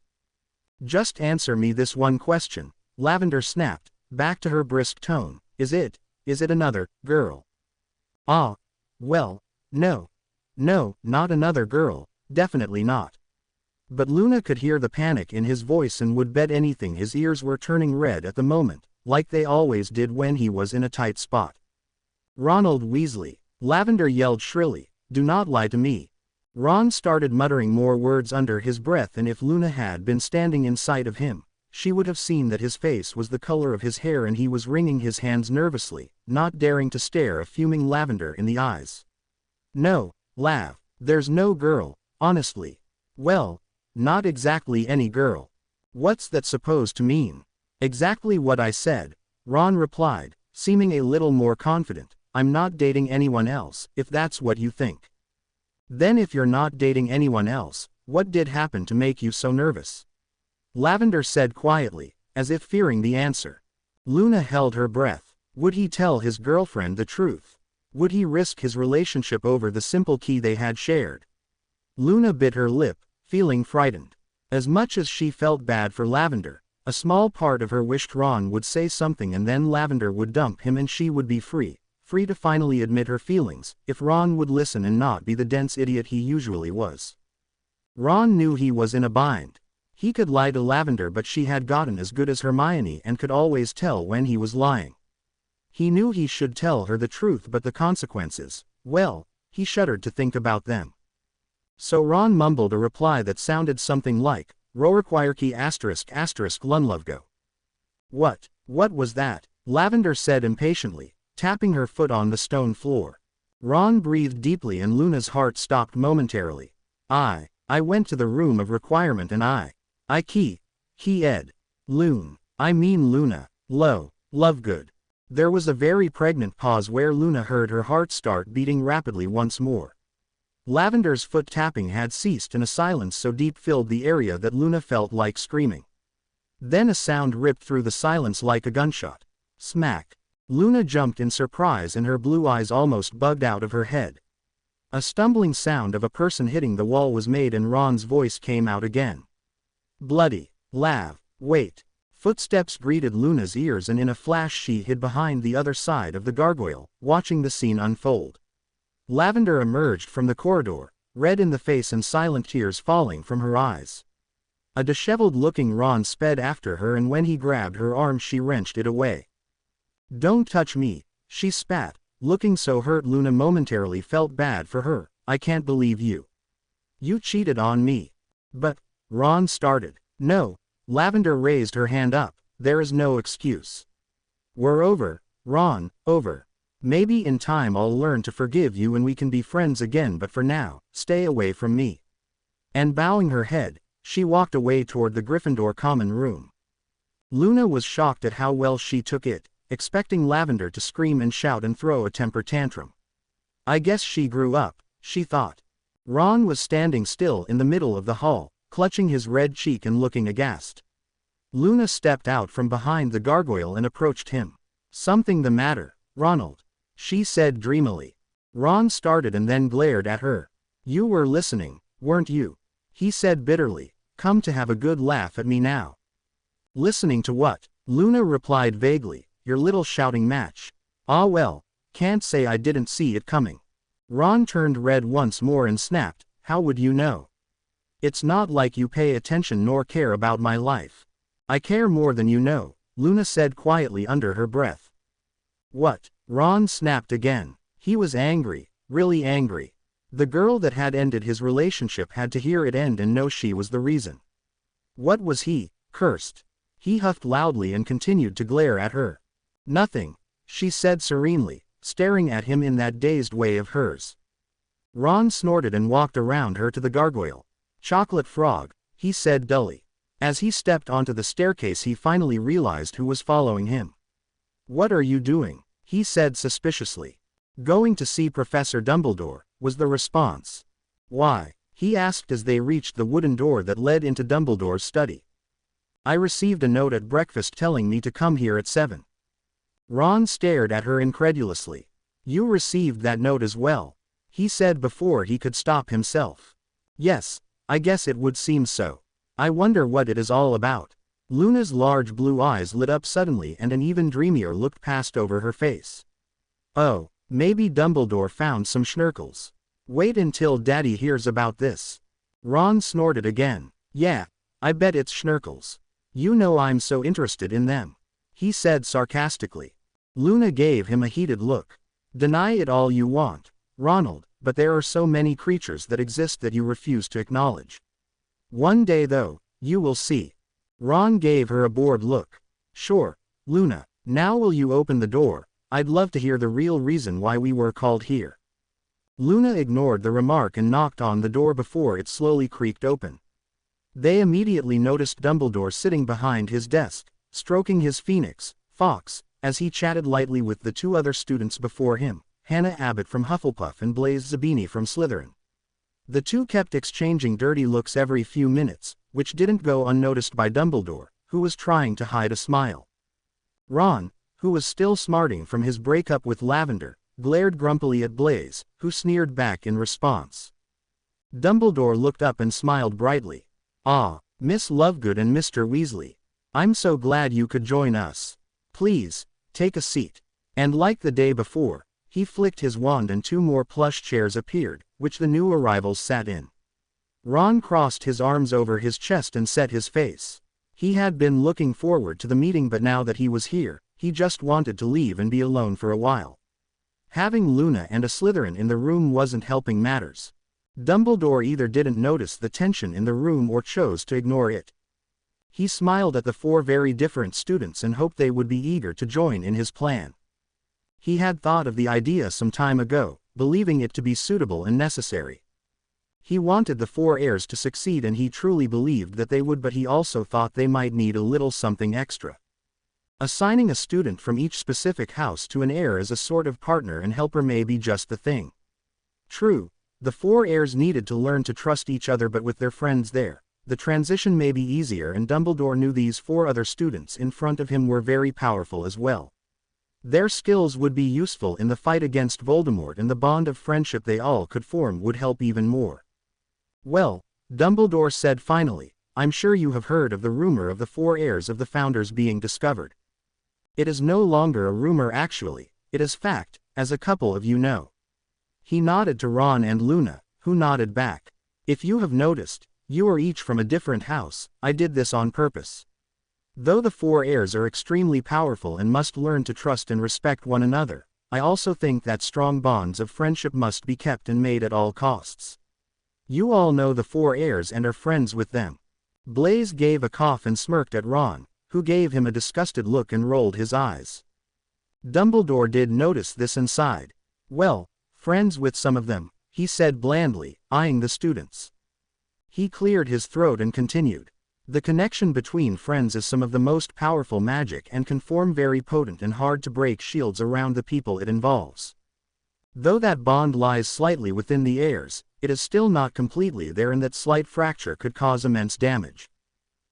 "Just answer me this one question," Lavender snapped, back to her brisk tone. Is it another girl?" "Ah, well, no, not another girl, definitely not." But Luna could hear the panic in his voice and would bet anything his ears were turning red at the moment, like they always did when he was in a tight spot. "Ronald Weasley," Lavender yelled shrilly, "do not lie to me." Ron started muttering more words under his breath, and if Luna had been standing in sight of him, she would have seen that his face was the color of his hair and he was wringing his hands nervously, not daring to stare a fuming Lavender in the eyes. "No, Lav, there's no girl, honestly." "Well, not exactly any girl." "What's that supposed to mean?" "Exactly what I said," Ron replied, seeming a little more confident. "I'm not dating anyone else, if that's what you think." "Then if you're not dating anyone else, what did happen to make you so nervous?" Lavender said quietly, as if fearing the answer. Luna held her breath. Would he tell his girlfriend the truth? Would he risk his relationship over the simple key they had shared? Luna bit her lip, feeling frightened. As much as she felt bad for Lavender, a small part of her wished Ron would say something and then Lavender would dump him and she would be free to finally admit her feelings, if Ron would listen and not be the dense idiot he usually was. Ron knew he was in a bind. He could lie to Lavender, but she had gotten as good as Hermione and could always tell when he was lying. He knew he should tell her the truth, but the consequences, well, he shuddered to think about them. So Ron mumbled a reply that sounded something like, "Roarquirky *** Lunlovgo." What was that?" Lavender said impatiently, tapping her foot on the stone floor. Ron breathed deeply and Luna's heart stopped momentarily. I went to the room of requirement and I ed. I mean Luna, Lovegood." There was a very pregnant pause where Luna heard her heart start beating rapidly once more. Lavender's foot tapping had ceased and a silence so deep filled the area that Luna felt like screaming. Then a sound ripped through the silence like a gunshot. Smack. Luna jumped in surprise and her blue eyes almost bugged out of her head. A stumbling sound of a person hitting the wall was made and Ron's voice came out again. "Bloody, Lav, wait." Footsteps greeted Luna's ears and in a flash she hid behind the other side of the gargoyle, watching the scene unfold. Lavender emerged from the corridor, red in the face and silent tears falling from her eyes. A disheveled-looking Ron sped after her and when he grabbed her arm she wrenched it away. "Don't touch me," she spat, looking so hurt Luna momentarily felt bad for her. "I can't believe you cheated on me." "But," Ron started. "No." Lavender raised her hand up. "There is no excuse. We're over, Ron, over. Maybe in time I'll learn to forgive you and we can be friends again, but for now, stay away from me." And bowing her head, she walked away toward the Gryffindor common room. Luna was shocked at how well she took it, expecting Lavender to scream and shout and throw a temper tantrum. I guess she grew up, she thought. Ron was standing still in the middle of the hall, clutching his red cheek and looking aghast. Luna stepped out from behind the gargoyle and approached him. "Something the matter, Ronald?" she said dreamily. Ron started and then glared at her. "You were listening, weren't you?" he said bitterly. "Come to have a good laugh at me now." "Listening to what?" Luna replied vaguely. "Your little shouting match." "Ah well, can't say I didn't see it coming." Ron turned red once more and snapped, "How would you know? It's not like you pay attention nor care about my life." "I care more than you know," Luna said quietly under her breath. "What?" Ron snapped again. He was angry, really angry. The girl that had ended his relationship had to hear it end and know she was the reason. What was he, cursed? He huffed loudly and continued to glare at her. "Nothing," she said serenely, staring at him in that dazed way of hers. Ron snorted and walked around her to the gargoyle. "Chocolate frog," he said dully. As he stepped onto the staircase he finally realized who was following him. "What are you doing?" he said suspiciously. "Going to see Professor Dumbledore," was the response. "Why?" he asked as they reached the wooden door that led into Dumbledore's study. "I received a note at breakfast telling me to come here at 7. Ron stared at her incredulously. "You received that note as well?" he said before he could stop himself. "Yes, I guess it would seem so. I wonder what it is all about." Luna's large blue eyes lit up suddenly and an even dreamier look passed over her face. "Oh, maybe Dumbledore found some schnurkles. Wait until Daddy hears about this." Ron snorted again. "Yeah, I bet it's schnurkles. You know I'm so interested in them," he said sarcastically. Luna gave him a heated look. "Deny it all you want, Ronald, but there are so many creatures that exist that you refuse to acknowledge. One day though, you will see." Ron gave her a bored look. "Sure, Luna, now will you open the door? I'd love to hear the real reason why we were called here." Luna ignored the remark and knocked on the door before it slowly creaked open. They immediately noticed Dumbledore sitting behind his desk, stroking his phoenix, Fox, as he chatted lightly with the two other students before him, Hannah Abbott from Hufflepuff and Blaise Zabini from Slytherin. The two kept exchanging dirty looks every few minutes, which didn't go unnoticed by Dumbledore, who was trying to hide a smile. Ron, who was still smarting from his breakup with Lavender, glared grumpily at Blaise, who sneered back in response. Dumbledore looked up and smiled brightly. "Ah, Miss Lovegood and Mr. Weasley. I'm so glad you could join us. Please, take a seat." And like the day before, he flicked his wand and two more plush chairs appeared, which the new arrivals sat in. Ron crossed his arms over his chest and set his face. He had been looking forward to the meeting, but now that he was here, he just wanted to leave and be alone for a while. Having Luna and a Slytherin in the room wasn't helping matters. Dumbledore either didn't notice the tension in the room or chose to ignore it. He smiled at the four very different students and hoped they would be eager to join in his plan. He had thought of the idea some time ago, believing it to be suitable and necessary. He wanted the four heirs to succeed and he truly believed that they would, but he also thought they might need a little something extra. Assigning a student from each specific house to an heir as a sort of partner and helper may be just the thing. True, the four heirs needed to learn to trust each other, but with their friends there, the transition may be easier, and Dumbledore knew these four other students in front of him were very powerful as well. Their skills would be useful in the fight against Voldemort, and the bond of friendship they all could form would help even more. "Well," Dumbledore said finally, "I'm sure you have heard of the rumor of the four heirs of the Founders being discovered. It is no longer a rumor actually, it is fact, as a couple of you know." He nodded to Ron and Luna, who nodded back. "If you have noticed, you are each from a different house. I did this on purpose. Though the four heirs are extremely powerful and must learn to trust and respect one another, I also think that strong bonds of friendship must be kept and made at all costs. You all know the four heirs and are friends with them." Blaise gave a cough and smirked at Ron, who gave him a disgusted look and rolled his eyes. Dumbledore did notice this and sighed. "Well, friends with some of them," he said blandly, eyeing the students. He cleared his throat and continued. The connection between friends is some of the most powerful magic and can form very potent and hard-to-break shields around the people it involves. Though that bond lies slightly within the heirs, it is still not completely there, and that slight fracture could cause immense damage.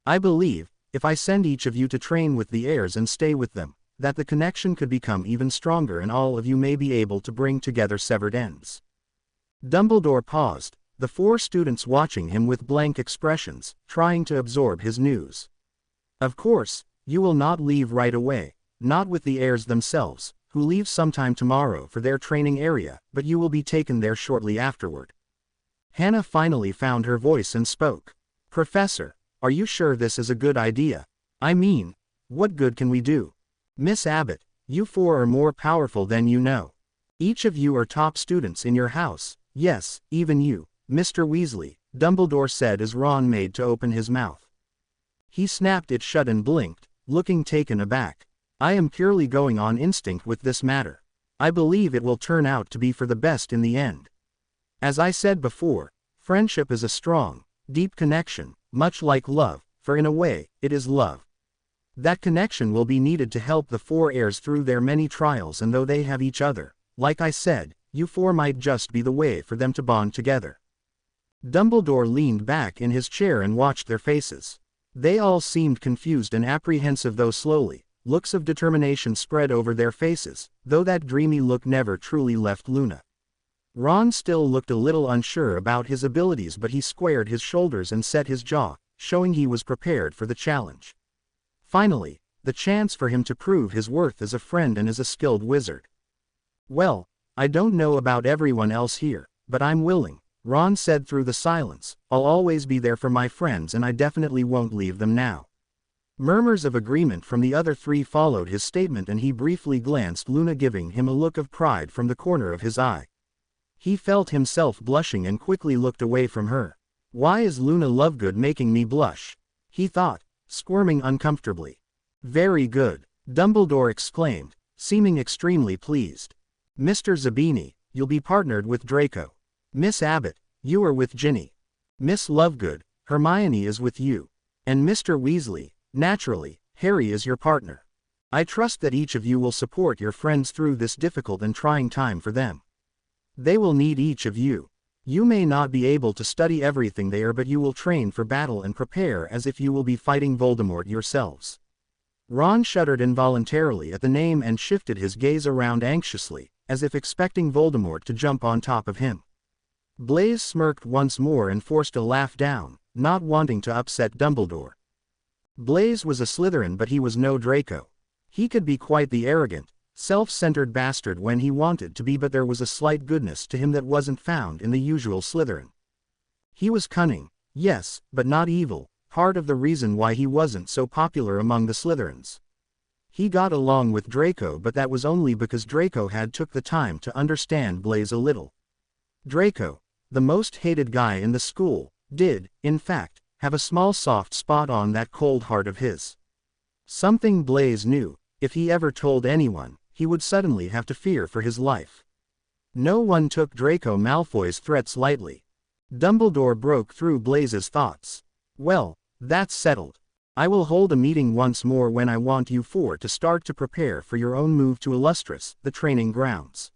I believe, if I send each of you to train with the heirs and stay with them, that the connection could become even stronger and all of you may be able to bring together severed ends. Dumbledore paused, the 4 students watching him with blank expressions, trying to absorb his news. Of course, you will not leave right away, not with the heirs themselves, who leave sometime tomorrow for their training area, but you will be taken there shortly afterward. Hannah finally found her voice and spoke. Professor, are you sure this is a good idea? I mean, what good can we do? Miss Abbott, you 4 are more powerful than you know. Each of you are top students in your house, yes, even you, Mr. Weasley, Dumbledore said as Ron made to open his mouth. He snapped it shut and blinked, looking taken aback. I am purely going on instinct with this matter. I believe it will turn out to be for the best in the end. As I said before, friendship is a strong, deep connection, much like love, for in a way, it is love. That connection will be needed to help the 4 heirs through their many trials, and though they have each other, like I said, you 4 might just be the way for them to bond together. Dumbledore leaned back in his chair and watched their faces. They all seemed confused and apprehensive, though slowly, looks of determination spread over their faces, though that dreamy look never truly left Luna. Ron still looked a little unsure about his abilities, but he squared his shoulders and set his jaw, showing he was prepared for the challenge. Finally, the chance for him to prove his worth as a friend and as a skilled wizard. Well, I don't know about everyone else here, but I'm willing, Ron said through the silence. I'll always be there for my friends and I definitely won't leave them now. Murmurs of agreement from the other 3 followed his statement, and he briefly glanced Luna, giving him a look of pride from the corner of his eye. He felt himself blushing and quickly looked away from her. Why is Luna Lovegood making me blush? He thought, squirming uncomfortably. Very good, Dumbledore exclaimed, seeming extremely pleased. Mr. Zabini, you'll be partnered with Draco. Miss Abbott, you are with Ginny. Miss Lovegood, Hermione is with you. And Mr. Weasley, naturally, Harry is your partner. I trust that each of you will support your friends through this difficult and trying time for them. They will need each of you. You may not be able to study everything there, but you will train for battle and prepare as if you will be fighting Voldemort yourselves. Ron shuddered involuntarily at the name and shifted his gaze around anxiously, as if expecting Voldemort to jump on top of him. Blaise smirked once more and forced a laugh down, not wanting to upset Dumbledore. Blaise was a Slytherin, but he was no Draco. He could be quite the arrogant, self-centered bastard when he wanted to be, but there was a slight goodness to him that wasn't found in the usual Slytherin. He was cunning, yes, but not evil, part of the reason why he wasn't so popular among the Slytherins. He got along with Draco, but that was only because Draco had took the time to understand Blaise a little. Draco, the most hated guy in the school, did, in fact, have a small soft spot on that cold heart of his. Something Blaise knew: if he ever told anyone, he would suddenly have to fear for his life. No one took Draco Malfoy's threats lightly. Dumbledore broke through Blaise's thoughts. Well, that's settled. I will hold a meeting once more when I want you 4 to start to prepare for your own move to Illustris, the training grounds.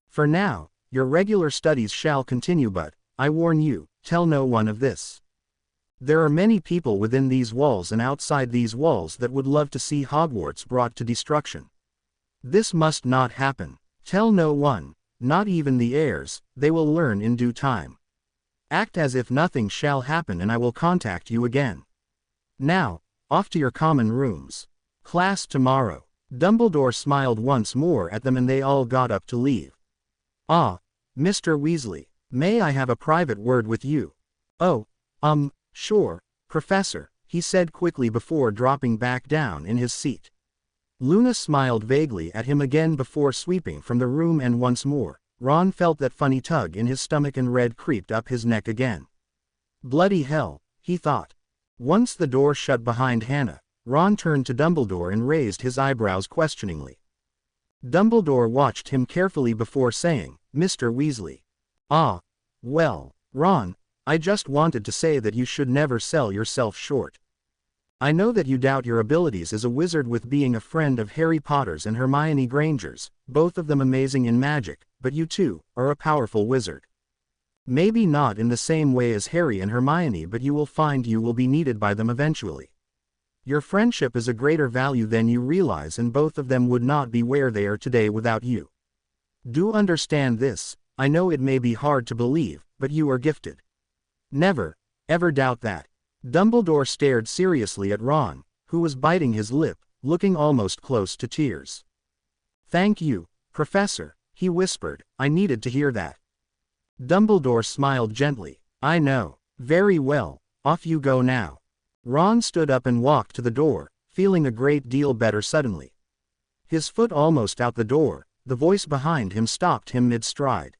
For now, your regular studies shall continue, but, I warn you, tell no one of this. There are many people within these walls and outside these walls that would love to see Hogwarts brought to destruction. This must not happen. Tell no one, not even the heirs. They will learn in due time. Act as if nothing shall happen and I will contact you again. Now, off to your common rooms. Class tomorrow. Dumbledore smiled once more at them and they all got up to leave. Ah, Mr. Weasley, may I have a private word with you? Oh, sure, Professor, he said quickly before dropping back down in his seat. Luna smiled vaguely at him again before sweeping from the room, and once more, Ron felt that funny tug in his stomach and red creeped up his neck again. Bloody hell, he thought. Once the door shut behind Hannah, Ron turned to Dumbledore and raised his eyebrows questioningly. Dumbledore watched him carefully before saying, Mr. Weasley. Ah, well, Ron, I just wanted to say that you should never sell yourself short. I know that you doubt your abilities as a wizard with being a friend of Harry Potter's and Hermione Granger's, both of them amazing in magic, but you too are a powerful wizard. Maybe not in the same way as Harry and Hermione, but you will find you will be needed by them eventually. Your friendship is a greater value than you realize, and both of them would not be where they are today without you. Do understand this. I know it may be hard to believe, but you are gifted. Never, ever doubt that. Dumbledore stared seriously at Ron, who was biting his lip, looking almost close to tears. Thank you, Professor, he whispered. I needed to hear that. Dumbledore smiled gently. I know. Very well, off you go now. Ron stood up and walked to the door, feeling a great deal better suddenly. His foot almost out the door, the voice behind him stopped him mid-stride.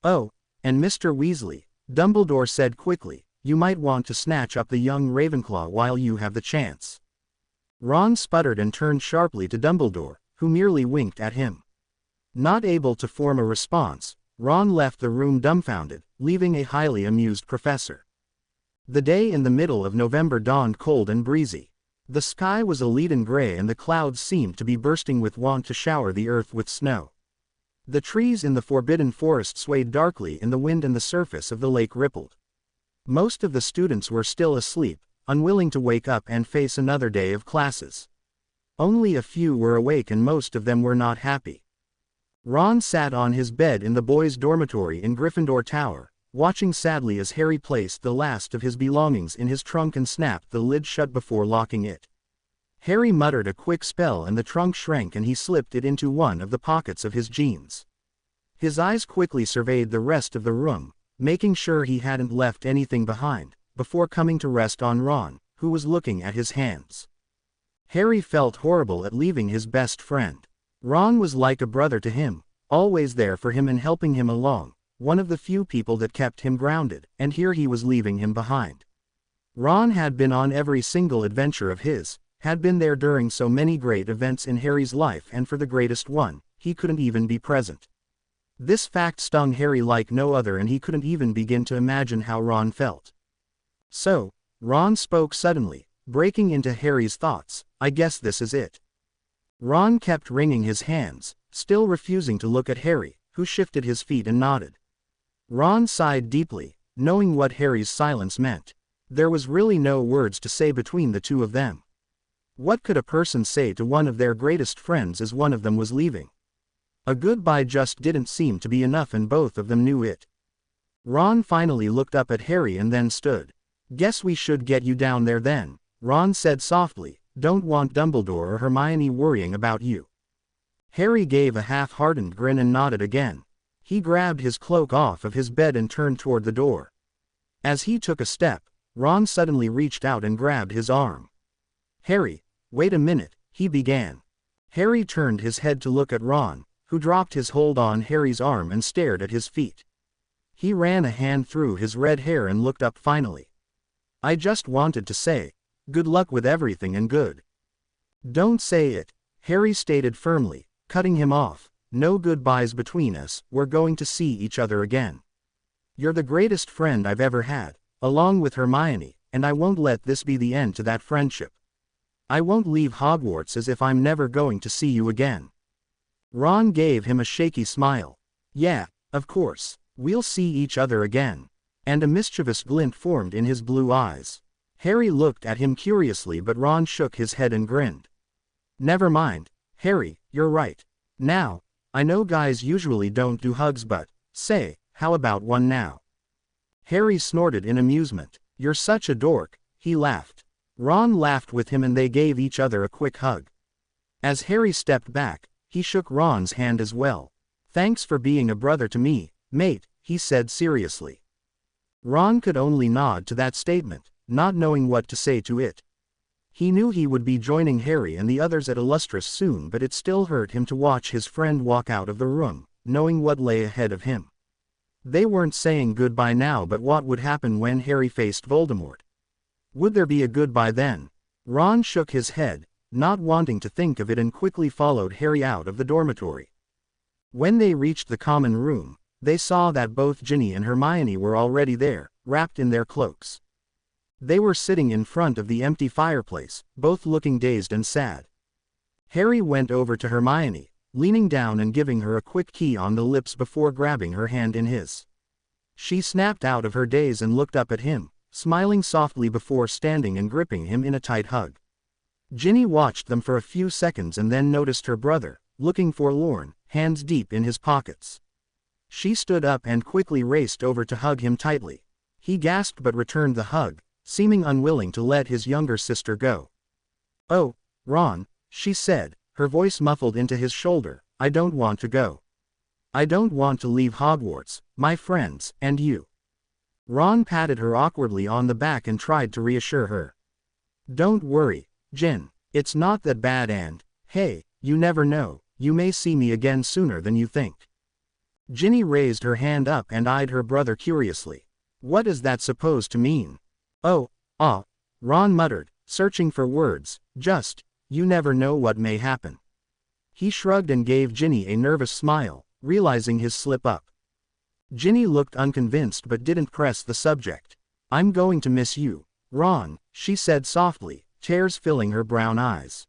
Oh, and Mr. Weasley, Dumbledore said quickly, you might want to snatch up the young Ravenclaw while you have the chance. Ron sputtered and turned sharply to Dumbledore, who merely winked at him. Not able to form a response, Ron left the room dumbfounded, leaving a highly amused professor. The day in the middle of November dawned cold and breezy. The sky was a leaden gray and the clouds seemed to be bursting with want to shower the earth with snow. The trees in the forbidden forest swayed darkly in the wind and the surface of the lake rippled. Most of the students were still asleep, unwilling to wake up and face another day of classes. Only a few were awake and most of them were not happy. Ron sat on his bed in the boys' dormitory in Gryffindor Tower, watching sadly as Harry placed the last of his belongings in his trunk and snapped the lid shut before locking it. Harry muttered a quick spell and the trunk shrank and he slipped it into one of the pockets of his jeans. His eyes quickly surveyed the rest of the room, making sure he hadn't left anything behind, before coming to rest on Ron, who was looking at his hands. Harry felt horrible at leaving his best friend. Ron was like a brother to him, always there for him and helping him along, one of the few people that kept him grounded, and here he was leaving him behind. Ron had been on every single adventure of his, had been there during so many great events in Harry's life, and for the greatest one, he couldn't even be present. This fact stung Harry like no other and he couldn't even begin to imagine how Ron felt. So, Ron spoke suddenly, breaking into Harry's thoughts, I guess this is it. Ron kept wringing his hands, still refusing to look at Harry, who shifted his feet and nodded. Ron sighed deeply, knowing what Harry's silence meant. There was really no words to say between the two of them. What could a person say to one of their greatest friends as one of them was leaving? A goodbye just didn't seem to be enough and both of them knew it. Ron finally looked up at Harry and then stood. Guess we should get you down there then, Ron said softly, don't want Dumbledore or Hermione worrying about you. Harry gave a half-hearted grin and nodded again. He grabbed his cloak off of his bed and turned toward the door. As he took a step, Ron suddenly reached out and grabbed his arm. Harry, wait a minute, he began. Harry turned his head to look at Ron, who dropped his hold on Harry's arm and stared at his feet. He ran a hand through his red hair and looked up finally. I just wanted to say, good luck with everything and good. Don't say it, Harry stated firmly, cutting him off. No goodbyes between us, we're going to see each other again. You're the greatest friend I've ever had, along with Hermione, and I won't let this be the end to that friendship. I won't leave Hogwarts as if I'm never going to see you again. Ron gave him a shaky smile. Yeah, of course, we'll see each other again. And a mischievous glint formed in his blue eyes. Harry looked at him curiously but Ron shook his head and grinned. Never mind, Harry, you're right. Now, I know guys usually don't do hugs but, say, how about one now? Harry snorted in amusement. You're such a dork, he laughed. Ron laughed with him and they gave each other a quick hug. As Harry stepped back, he shook Ron's hand as well. Thanks for being a brother to me, mate, he said seriously. Ron could only nod to that statement, not knowing what to say to it. He knew he would be joining Harry and the others at Illustrious soon, but it still hurt him to watch his friend walk out of the room, knowing what lay ahead of him. They weren't saying goodbye now, but what would happen when Harry faced Voldemort? Would there be a goodbye then? Ron shook his head, not wanting to think of it, and quickly followed Harry out of the dormitory. When they reached the common room, they saw that both Ginny and Hermione were already there, wrapped in their cloaks. They were sitting in front of the empty fireplace, both looking dazed and sad. Harry went over to Hermione, leaning down and giving her a quick key on the lips before grabbing her hand in his. She snapped out of her daze and looked up at him, smiling softly before standing and gripping him in a tight hug. Ginny watched them for a few seconds and then noticed her brother, looking forlorn, hands deep in his pockets. She stood up and quickly raced over to hug him tightly. He gasped but returned the hug, seeming unwilling to let his younger sister go. "Oh, Ron," she said, her voice muffled into his shoulder, "I don't want to go. I don't want to leave Hogwarts, my friends, and you." Ron patted her awkwardly on the back and tried to reassure her. "Don't worry, Jen, it's not that bad and, hey, you never know, you may see me again sooner than you think." Ginny raised her hand up and eyed her brother curiously. "What is that supposed to mean?" "Oh, Ron muttered, searching for words, "just, you never know what may happen." He shrugged and gave Ginny a nervous smile, realizing his slip-up. Ginny looked unconvinced but didn't press the subject. "I'm going to miss you, Ron," she said softly, tears filling her brown eyes.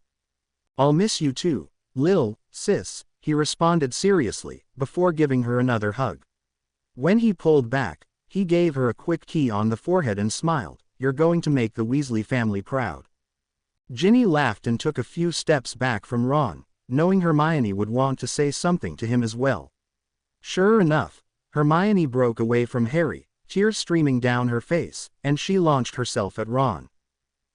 "I'll miss you too, Lil, sis," he responded seriously, before giving her another hug. When he pulled back, he gave her a quick key on the forehead and smiled, "You're going to make the Weasley family proud." Ginny laughed and took a few steps back from Ron, knowing Hermione would want to say something to him as well. Sure enough, Hermione broke away from Harry, tears streaming down her face, and she launched herself at Ron.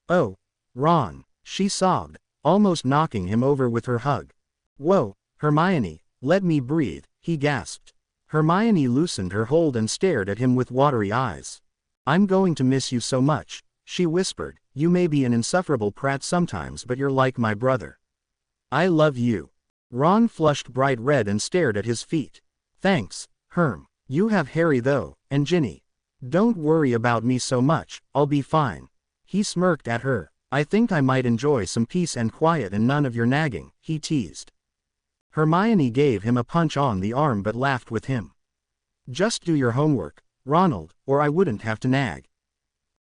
"Oh, Ron," she sobbed, almost knocking him over with her hug. "Whoa, Hermione, let me breathe," he gasped. Hermione loosened her hold and stared at him with watery eyes. "I'm going to miss you so much," she whispered. "You may be an insufferable prat sometimes, but you're like my brother. I love you." Ron flushed bright red and stared at his feet. "Thanks, Herm. You have Harry though, and Ginny. Don't worry about me so much, I'll be fine." He smirked at her. "I think I might enjoy some peace and quiet and none of your nagging," he teased. Hermione gave him a punch on the arm but laughed with him. "Just do your homework, Ronald, or I wouldn't have to nag."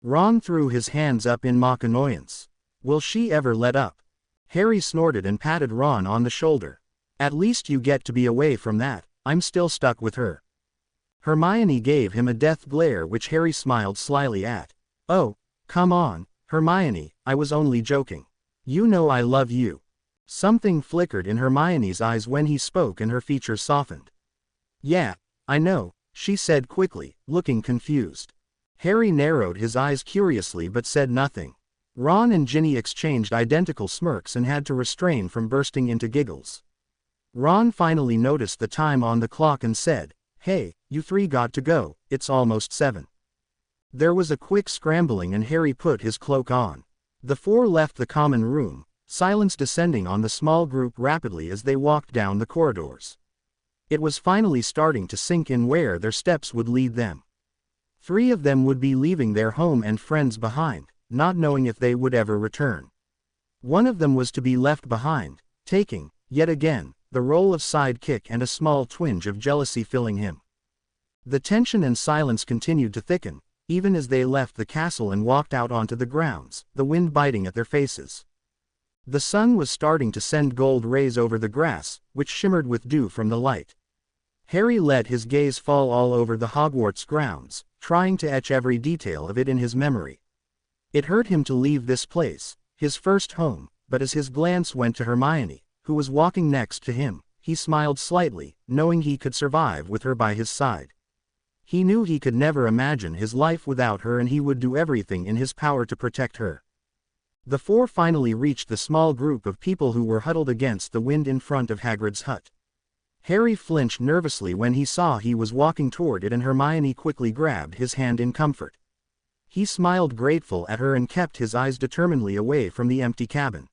Ron threw his hands up in mock annoyance. Will she ever let up? Harry snorted and patted Ron on the shoulder. "At least you get to be away from that, I'm still stuck with her." Hermione gave him a death glare which Harry smiled slyly at. "Oh, come on, Hermione, I was only joking. You know I love you." Something flickered in Hermione's eyes when he spoke and her features softened. "Yeah, I know," she said quickly, looking confused. Harry narrowed his eyes curiously but said nothing. Ron and Ginny exchanged identical smirks and had to restrain from bursting into giggles. Ron finally noticed the time on the clock and said, "Hey, you three got to go, it's almost 7. There was a quick scrambling and Harry put his cloak on. The four left the common room, silence descending on the small group rapidly as they walked down the corridors. It was finally starting to sink in where their steps would lead them. 3 of them would be leaving their home and friends behind, not knowing if they would ever return. 1 of them was to be left behind, taking, yet again, the role of sidekick, and a small twinge of jealousy filling him. The tension and silence continued to thicken, even as they left the castle and walked out onto the grounds, the wind biting at their faces. The sun was starting to send gold rays over the grass, which shimmered with dew from the light. Harry let his gaze fall all over the Hogwarts grounds, trying to etch every detail of it in his memory. It hurt him to leave this place, his first home, but as his glance went to Hermione, who was walking next to him, he smiled slightly, knowing he could survive with her by his side. He knew he could never imagine his life without her, and he would do everything in his power to protect her. The 4 finally reached the small group of people who were huddled against the wind in front of Hagrid's hut. Harry flinched nervously when he saw he was walking toward it, and Hermione quickly grabbed his hand in comfort. He smiled grateful at her and kept his eyes determinedly away from the empty cabin.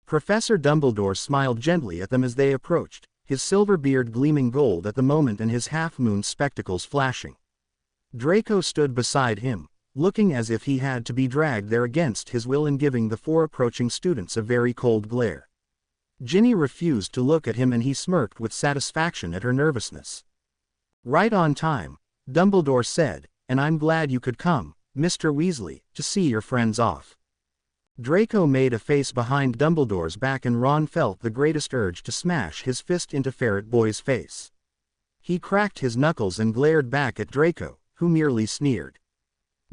Professor Dumbledore smiled gently at them as they approached, his silver beard gleaming gold at the moment and his half-moon spectacles flashing. Draco stood beside him, looking as if he had to be dragged there against his will and giving the 4 approaching students a very cold glare. Ginny refused to look at him and he smirked with satisfaction at her nervousness. "Right on time," Dumbledore said, and I'm glad you could come, Mr. Weasley, to see your friends off." Draco made a face behind Dumbledore's back and Ron felt the greatest urge to smash his fist into Ferret Boy's face. He cracked his knuckles and glared back at Draco, who merely sneered.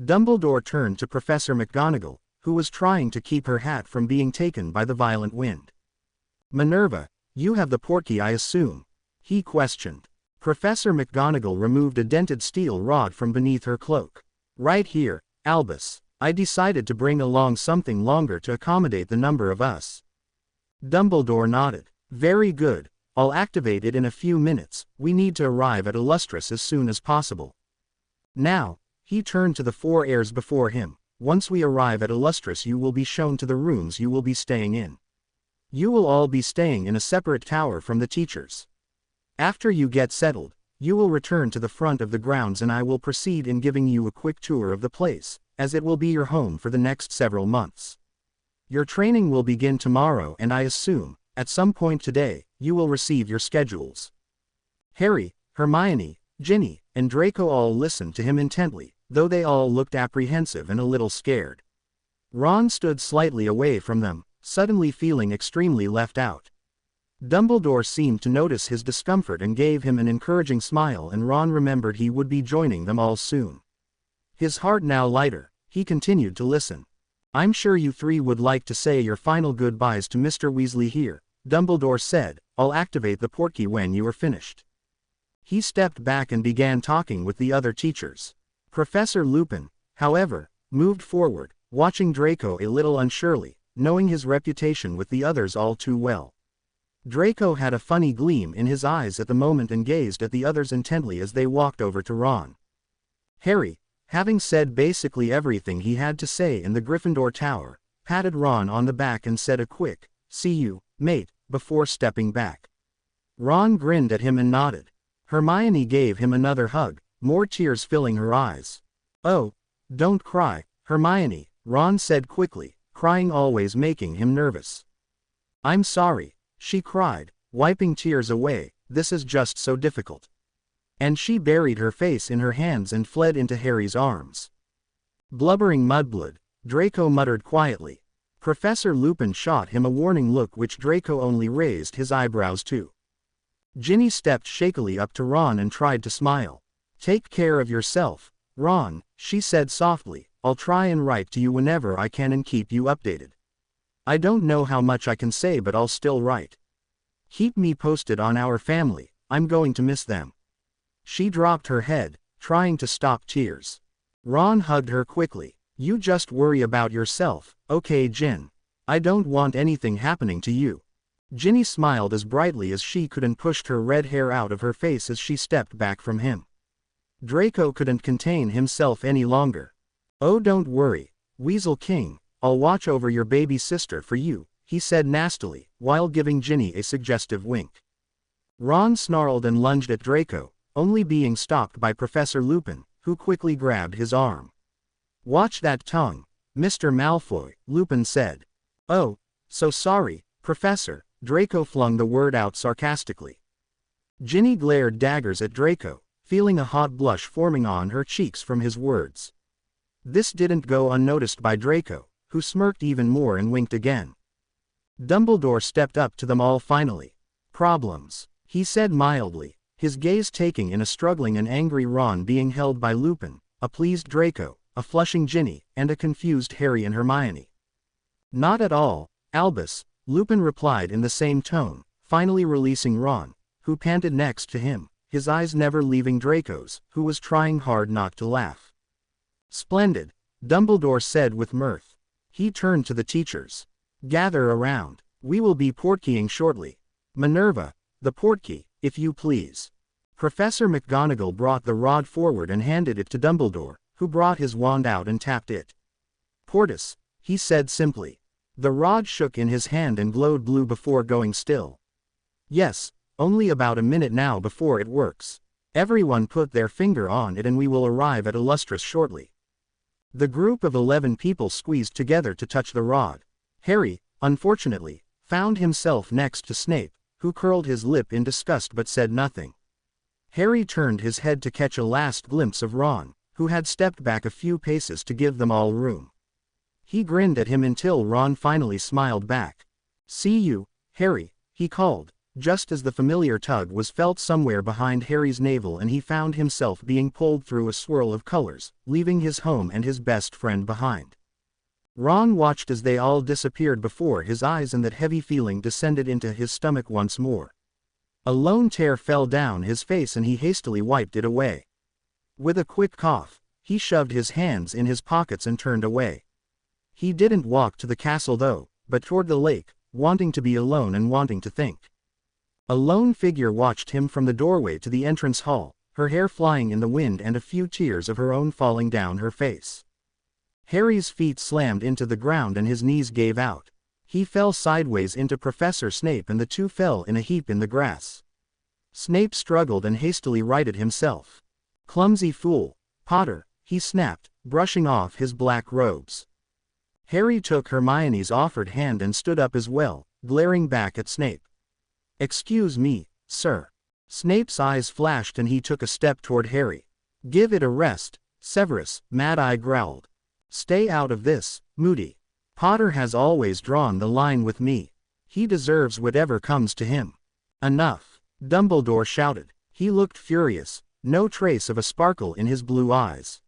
Dumbledore turned to Professor McGonagall, who was trying to keep her hat from being taken by the violent wind. "Minerva, you have the portkey, I assume?" he questioned. Professor McGonagall removed a dented steel rod from beneath her cloak. "Right here, Albus. I decided to bring along something longer to accommodate the number of us." Dumbledore nodded. "Very good. I'll activate it in a few minutes. We need to arrive at Illustris as soon as possible. Now," he turned to the 4 heirs before him, "once we arrive at Illustris you will be shown to the rooms you will be staying in. You will all be staying in a separate tower from the teachers. After you get settled, you will return to the front of the grounds and I will proceed in giving you a quick tour of the place, as it will be your home for the next several months. Your training will begin tomorrow and I assume, at some point today, you will receive your schedules." Harry, Hermione, Ginny, and Draco all listened to him intently, though they all looked apprehensive and a little scared. Ron stood slightly away from them, suddenly feeling extremely left out. Dumbledore seemed to notice his discomfort and gave him an encouraging smile, and Ron remembered he would be joining them all soon. His heart now lighter, he continued to listen. "I'm sure you 3 would like to say your final goodbyes to Mr. Weasley here," Dumbledore said. "I'll activate the portkey when you are finished." He stepped back and began talking with the other teachers. Professor Lupin, however, moved forward, watching Draco a little unsurely, knowing his reputation with the others all too well. Draco had a funny gleam in his eyes at the moment and gazed at the others intently as they walked over to Ron. Harry, having said basically everything he had to say in the Gryffindor Tower, patted Ron on the back and said a quick, "See you, mate," before stepping back. Ron grinned at him and nodded. Hermione gave him another hug, more tears filling her eyes. "Oh, don't cry, Hermione," Ron said quickly, crying always making him nervous. "I'm sorry," she cried, wiping tears away, "this is just so difficult." And she buried her face in her hands and fled into Harry's arms. Blubbering mudblood, Draco muttered quietly. Professor Lupin shot him a warning look which Draco only raised his eyebrows to. Ginny stepped shakily up to Ron and tried to smile. "Take care of yourself, Ron," she said softly. "I'll try and write to you whenever I can and keep you updated. I don't know how much I can say but I'll still write. Keep me posted on our family, I'm going to miss them." She dropped her head, trying to stop tears. Ron hugged her quickly. "You just worry about yourself, okay Gin? I don't want anything happening to you." Ginny smiled as brightly as she could and pushed her red hair out of her face as she stepped back from him. Draco couldn't contain himself any longer. "Oh, don't worry, Weasel King, I'll watch over your baby sister for you," he said nastily, while giving Ginny a suggestive wink. Ron snarled and lunged at Draco, only being stopped by Professor Lupin, who quickly grabbed his arm. "Watch that tongue, Mr. Malfoy," Lupin said. "Oh, so sorry, Professor," Draco flung the word out sarcastically. Ginny glared daggers at Draco, feeling a hot blush forming on her cheeks from his words. This didn't go unnoticed by Draco, who smirked even more and winked again. Dumbledore stepped up to them all finally. "Problems," he said mildly, his gaze taking in a struggling and angry Ron being held by Lupin, a pleased Draco, a flushing Ginny, and a confused Harry and Hermione. "Not at all, Albus," Lupin replied in the same tone, finally releasing Ron, who panted next to him, his eyes never leaving Draco's, who was trying hard not to laugh. "Splendid," Dumbledore said with mirth. He turned to the teachers. "Gather around. We will be portkeying shortly. Minerva, the portkey, if you please." Professor McGonagall brought the rod forward and handed it to Dumbledore, who brought his wand out and tapped it. "Portus," he said simply. The rod shook in his hand and glowed blue before going still. "Yes, only about a minute now before it works. Everyone put their finger on it and we will arrive at Illustris shortly." The group of 11 people squeezed together to touch the rod. Harry, unfortunately, found himself next to Snape, who curled his lip in disgust but said nothing. Harry turned his head to catch a last glimpse of Ron, who had stepped back a few paces to give them all room. He grinned at him until Ron finally smiled back. "See you, Harry," he called, just as the familiar tug was felt somewhere behind Harry's navel and he found himself being pulled through a swirl of colors, leaving his home and his best friend behind. Ron watched as they all disappeared before his eyes, and that heavy feeling descended into his stomach once more. A lone tear fell down his face and he hastily wiped it away. With a quick cough, he shoved his hands in his pockets and turned away. He didn't walk to the castle though, but toward the lake, wanting to be alone and wanting to think. A lone figure watched him from the doorway to the entrance hall, her hair flying in the wind and a few tears of her own falling down her face. Harry's feet slammed into the ground and his knees gave out. He fell sideways into Professor Snape and the two fell in a heap in the grass. Snape struggled and hastily righted himself. "Clumsy fool, Potter," he snapped, brushing off his black robes. Harry took Hermione's offered hand and stood up as well, glaring back at Snape. "Excuse me, sir." Snape's eyes flashed and he took a step toward Harry. "Give it a rest, Severus," Mad Eye growled. "Stay out of this, Moody. Potter has always drawn the line with me. He deserves whatever comes to him." "Enough," Dumbledore shouted. He looked furious, no trace of a sparkle in his blue eyes.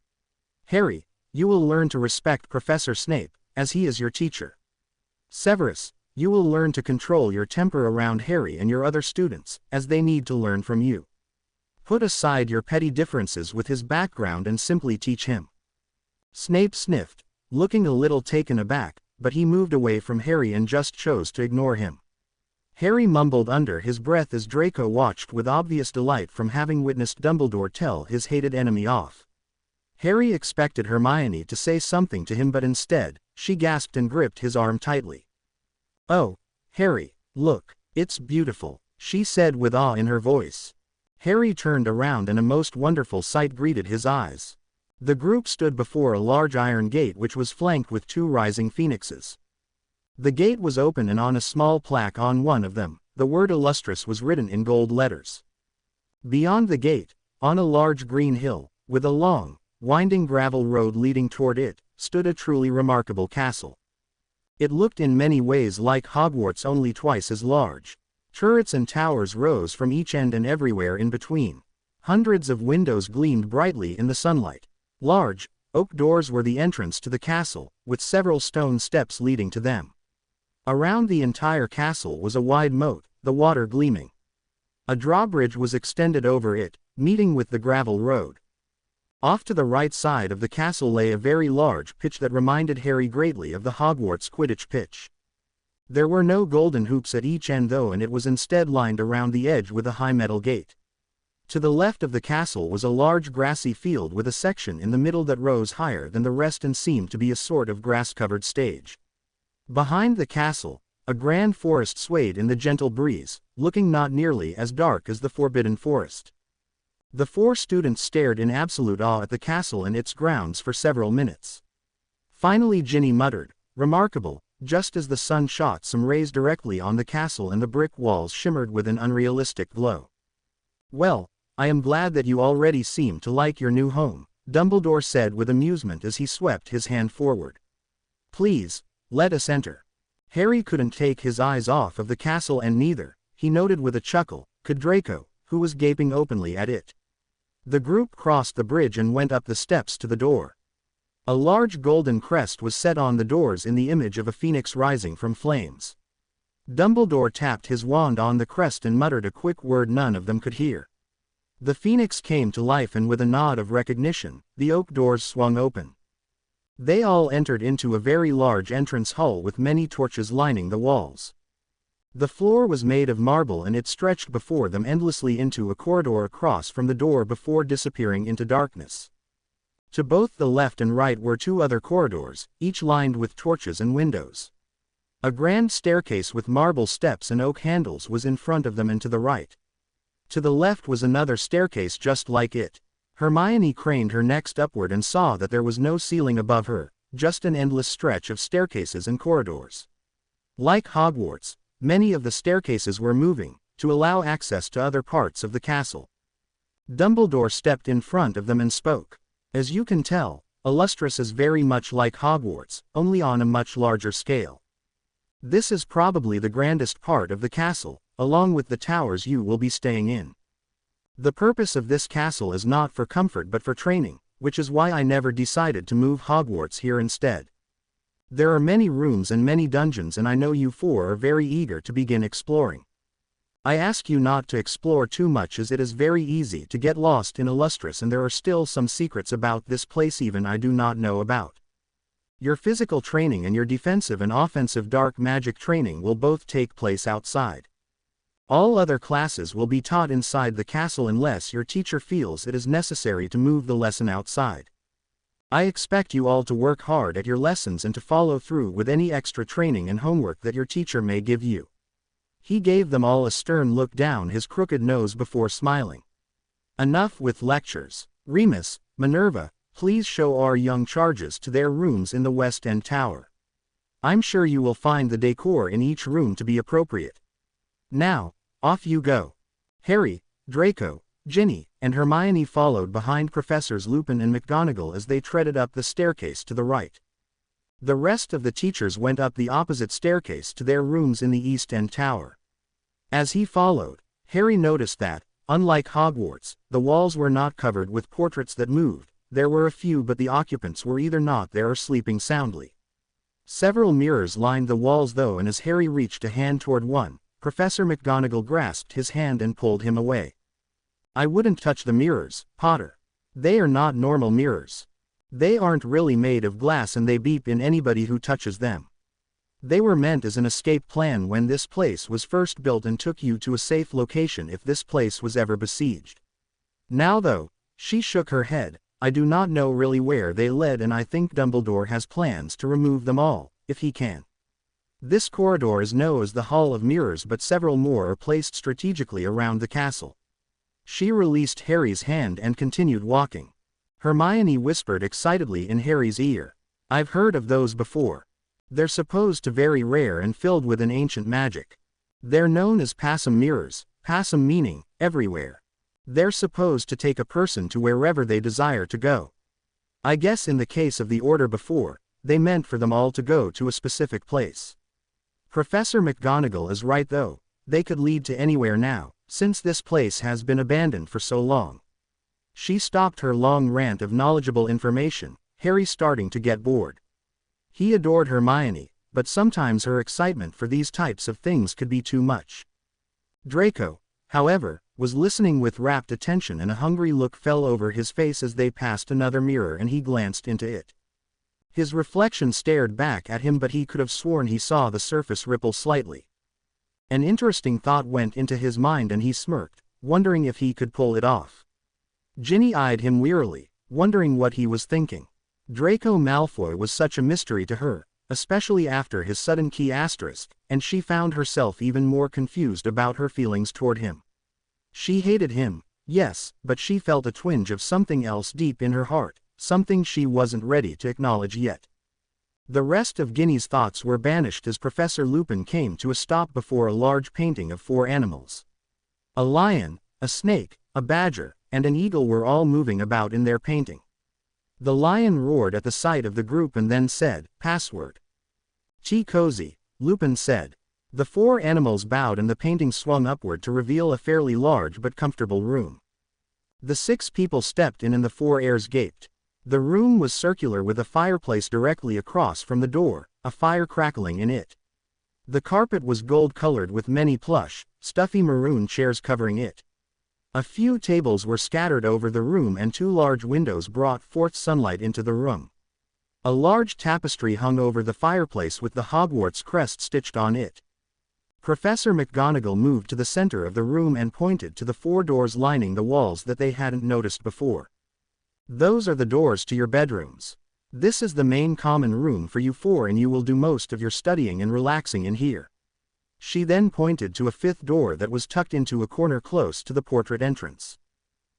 "Harry, you will learn to respect Professor Snape, as he is your teacher. Severus, you will learn to control your temper around Harry and your other students, as they need to learn from you. Put aside your petty differences with his background and simply teach him." Snape sniffed, looking a little taken aback, but he moved away from Harry and just chose to ignore him. Harry mumbled under his breath as Draco watched with obvious delight from having witnessed Dumbledore tell his hated enemy off. Harry expected Hermione to say something to him, but instead, she gasped and gripped his arm tightly. "Oh, Harry, look, it's beautiful," she said with awe in her voice. Harry turned around and a most wonderful sight greeted his eyes. The group stood before a large iron gate which was flanked with two rising phoenixes. The gate was open and on a small plaque on one of them, the word Illustrious was written in gold letters. Beyond the gate, on a large green hill, with a long, winding gravel road leading toward it, stood a truly remarkable castle. It looked in many ways like Hogwarts, only twice as large. Turrets and towers rose from each end and everywhere in between. Hundreds of windows gleamed brightly in the sunlight. Large, oak doors were the entrance to the castle, with several stone steps leading to them. Around the entire castle was a wide moat, the water gleaming. A drawbridge was extended over it, meeting with the gravel road. Off to the right side of the castle lay a very large pitch that reminded Harry greatly of the Hogwarts Quidditch pitch. There were no golden hoops at each end though, and it was instead lined around the edge with a high metal gate. To the left of the castle was a large grassy field with a section in the middle that rose higher than the rest and seemed to be a sort of grass-covered stage. Behind the castle, a grand forest swayed in the gentle breeze, looking not nearly as dark as the Forbidden Forest. The four students stared in absolute awe at the castle and its grounds for several minutes. Finally Ginny muttered, "Remarkable," just as the sun shot some rays directly on the castle and the brick walls shimmered with an unrealistic glow. "Well, I am glad that you already seem to like your new home," Dumbledore said with amusement as he swept his hand forward. "Please, let us enter." Harry couldn't take his eyes off of the castle, and neither, he noted with a chuckle, could Draco, who was gaping openly at it. The group crossed the bridge and went up the steps to the door. A large golden crest was set on the doors in the image of a phoenix rising from flames. Dumbledore tapped his wand on the crest and muttered a quick word none of them could hear. The phoenix came to life and with a nod of recognition, the oak doors swung open. They all entered into a very large entrance hall with many torches lining the walls. The floor was made of marble and it stretched before them endlessly into a corridor across from the door before disappearing into darkness. To both the left and right were two other corridors, each lined with torches and windows. A grand staircase with marble steps and oak handles was in front of them, and to the right. To the left was another staircase just like it. Hermione craned her neck upward and saw that there was no ceiling above her, just an endless stretch of staircases and corridors. Like Hogwarts, many of the staircases were moving, to allow access to other parts of the castle. Dumbledore stepped in front of them and spoke. As you can tell, Illustris is very much like Hogwarts, only on a much larger scale. This is probably the grandest part of the castle, along with the towers you will be staying in. The purpose of this castle is not for comfort but for training, which is why I never decided to move Hogwarts here instead. There are many rooms and many dungeons, and I know you four are very eager to begin exploring. I ask you not to explore too much, as it is very easy to get lost in Illustris, and there are still some secrets about this place even I do not know about. Your physical training and your defensive and offensive dark magic training will both take place outside. All other classes will be taught inside the castle unless your teacher feels it is necessary to move the lesson outside. I expect you all to work hard at your lessons and to follow through with any extra training and homework that your teacher may give you. He gave them all a stern look down his crooked nose before smiling. Enough with lectures. Remus, Minerva, please show our young charges to their rooms in the West End Tower. I'm sure you will find the decor in each room to be appropriate. Now, off you go. Harry, Draco, Ginny, and Hermione followed behind Professors Lupin and McGonagall as they treaded up the staircase to the right. The rest of the teachers went up the opposite staircase to their rooms in the East End Tower. As he followed, Harry noticed that, unlike Hogwarts, the walls were not covered with portraits that moved. There were a few, but the occupants were either not there or sleeping soundly. Several mirrors lined the walls though, and as Harry reached a hand toward one, Professor McGonagall grasped his hand and pulled him away. I wouldn't touch the mirrors, Potter. They are not normal mirrors. They aren't really made of glass and they beep in anybody who touches them. They were meant as an escape plan when this place was first built and took you to a safe location if this place was ever besieged. Now though, she shook her head, I do not know really where they led, and I think Dumbledore has plans to remove them all, if he can. This corridor is known as the Hall of Mirrors, but several more are placed strategically around the castle. She released Harry's hand and continued walking. Hermione whispered excitedly in Harry's ear. I've heard of those before. They're supposed to be very rare and filled with an ancient magic. They're known as passum mirrors, passum meaning everywhere. They're supposed to take a person to wherever they desire to go. I guess in the case of the order before, they meant for them all to go to a specific place. Professor McGonagall is right though, they could lead to anywhere now, since this place has been abandoned for so long. She stopped her long rant of knowledgeable information, Harry starting to get bored. He adored Hermione, but sometimes her excitement for these types of things could be too much. Draco, however, was listening with rapt attention, and a hungry look fell over his face as they passed another mirror and he glanced into it. His reflection stared back at him, but he could have sworn he saw the surface ripple slightly. An interesting thought went into his mind and he smirked, wondering if he could pull it off. Ginny eyed him wearily, wondering what he was thinking. Draco Malfoy was such a mystery to her, especially after his sudden key asterisk, and she found herself even more confused about her feelings toward him. She hated him, yes, but she felt a twinge of something else deep in her heart, something she wasn't ready to acknowledge yet. The rest of Ginny's thoughts were banished as Professor Lupin came to a stop before a large painting of 4 animals. A lion, a snake, a badger, and an eagle were all moving about in their painting. The lion roared at the sight of the group and then said, "Password." "Tea cozy," Lupin said. The 4 animals bowed and the painting swung upward to reveal a fairly large but comfortable room. The 6 people stepped in and the 4 heirs gaped. The room was circular with a fireplace directly across from the door, a fire crackling in it. The carpet was gold-colored with many plush, stuffy maroon chairs covering it. A few tables were scattered over the room and 2 large windows brought forth sunlight into the room. A large tapestry hung over the fireplace with the Hogwarts crest stitched on it. Professor McGonagall moved to the center of the room and pointed to the 4 doors lining the walls that they hadn't noticed before. "Those are the doors to your bedrooms. This is the main common room for you 4 and you will do most of your studying and relaxing in here." She then pointed to a 5th door that was tucked into a corner close to the portrait entrance.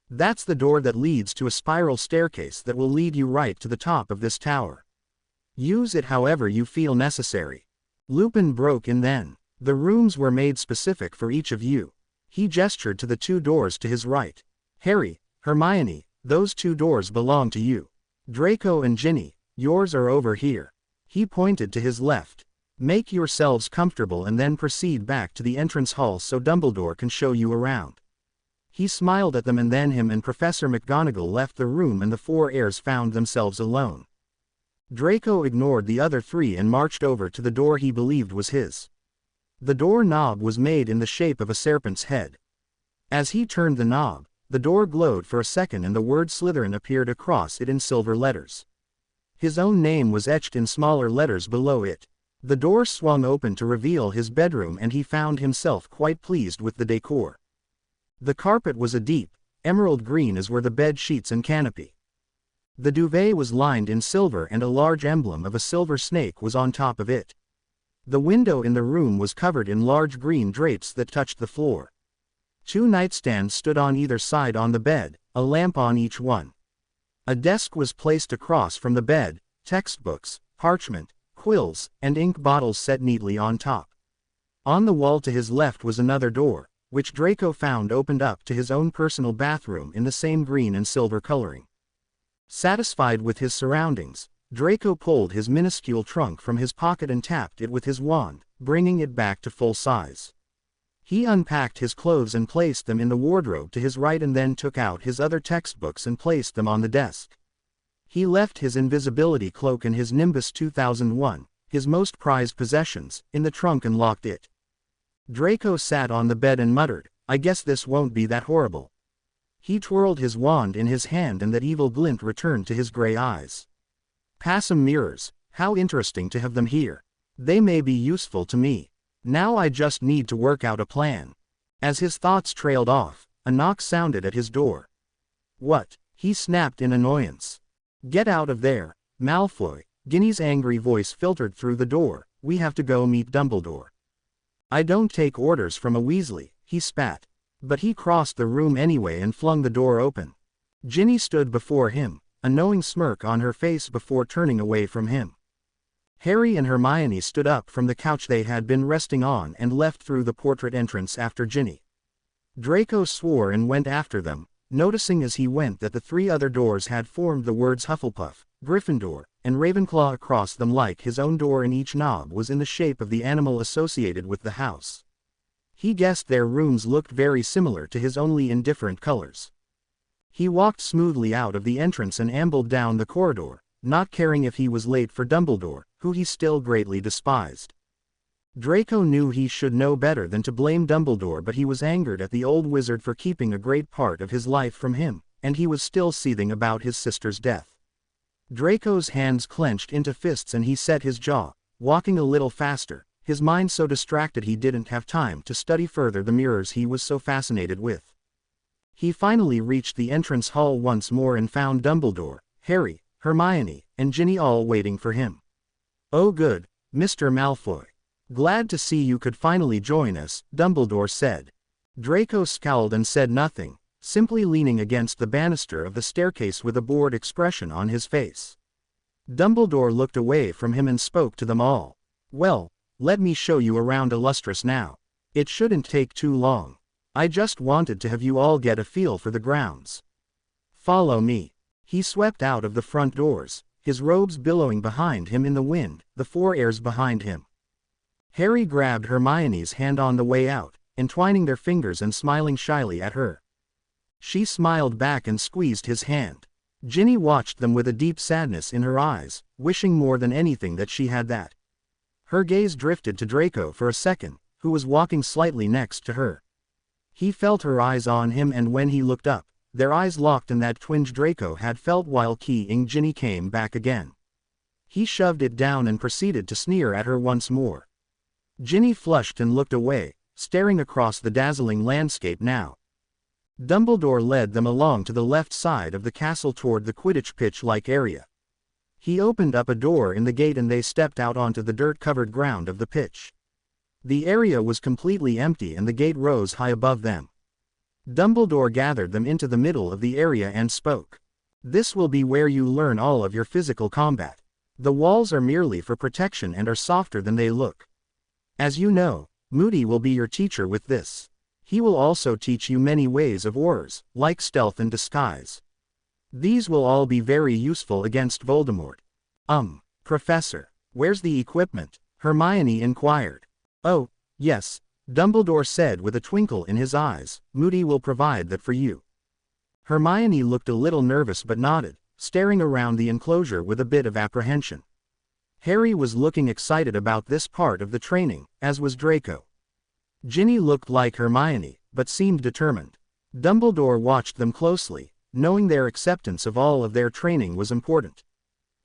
"That's the door that leads to a spiral staircase that will lead you right to the top of this tower. Use it however you feel necessary." Lupin broke in then. "The rooms were made specific for each of you." He gestured to the 2 doors to his right. "Harry, Hermione, Those 2 doors belong to you. Draco and Ginny, yours are over here. He pointed to his left. Make yourselves comfortable and then proceed back to the entrance hall so Dumbledore can show you around. He smiled at them and then him and Professor McGonagall left the room and the 4 heirs found themselves alone. Draco ignored the other 3 and marched over to the door he believed was his. The door knob was made in the shape of a serpent's head. As he turned the knob, the door glowed for a second and the word Slytherin appeared across it in silver letters. His own name was etched in smaller letters below it. The door swung open to reveal his bedroom and he found himself quite pleased with the decor. The carpet was a deep, emerald green as were the bed sheets and canopy. The duvet was lined in silver and a large emblem of a silver snake was on top of it. The window in the room was covered in large green drapes that touched the floor. 2 nightstands stood on either side on the bed, a lamp on each one. A desk was placed across from the bed, textbooks, parchment, quills, and ink bottles set neatly on top. On the wall to his left was another door, which Draco found opened up to his own personal bathroom in the same green and silver coloring. Satisfied with his surroundings, Draco pulled his minuscule trunk from his pocket and tapped it with his wand, bringing it back to full size. He unpacked his clothes and placed them in the wardrobe to his right and then took out his other textbooks and placed them on the desk. He left his invisibility cloak and his Nimbus 2001, his most prized possessions, in the trunk and locked it. Draco sat on the bed and muttered, "I guess this won't be that horrible." He twirled his wand in his hand and that evil glint returned to his gray eyes. "Passum mirrors, how interesting to have them here. They may be useful to me. Now I just need to work out a plan." As his thoughts trailed off, a knock sounded at his door. "What?" he snapped in annoyance. "Get out of there, Malfoy." Ginny's angry voice filtered through the door. "We have to go meet Dumbledore." "I don't take orders from a Weasley," he spat. But he crossed the room anyway and flung the door open. Ginny stood before him, a knowing smirk on her face before turning away from him. Harry and Hermione stood up from the couch they had been resting on and left through the portrait entrance after Ginny. Draco swore and went after them, noticing as he went that the 3 other doors had formed the words Hufflepuff, Gryffindor, and Ravenclaw across them like his own door, and each knob was in the shape of the animal associated with the house. He guessed their rooms looked very similar to his, only in different colors. He walked smoothly out of the entrance and ambled down the corridor, not caring if he was late for Dumbledore, who he still greatly despised. Draco knew he should know better than to blame Dumbledore, but he was angered at the old wizard for keeping a great part of his life from him, and he was still seething about his sister's death. Draco's hands clenched into fists and he set his jaw, walking a little faster, his mind so distracted he didn't have time to study further the mirrors he was so fascinated with. He finally reached the entrance hall once more and found Dumbledore, Harry, Hermione, and Ginny all waiting for him. "Oh good, Mr. Malfoy. Glad to see you could finally join us," Dumbledore said. Draco scowled and said nothing, simply leaning against the banister of the staircase with a bored expression on his face. Dumbledore looked away from him and spoke to them all. "Well, let me show you around Illustrious now. It shouldn't take too long. I just wanted to have you all get a feel for the grounds. Follow me." He swept out of the front doors, his robes billowing behind him in the wind, the 4 heirs behind him. Harry grabbed Hermione's hand on the way out, entwining their fingers and smiling shyly at her. She smiled back and squeezed his hand. Ginny watched them with a deep sadness in her eyes, wishing more than anything that she had that. Her gaze drifted to Draco for a second, who was walking slightly next to her. He felt her eyes on him, and when he looked up, their eyes locked, and that twinge Draco had felt while keying Ginny came back again. He shoved it down and proceeded to sneer at her once more. Ginny flushed and looked away, staring across the dazzling landscape now. Dumbledore led them along to the left side of the castle toward the Quidditch pitch-like area. He opened up a door in the gate and they stepped out onto the dirt-covered ground of the pitch. The area was completely empty and the gate rose high above them. Dumbledore gathered them into the middle of the area and spoke. "This will be where you learn all of your physical combat. The walls are merely for protection and are softer than they look. As you know, Moody will be your teacher with this. He will also teach you many ways of wars, like stealth and disguise. These will all be very useful against Voldemort. Professor, where's the equipment? Hermione inquired. Oh, yes, Dumbledore said with a twinkle in his eyes, Moody will provide that for you. Hermione looked a little nervous but nodded, staring around the enclosure with a bit of apprehension. Harry was looking excited about this part of the training, as was Draco. Ginny looked like Hermione, but seemed determined. Dumbledore watched them closely, knowing their acceptance of all of their training was important.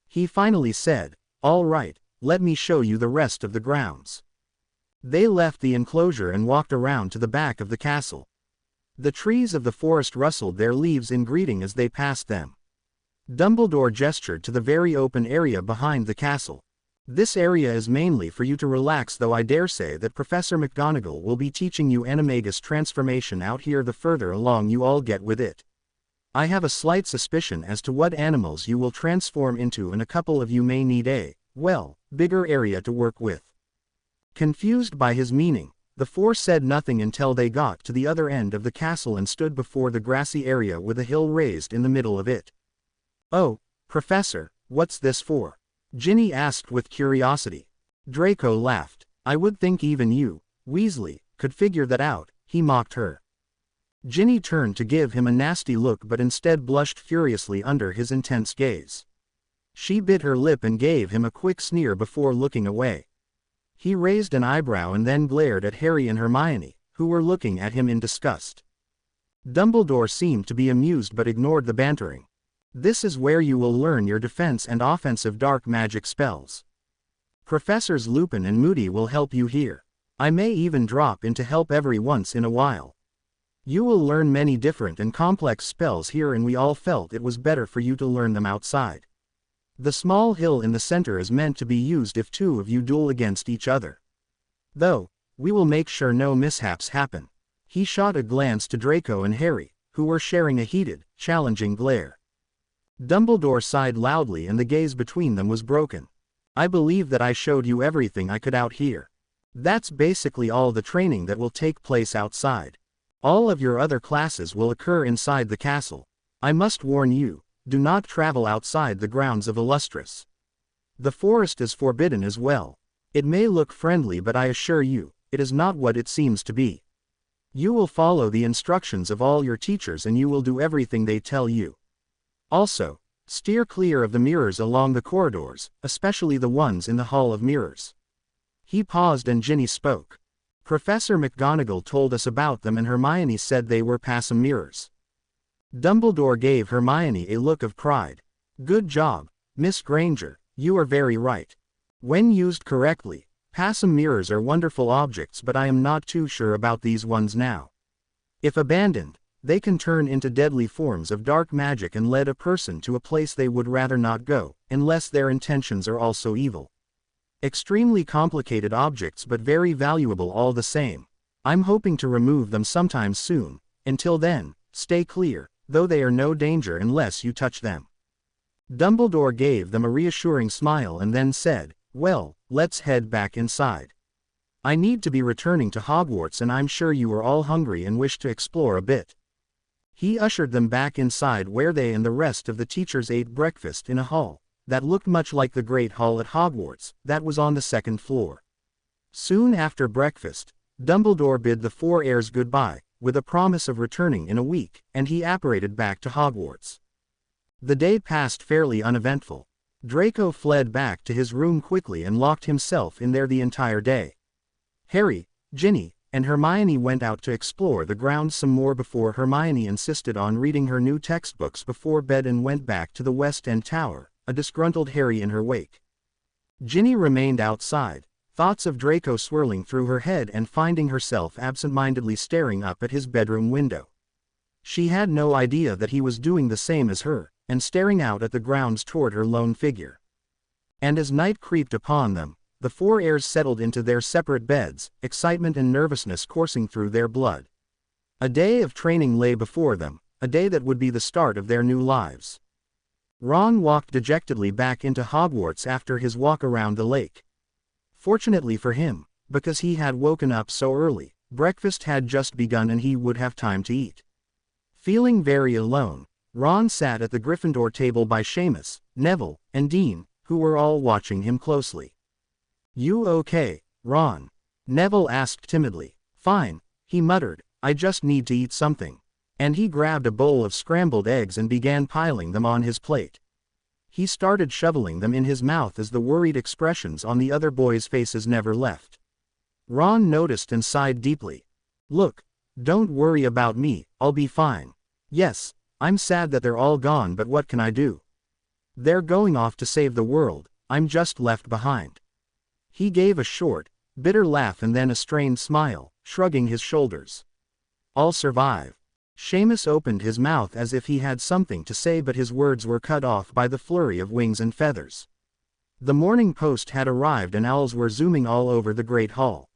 He finally said, "All right, let me show you the rest of the grounds." They left the enclosure and walked around to the back of the castle. The trees of the forest rustled their leaves in greeting as they passed them. Dumbledore gestured to the very open area behind the castle. "This area is mainly for you to relax, though I dare say that Professor McGonagall will be teaching you animagus transformation out here the further along you all get with it. I have a slight suspicion as to what animals you will transform into, and a couple of you may need a, well, bigger area to work with." Confused by his meaning, the four said nothing until they got to the other end of the castle and stood before the grassy area with a hill raised in the middle of it. "Oh, Professor, what's this for?" Ginny asked with curiosity. Draco laughed. "I would think even you, Weasley, could figure that out," he mocked her. Ginny turned to give him a nasty look but instead blushed furiously under his intense gaze. She bit her lip and gave him a quick sneer before looking away. He raised an eyebrow and then glared at Harry and Hermione, who were looking at him in disgust. Dumbledore seemed to be amused but ignored the bantering. "This is where you will learn your defense and offensive dark magic spells. Professors Lupin and Moody will help you here. I may even drop in to help every once in a while. You will learn many different and complex spells here, and we all felt it was better for you to learn them outside. The small hill in the center is meant to be used if two of you duel against each other. Though, we will make sure no mishaps happen." He shot a glance to Draco and Harry, who were sharing a heated, challenging glare. Dumbledore sighed loudly and the gaze between them was broken. "I believe that I showed you everything I could out here. That's basically all the training that will take place outside. All of your other classes will occur inside the castle. I must warn you, do not travel outside the grounds of Illustris. The forest is forbidden as well. It may look friendly, but I assure you, it is not what it seems to be. You will follow the instructions of all your teachers and you will do everything they tell you. Also, steer clear of the mirrors along the corridors, especially the ones in the Hall of Mirrors." He paused and Ginny spoke. "Professor McGonagall told us about them and Hermione said they were passum mirrors." Dumbledore gave Hermione a look of pride. "Good job, Miss Granger, you are very right. When used correctly, passum mirrors are wonderful objects, but I am not too sure about these ones now. If abandoned, they can turn into deadly forms of dark magic and lead a person to a place they would rather not go, unless their intentions are also evil. Extremely complicated objects but very valuable all the same. I'm hoping to remove them sometime soon. Until then, stay clear, though they are no danger unless you touch them." Dumbledore gave them a reassuring smile and then said, "Well, let's head back inside. I need to be returning to Hogwarts and I'm sure you are all hungry and wish to explore a bit." He ushered them back inside where they and the rest of the teachers ate breakfast in a hall that looked much like the Great Hall at Hogwarts, that was on the second floor. Soon after breakfast, Dumbledore bid the four heirs goodbye, with a promise of returning in a week, and he apparated back to Hogwarts. The day passed fairly uneventful. Draco fled back to his room quickly and locked himself in there the entire day. Harry, Ginny, and Hermione went out to explore the grounds some more before Hermione insisted on reading her new textbooks before bed and went back to the West End Tower, a disgruntled Harry in her wake. Ginny remained outside, thoughts of Draco swirling through her head and finding herself absent-mindedly staring up at his bedroom window. She had no idea that he was doing the same as her, and staring out at the grounds toward her lone figure. And as night creeped upon them, the four heirs settled into their separate beds, excitement and nervousness coursing through their blood. A day of training lay before them, a day that would be the start of their new lives. Ron walked dejectedly back into Hogwarts after his walk around the lake. Fortunately for him, because he had woken up so early, breakfast had just begun and he would have time to eat. Feeling very alone, Ron sat at the Gryffindor table by Seamus, Neville, and Dean, who were all watching him closely. "You okay, Ron?" Neville asked timidly. "Fine," he muttered, "I just need to eat something." And he grabbed a bowl of scrambled eggs and began piling them on his plate. He started shoveling them in his mouth as the worried expressions on the other boys' faces never left. Ron noticed and sighed deeply. "Look, don't worry about me, I'll be fine. Yes, I'm sad that they're all gone, but what can I do? They're going off to save the world, I'm just left behind." He gave a short, bitter laugh and then a strained smile, shrugging his shoulders. "I'll survive." Seamus opened his mouth as if he had something to say, but his words were cut off by the flurry of wings and feathers. The morning post had arrived and owls were zooming all over the great hall.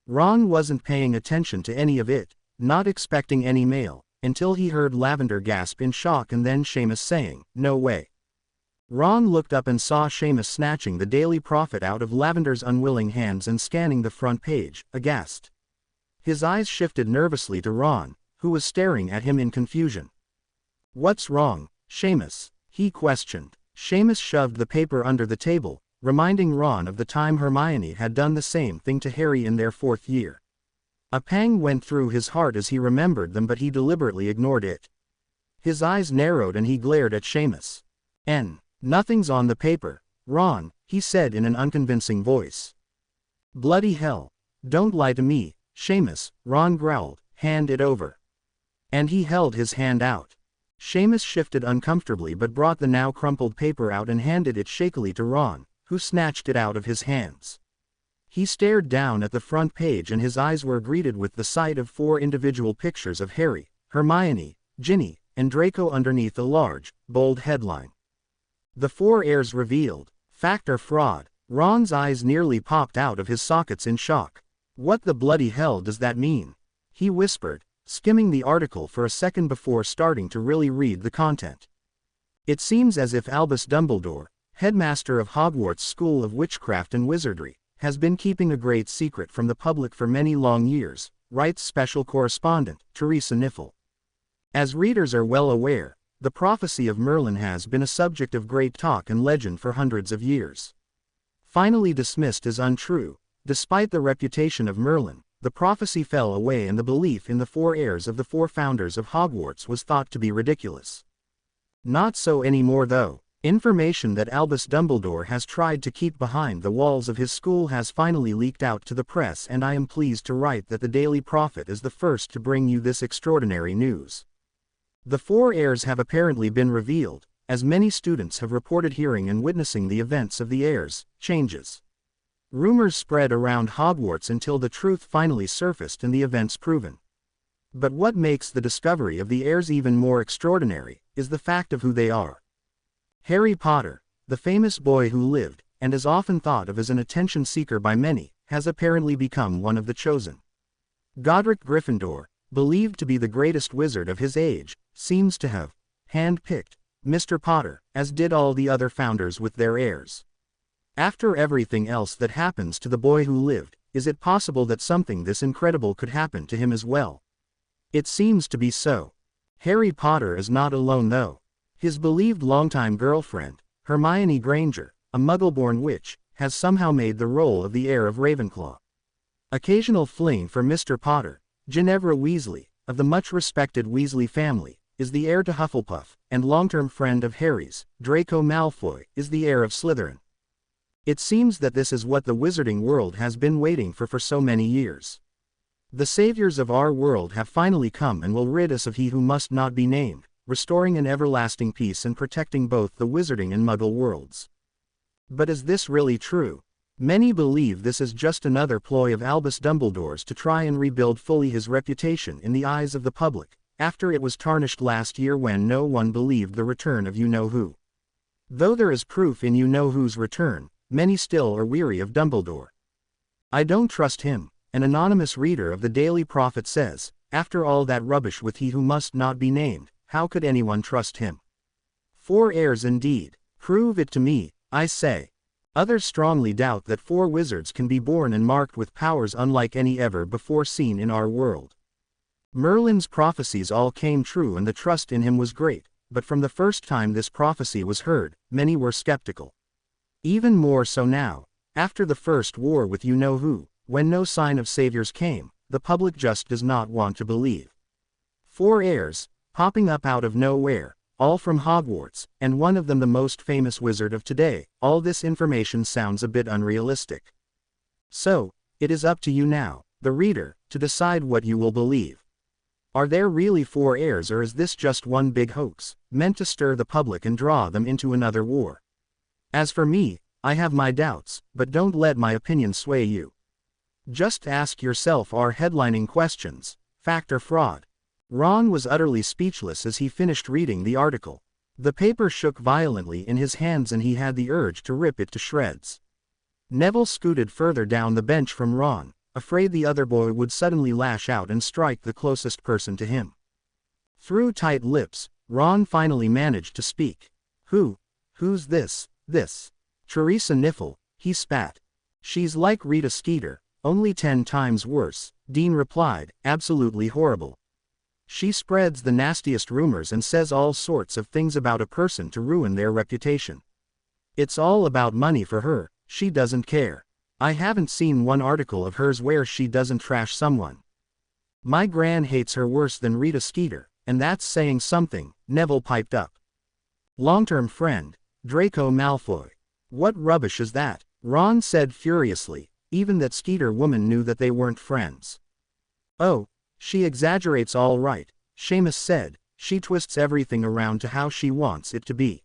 Ron wasn't paying attention to any of it, not expecting any mail, until he heard Lavender gasp in shock and then Seamus saying, "No way." Ron looked up and saw Seamus snatching the Daily Prophet out of Lavender's unwilling hands and scanning the front page, aghast. His eyes shifted nervously to Ron, who was staring at him in confusion. "What's wrong, Seamus?" he questioned. Seamus shoved the paper under the table, reminding Ron of the time Hermione had done the same thing to Harry in their 4th year. A pang went through his heart as he remembered them, but he deliberately ignored it. His eyes narrowed and he glared at Seamus. Nothing's on the paper, Ron," he said in an unconvincing voice. "Bloody hell. Don't lie to me, Seamus," Ron growled. "Hand it over." And he held his hand out. Seamus shifted uncomfortably but brought the now crumpled paper out and handed it shakily to Ron, who snatched it out of his hands. He stared down at the front page and his eyes were greeted with the sight of 4 individual pictures of Harry, Hermione, Ginny, and Draco underneath a large, bold headline. "The 4 heirs revealed. Fact or fraud?" Ron's eyes nearly popped out of his sockets in shock. "What the bloody hell does that mean?" he whispered, skimming the article for a second before starting to really read the content. "It seems as if Albus Dumbledore, headmaster of Hogwarts School of Witchcraft and Wizardry, has been keeping a great secret from the public for many long years," writes special correspondent Teresa Niffle. As readers are well aware, the prophecy of Merlin has been a subject of great talk and legend for hundreds of years. Finally dismissed as untrue, despite the reputation of Merlin, the prophecy fell away and the belief in the 4 heirs of the 4 founders of Hogwarts was thought to be ridiculous. Not so anymore though. Information that Albus Dumbledore has tried to keep behind the walls of his school has finally leaked out to the press, and I am pleased to write that the Daily Prophet is the first to bring you this extraordinary news. The 4 heirs have apparently been revealed, as many students have reported hearing and witnessing the events of the heirs' changes. Rumors spread around Hogwarts until the truth finally surfaced and the events proven. But what makes the discovery of the heirs even more extraordinary is the fact of who they are. Harry Potter, the famous boy who lived, and is often thought of as an attention seeker by many, has apparently become one of the chosen. Godric Gryffindor, believed to be the greatest wizard of his age, seems to have hand-picked Mr. Potter, as did all the other founders with their heirs. After everything else that happens to the boy who lived, is it possible that something this incredible could happen to him as well? It seems to be so. Harry Potter is not alone though. His believed longtime girlfriend, Hermione Granger, a Muggle-born witch, has somehow made the role of the heir of Ravenclaw. Occasional fling for Mr. Potter, Ginevra Weasley, of the much-respected Weasley family, is the heir to Hufflepuff, and long-term friend of Harry's, Draco Malfoy, is the heir of Slytherin. It seems that this is what the wizarding world has been waiting for so many years. The saviors of our world have finally come and will rid us of he who must not be named, restoring an everlasting peace and protecting both the wizarding and Muggle worlds. But is this really true? Many believe this is just another ploy of Albus Dumbledore's to try and rebuild fully his reputation in the eyes of the public, after it was tarnished last year when no one believed the return of you-know-who. Though there is proof in you-know-who's return, many still are weary of Dumbledore. "I don't trust him," an anonymous reader of the Daily Prophet says. "After all that rubbish with he who must not be named, how could anyone trust him? 4 heirs indeed. Prove it to me, I say." Others strongly doubt that 4 wizards can be born and marked with powers unlike any ever before seen in our world. Merlin's prophecies all came true and the trust in him was great, but from the first time this prophecy was heard, many were skeptical. Even more so now, after the first war with you-know-who, when no sign of saviors came, the public just does not want to believe. 4 heirs, popping up out of nowhere, all from Hogwarts, and one of them the most famous wizard of today. All this information sounds a bit unrealistic. So, it is up to you now, the reader, to decide what you will believe. Are there really 4 heirs, or is this just one big hoax, meant to stir the public and draw them into another war? As for me, I have my doubts, but don't let my opinion sway you. Just ask yourself our headlining questions: fact or fraud? Ron was utterly speechless as he finished reading the article. The paper shook violently in his hands and he had the urge to rip it to shreds. Neville scooted further down the bench from Ron, afraid the other boy would suddenly lash out and strike the closest person to him. Through tight lips, Ron finally managed to speak. Who's this? Teresa Niffle, he spat. She's like Rita Skeeter, only 10 times worse, Dean replied, absolutely horrible. She spreads the nastiest rumors and says all sorts of things about a person to ruin their reputation. It's all about money for her, she doesn't care. I haven't seen one article of hers where she doesn't trash someone. My gran hates her worse than Rita Skeeter, and that's saying something, Neville piped up. Long-term friend, Draco Malfoy. What rubbish is that? Ron said furiously. Even that Skeeter woman knew that they weren't friends. Oh, she exaggerates all right, Seamus said. She twists everything around to how she wants it to be.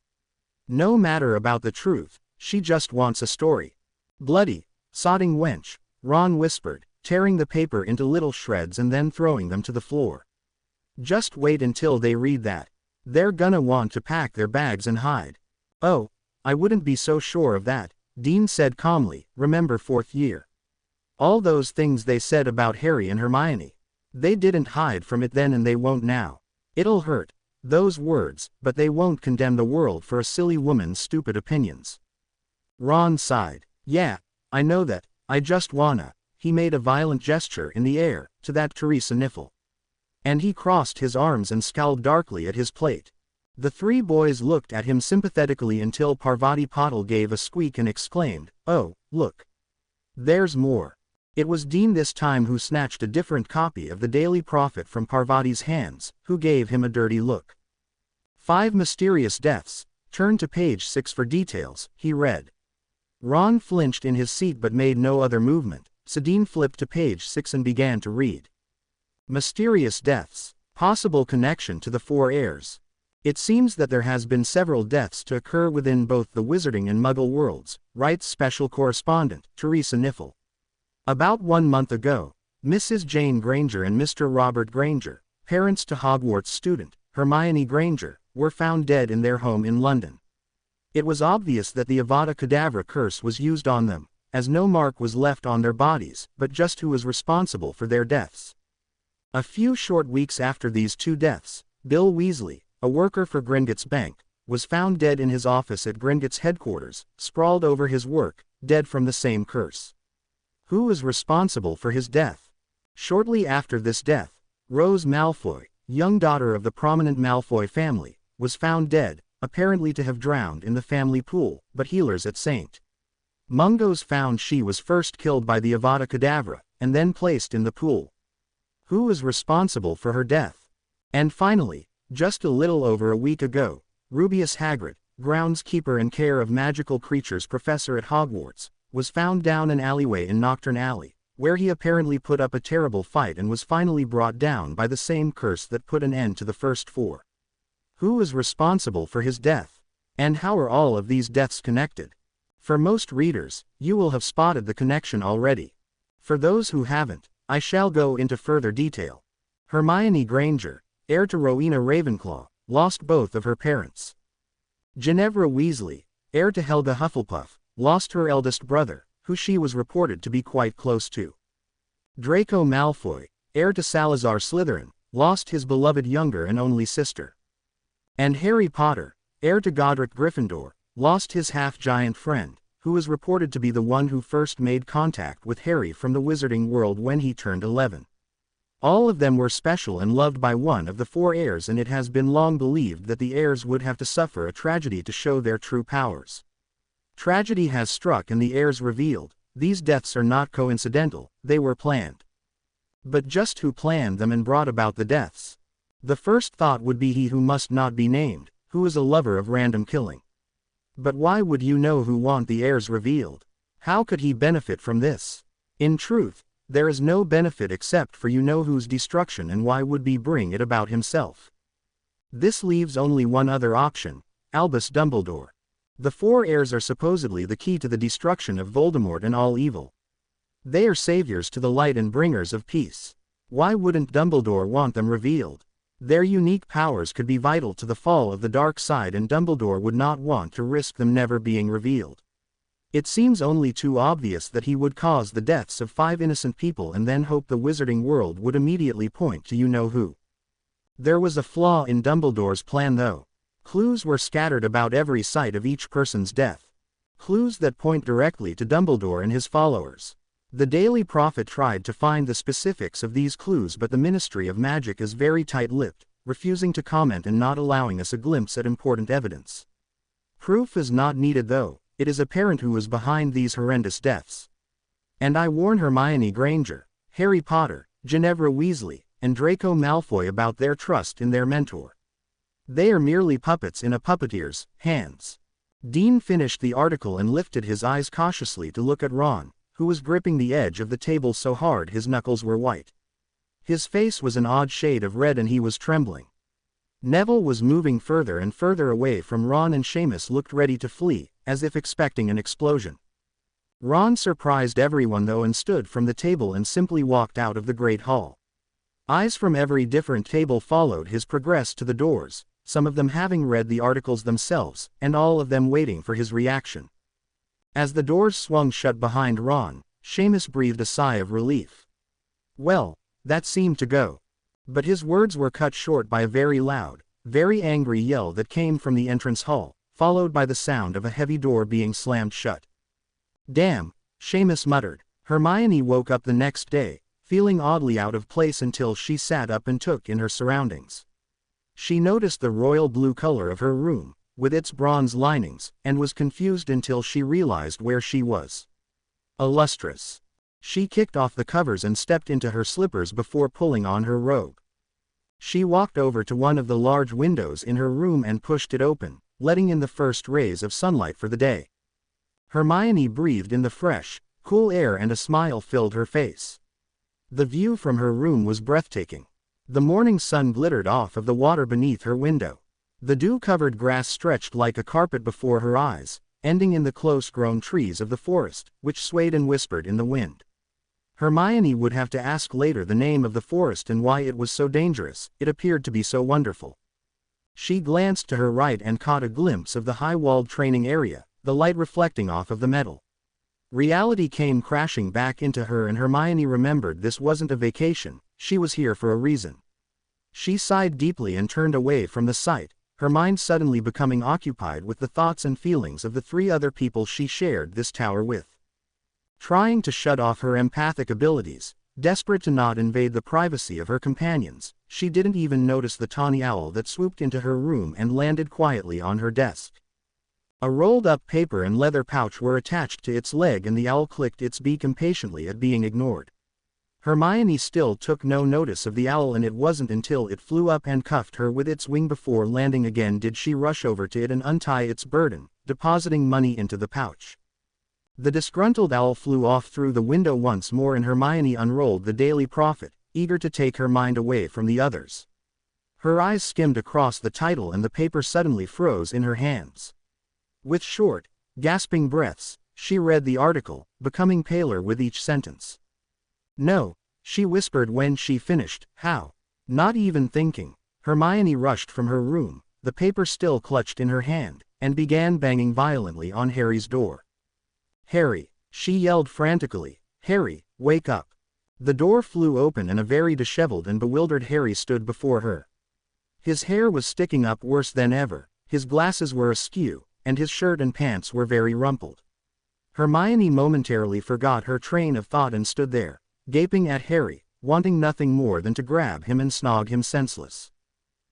No matter about the truth, she just wants a story. Bloody, sodding wench, Ron whispered, tearing the paper into little shreds and then throwing them to the floor. Just wait until they read that. They're gonna want to pack their bags and hide. Oh, I wouldn't be so sure of that, Dean said calmly. Remember 4th year? All those things they said about Harry and Hermione. They didn't hide from it then and they won't now. It'll hurt, those words, but they won't condemn the world for a silly woman's stupid opinions. Ron sighed. Yeah, I know that, I just wanna, he made a violent gesture in the air, to that Teresa Niffle. And he crossed his arms and scowled darkly at his plate. The 3 boys looked at him sympathetically until Parvati Patil gave a squeak and exclaimed, "Oh, look. There's more." It was Dean this time who snatched a different copy of the Daily Prophet from Parvati's hands, who gave him a dirty look. 5 mysterious deaths. Turn to page 6 for details, he read. Ron flinched in his seat but made no other movement, so Dean flipped to page 6 and began to read. Mysterious deaths. Possible connection to the 4 heirs. It seems that there has been several deaths to occur within both the Wizarding and Muggle worlds, writes Special Correspondent Teresa Niffle. About 1 month ago, Mrs. Jane Granger and Mr. Robert Granger, parents to Hogwarts student Hermione Granger, were found dead in their home in London. It was obvious that the Avada Kedavra curse was used on them, as no mark was left on their bodies, but just who was responsible for their deaths. A few short weeks after these 2 deaths, Bill Weasley, a worker for Gringotts Bank, was found dead in his office at Gringotts headquarters, sprawled over his work, dead from the same curse. Who was responsible for his death? Shortly after this death, Rose Malfoy, young daughter of the prominent Malfoy family, was found dead, apparently to have drowned in the family pool, but healers at St. Mungo's found she was first killed by the Avada Kedavra, and then placed in the pool. Who was responsible for her death? And finally, just a little over a week ago, Rubeus Hagrid, groundskeeper and care of magical creatures professor at Hogwarts, was found down an alleyway in Knockturn Alley, where he apparently put up a terrible fight and was finally brought down by the same curse that put an end to the first 4. Who is responsible for his death? And how are all of these deaths connected? For most readers, you will have spotted the connection already. For those who haven't, I shall go into further detail. Hermione Granger, heir to Rowena Ravenclaw, lost both of her parents. Ginevra Weasley, heir to Helga Hufflepuff, lost her eldest brother, who she was reported to be quite close to. Draco Malfoy, heir to Salazar Slytherin, lost his beloved younger and only sister. And Harry Potter, heir to Godric Gryffindor, lost his half-giant friend, who is reported to be the one who first made contact with Harry from the Wizarding world when he turned 11. All of them were special and loved by one of the 4 heirs, and it has been long believed that the heirs would have to suffer a tragedy to show their true powers. Tragedy has struck and the heirs revealed. These deaths are not coincidental, they were planned. But just who planned them and brought about the deaths? The first thought would be he who must not be named, who is a lover of random killing. But why would you know who want the heirs revealed? How could he benefit from this? In truth, there is no benefit except for you know whose destruction, and why would he bring it about himself? This leaves only one other option, Albus Dumbledore. The 4 heirs are supposedly the key to the destruction of Voldemort and all evil. They are saviors to the light and bringers of peace. Why wouldn't Dumbledore want them revealed? Their unique powers could be vital to the fall of the dark side, and Dumbledore would not want to risk them never being revealed. It seems only too obvious that he would cause the deaths of 5 innocent people and then hope the wizarding world would immediately point to you-know-who. There was a flaw in Dumbledore's plan though. Clues were scattered about every site of each person's death. Clues that point directly to Dumbledore and his followers. The Daily Prophet tried to find the specifics of these clues, but the Ministry of Magic is very tight-lipped, refusing to comment and not allowing us a glimpse at important evidence. Proof is not needed though, it is apparent who is behind these horrendous deaths. And I warn Hermione Granger, Harry Potter, Ginevra Weasley, and Draco Malfoy about their trust in their mentor. They are merely puppets in a puppeteer's hands. Dean finished the article and lifted his eyes cautiously to look at Ron, who was gripping the edge of the table so hard his knuckles were white. His face was an odd shade of red and he was trembling. Neville was moving further and further away from Ron, and Seamus looked ready to flee, as if expecting an explosion. Ron surprised everyone though and stood from the table and simply walked out of the Great Hall. Eyes from every different table followed his progress to the doors, some of them having read the articles themselves, and all of them waiting for his reaction. As the doors swung shut behind Ron, Seamus breathed a sigh of relief. Well, that seemed to go. But his words were cut short by a very loud, very angry yell that came from the entrance hall, followed by the sound of a heavy door being slammed shut. Damn, Seamus muttered. Hermione woke up the next day, feeling oddly out of place until she sat up and took in her surroundings. She noticed the royal blue color of her room, with its bronze linings, and was confused until she realized where she was. Illustrious. She kicked off the covers and stepped into her slippers before pulling on her robe. She walked over to one of the large windows in her room and pushed it open, letting in the first rays of sunlight for the day. Hermione breathed in the fresh, cool air and a smile filled her face. The view from her room was breathtaking. The morning sun glittered off of the water beneath her window. The dew-covered grass stretched like a carpet before her eyes, ending in the close-grown trees of the forest, which swayed and whispered in the wind. Hermione would have to ask later the name of the forest and why it was so dangerous, it appeared to be so wonderful. She glanced to her right and caught a glimpse of the high-walled training area, the light reflecting off of the metal. Reality came crashing back into her and Hermione remembered this wasn't a vacation, she was here for a reason. She sighed deeply and turned away from the sight, her mind suddenly becoming occupied with the thoughts and feelings of the 3 other people she shared this tower with. Trying to shut off her empathic abilities, desperate to not invade the privacy of her companions, she didn't even notice the tawny owl that swooped into her room and landed quietly on her desk. A rolled-up paper and leather pouch were attached to its leg and the owl clicked its beak impatiently at being ignored. Hermione still took no notice of the owl, and it wasn't until it flew up and cuffed her with its wing before landing again did she rush over to it and untie its burden, depositing money into the pouch. The disgruntled owl flew off through the window once more and Hermione unrolled the Daily Prophet, eager to take her mind away from the others. Her eyes skimmed across the title and the paper suddenly froze in her hands. With short, gasping breaths, she read the article, becoming paler with each sentence. No, she whispered when she finished. How? Not even thinking, Hermione rushed from her room, the paper still clutched in her hand, and began banging violently on Harry's door. Harry, she yelled frantically, Harry, wake up. The door flew open and a very disheveled and bewildered Harry stood before her. His hair was sticking up worse than ever, his glasses were askew, and his shirt and pants were very rumpled. Hermione momentarily forgot her train of thought and stood there, gaping at Harry, wanting nothing more than to grab him and snog him senseless.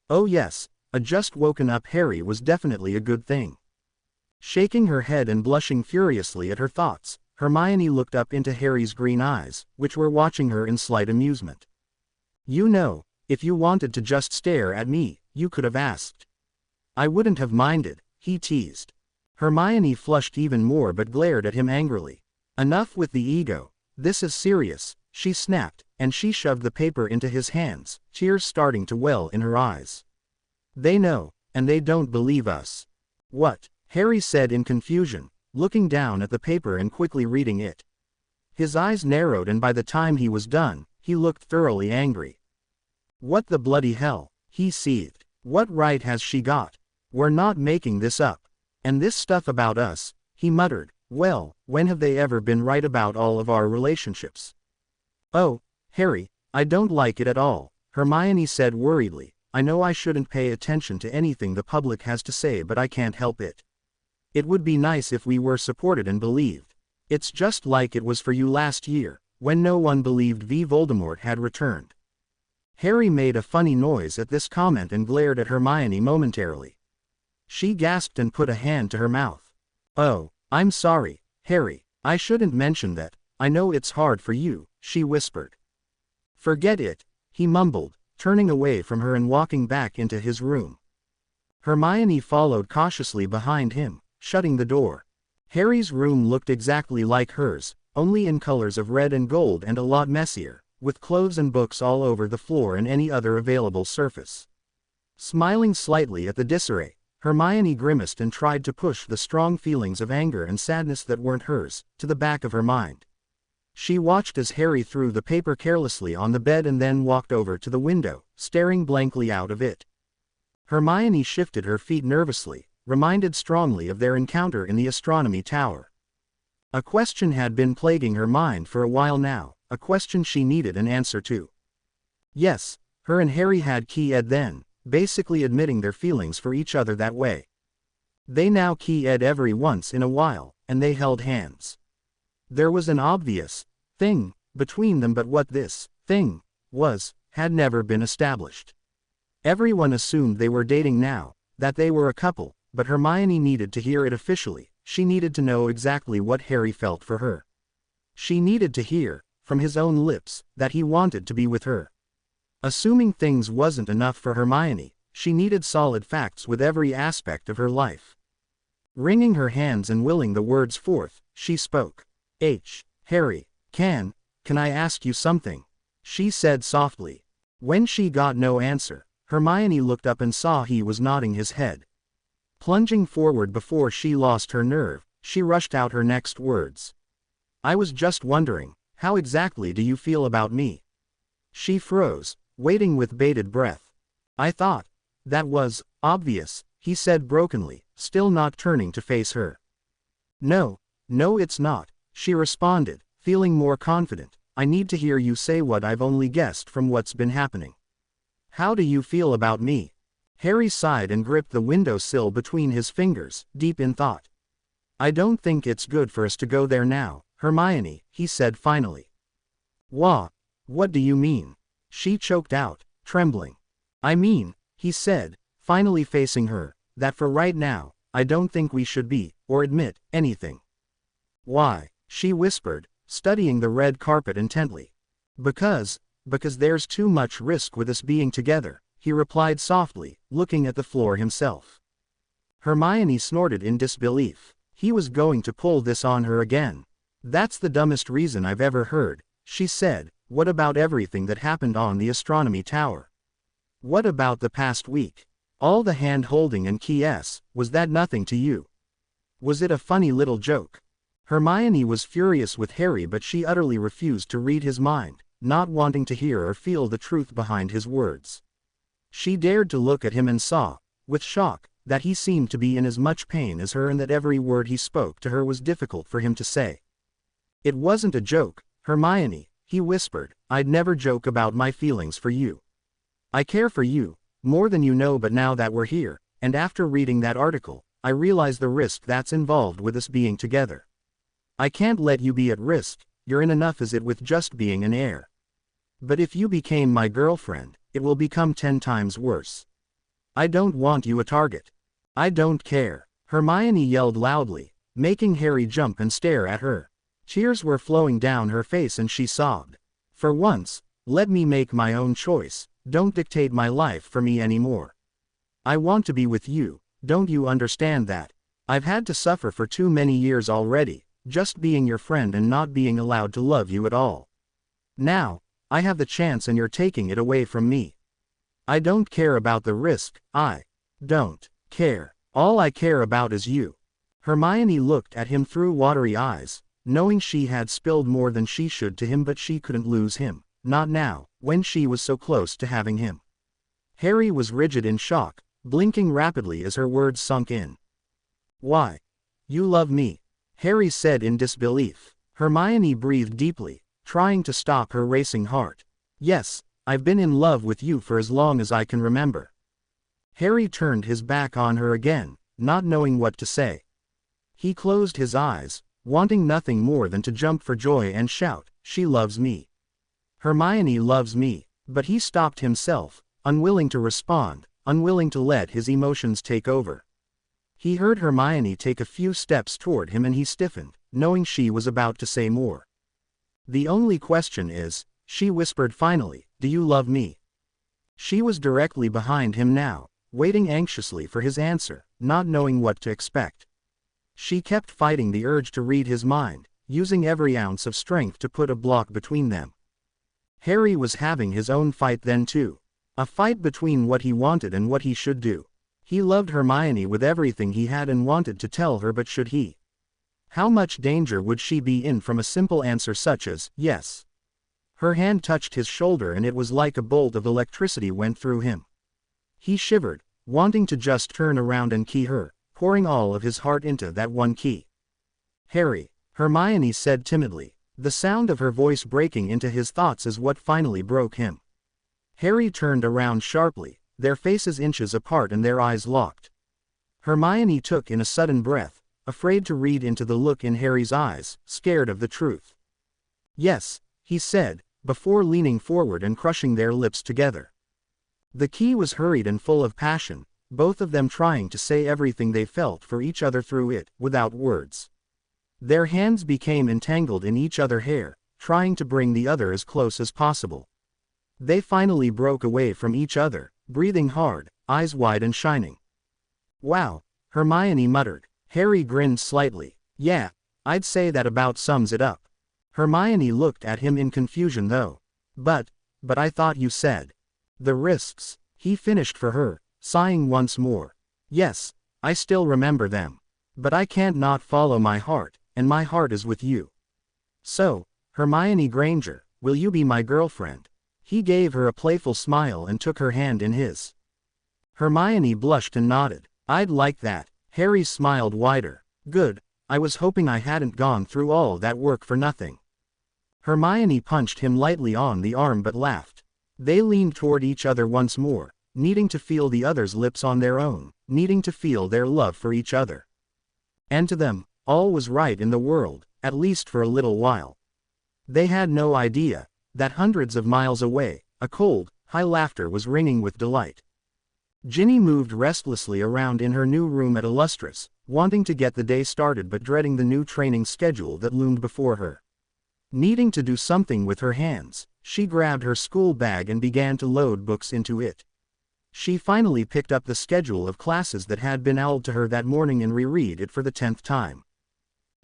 Oh yes, a just woken up Harry was definitely a good thing. Shaking her head and blushing furiously at her thoughts, Hermione looked up into Harry's green eyes, which were watching her in slight amusement. You know, if you wanted to just stare at me, you could have asked. I wouldn't have minded, he teased. Hermione flushed even more but glared at him angrily. Enough with the ego, this is serious, she snapped, and she shoved the paper into his hands, tears starting to well in her eyes. They know, and they don't believe us. What? Harry said in confusion, looking down at the paper and quickly reading it. His eyes narrowed and by the time he was done, he looked thoroughly angry. What the bloody hell, he seethed. What right has she got? We're not making this up. And this stuff about us, he muttered, well, when have they ever been right about all of our relationships? Oh, Harry, I don't like it at all, Hermione said worriedly. I know I shouldn't pay attention to anything the public has to say but I can't help it. It would be nice if we were supported and believed. It's just like it was for you last year, when no one believed V. Voldemort had returned. Harry made a funny noise at this comment and glared at Hermione momentarily. She gasped and put a hand to her mouth. Oh, I'm sorry, Harry, I shouldn't mention that, I know it's hard for you, she whispered. Forget it, he mumbled, turning away from her and walking back into his room. Hermione followed cautiously behind him, shutting the door. Harry's room looked exactly like hers, only in colors of red and gold and a lot messier, with clothes and books all over the floor and any other available surface. Smiling slightly at the disarray, Hermione grimaced and tried to push the strong feelings of anger and sadness that weren't hers, to the back of her mind. She watched as Harry threw the paper carelessly on the bed and then walked over to the window, staring blankly out of it. Hermione shifted her feet nervously, reminded strongly of their encounter in the astronomy tower. A question had been plaguing her mind for a while now, a question she needed an answer to. Yes, her and Harry had key-ed then, basically admitting their feelings for each other that way. They now key-ed every once in a while, and they held hands. There was an obvious thing between them, but what this thing was had never been established. Everyone assumed they were dating now, that they were a couple, but Hermione needed to hear it officially. She needed to know exactly what Harry felt for her. She needed to hear, from his own lips, that he wanted to be with her. Assuming things wasn't enough for Hermione, she needed solid facts with every aspect of her life. Wringing her hands and willing the words forth, she spoke. Harry, can I ask you something? She said softly. When she got no answer, Hermione looked up and saw he was nodding his head. Plunging forward before she lost her nerve, she rushed out her next words. I was just wondering, how exactly do you feel about me? She froze, waiting with bated breath. I thought that was obvious, he said brokenly, still not turning to face her. No, it's not, she responded, feeling more confident. I need to hear you say what I've only guessed from what's been happening. How do you feel about me? Harry sighed and gripped the windowsill between his fingers, deep in thought. I don't think it's good for us to go there now, Hermione, he said finally. What do you mean? She choked out, trembling. I mean, he said, finally facing her, that for right now, I don't think we should be, or admit, anything. Why? She whispered, studying the red carpet intently. Because there's too much risk with us being together, he replied softly, looking at the floor himself. Hermione snorted in disbelief. He was going to pull this on her again. That's the dumbest reason I've ever heard, she said. What about everything that happened on the astronomy tower? What about the past week? All the hand-holding and key-s, was that nothing to you? Was it a funny little joke? Hermione was furious with Harry, but she utterly refused to read his mind, not wanting to hear or feel the truth behind his words. She dared to look at him and saw, with shock, that he seemed to be in as much pain as her and that every word he spoke to her was difficult for him to say. It wasn't a joke, Hermione, he whispered. I'd never joke about my feelings for you. I care for you, more than you know, but now that we're here, and after reading that article, I realize the risk that's involved with us being together. I can't let you be at risk, you're in enough as it with just being an heir. But if you became my girlfriend, it will become 10 times worse. I don't want you a target. I don't care. Hermione yelled loudly, making Harry jump and stare at her. Tears were flowing down her face and she sobbed. For once, let me make my own choice, don't dictate my life for me anymore. I want to be with you, don't you understand that? I've had to suffer for too many years already, just being your friend and not being allowed to love you at all. Now, I have the chance and you're taking it away from me. I don't care about the risk, I don't care. All I care about is you. Hermione looked at him through watery eyes, knowing she had spilled more than she should to him, but she couldn't lose him, not now, when she was so close to having him. Harry was rigid in shock, blinking rapidly as her words sunk in. Why? You love me? Harry said in disbelief. Hermione breathed deeply, trying to stop her racing heart. Yes, I've been in love with you for as long as I can remember. Harry turned his back on her again, not knowing what to say. He closed his eyes, wanting nothing more than to jump for joy and shout, "She loves me. Hermione loves me." But he stopped himself, unwilling to respond, unwilling to let his emotions take over. He heard Hermione take a few steps toward him and he stiffened, knowing she was about to say more. "The only question is," she whispered finally, "do you love me?" She was directly behind him now, waiting anxiously for his answer, not knowing what to expect. She kept fighting the urge to read his mind, using every ounce of strength to put a block between them. Harry was having his own fight then too. A fight between what he wanted and what he should do. He loved Hermione with everything he had and wanted to tell her, but should he? How much danger would she be in from a simple answer such as, yes? Her hand touched his shoulder and it was like a bolt of electricity went through him. He shivered, wanting to just turn around and key her, pouring all of his heart into that one key. "Harry," Hermione said timidly. The sound of her voice breaking into his thoughts is what finally broke him. Harry turned around sharply, their faces inches apart and their eyes locked. Hermione took in a sudden breath, afraid to read into the look in Harry's eyes, scared of the truth. "Yes," he said, before leaning forward and crushing their lips together. The key was hurried and full of passion, both of them trying to say everything they felt for each other through it, without words. Their hands became entangled in each other's hair, trying to bring the other as close as possible. They finally broke away from each other, breathing hard, eyes wide and shining. "Wow," Hermione muttered. Harry grinned slightly. "Yeah, I'd say that about sums it up." Hermione looked at him in confusion though. But I thought you said. The risks," he finished for her, sighing once more. "Yes, I still remember them. But I can't not follow my heart, and my heart is with you. So, Hermione Granger, will you be my girlfriend?" He gave her a playful smile and took her hand in his. Hermione blushed and nodded. "I'd like that." Harry smiled wider. "Good, I was hoping I hadn't gone through all that work for nothing." Hermione punched him lightly on the arm but laughed. They leaned toward each other once more, needing to feel the other's lips on their own, needing to feel their love for each other. And to them, all was right in the world, at least for a little while. They had no idea that hundreds of miles away, a cold, high laughter was ringing with delight. Ginny moved restlessly around in her new room at Illustrious, wanting to get the day started but dreading the new training schedule that loomed before her. Needing to do something with her hands, she grabbed her school bag and began to load books into it. She finally picked up the schedule of classes that had been owled to her that morning and reread it for the 10th time.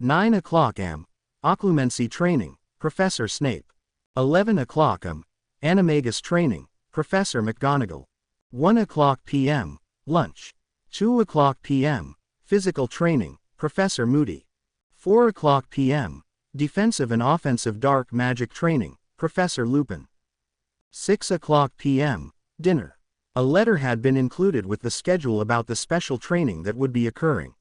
9 o'clock am. Occlumency training, Professor Snape. 11 o'clock am. Animagus training, Professor McGonagall. 1 o'clock p.m. Lunch. 2 o'clock p.m. Physical training, Professor Moody. 4 o'clock p.m. Defensive and offensive dark magic training, Professor Lupin. 6 o'clock p.m. Dinner. A letter had been included with the schedule about the special training that would be occurring.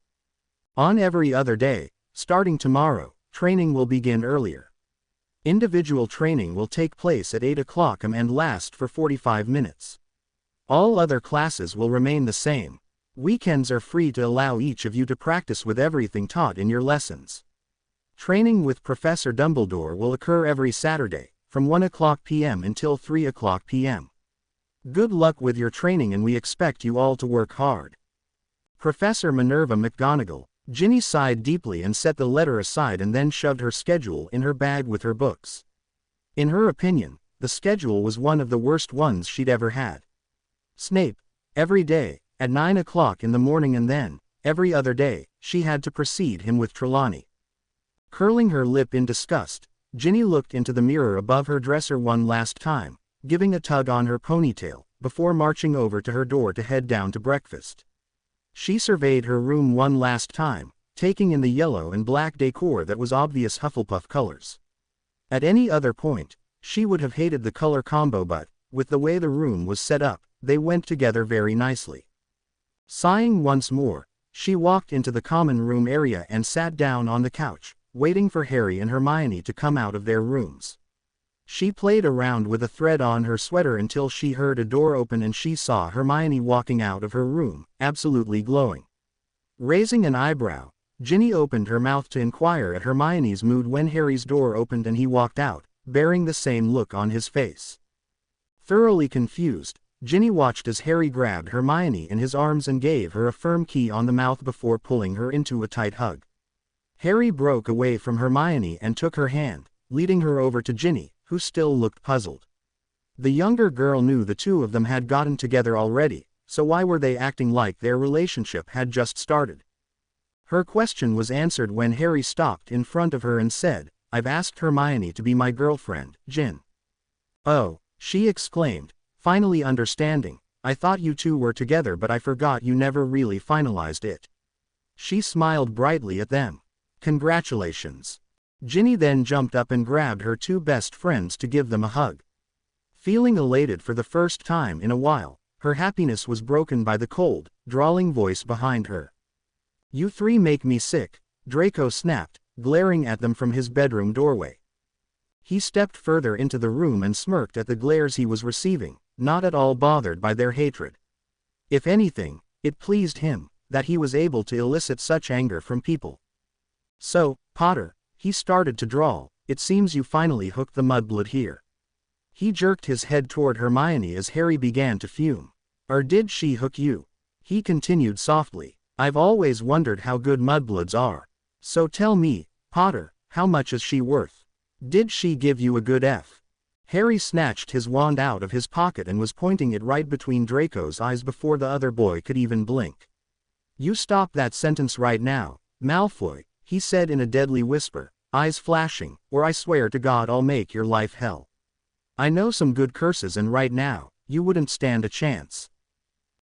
On every other day, starting tomorrow, training will begin earlier. Individual training will take place at 8 o'clock am and last for 45 minutes. All other classes will remain the same. Weekends are free to allow each of you to practice with everything taught in your lessons. Training with Professor Dumbledore will occur every Saturday, from 1 p.m. until 3 p.m. Good luck with your training and we expect you all to work hard. Professor Minerva McGonagall. Ginny sighed deeply and set the letter aside and then shoved her schedule in her bag with her books. In her opinion, the schedule was one of the worst ones she'd ever had. Snape. Every day, at 9 o'clock in the morning, and then, every other day, she had to precede him with Trelawney. Curling her lip in disgust, Ginny looked into the mirror above her dresser one last time, giving a tug on her ponytail, before marching over to her door to head down to breakfast. She surveyed her room one last time, taking in the yellow and black decor that was obvious Hufflepuff colors. At any other point, she would have hated the color combo, but, with the way the room was set up, they went together very nicely. Sighing once more, she walked into the common room area and sat down on the couch, waiting for Harry and Hermione to come out of their rooms. She played around with a thread on her sweater until she heard a door open and she saw Hermione walking out of her room, absolutely glowing. Raising an eyebrow, Ginny opened her mouth to inquire at Hermione's mood when Harry's door opened and he walked out, bearing the same look on his face. Thoroughly confused, Ginny watched as Harry grabbed Hermione in his arms and gave her a firm key on the mouth before pulling her into a tight hug. Harry broke away from Hermione and took her hand, leading her over to Ginny, who still looked puzzled. The younger girl knew the two of them had gotten together already, so why were they acting like their relationship had just started? Her question was answered when Harry stopped in front of her and said, "I've asked Hermione to be my girlfriend, Gin." "Oh," she exclaimed, finally understanding, "I thought you two were together but I forgot you never really finalized it." She smiled brightly at them. "Congratulations." Ginny then jumped up and grabbed her two best friends to give them a hug. Feeling elated for the first time in a while, her happiness was broken by the cold, drawling voice behind her. "You three make me sick," Draco snapped, glaring at them from his bedroom doorway. He stepped further into the room and smirked at the glares he was receiving, not at all bothered by their hatred. If anything, it pleased him that he was able to elicit such anger from people. "So, Potter," he started to drawl, "it seems you finally hooked the mudblood here." He jerked his head toward Hermione as Harry began to fume. "Or did she hook you?" He continued softly, "I've always wondered how good mudbloods are. So tell me, Potter, how much is she worth? Did she give you a good F?" Harry snatched his wand out of his pocket and was pointing it right between Draco's eyes before the other boy could even blink. "You stop that sentence right now, Malfoy," he said in a deadly whisper, eyes flashing, "or I swear to God I'll make your life hell. I know some good curses and right now, you wouldn't stand a chance."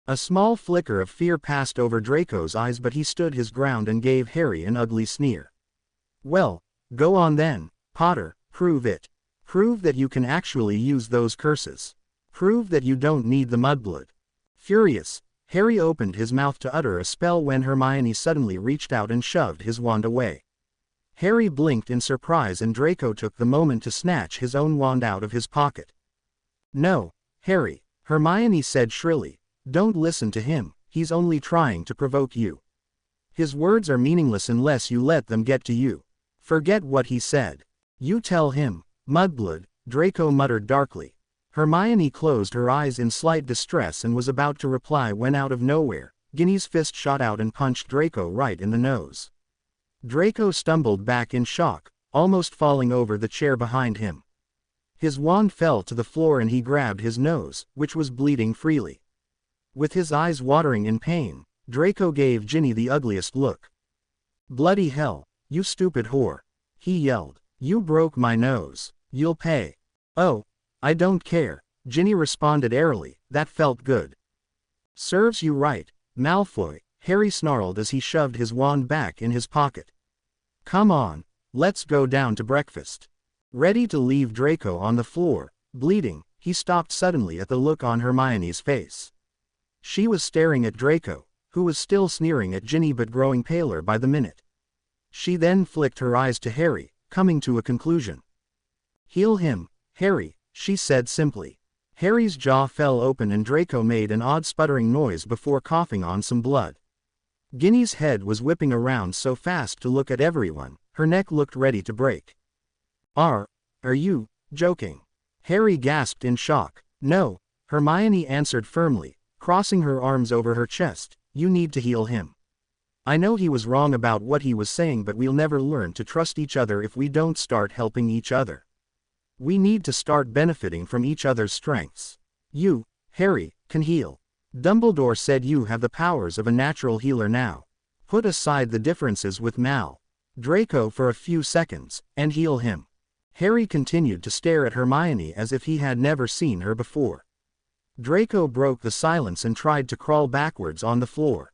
A small flicker of fear passed over Draco's eyes but he stood his ground and gave Harry an ugly sneer. "Well, go on then, Potter, prove it. Prove that you can actually use those curses. Prove that you don't need the mudblood." Furious, Harry opened his mouth to utter a spell when Hermione suddenly reached out and shoved his wand away. Harry blinked in surprise and Draco took the moment to snatch his own wand out of his pocket. "No, Harry," Hermione said shrilly, "don't listen to him, he's only trying to provoke you. His words are meaningless unless you let them get to you. Forget what he said. You tell him, mudblood," Draco muttered darkly. Hermione closed her eyes in slight distress and was about to reply when out of nowhere, Ginny's fist shot out and punched Draco right in the nose. Draco stumbled back in shock, almost falling over the chair behind him. His wand fell to the floor and he grabbed his nose, which was bleeding freely. With his eyes watering in pain, Draco gave Ginny the ugliest look. "Bloody hell, you stupid whore," he yelled. "You broke my nose. You'll pay." "Oh, I don't care," Ginny responded airily, "that felt good." "Serves you right, Malfoy," Harry snarled as he shoved his wand back in his pocket. "Come on, let's go down to breakfast." Ready to leave Draco on the floor, bleeding, he stopped suddenly at the look on Hermione's face. She was staring at Draco, who was still sneering at Ginny but growing paler by the minute. She then flicked her eyes to Harry, coming to a conclusion. "Heal him, Harry," she said simply. Harry's jaw fell open and Draco made an odd sputtering noise before coughing on some blood. Ginny's head was whipping around so fast to look at everyone, her neck looked ready to break. Are you joking. Harry gasped in shock. No, Hermione answered firmly, crossing her arms over her chest, you need to heal him. I know he was wrong about what he was saying, but we'll never learn to trust each other if we don't start helping each other. We need to start benefiting from each other's strengths. You, Harry, can heal. Dumbledore said you have the powers of a natural healer now. Put aside the differences with Draco for a few seconds, and heal him. Harry continued to stare at Hermione as if he had never seen her before. Draco broke the silence and tried to crawl backwards on the floor.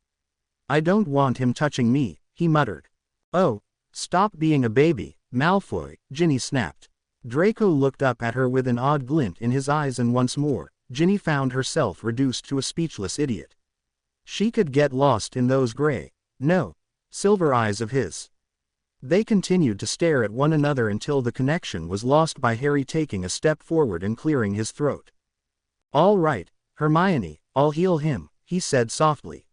I don't want him touching me, he muttered. Oh, stop being a baby, Malfoy, Ginny snapped. Draco looked up at her with an odd glint in his eyes, and once more, Ginny found herself reduced to a speechless idiot. She could get lost in those gray, no, silver eyes of his. They continued to stare at one another until the connection was lost by Harry taking a step forward and clearing his throat. All right, Hermione, I'll heal him, he said softly.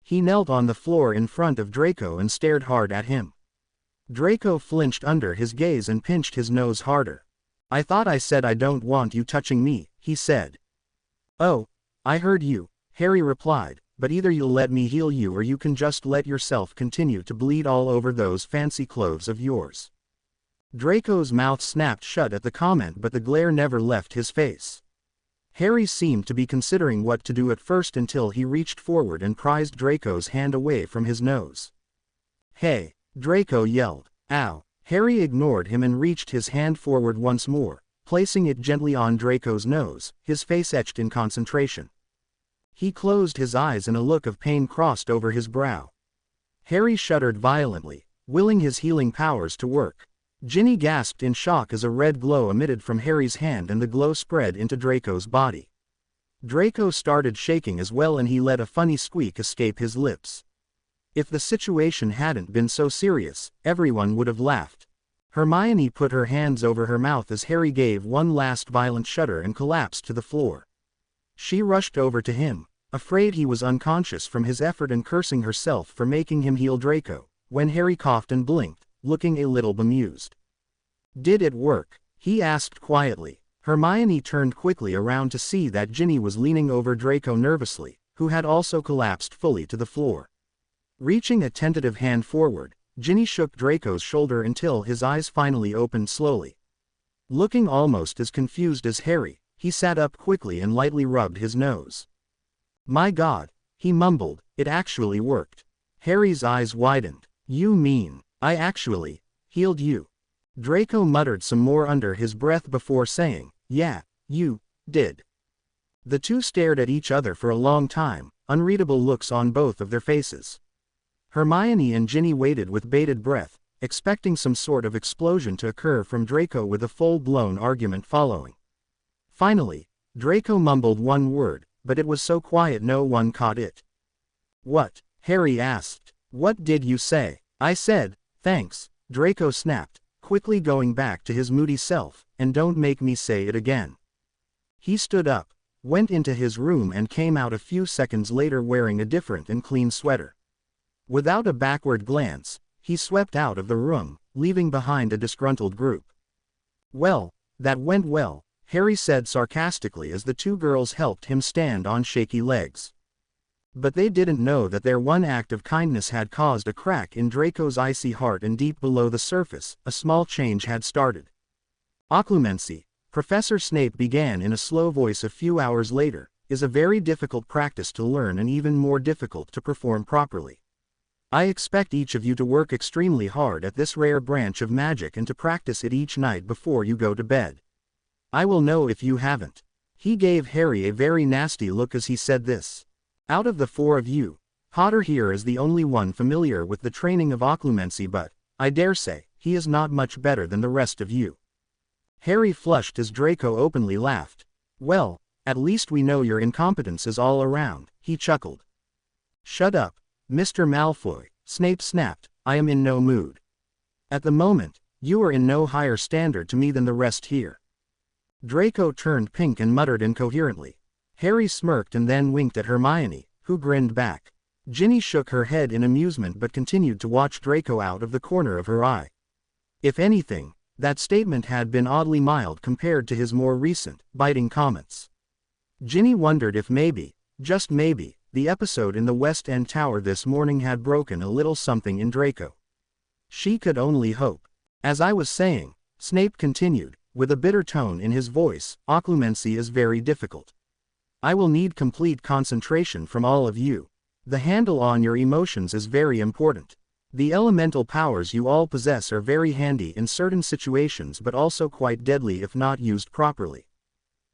He knelt on the floor in front of Draco and stared hard at him. Draco flinched under his gaze and pinched his nose harder. I thought I said I don't want you touching me, he said. Oh, I heard you, Harry replied, but either you'll let me heal you or you can just let yourself continue to bleed all over those fancy clothes of yours. Draco's mouth snapped shut at the comment, but the glare never left his face. Harry seemed to be considering what to do at first until he reached forward and prized Draco's hand away from his nose. Hey, Draco yelled. Ow. Harry ignored him and reached his hand forward once more, placing it gently on Draco's nose, his face etched in concentration. He closed his eyes and a look of pain crossed over his brow. Harry shuddered violently, willing his healing powers to work. Ginny gasped in shock as a red glow emitted from Harry's hand and the glow spread into Draco's body. Draco started shaking as well, and he let a funny squeak escape his lips. If the situation hadn't been so serious, everyone would have laughed. Hermione put her hands over her mouth as Harry gave one last violent shudder and collapsed to the floor. She rushed over to him, afraid he was unconscious from his effort and cursing herself for making him heal Draco, when Harry coughed and blinked, looking a little bemused. Did it work? He asked quietly. Hermione turned quickly around to see that Ginny was leaning over Draco nervously, who had also collapsed fully to the floor. Reaching a tentative hand forward, Ginny shook Draco's shoulder until his eyes finally opened slowly. Looking almost as confused as Harry, he sat up quickly and lightly rubbed his nose. My God, he mumbled, it actually worked. Harry's eyes widened. You mean, I actually healed you? Draco muttered some more under his breath before saying, yeah, you did. The two stared at each other for a long time, unreadable looks on both of their faces. Hermione and Ginny waited with bated breath, expecting some sort of explosion to occur from Draco with a full-blown argument following. Finally, Draco mumbled one word, but it was so quiet no one caught it. What? Harry asked. What did you say? I said, thanks, Draco snapped, quickly going back to his moody self, and don't make me say it again. He stood up, went into his room and came out a few seconds later wearing a different and clean sweater. Without a backward glance, he swept out of the room, leaving behind a disgruntled group. Well, that went well, Harry said sarcastically as the two girls helped him stand on shaky legs. But they didn't know that their one act of kindness had caused a crack in Draco's icy heart, and deep below the surface, a small change had started. Occlumency, Professor Snape began in a slow voice a few hours later, is a very difficult practice to learn and even more difficult to perform properly. I expect each of you to work extremely hard at this rare branch of magic and to practice it each night before you go to bed. I will know if you haven't. He gave Harry a very nasty look as he said this. Out of the four of you, Potter here is the only one familiar with the training of occlumency, but, I dare say, he is not much better than the rest of you. Harry flushed as Draco openly laughed. Well, at least we know your incompetence is all around, he chuckled. Shut up, Mr. Malfoy, Snape snapped, I am in no mood. At the moment, you are in no higher standard to me than the rest here. Draco turned pink and muttered incoherently. Harry smirked and then winked at Hermione, who grinned back. Ginny shook her head in amusement but continued to watch Draco out of the corner of her eye. If anything, That statement had been oddly mild compared to his more recent, biting comments. Ginny wondered if maybe, just maybe, the episode in the West End Tower this morning had broken a little something in Draco. She could only hope. As I was saying, Snape continued, with a bitter tone in his voice, occlumency is very difficult. I will need complete concentration from all of you. The handle on your emotions is very important. The elemental powers you all possess are very handy in certain situations but also quite deadly if not used properly.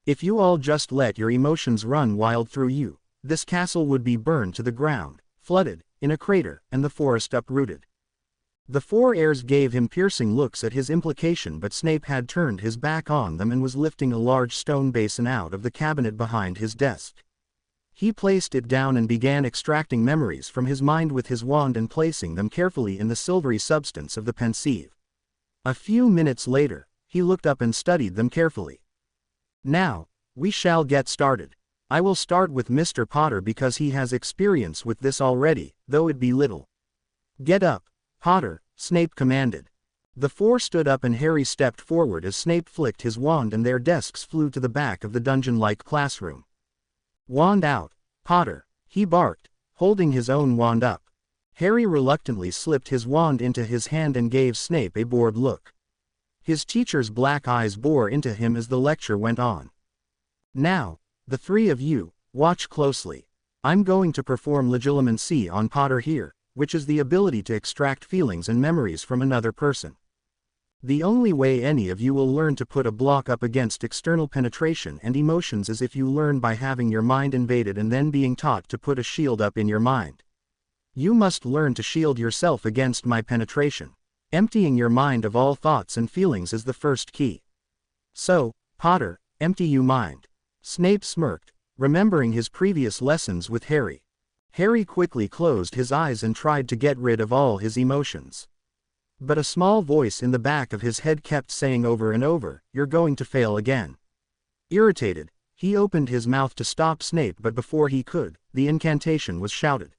If you all just let your emotions run wild through you, this castle would be burned to the ground, flooded, in a crater, and the forest uprooted. The four heirs gave him piercing looks at his implication, but Snape had turned his back on them and was lifting a large stone basin out of the cabinet behind his desk. He placed it down and began extracting memories from his mind with his wand and placing them carefully in the silvery substance of the pensieve. A few minutes later, he looked up and studied them carefully. Now, we shall get started. I will start with Mr. Potter because he has experience with this already, though it be little. Get up, Potter, Snape commanded. The four stood up and Harry stepped forward as Snape flicked his wand and their desks flew to the back of the dungeon-like classroom. Wand out, Potter, he barked, holding his own wand up. Harry reluctantly slipped his wand into his hand and gave Snape a bored look. His teacher's black eyes bore into him as the lecture went on. Now, the three of you, watch closely. I'm going to perform legilimency on Potter here, which is the ability to extract feelings and memories from another person. The only way any of you will learn to put a block up against external penetration and emotions is if you learn by having your mind invaded and then being taught to put a shield up in your mind. You must learn to shield yourself against my penetration. Emptying your mind of all thoughts and feelings is the first key. So, Potter, empty your mind. Snape smirked, remembering his previous lessons with Harry. Harry quickly closed his eyes and tried to get rid of all his emotions. But a small voice in the back of his head kept saying over and over, "You're going to fail again." Irritated, he opened his mouth to stop Snape, but before he could, the incantation was shouted.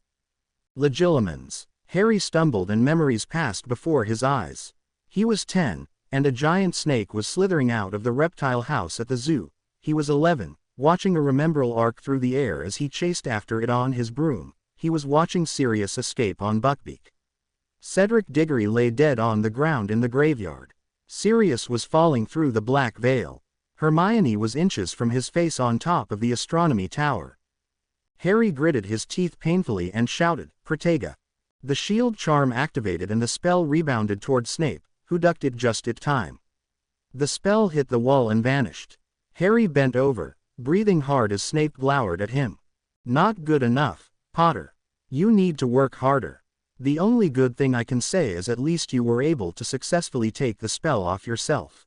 Legilimens. Harry stumbled and memories passed before his eyes. He was 10, and a giant snake was slithering out of the reptile house at the zoo. He was 11, watching a remembrall arc through the air as he chased after it on his broom. He was watching Sirius escape on Buckbeak. Cedric Diggory lay dead on the ground in the graveyard. Sirius was falling through the black veil. Hermione was inches from his face on top of the astronomy tower. Harry gritted his teeth painfully and shouted, "Protega." The shield charm activated and the spell rebounded toward Snape, who ducked it just in time. The spell hit the wall and vanished. Harry bent over, breathing hard as Snape glowered at him. "Not good enough, Potter. You need to work harder. The only good thing I can say is at least you were able to successfully take the spell off yourself."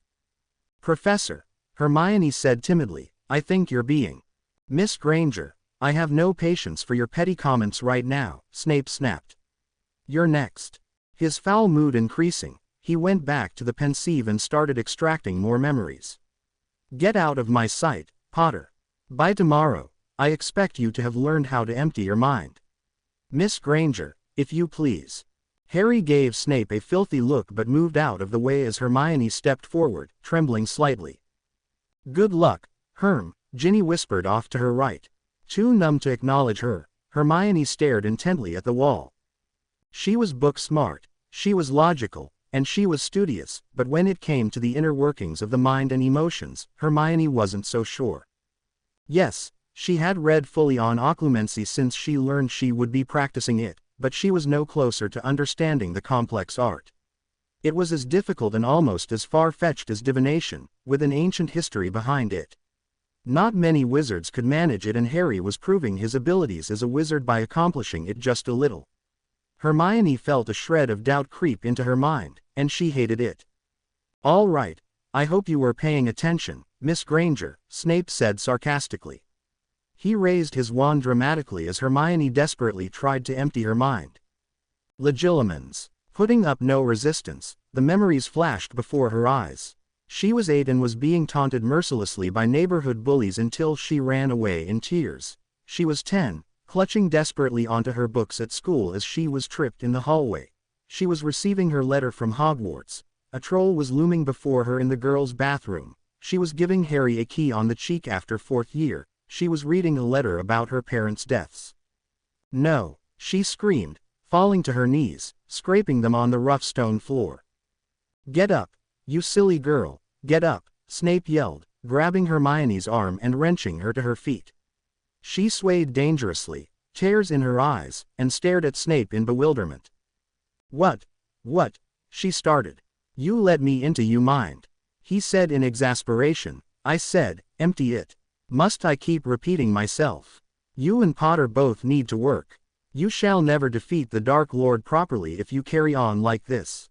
"Professor," Hermione said timidly, "I think you're being." "Miss Granger, I have no patience for your petty comments right now," Snape snapped. "You're next." His foul mood increasing, he went back to the pensieve and started extracting more memories. "Get out of my sight, Potter. By tomorrow, I expect you to have learned how to empty your mind. Miss Granger, if you please." Harry gave Snape a filthy look but moved out of the way as Hermione stepped forward, trembling slightly. "Good luck, Herm," Ginny whispered off to her right. Too numb to acknowledge her, Hermione stared intently at the wall. She was book smart, she was logical, and she was studious, but when it came to the inner workings of the mind and emotions, Hermione wasn't so sure. Yes, she had read fully on occlumency since she learned she would be practicing it, but she was no closer to understanding the complex art. It was as difficult and almost as far-fetched as divination, with an ancient history behind it. Not many wizards could manage it, and Harry was proving his abilities as a wizard by accomplishing it just a little. Hermione felt a shred of doubt creep into her mind, and she hated it. "All right, I hope you were paying attention, Miss Granger," Snape said sarcastically. He raised his wand dramatically as Hermione desperately tried to empty her mind. Legilimens. Putting up no resistance, the memories flashed before her eyes. She was 8 and was being taunted mercilessly by neighborhood bullies until she ran away in tears. She was 10, clutching desperately onto her books at school as she was tripped in the hallway. She was receiving her letter from Hogwarts, A troll was looming before her in the girls' bathroom. She was giving Harry a key on the cheek after 4th year. She was reading a letter about her parents' deaths. No, she screamed, falling to her knees, scraping them on the rough stone floor. Get up, you silly girl, get up, Snape yelled, grabbing Hermione's arm and wrenching her to her feet. She swayed dangerously, tears in her eyes, and stared at Snape in bewilderment. What? She started. You let me into you mind. He said in exasperation. I said, empty it. Must I keep repeating myself? You and Potter both need to work. You shall never defeat the Dark Lord properly if you carry on like this.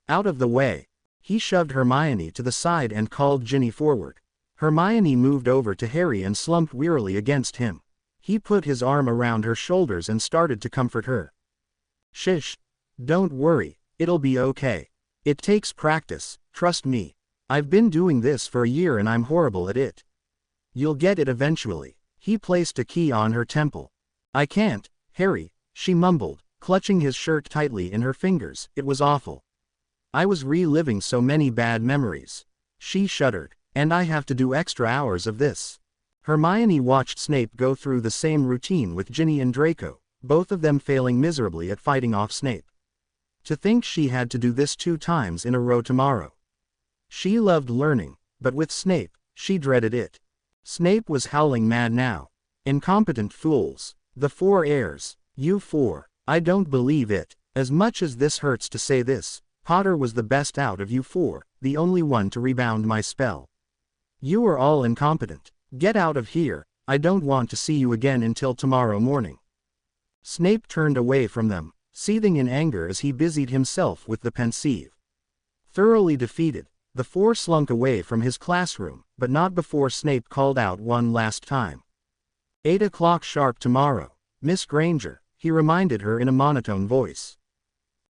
Out of the way. He shoved Hermione to the side and called Ginny forward. Hermione moved over to Harry and slumped wearily against him. He put his arm around her shoulders and started to comfort her. Shish. Don't worry, it'll be okay. It takes practice, trust me. I've been doing this for a year and I'm horrible at it. You'll get it eventually. He placed a key on her temple. I can't, Harry, she mumbled, clutching his shirt tightly in her fingers. It was awful. I was reliving so many bad memories. She shuddered. And I have to do extra hours of this. Hermione watched Snape go through the same routine with Ginny and Draco, both of them failing miserably at fighting off Snape. To think she had to do this 2 times in a row tomorrow. She loved learning, but with Snape, she dreaded it. Snape was howling mad now. Incompetent fools. The 4 heirs. You 4. I don't believe it. As much as this hurts to say this, Potter was the best out of you 4, the only one to rebound my spell. You are all incompetent. Get out of here. I don't want to see you again until tomorrow morning. Snape turned away from them, seething in anger as he busied himself with the pensieve. Thoroughly defeated, the 4 slunk away from his classroom, but not before Snape called out one last time. 8 o'clock sharp tomorrow, Miss Granger, he reminded her in a monotone voice.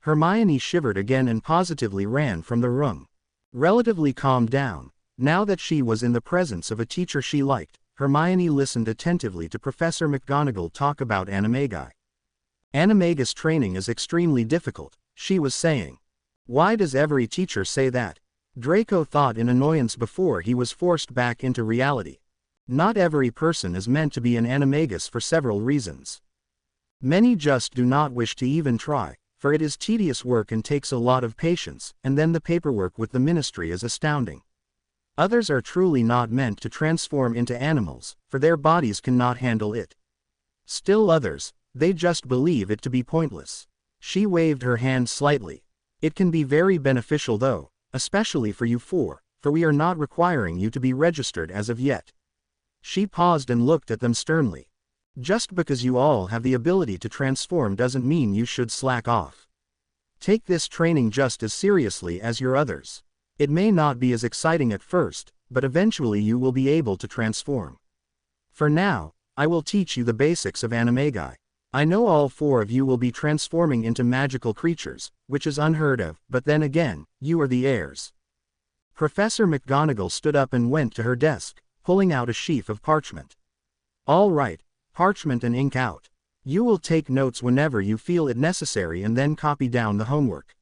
Hermione shivered again and positively ran from the room. Relatively calmed down, now that she was in the presence of a teacher she liked, Hermione listened attentively to Professor McGonagall talk about animagi. Animagus training is extremely difficult, she was saying. Why does every teacher say that? Draco thought in annoyance before he was forced back into reality. Not every person is meant to be an animagus for several reasons. Many just do not wish to even try, for it is tedious work and takes a lot of patience, and then the paperwork with the ministry is astounding. Others are truly not meant to transform into animals, for their bodies cannot handle it. Still others, they just believe it to be pointless. She waved her hand slightly. It can be very beneficial though, especially for you 4, for we are not requiring you to be registered as of yet. She paused and looked at them sternly. Just because you all have the ability to transform doesn't mean you should slack off. Take this training just as seriously as your others. It may not be as exciting at first, but eventually you will be able to transform. For now, I will teach you the basics of animagi. I know all 4 of you will be transforming into magical creatures, which is unheard of, but then again, you are the heirs. Professor McGonagall stood up and went to her desk, pulling out a sheaf of parchment. All right, parchment and ink out. You will take notes whenever you feel it necessary and then copy down the homework.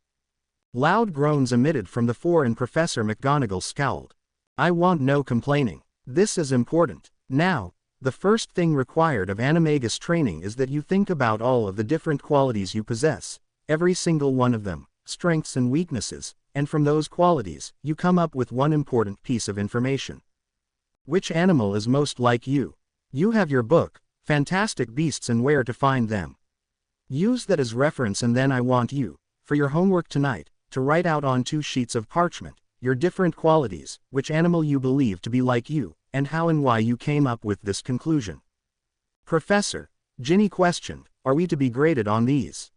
Loud groans emitted from the 4 and Professor McGonagall scowled. I want no complaining. This is important. Now, the first thing required of animagus training is that you think about all of the different qualities you possess, every single one of them, strengths and weaknesses, and from those qualities, you come up with one important piece of information. Which animal is most like you? You have your book, Fantastic Beasts and Where to Find Them. Use that as reference, and then I want you, for your homework tonight, to write out on 2 sheets of parchment, your different qualities, which animal you believe to be like you, and how and why you came up with this conclusion. Professor, Ginny questioned, are we to be graded on these?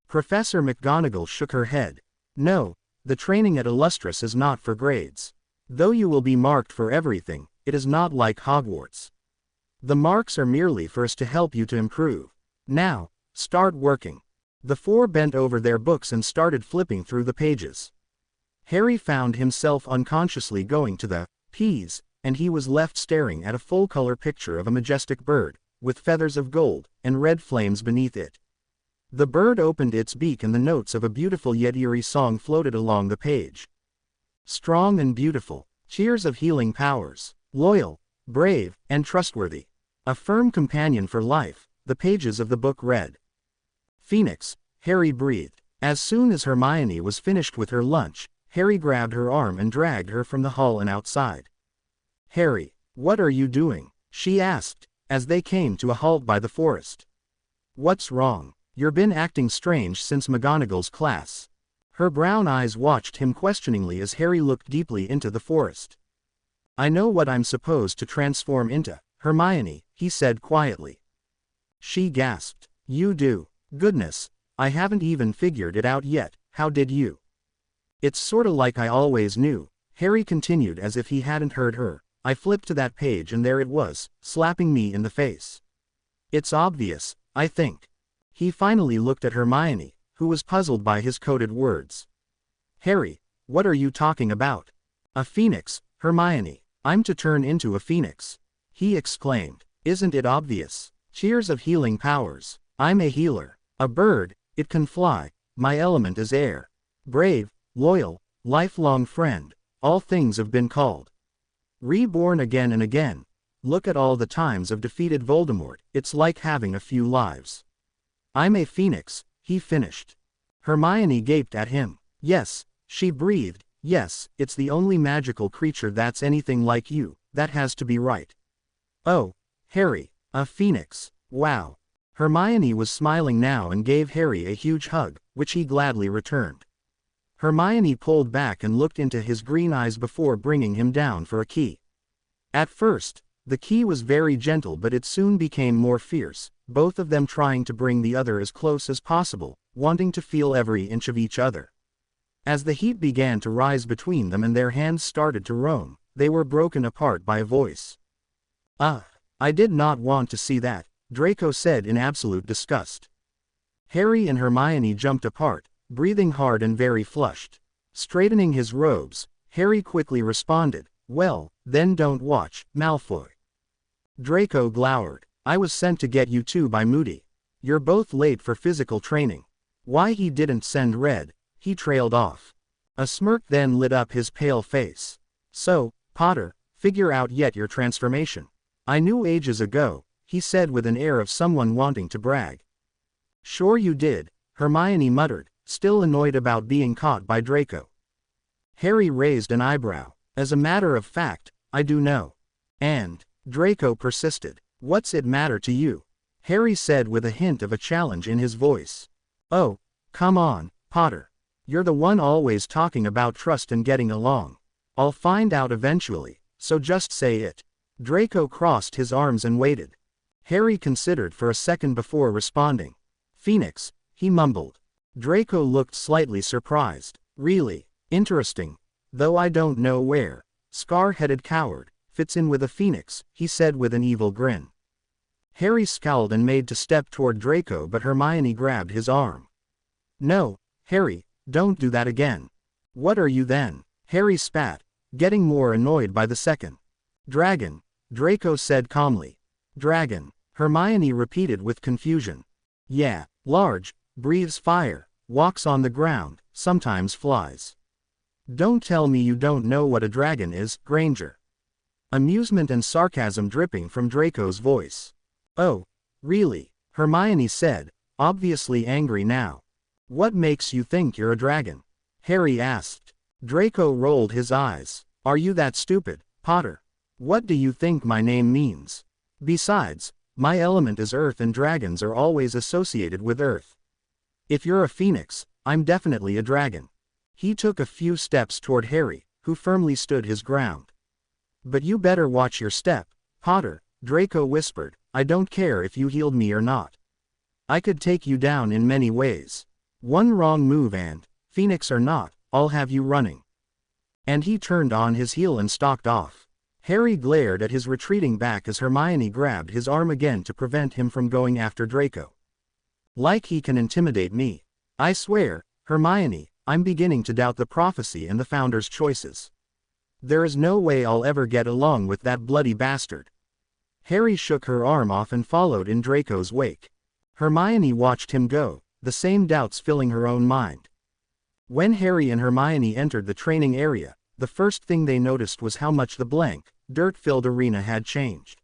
Professor McGonagall shook her head. No, the training at Illustris is not for grades. Though you will be marked for everything, it is not like Hogwarts. The marks are merely for us to help you to improve. Now, start working. The 4 bent over their books and started flipping through the pages. Harry found himself unconsciously going to the P's, and he was left staring at a full-color picture of a majestic bird, with feathers of gold, and red flames beneath it. The bird opened its beak and the notes of a beautiful yet eerie song floated along the page. Strong and beautiful, cheers of healing powers, loyal, brave, and trustworthy. A firm companion for life, the pages of the book read. Phoenix, Harry breathed. As soon as Hermione was finished with her lunch, Harry grabbed her arm and dragged her from the hall and outside. Harry, what are you doing? She asked, as they came to a halt by the forest. What's wrong? You've been acting strange since McGonagall's class. Her brown eyes watched him questioningly as Harry looked deeply into the forest. I know what I'm supposed to transform into, Hermione, he said quietly. She gasped. You do? Goodness, I haven't even figured it out yet, how did you? It's sorta like I always knew, Harry continued as if he hadn't heard her. I flipped to that page and there it was, slapping me in the face. It's obvious, I think. He finally looked at Hermione, who was puzzled by his coded words. Harry, what are you talking about? A phoenix, Hermione. I'm to turn into a phoenix. He exclaimed. Isn't it obvious? Cheers of healing powers. I'm a healer. A bird, it can fly. My element is air. Brave, loyal, lifelong friend. All things have been called. Reborn again and again. Look at all the times I've defeated Voldemort. It's like having a few lives. I'm a phoenix, he finished. Hermione gaped at him. Yes, she breathed. Yes, it's the only magical creature that's anything like you. That has to be right. Oh, Harry, a phoenix. Wow. Hermione was smiling now and gave Harry a huge hug, which he gladly returned. Hermione pulled back and looked into his green eyes before bringing him down for a key. At first, the key was very gentle, but it soon became more fierce, both of them trying to bring the other as close as possible, wanting to feel every inch of each other. As the heat began to rise between them and their hands started to roam, they were broken apart by a voice. I did not want to see that, Draco said in absolute disgust. Harry and Hermione jumped apart, breathing hard and very flushed. Straightening his robes, Harry quickly responded, well, then don't watch, Malfoy. Draco glowered. I was sent to get you two by Moody. You're both late for physical training. Why he didn't send Red, he trailed off. A smirk then lit up his pale face. So, Potter, figure out yet your transformation. I knew ages ago, he said with an air of someone wanting to brag. Sure you did, Hermione muttered, still annoyed about being caught by Draco. Harry raised an eyebrow. As a matter of fact, I do know. And, Draco persisted. What's it matter to you? Harry said with a hint of a challenge in his voice. Oh, come on, Potter. You're the one always talking about trust and getting along. I'll find out eventually, so just say it. Draco crossed his arms and waited. Harry considered for a second before responding. Phoenix, he mumbled. Draco looked slightly surprised. Really? Interesting. Though I don't know where. Scar-headed coward, fits in with a phoenix, he said with an evil grin. Harry scowled and made to step toward Draco, but Hermione grabbed his arm. No, Harry, don't do that again. What are you then? Harry spat, getting more annoyed by the second. Dragon, Draco said calmly. Dragon, Hermione repeated with confusion. Yeah, large, breathes fire, walks on the ground, sometimes flies. Don't tell me you don't know what a dragon is, Granger. Amusement and sarcasm dripping from Draco's voice. Oh, really? Hermione said, obviously angry now. What makes you think you're a dragon? Harry asked. Draco rolled his eyes. Are you that stupid, Potter? What do you think my name means? Besides, my element is earth and dragons are always associated with earth. If you're a phoenix, I'm definitely a dragon. He took a few steps toward Harry, who firmly stood his ground. But you better watch your step, Potter, Draco whispered. I don't care if you healed me or not. I could take you down in many ways. One wrong move and, phoenix or not, I'll have you running. And he turned on his heel and stalked off. Harry glared at his retreating back as Hermione grabbed his arm again to prevent him from going after Draco. Like he can intimidate me. I swear, Hermione, I'm beginning to doubt the prophecy and the Founder's choices. There is no way I'll ever get along with that bloody bastard. Harry shook her arm off and followed in Draco's wake. Hermione watched him go, the same doubts filling her own mind. When Harry and Hermione entered the training area, the first thing they noticed was how much the blank, dirt-filled arena had changed.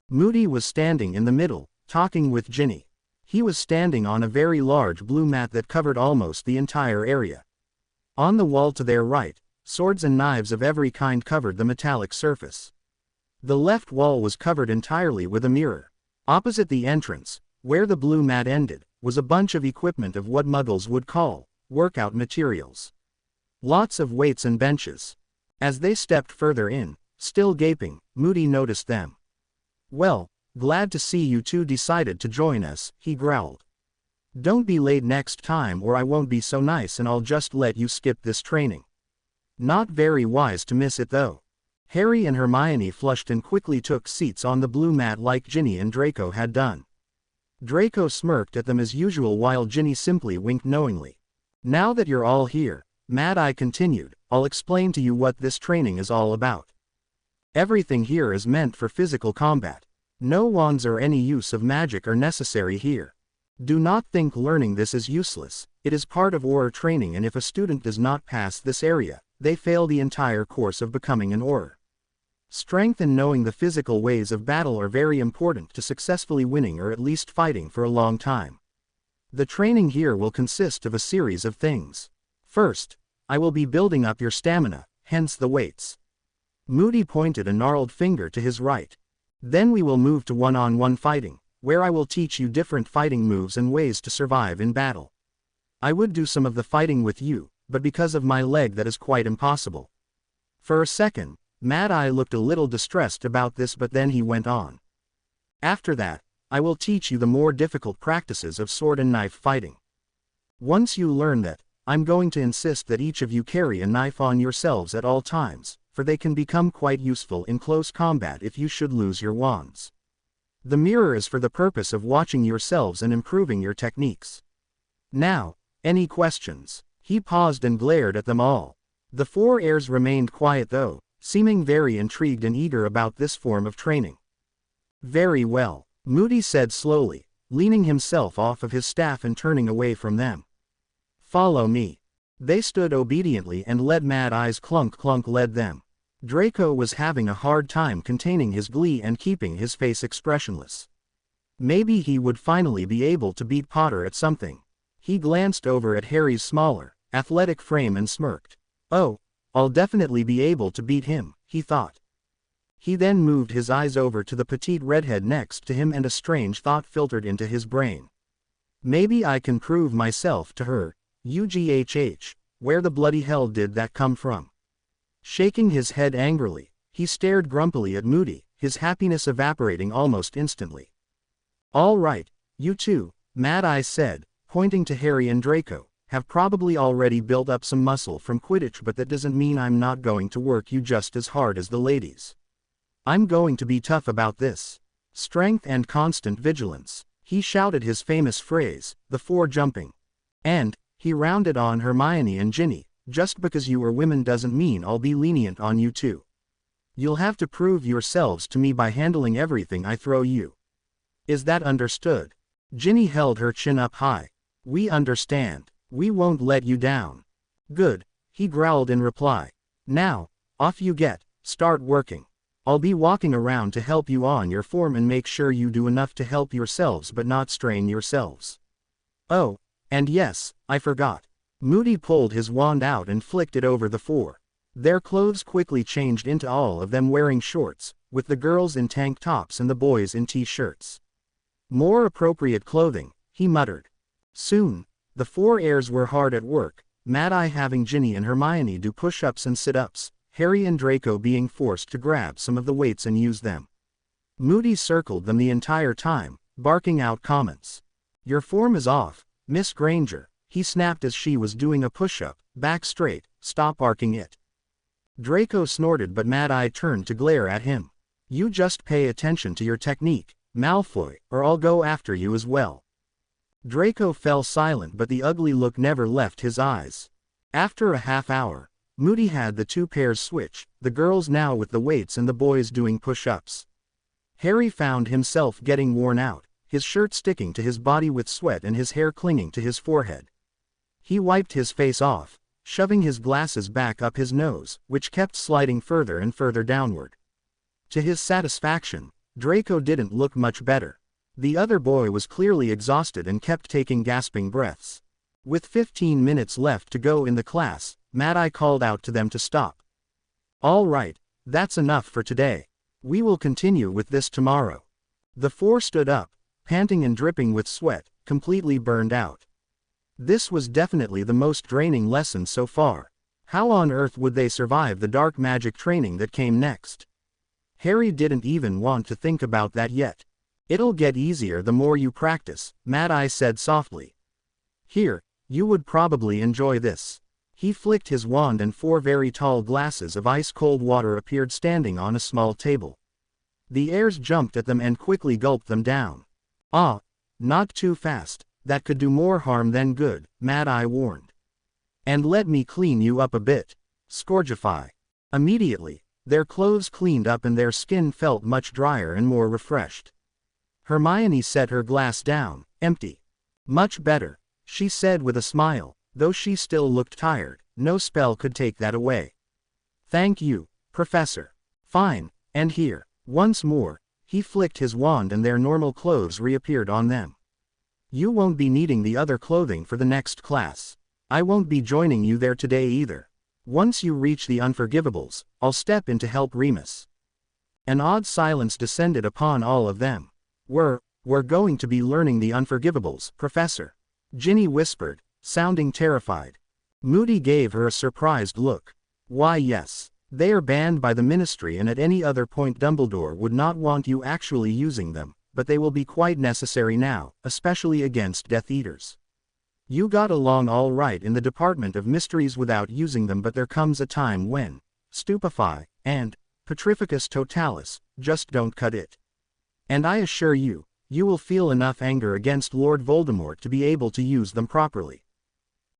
Moody was standing in the middle, talking with Ginny. He was standing on a very large blue mat that covered almost the entire area. On the wall to their right, swords and knives of every kind covered the metallic surface. The left wall was covered entirely with a mirror. Opposite the entrance, where the blue mat ended, was a bunch of equipment of what Muggles would call workout materials. Lots of weights and benches. As they stepped further in, still gaping, Moody noticed them. "Well, glad to see you two decided to join us," he growled. "Don't be late next time or I won't be so nice and I'll just let you skip this training." Not very wise to miss it though. Harry and Hermione flushed and quickly took seats on the blue mat like Ginny and Draco had done. Draco smirked at them as usual while Ginny simply winked knowingly. "Now that you're all here," Mad Eye continued, "I'll explain to you what this training is all about. Everything here is meant for physical combat. No wands or any use of magic are necessary here. Do not think learning this is useless. It is part of Auror training, and if a student does not pass this area, they fail the entire course of becoming an Auror. Strength and knowing the physical ways of battle are very important to successfully winning or at least fighting for a long time. The training here will consist of a series of things. First, I will be building up your stamina, hence the weights." Moody pointed a gnarled finger to his right. "Then we will move to one-on-one fighting, where I will teach you different fighting moves and ways to survive in battle. I would do some of the fighting with you, but because of my leg that is quite impossible." For a second, Mad Eye looked a little distressed about this, but then he went on. "After that, I will teach you the more difficult practices of sword and knife fighting. Once you learn that, I'm going to insist that each of you carry a knife on yourselves at all times, for they can become quite useful in close combat if you should lose your wands. The mirror is for the purpose of watching yourselves and improving your techniques. Now, any questions?" He paused and glared at them all. The four heirs remained quiet though, seeming very intrigued and eager about this form of training. "Very well," Moody said slowly, leaning himself off of his staff and turning away from them. "Follow me." They stood obediently and led Mad Eye's Clunk Clunk led them. Draco was having a hard time containing his glee and keeping his face expressionless. Maybe he would finally be able to beat Potter at something. He glanced over at Harry's smaller, athletic frame and smirked. "Oh, I'll definitely be able to beat him," he thought. He then moved his eyes over to the petite redhead next to him and a strange thought filtered into his brain. "Maybe I can prove myself to her. UGHH, where the bloody hell did that come from?" Shaking his head angrily, he stared grumpily at Moody, his happiness evaporating almost instantly. "All right, you two," Mad Eye said, pointing to Harry and Draco, "have probably already built up some muscle from Quidditch, but that doesn't mean I'm not going to work you just as hard as the ladies. I'm going to be tough about this. Strength and constant vigilance." He shouted his famous phrase, the four jumping. "And," he rounded on Hermione and Ginny, "just because you are women doesn't mean I'll be lenient on you too. You'll have to prove yourselves to me by handling everything I throw you. Is that understood?" Ginny held her chin up high. "We understand. We won't let you down." "Good," he growled in reply. "Now, off you get, start working. I'll be walking around to help you on your form and make sure you do enough to help yourselves but not strain yourselves. Oh, and yes, I forgot." Moody pulled his wand out and flicked it over the four. Their clothes quickly changed into all of them wearing shorts, with the girls in tank tops and the boys in t-shirts. "More appropriate clothing," he muttered. Soon, the four heirs were hard at work, Mad Eye having Ginny and Hermione do push-ups and sit-ups, Harry and Draco being forced to grab some of the weights and use them. Moody circled them the entire time, barking out comments. "Your form is off, Miss Granger," he snapped as she was doing a push-up. "Back straight, stop arcing it." Draco snorted, but Mad Eye turned to glare at him. "You just pay attention to your technique, Malfoy, or I'll go after you as well." Draco fell silent, but the ugly look never left his eyes. After a half hour, Moody had the two pairs switch, the girls now with the weights and the boys doing push-ups. Harry found himself getting worn out, his shirt sticking to his body with sweat and his hair clinging to his forehead. He wiped his face off, shoving his glasses back up his nose, which kept sliding further and further downward. To his satisfaction, Draco didn't look much better. The other boy was clearly exhausted and kept taking gasping breaths. With 15 minutes left to go in the class, Mad-Eye called out to them to stop. "All right, that's enough for today. We will continue with this tomorrow." The four stood up, panting and dripping with sweat, completely burned out. This was definitely the most draining lesson so far. How on earth would they survive the dark magic training that came next? Harry didn't even want to think about that yet. "It'll get easier the more you practice," Mad-Eye said softly. "Here, you would probably enjoy this." He flicked his wand and 4 very tall glasses of ice-cold water appeared standing on a small table. The heirs jumped at them and quickly gulped them down. "Ah, not too fast, that could do more harm than good," Mad-Eye warned. "And let me clean you up a bit. Scourgify." Immediately, their clothes cleaned up and their skin felt much drier and more refreshed. Hermione set her glass down, empty. "Much better," she said with a smile, though she still looked tired. "No spell could take that away." "Thank you, Professor." "Fine, and here." Once more, he flicked his wand and their normal clothes reappeared on them. "You won't be needing the other clothing for the next class. I won't be joining you there today either. Once you reach the Unforgivables, I'll step in to help Remus." An odd silence descended upon all of them. We're going to be learning the Unforgivables, Professor," Ginny whispered, sounding terrified. Moody gave her a surprised look. "Why yes. They are banned by the Ministry and at any other point Dumbledore would not want you actually using them, but they will be quite necessary now, especially against Death Eaters. You got along all right in the Department of Mysteries without using them, but there comes a time when Stupefy and Petrificus Totalis just don't cut it. And I assure you, you will feel enough anger against Lord Voldemort to be able to use them properly."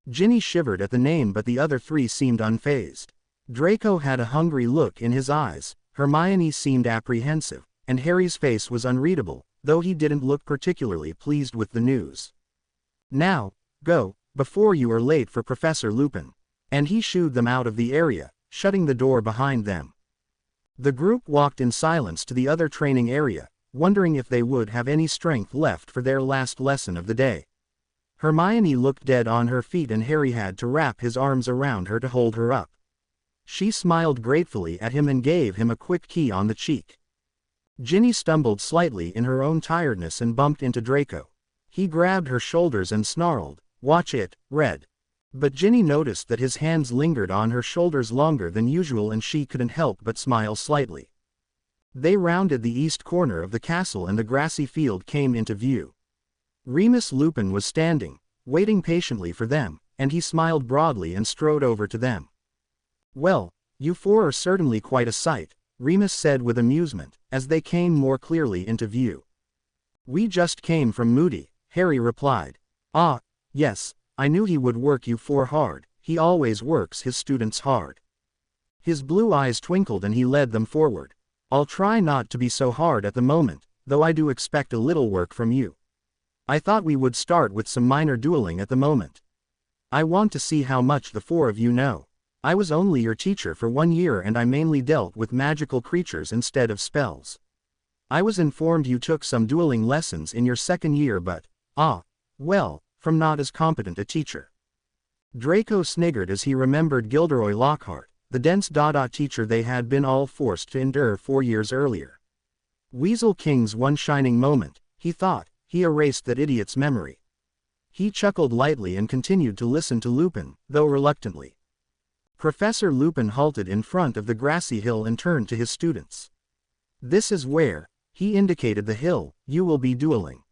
Ginny shivered at the name, but the other 3 seemed unfazed. Draco had a hungry look in his eyes, Hermione seemed apprehensive, and Harry's face was unreadable, though he didn't look particularly pleased with the news. "Now, go, before you are late for Professor Lupin." And he shooed them out of the area, shutting the door behind them. The group walked in silence to the other training area, wondering if they would have any strength left for their last lesson of the day. Hermione looked dead on her feet and Harry had to wrap his arms around her to hold her up. She smiled gratefully at him and gave him a quick key on the cheek. Ginny stumbled slightly in her own tiredness and bumped into Draco. He grabbed her shoulders and snarled, "Watch it, Red." But Ginny noticed that his hands lingered on her shoulders longer than usual and she couldn't help but smile slightly. They rounded the east corner of the castle and the grassy field came into view. Remus Lupin was standing, waiting patiently for them, and he smiled broadly and strode over to them. "Well, you 4 are certainly quite a sight," Remus said with amusement, as they came more clearly into view. "We just came from Moody," Harry replied. "Ah, yes, I knew he would work you 4 hard, he always works his students hard." His blue eyes twinkled and he led them forward. "I'll try not to be so hard at the moment, though I do expect a little work from you. I thought we would start with some minor dueling at the moment. I want to see how much the 4 of you know. I was only your teacher for 1 year and I mainly dealt with magical creatures instead of spells. I was informed you took some dueling lessons in your 2nd year but, well, from not as competent a teacher." Draco sniggered as he remembered Gilderoy Lockhart, the dense Dada teacher they had been all forced to endure 4 years earlier. Weasel King's one shining moment, he thought. He erased that idiot's memory. He chuckled lightly and continued to listen to Lupin, though reluctantly. Professor Lupin halted in front of the grassy hill and turned to his students. "This is where," he indicated the hill, "you will be dueling.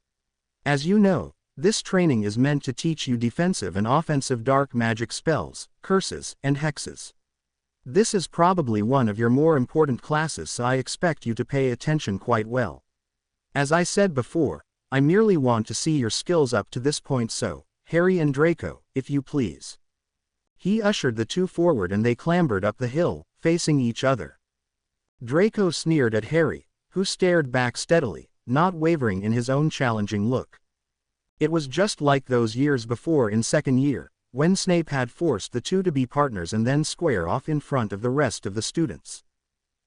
As you know, this training is meant to teach you defensive and offensive dark magic spells, curses, and hexes. This is probably one of your more important classes, so I expect you to pay attention quite well. As I said before, I merely want to see your skills up to this point, so, Harry and Draco, if you please." He ushered the 2 forward and they clambered up the hill, facing each other. Draco sneered at Harry, who stared back steadily, not wavering in his own challenging look. It was just like those years before in second year, when Snape had forced the two to be partners and then square off in front of the rest of the students.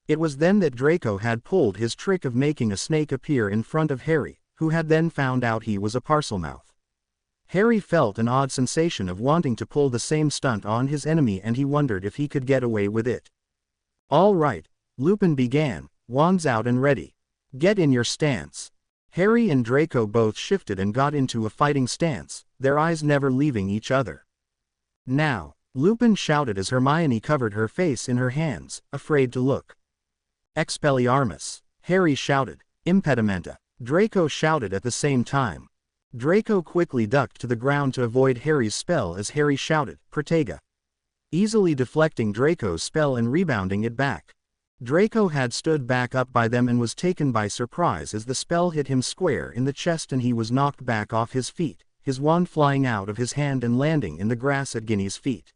It was then that Draco had pulled his trick of making a snake appear in front of Harry, who had then found out he was a Parselmouth. Harry felt an odd sensation of wanting to pull the same stunt on his enemy, and he wondered if he could get away with it. "All right," Lupin began, "wands out and ready. Get in your stance." Harry and Draco both shifted and got into a fighting stance, their eyes never leaving each other. "Now," Lupin shouted as Hermione covered her face in her hands, afraid to look. "Expelliarmus!" Harry shouted. "Impedimenta!" Draco shouted at the same time. Draco quickly ducked to the ground to avoid Harry's spell as Harry shouted, "Protega!" easily deflecting Draco's spell and rebounding it back. Draco had stood back up by them and was taken by surprise as the spell hit him square in the chest and he was knocked back off his feet, his wand flying out of his hand and landing in the grass at Ginny's feet.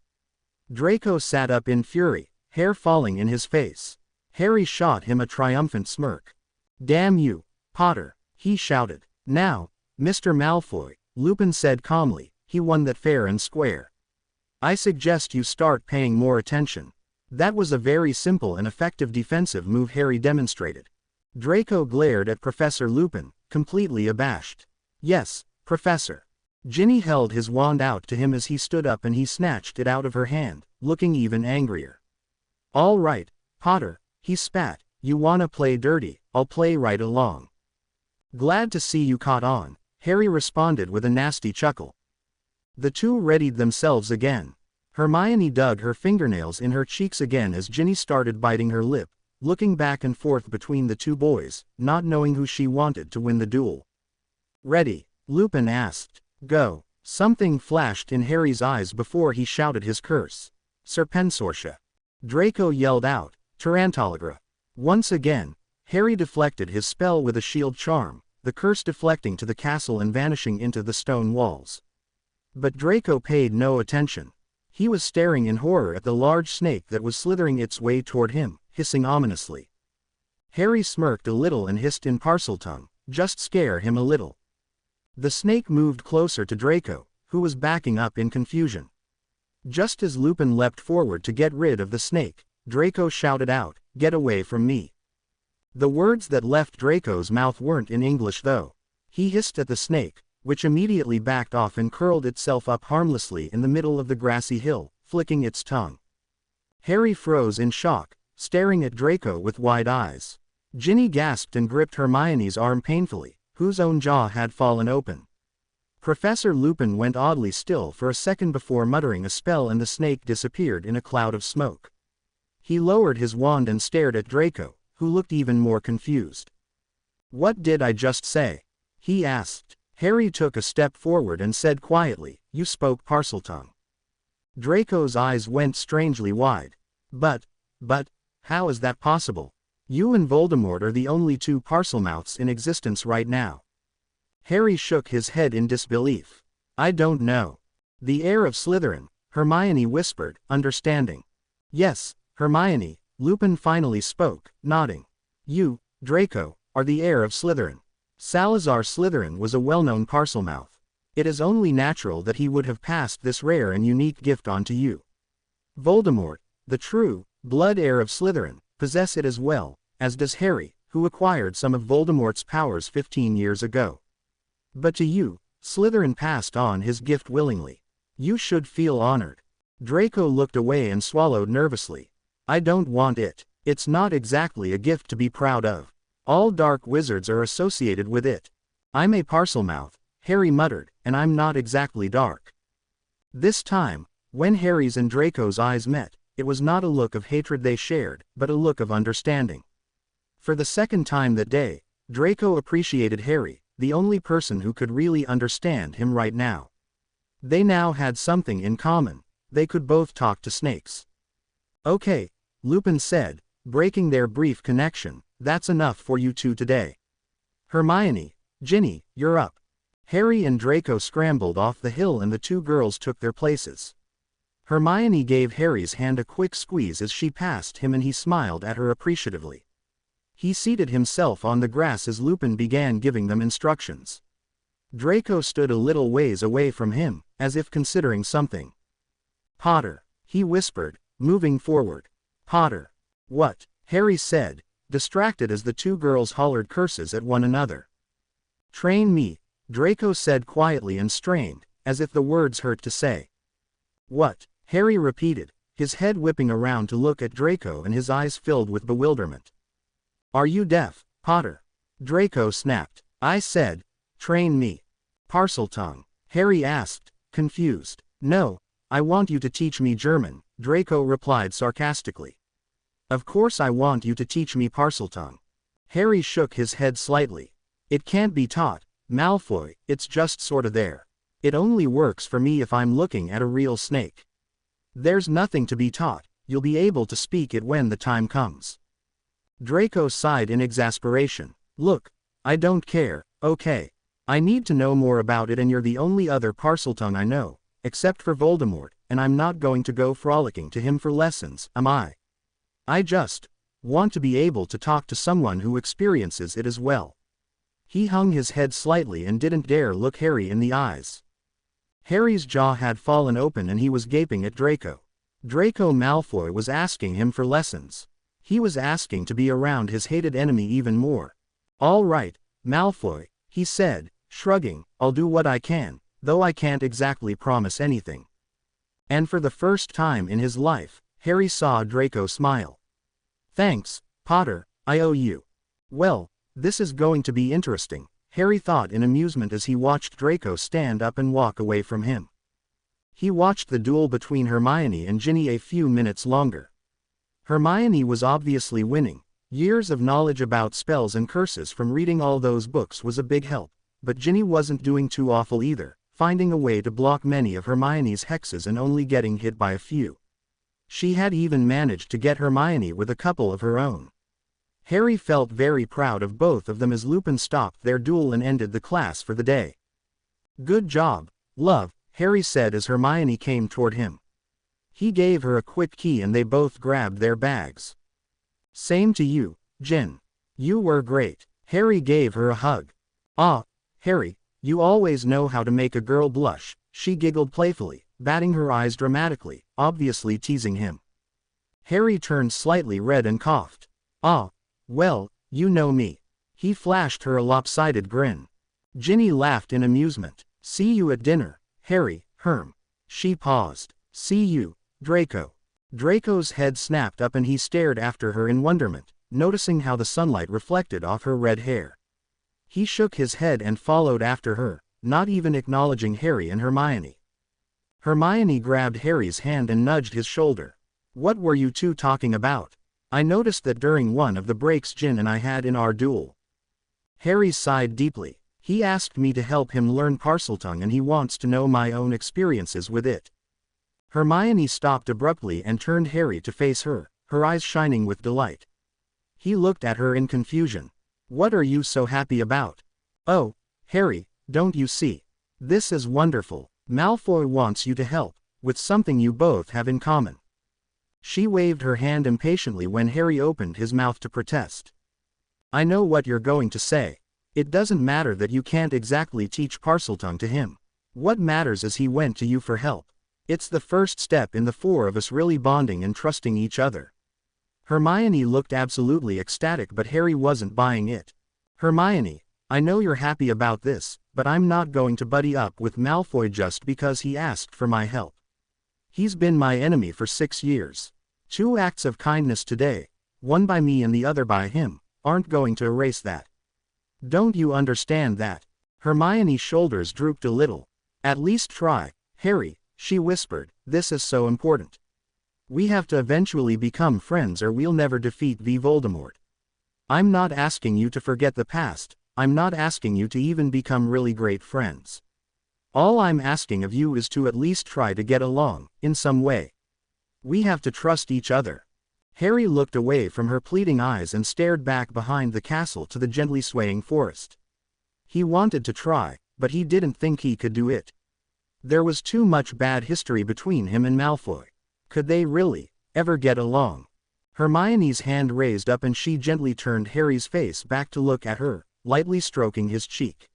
Draco sat up in fury, hair falling in his face. Harry shot him a triumphant smirk. "Damn you, Potter," he shouted. "Now, Mr. Malfoy," Lupin said calmly, "he won that fair and square. I suggest you start paying more attention." That was a very simple and effective defensive move Harry demonstrated. Draco glared at Professor Lupin, completely abashed. "Yes, Professor." Ginny held his wand out to him as he stood up and he snatched it out of her hand, looking even angrier. "All right, Potter," he spat, "you wanna play dirty, I'll play right along." "Glad to see you caught on," Harry responded with a nasty chuckle. The two readied themselves again. Hermione dug her fingernails in her cheeks again as Ginny started biting her lip, looking back and forth between the two boys, not knowing who she wanted to win the duel. "Ready?" Lupin asked. "Go." Something flashed in Harry's eyes before he shouted his curse. "Serpensortia!" Draco yelled out, "Tarantalagra!" Once again, Harry deflected his spell with a shield charm, the curse deflecting to the castle and vanishing into the stone walls. But Draco paid no attention. He was staring in horror at the large snake that was slithering its way toward him, hissing ominously. Harry smirked a little and hissed in Parseltongue, "Just scare him a little." The snake moved closer to Draco, who was backing up in confusion. Just as Lupin leapt forward to get rid of the snake, Draco shouted out, "Get away from me." The words that left Draco's mouth weren't in English though. He hissed at the snake, which immediately backed off and curled itself up harmlessly in the middle of the grassy hill, flicking its tongue. Harry froze in shock, staring at Draco with wide eyes. Ginny gasped and gripped Hermione's arm painfully, whose own jaw had fallen open. Professor Lupin went oddly still for a second before muttering a spell and the snake disappeared in a cloud of smoke. He lowered his wand and stared at Draco, who looked even more confused. "What did I just say?" he asked. Harry took a step forward and said quietly, "You spoke Parseltongue." Draco's eyes went strangely wide. But, how is that possible? You and Voldemort are the only two Parselmouths in existence right now. Harry shook his head in disbelief. "I don't know." "The heir of Slytherin," Hermione whispered, understanding. "Yes, Hermione," Lupin finally spoke, nodding. "You, Draco, are the heir of Slytherin. Salazar Slytherin was a well-known Parselmouth. It is only natural that he would have passed this rare and unique gift on to you. Voldemort, the true, blood heir of Slytherin, possesses it as well, as does Harry, who acquired some of Voldemort's powers 15 years ago. But to you, Slytherin passed on his gift willingly. You should feel honored." Draco looked away and swallowed nervously. "I don't want it. It's not exactly a gift to be proud of. All dark wizards are associated with it. I'm a Parselmouth," Harry muttered, "and I'm not exactly dark." This time, when Harry's and Draco's eyes met, it was not a look of hatred they shared, but a look of understanding. For the second time that day, Draco appreciated Harry, the only person who could really understand him right now. They now had something in common. They could both talk to snakes. "Okay," Lupin said, breaking their brief connection, "that's enough for you two today. Hermione, Ginny, you're up." Harry and Draco scrambled off the hill and the two girls took their places. Hermione gave Harry's hand a quick squeeze as she passed him and he smiled at her appreciatively. He seated himself on the grass as Lupin began giving them instructions. Draco stood a little ways away from him, as if considering something. "Potter," he whispered, moving forward. "Potter." "What?" Harry said, distracted as the two girls hollered curses at one another. "Train me," Draco said quietly and strained, as if the words hurt to say. "What?" Harry repeated, his head whipping around to look at Draco and his eyes filled with bewilderment. "Are you deaf, Potter?" Draco snapped. "I said, train me." "Parseltongue?" Harry asked, confused. "No, I want you to teach me German," Draco replied sarcastically. "Of course I want you to teach me Parseltongue." Harry shook his head slightly. "It can't be taught, Malfoy, it's just sorta there. It only works for me if I'm looking at a real snake. There's nothing to be taught, you'll be able to speak it when the time comes." Draco sighed in exasperation. "Look, I don't care, okay? I need to know more about it and you're the only other Parseltongue I know, except for Voldemort, and I'm not going to go frolicking to him for lessons, am I? I just want to be able to talk to someone who experiences it as well." He hung his head slightly and didn't dare look Harry in the eyes. Harry's jaw had fallen open and he was gaping at Draco. Draco Malfoy was asking him for lessons. He was asking to be around his hated enemy even more. "All right, Malfoy," he said, shrugging, "I'll do what I can, though I can't exactly promise anything." And for the first time in his life, Harry saw Draco smile. "Thanks, Potter, I owe you." "Well, this is going to be interesting," Harry thought in amusement as he watched Draco stand up and walk away from him. He watched the duel between Hermione and Ginny a few minutes longer. Hermione was obviously winning. Years of knowledge about spells and curses from reading all those books was a big help, but Ginny wasn't doing too awful either, finding a way to block many of Hermione's hexes and only getting hit by a few. She had even managed to get Hermione with a couple of her own. Harry felt very proud of both of them as Lupin stopped their duel and ended the class for the day. "Good job, love," Harry said as Hermione came toward him. He gave her a quick key and they both grabbed their bags. "Same to you, Gin. You were great." Harry gave her a hug. "Ah, Harry, you always know how to make a girl blush," she giggled playfully, batting her eyes dramatically, obviously teasing him. Harry turned slightly red and coughed. "Ah, well, you know me." He flashed her a lopsided grin. Ginny laughed in amusement. "See you at dinner, Harry, Herm." She paused. "See you, Draco." Draco's head snapped up and he stared after her in wonderment, noticing how the sunlight reflected off her red hair. He shook his head and followed after her, not even acknowledging Harry and Hermione. Hermione grabbed Harry's hand and nudged his shoulder. "What were you two talking about? I noticed that during one of the breaks Gin and I had in our duel." Harry sighed deeply. "He asked me to help him learn Parseltongue and he wants to know my own experiences with it." Hermione stopped abruptly and turned Harry to face her, her eyes shining with delight. He looked at her in confusion. "What are you so happy about?" "Oh, Harry, don't you see? This is wonderful. Malfoy wants you to help, with something you both have in common." She waved her hand impatiently when Harry opened his mouth to protest. "I know what you're going to say. It doesn't matter that you can't exactly teach Parseltongue to him. What matters is he went to you for help. It's the first step in the four of us really bonding and trusting each other." Hermione looked absolutely ecstatic but Harry wasn't buying it. "Hermione, I know you're happy about this, but I'm not going to buddy up with Malfoy just because he asked for my help. He's been my enemy for 6 years. 2 acts of kindness today, one by me and the other by him, aren't going to erase that. Don't you understand that?" Hermione's shoulders drooped a little. "At least try, Harry," she whispered, "this is so important. We have to eventually become friends or we'll never defeat Voldemort. I'm not asking you to forget the past, I'm not asking you to even become really great friends. All I'm asking of you is to at least try to get along, in some way. We have to trust each other." Harry looked away from her pleading eyes and stared back behind the castle to the gently swaying forest. He wanted to try, but he didn't think he could do it. There was too much bad history between him and Malfoy. Could they really ever get along? Hermione's hand raised up and she gently turned Harry's face back to look at her, lightly stroking his cheek.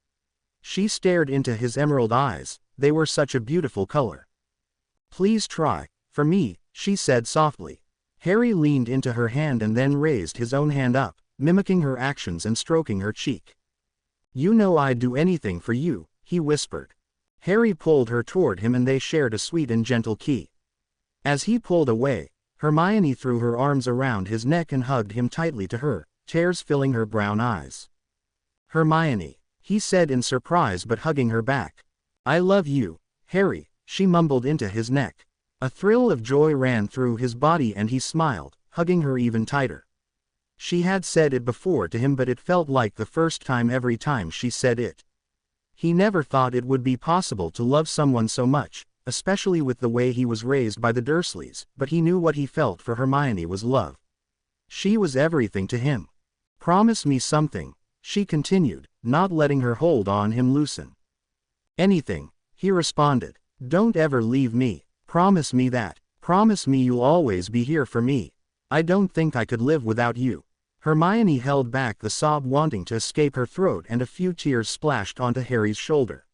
She stared into his emerald eyes, they were such a beautiful color. "Please try, for me," she said softly. Harry leaned into her hand and then raised his own hand up, mimicking her actions and stroking her cheek. "You know I'd do anything for you," he whispered. Harry pulled her toward him and they shared a sweet and gentle kiss. As he pulled away, Hermione threw her arms around his neck and hugged him tightly to her, tears filling her brown eyes. "Hermione," he said in surprise but hugging her back. "I love you, Harry," she mumbled into his neck. A thrill of joy ran through his body and he smiled, hugging her even tighter. She had said it before to him but it felt like the first time every time she said it. He never thought it would be possible to love someone so much, especially with the way he was raised by the Dursleys, but he knew what he felt for Hermione was love. She was everything to him. "Promise me something," she continued, not letting her hold on him loosen. "Anything," he responded. "Don't ever leave me. Promise me that. Promise me you'll always be here for me. I don't think I could live without you." Hermione held back the sob wanting to escape her throat and a few tears splashed onto Harry's shoulder.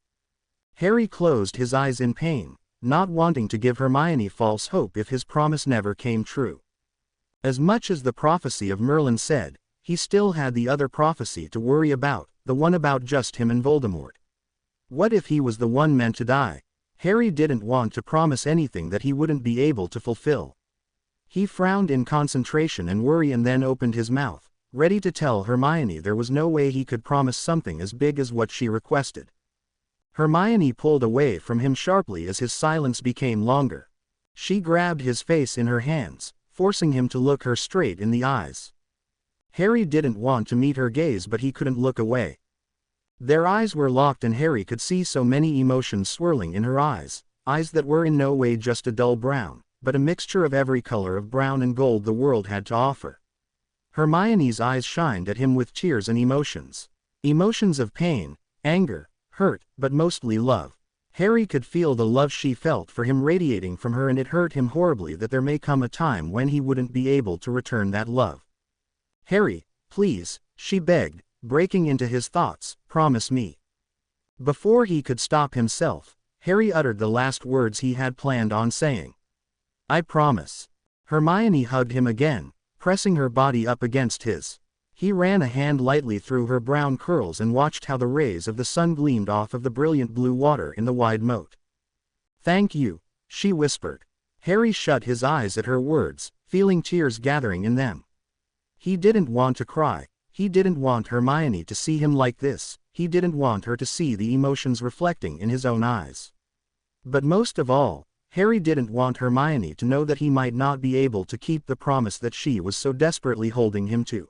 Harry closed his eyes in pain, not wanting to give Hermione false hope if his promise never came true. As much as the prophecy of Merlin said, he still had the other prophecy to worry about, the one about just him and Voldemort. What if he was the one meant to die? Harry didn't want to promise anything that he wouldn't be able to fulfill. He frowned in concentration and worry and then opened his mouth, ready to tell Hermione there was no way he could promise something as big as what she requested. Hermione pulled away from him sharply as his silence became longer. She grabbed his face in her hands, forcing him to look her straight in the eyes. Harry didn't want to meet her gaze but he couldn't look away. Their eyes were locked and Harry could see so many emotions swirling in her eyes, eyes that were in no way just a dull brown, but a mixture of every color of brown and gold the world had to offer. Hermione's eyes shined at him with tears and emotions. Emotions of pain, anger, hurt, but mostly love. Harry could feel the love she felt for him radiating from her and it hurt him horribly that there may come a time when he wouldn't be able to return that love. "Harry, please," she begged, breaking into his thoughts, "promise me." Before he could stop himself, Harry uttered the last words he had planned on saying. "I promise." Hermione hugged him again, pressing her body up against his. He ran a hand lightly through her brown curls and watched how the rays of the sun gleamed off of the brilliant blue water in the wide moat. "Thank you," she whispered. Harry shut his eyes at her words, feeling tears gathering in them. He didn't want to cry. He didn't want Hermione to see him like this. He didn't want her to see the emotions reflecting in his own eyes. But most of all, Harry didn't want Hermione to know that he might not be able to keep the promise that she was so desperately holding him to.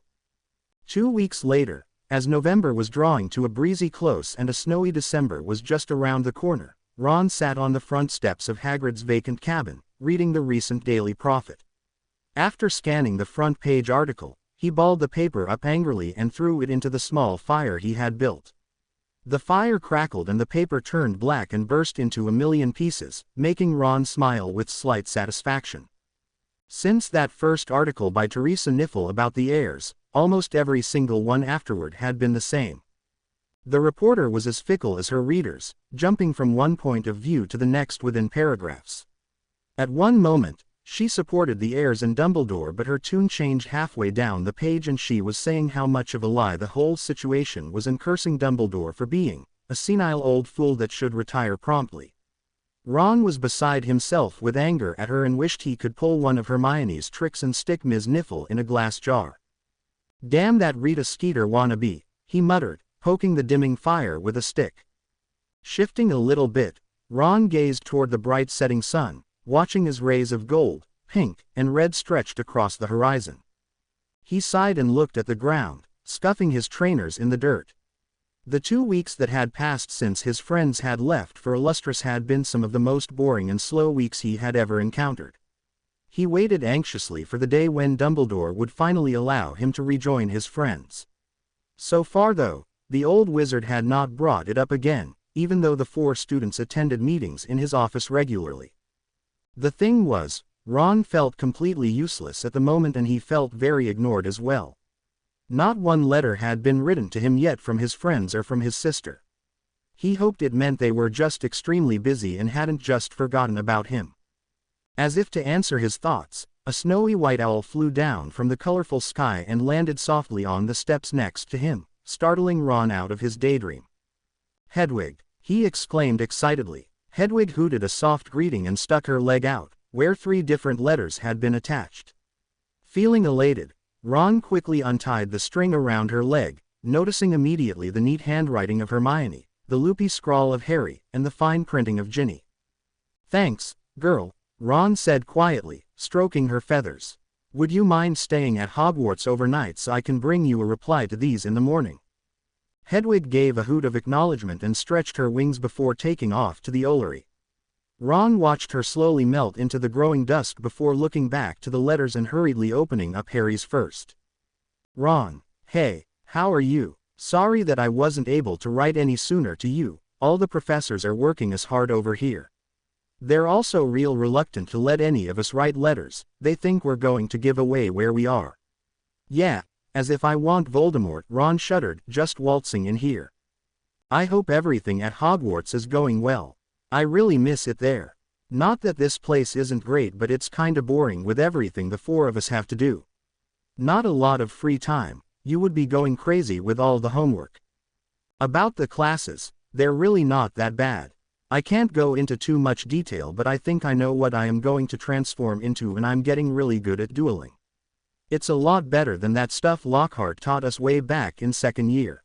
2 weeks later, as November was drawing to a breezy close and a snowy December was just around the corner, Ron sat on the front steps of Hagrid's vacant cabin, reading the recent Daily Prophet. After scanning the front page article, he balled the paper up angrily and threw it into the small fire he had built. The fire crackled and the paper turned black and burst into a million pieces, making Ron smile with slight satisfaction. Since that first article by Teresa Niffle about the heirs, almost every single one afterward had been the same. The reporter was as fickle as her readers, jumping from one point of view to the next within paragraphs. At one moment, she supported the heirs and Dumbledore, but her tune changed halfway down the page and she was saying how much of a lie the whole situation was and cursing Dumbledore for being a senile old fool that should retire promptly. Ron was beside himself with anger at her and wished he could pull one of Hermione's tricks and stick Ms. Niffle in a glass jar. "Damn that Rita Skeeter wannabe," he muttered, poking the dimming fire with a stick. Shifting a little bit, Ron gazed toward the bright setting sun, watching as rays of gold, pink, and red stretched across the horizon. He sighed and looked at the ground, scuffing his trainers in the dirt. The 2 weeks that had passed since his friends had left for Illustris had been some of the most boring and slow weeks he had ever encountered. He waited anxiously for the day when Dumbledore would finally allow him to rejoin his friends. So far though, the old wizard had not brought it up again, even though the 4 students attended meetings in his office regularly. The thing was, Ron felt completely useless at the moment and he felt very ignored as well. Not one letter had been written to him yet from his friends or from his sister. He hoped it meant they were just extremely busy and hadn't just forgotten about him. As if to answer his thoughts, a snowy white owl flew down from the colorful sky and landed softly on the steps next to him, startling Ron out of his daydream. "Hedwig!" he exclaimed excitedly. Hedwig hooted a soft greeting and stuck her leg out, where 3 different letters had been attached. Feeling elated, Ron quickly untied the string around her leg, noticing immediately the neat handwriting of Hermione, the loopy scrawl of Harry, and the fine printing of Ginny. "Thanks, girl," Ron said quietly, stroking her feathers. "Would you mind staying at Hogwarts overnight so I can bring you a reply to these in the morning?" Hedwig gave a hoot of acknowledgement and stretched her wings before taking off to the Ollery. Ron watched her slowly melt into the growing dusk before looking back to the letters and hurriedly opening up Harry's first. "Ron, hey, how are you? Sorry that I wasn't able to write any sooner to you. All the professors are working as hard over here. They're also real reluctant to let any of us write letters. They think we're going to give away where we are." "Yeah, as if I want Voldemort," Ron shuddered, just waltzing in here. "I hope everything at Hogwarts is going well. I really miss it there. Not that this place isn't great, but it's kinda boring with everything the 4 of us have to do. Not a lot of free time. You would be going crazy with all the homework. About the classes, they're really not that bad. I can't go into too much detail, but I think I know what I am going to transform into and I'm getting really good at dueling. It's a lot better than that stuff Lockhart taught us way back in 2nd year.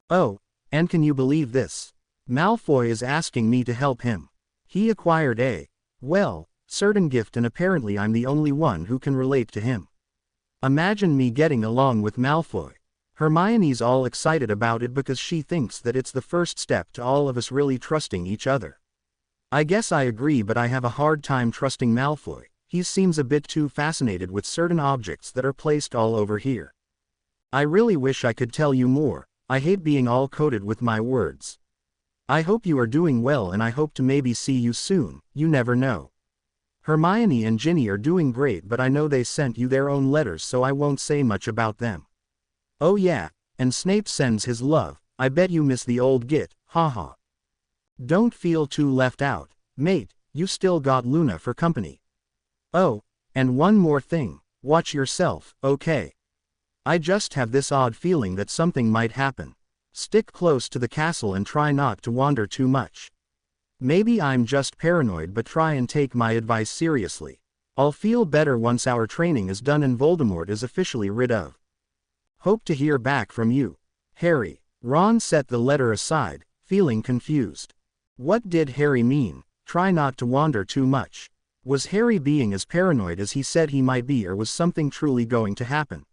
Oh, and can you believe this? Malfoy is asking me to help him. He acquired a, well, certain gift and apparently I'm the only one who can relate to him. Imagine me getting along with Malfoy. Hermione's all excited about it because she thinks that it's the first step to all of us really trusting each other. I guess I agree, but I have a hard time trusting Malfoy. He seems a bit too fascinated with certain objects that are placed all over here. I really wish I could tell you more. I hate being all coated with my words. I hope you are doing well and I hope to maybe see you soon, you never know. Hermione and Ginny are doing great, but I know they sent you their own letters, so I won't say much about them. Oh yeah, and Snape sends his love. I bet you miss the old git, haha. Don't feel too left out, mate, you still got Luna for company. Oh, and one more thing, watch yourself, okay? I just have this odd feeling that something might happen. Stick close to the castle and try not to wander too much. Maybe I'm just paranoid, but try and take my advice seriously. I'll feel better once our training is done and Voldemort is officially rid of. Hope to hear back from you. Harry. Ron set the letter aside, feeling confused. What did Harry mean? Try not to wander too much. Was Harry being as paranoid as he said he might be, or was something truly going to happen?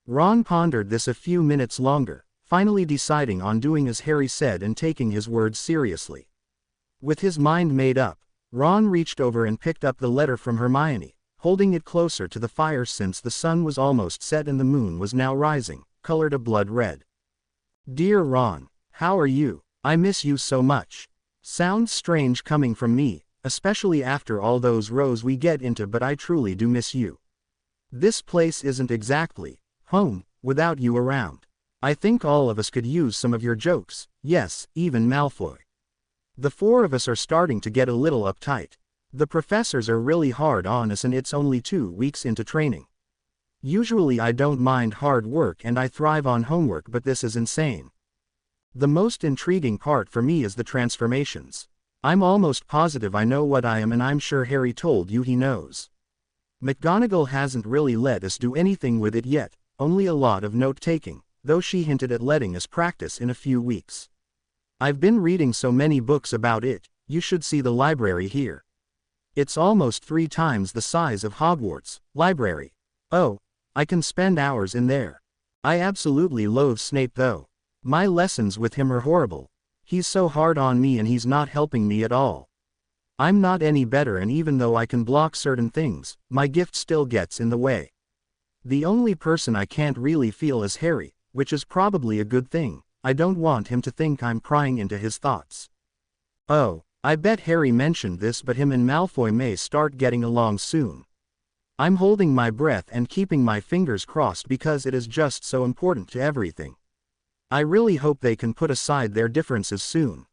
Ron pondered this a few minutes longer, finally deciding on doing as Harry said and taking his words seriously. With his mind made up, Ron reached over and picked up the letter from Hermione, holding it closer to the fire since the sun was almost set and the moon was now rising, colored a blood red. Dear Ron, how are you? I miss you so much. Sounds strange coming from me, especially after all those rows we get into, but I truly do miss you. This place isn't exactly home without you around. I think all of us could use some of your jokes, yes, even Malfoy. The 4 of us are starting to get a little uptight. The professors are really hard on us and it's only 2 weeks into training. Usually I don't mind hard work and I thrive on homework, but this is insane. The most intriguing part for me is the transformations. I'm almost positive I know what I am, and I'm sure Harry told you he knows. McGonagall hasn't really let us do anything with it yet, only a lot of note-taking, though she hinted at letting us practice in a few weeks. I've been reading so many books about it. You should see the library here. It's almost 3 times the size of Hogwarts library. Oh, I can spend hours in there. I absolutely loathe Snape though. My lessons with him are horrible. He's so hard on me and he's not helping me at all. I'm not any better, and even though I can block certain things, my gift still gets in the way. The only person I can't really feel is Harry, which is probably a good thing. I don't want him to think I'm prying into his thoughts. Oh, I bet Harry mentioned this, but him and Malfoy may start getting along soon. I'm holding my breath and keeping my fingers crossed because it is just so important to everything. I really hope they can put aside their differences soon.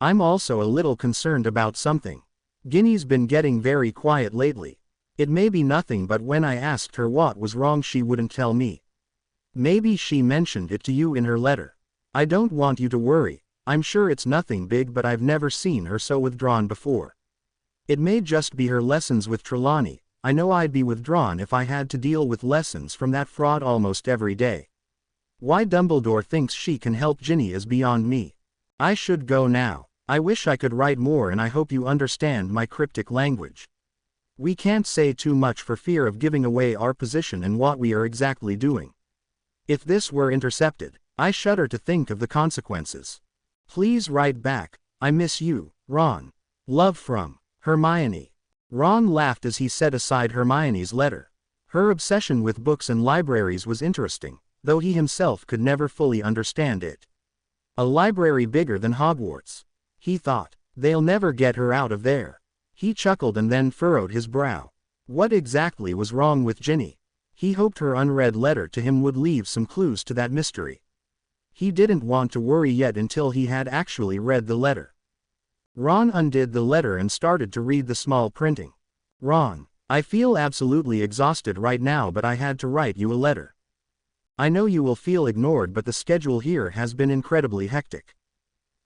I'm also a little concerned about something. Ginny's been getting very quiet lately. It may be nothing, but when I asked her what was wrong she wouldn't tell me. Maybe she mentioned it to you in her letter. I don't want you to worry. I'm sure it's nothing big, but I've never seen her so withdrawn before. It may just be her lessons with Trelawney. I know I'd be withdrawn if I had to deal with lessons from that fraud almost every day. Why Dumbledore thinks she can help Ginny is beyond me. I should go now. I wish I could write more, and I hope you understand my cryptic language. We can't say too much for fear of giving away our position and what we are exactly doing. If this were intercepted, I shudder to think of the consequences. Please write back. I miss you, Ron. Love from Hermione. Ron laughed as he set aside Hermione's letter. Her obsession with books and libraries was interesting, though he himself could never fully understand it. A library bigger than Hogwarts. He thought, they'll never get her out of there. He chuckled and then furrowed his brow. What exactly was wrong with Ginny? He hoped her unread letter to him would leave some clues to that mystery. He didn't want to worry yet until he had actually read the letter. Ron undid the letter and started to read the small printing. Ron, I feel absolutely exhausted right now, but I had to write you a letter. I know you will feel ignored, but the schedule here has been incredibly hectic.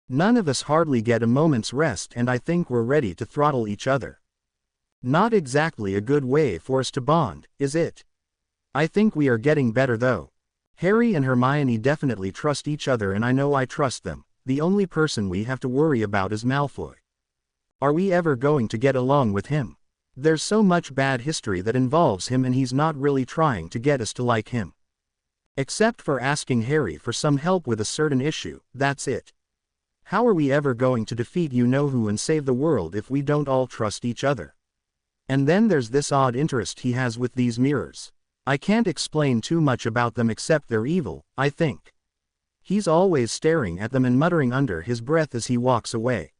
None of us hardly get a moment's rest, and I think we're ready to throttle each other. Not exactly a good way for us to bond, is it? I think we are getting better though. Harry and Hermione definitely trust each other, and I know I trust them. The only person we have to worry about is Malfoy. Are we ever going to get along with him? There's so much bad history that involves him, and he's not really trying to get us to like him. Except for asking Harry for some help with a certain issue, that's it. How are we ever going to defeat you-know-who and save the world if we don't all trust each other? And then there's this odd interest he has with these mirrors. I can't explain too much about them except they're evil, I think. He's always staring at them and muttering under his breath as he walks away.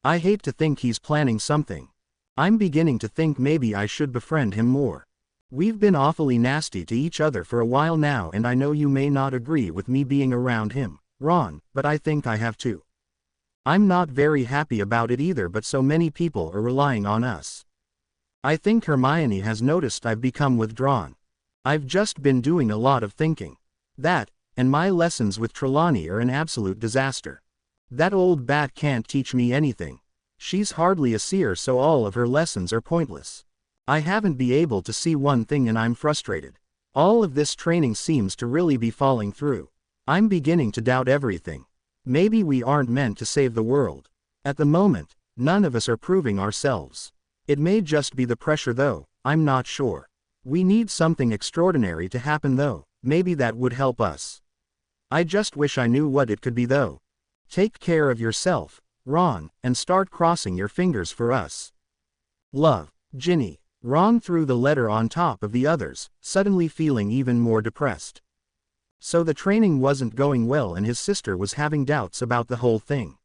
I hate to think he's planning something. I'm beginning to think maybe I should befriend him more. We've been awfully nasty to each other for a while now, and I know you may not agree with me being around him, Ron, but I think I have to. I'm not very happy about it either, but so many people are relying on us. I think Hermione has noticed I've become withdrawn. I've just been doing a lot of thinking. That, and my lessons with Trelawney are an absolute disaster. That old bat can't teach me anything. She's hardly a seer, so all of her lessons are pointless. I haven't been able to see one thing and I'm frustrated. All of this training seems to really be falling through. I'm beginning to doubt everything. Maybe we aren't meant to save the world. At the moment, none of us are proving ourselves. It may just be the pressure though, I'm not sure. We need something extraordinary to happen though, maybe that would help us. I just wish I knew what it could be though. Take care of yourself, Ron, and start crossing your fingers for us. Love, Ginny. Ron threw the letter on top of the others, suddenly feeling even more depressed. So the training wasn't going well and his sister was having doubts about the whole thing.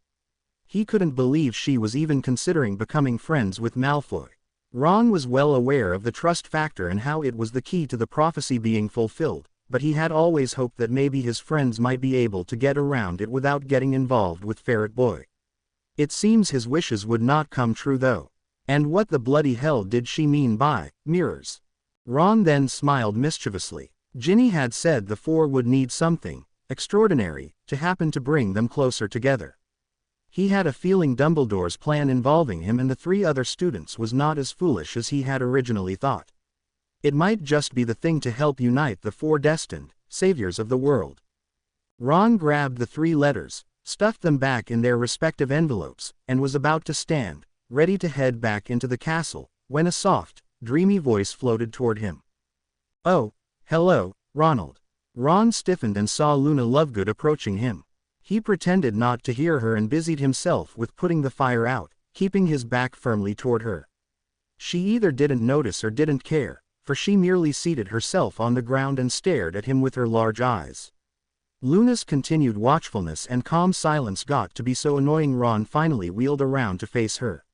He couldn't believe she was even considering becoming friends with Malfoy. Ron was well aware of the trust factor and how it was the key to the prophecy being fulfilled, but he had always hoped that maybe his friends might be able to get around it without getting involved with Ferret Boy. It seems his wishes would not come true though. And what the bloody hell did she mean by mirrors? Ron then smiled mischievously. Ginny had said the four would need something extraordinary to happen to bring them closer together. He had a feeling Dumbledore's plan involving him and the three other students was not as foolish as he had originally thought. It might just be the thing to help unite the four destined saviors of the world. Ron grabbed the three letters, stuffed them back in their respective envelopes, and was about to stand, ready to head back into the castle, when a soft, dreamy voice floated toward him. "Oh, hello, Ronald." Ron stiffened and saw Luna Lovegood approaching him. He pretended not to hear her and busied himself with putting the fire out, keeping his back firmly toward her. She either didn't notice or didn't care, for she merely seated herself on the ground and stared at him with her large eyes. Luna's continued watchfulness and calm silence got to be so annoying. Ron finally wheeled around to face her.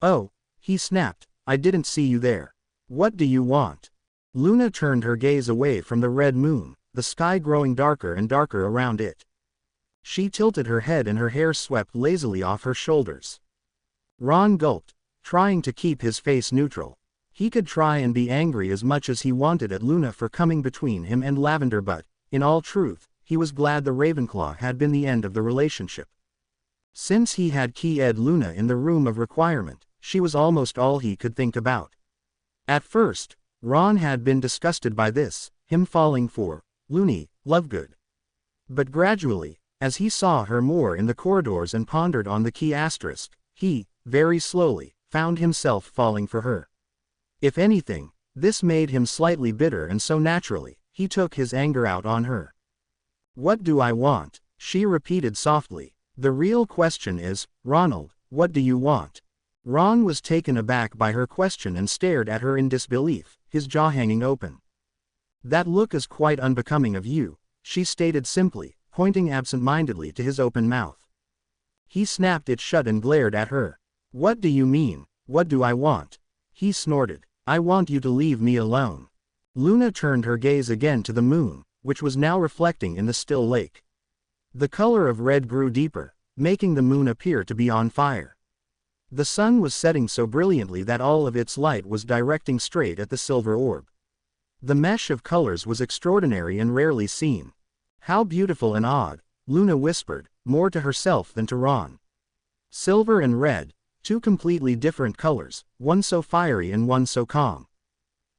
"Oh," he snapped, "I didn't see you there. What do you want?" Luna turned her gaze away from the red moon, the sky growing darker and darker around it. She tilted her head and her hair swept lazily off her shoulders. Ron gulped, trying to keep his face neutral. He could try and be angry as much as he wanted at Luna for coming between him and Lavender, but, in all truth, he was glad the Ravenclaw had been the end of the relationship. Since he had keyed Luna in the room of requirement, she was almost all he could think about. At first, Ron had been disgusted by this, him falling for loony Lovegood. But gradually, as he saw her more in the corridors and pondered on the key asterisk, he, very slowly, found himself falling for her. If anything, this made him slightly bitter, and so naturally, he took his anger out on her. "What do I want?" she repeated softly. "The real question is, Ronald, what do you want?" Ron was taken aback by her question and stared at her in disbelief, his jaw hanging open. "That look is quite unbecoming of you," she stated simply, pointing absent-mindedly to his open mouth. He snapped it shut and glared at her. "What do you mean, what do I want?" he snorted. "I want you to leave me alone." Luna turned her gaze again to the moon, which was now reflecting in the still lake. The color of red grew deeper, making the moon appear to be on fire. The sun was setting so brilliantly that all of its light was directing straight at the silver orb. The mesh of colors was extraordinary and rarely seen. "How beautiful and odd," Luna whispered, more to herself than to Ron. Silver and red, two completely different colors, one so fiery and one so calm.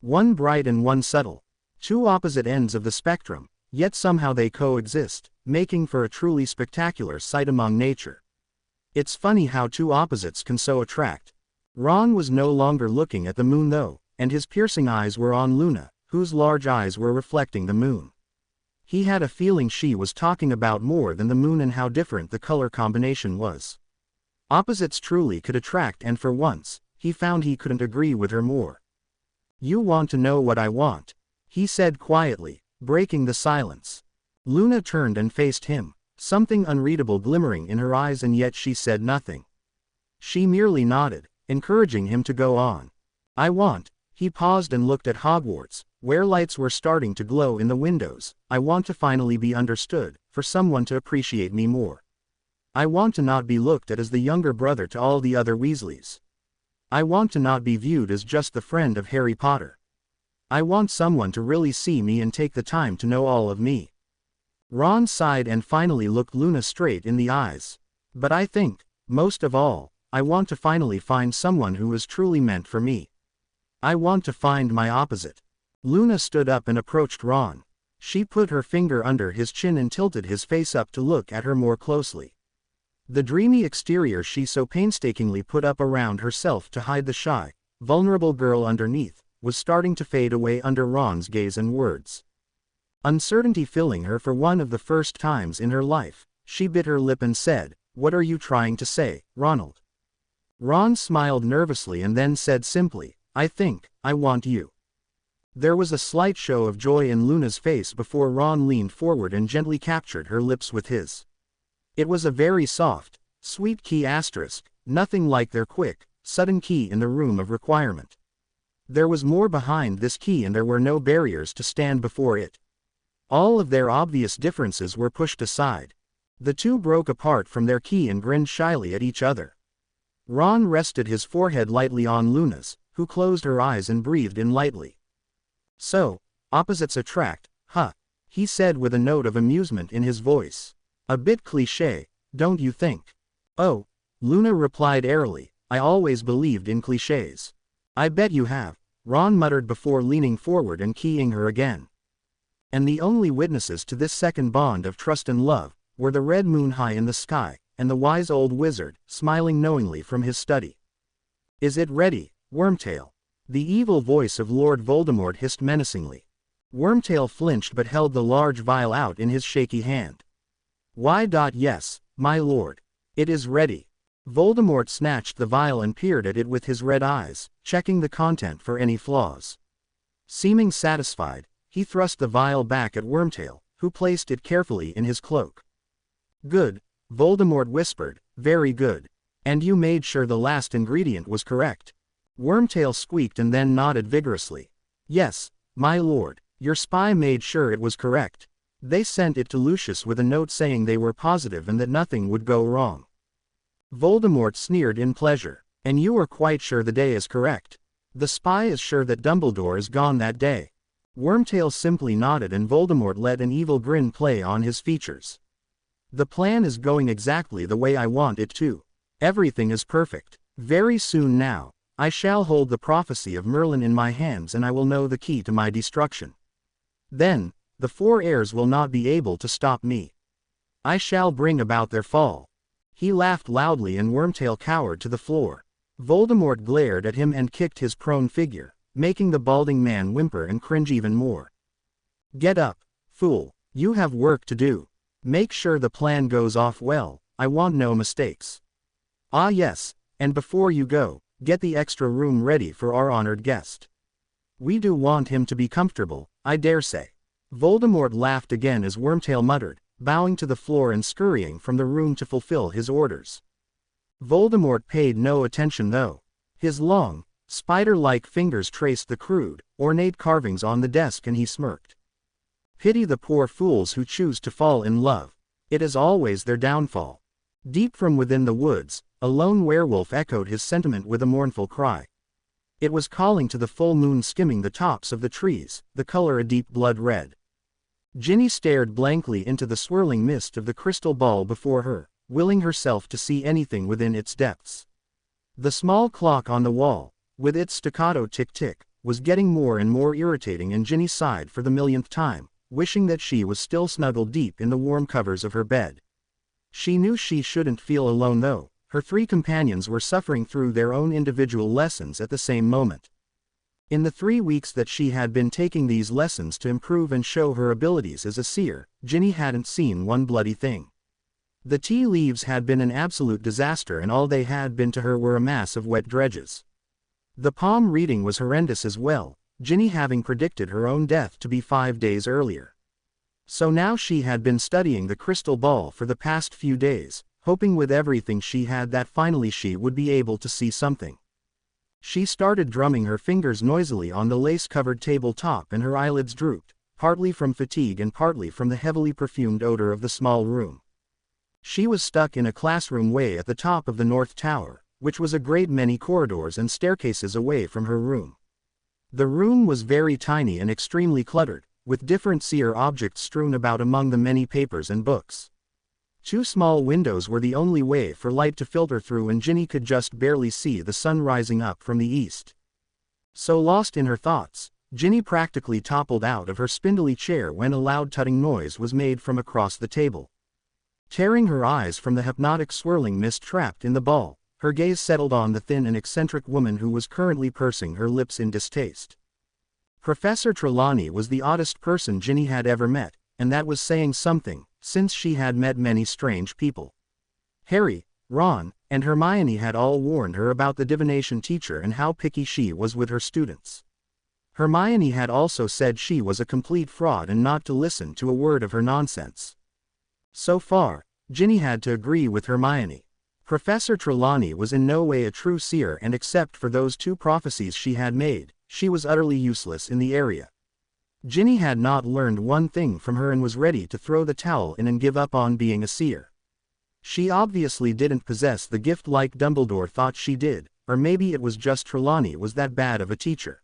One bright and one subtle. Two opposite ends of the spectrum, yet somehow they coexist, making for a truly spectacular sight among nature. It's funny how two opposites can so attract. Ron was no longer looking at the moon though, and his piercing eyes were on Luna, whose large eyes were reflecting the moon. He had a feeling she was talking about more than the moon and how different the color combination was. Opposites truly could attract, and for once, he found he couldn't agree with her more. "You want to know what I want?" he said quietly, breaking the silence. Luna turned and faced him, something unreadable glimmering in her eyes, and yet she said nothing. She merely nodded, encouraging him to go on. "I want," he paused and looked at Hogwarts, where lights were starting to glow in the windows. "I want to finally be understood, for someone to appreciate me more. I want to not be looked at as the younger brother to all the other Weasleys. I want to not be viewed as just the friend of Harry Potter. I want someone to really see me and take the time to know all of me." Ron sighed and finally looked Luna straight in the eyes. "But I think, most of all, I want to finally find someone who is truly meant for me. I want to find my opposite." Luna stood up and approached Ron. She put her finger under his chin and tilted his face up to look at her more closely. The dreamy exterior she so painstakingly put up around herself to hide the shy, vulnerable girl underneath, was starting to fade away under Ron's gaze and words. Uncertainty filling her for one of the first times in her life, she bit her lip and said, "What are you trying to say, Ronald?" Ron smiled nervously and then said simply, "I think, I want you." There was a slight show of joy in Luna's face before Ron leaned forward and gently captured her lips with his. It was a very soft, sweet key asterisk, nothing like their quick, sudden key in the room of requirement. There was more behind this key, and there were no barriers to stand before it. All of their obvious differences were pushed aside. The two broke apart from their key and grinned shyly at each other. Ron rested his forehead lightly on Luna's, who closed her eyes and breathed in lightly. "So, opposites attract, huh?" he said with a note of amusement in his voice. "A bit cliché, don't you think?" "Oh," Luna replied airily, "I always believed in clichés." "I bet you have," Ron muttered before leaning forward and keying her again. And the only witnesses to this second bond of trust and love were the red moon high in the sky, and the wise old wizard, smiling knowingly from his study. "Is it ready, Wormtail?" The evil voice of Lord Voldemort hissed menacingly. Wormtail flinched but held the large vial out in his shaky hand. Yes, my lord. It is ready." Voldemort snatched the vial and peered at it with his red eyes, checking the content for any flaws. Seeming satisfied, he thrust the vial back at Wormtail, who placed it carefully in his cloak. Good, Voldemort whispered, very good. And you made sure the last ingredient was correct? Wormtail squeaked and then nodded vigorously. Yes, my lord, your spy made sure it was correct. They sent it to Lucius with a note saying they were positive and that nothing would go wrong. Voldemort sneered in pleasure. And you are quite sure the day is correct? The spy is sure that Dumbledore is gone that day. Wormtail simply nodded and Voldemort let an evil grin play on his features. The plan is going exactly the way I want it to. Everything is perfect. Very soon now, I shall hold the prophecy of Merlin in my hands and I will know the key to my destruction. Then, the four heirs will not be able to stop me. I shall bring about their fall. He laughed loudly and Wormtail cowered to the floor. Voldemort glared at him and kicked his prone figure, making the balding man whimper and cringe even more. Get up, fool, you have work to do. Make sure the plan goes off well, I want no mistakes. Ah yes, and before you go, get the extra room ready for our honored guest. We do want him to be comfortable, I dare say. Voldemort laughed again as Wormtail muttered, bowing to the floor and scurrying from the room to fulfill his orders. Voldemort paid no attention though. His long, spider-like fingers traced the crude, ornate carvings on the desk and he smirked. Pity the poor fools who choose to fall in love. It is always their downfall. Deep from within the woods, a lone werewolf echoed his sentiment with a mournful cry. It was calling to the full moon skimming the tops of the trees, the color a deep blood red. Ginny stared blankly into the swirling mist of the crystal ball before her, willing herself to see anything within its depths. The small clock on the wall, with its staccato tick-tick, was getting more and more irritating and Ginny sighed for the millionth time, wishing that she was still snuggled deep in the warm covers of her bed. She knew she shouldn't feel alone though. Her three companions were suffering through their own individual lessons at the same moment. In the 3 weeks that she had been taking these lessons to improve and show her abilities as a seer, Ginny hadn't seen one bloody thing. The tea leaves had been an absolute disaster and all they had been to her were a mass of wet dredges. The palm reading was horrendous as well, Ginny having predicted her own death to be 5 days earlier. So now she had been studying the crystal ball for the past few days, hoping with everything she had that finally she would be able to see something. She started drumming her fingers noisily on the lace-covered tabletop and her eyelids drooped, partly from fatigue and partly from the heavily perfumed odor of the small room. She was stuck in a classroom way at the top of the North Tower, which was a great many corridors and staircases away from her room. The room was very tiny and extremely cluttered, with different seer objects strewn about among the many papers and books. 2 small windows were the only way for light to filter through and Ginny could just barely see the sun rising up from the east. So lost in her thoughts, Ginny practically toppled out of her spindly chair when a loud tutting noise was made from across the table. Tearing her eyes from the hypnotic swirling mist trapped in the ball, her gaze settled on the thin and eccentric woman who was currently pursing her lips in distaste. Professor Trelawney was the oddest person Ginny had ever met, and that was saying something, since she had met many strange people. Harry, Ron, and Hermione had all warned her about the divination teacher and how picky she was with her students. Hermione had also said she was a complete fraud and not to listen to a word of her nonsense. So far, Ginny had to agree with Hermione. Professor Trelawney was in no way a true seer and except for those 2 prophecies she had made, she was utterly useless in the area. Ginny had not learned one thing from her and was ready to throw the towel in and give up on being a seer. She obviously didn't possess the gift like Dumbledore thought she did, or maybe it was just Trelawney was that bad of a teacher.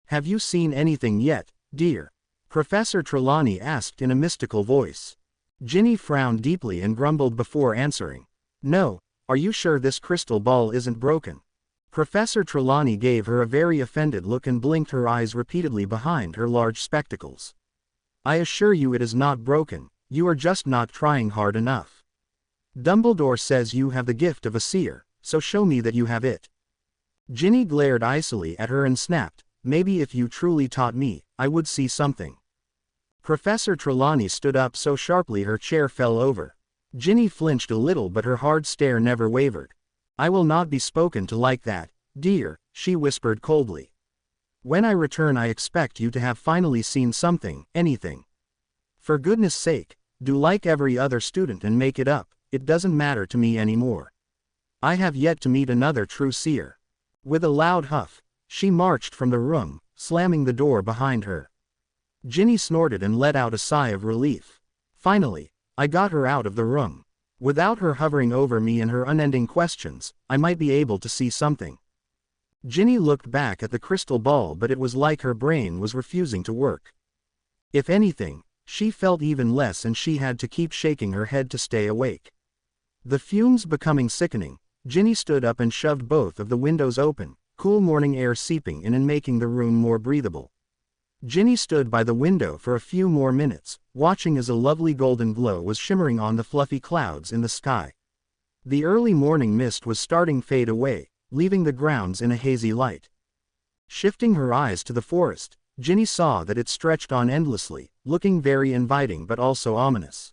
Have you seen anything yet, dear? Professor Trelawney asked in a mystical voice. Ginny frowned deeply and grumbled before answering. No, are you sure this crystal ball isn't broken? Professor Trelawney gave her a very offended look and blinked her eyes repeatedly behind her large spectacles. I assure you it is not broken, you are just not trying hard enough. Dumbledore says you have the gift of a seer, so show me that you have it. Ginny glared icily at her and snapped, maybe if you truly taught me, I would see something. Professor Trelawney stood up so sharply her chair fell over. Ginny flinched a little but her hard stare never wavered. I will not be spoken to like that, dear, she whispered coldly. When I return I expect you to have finally seen something, anything. For goodness sake, do like every other student and make it up, it doesn't matter to me anymore. I have yet to meet another true seer. With a loud huff, she marched from the room, slamming the door behind her. Ginny snorted and let out a sigh of relief. Finally, I got her out of the room. Without her hovering over me and her unending questions, I might be able to see something. Ginny looked back at the crystal ball, but it was like her brain was refusing to work. If anything, she felt even less, and she had to keep shaking her head to stay awake. The fumes becoming sickening, Ginny stood up and shoved both of the windows open, cool morning air seeping in and making the room more breathable. Ginny stood by the window for a few more minutes, watching as a lovely golden glow was shimmering on the fluffy clouds in the sky. The early morning mist was starting to fade away, leaving the grounds in a hazy light. Shifting her eyes to the forest, Ginny saw that it stretched on endlessly, looking very inviting but also ominous.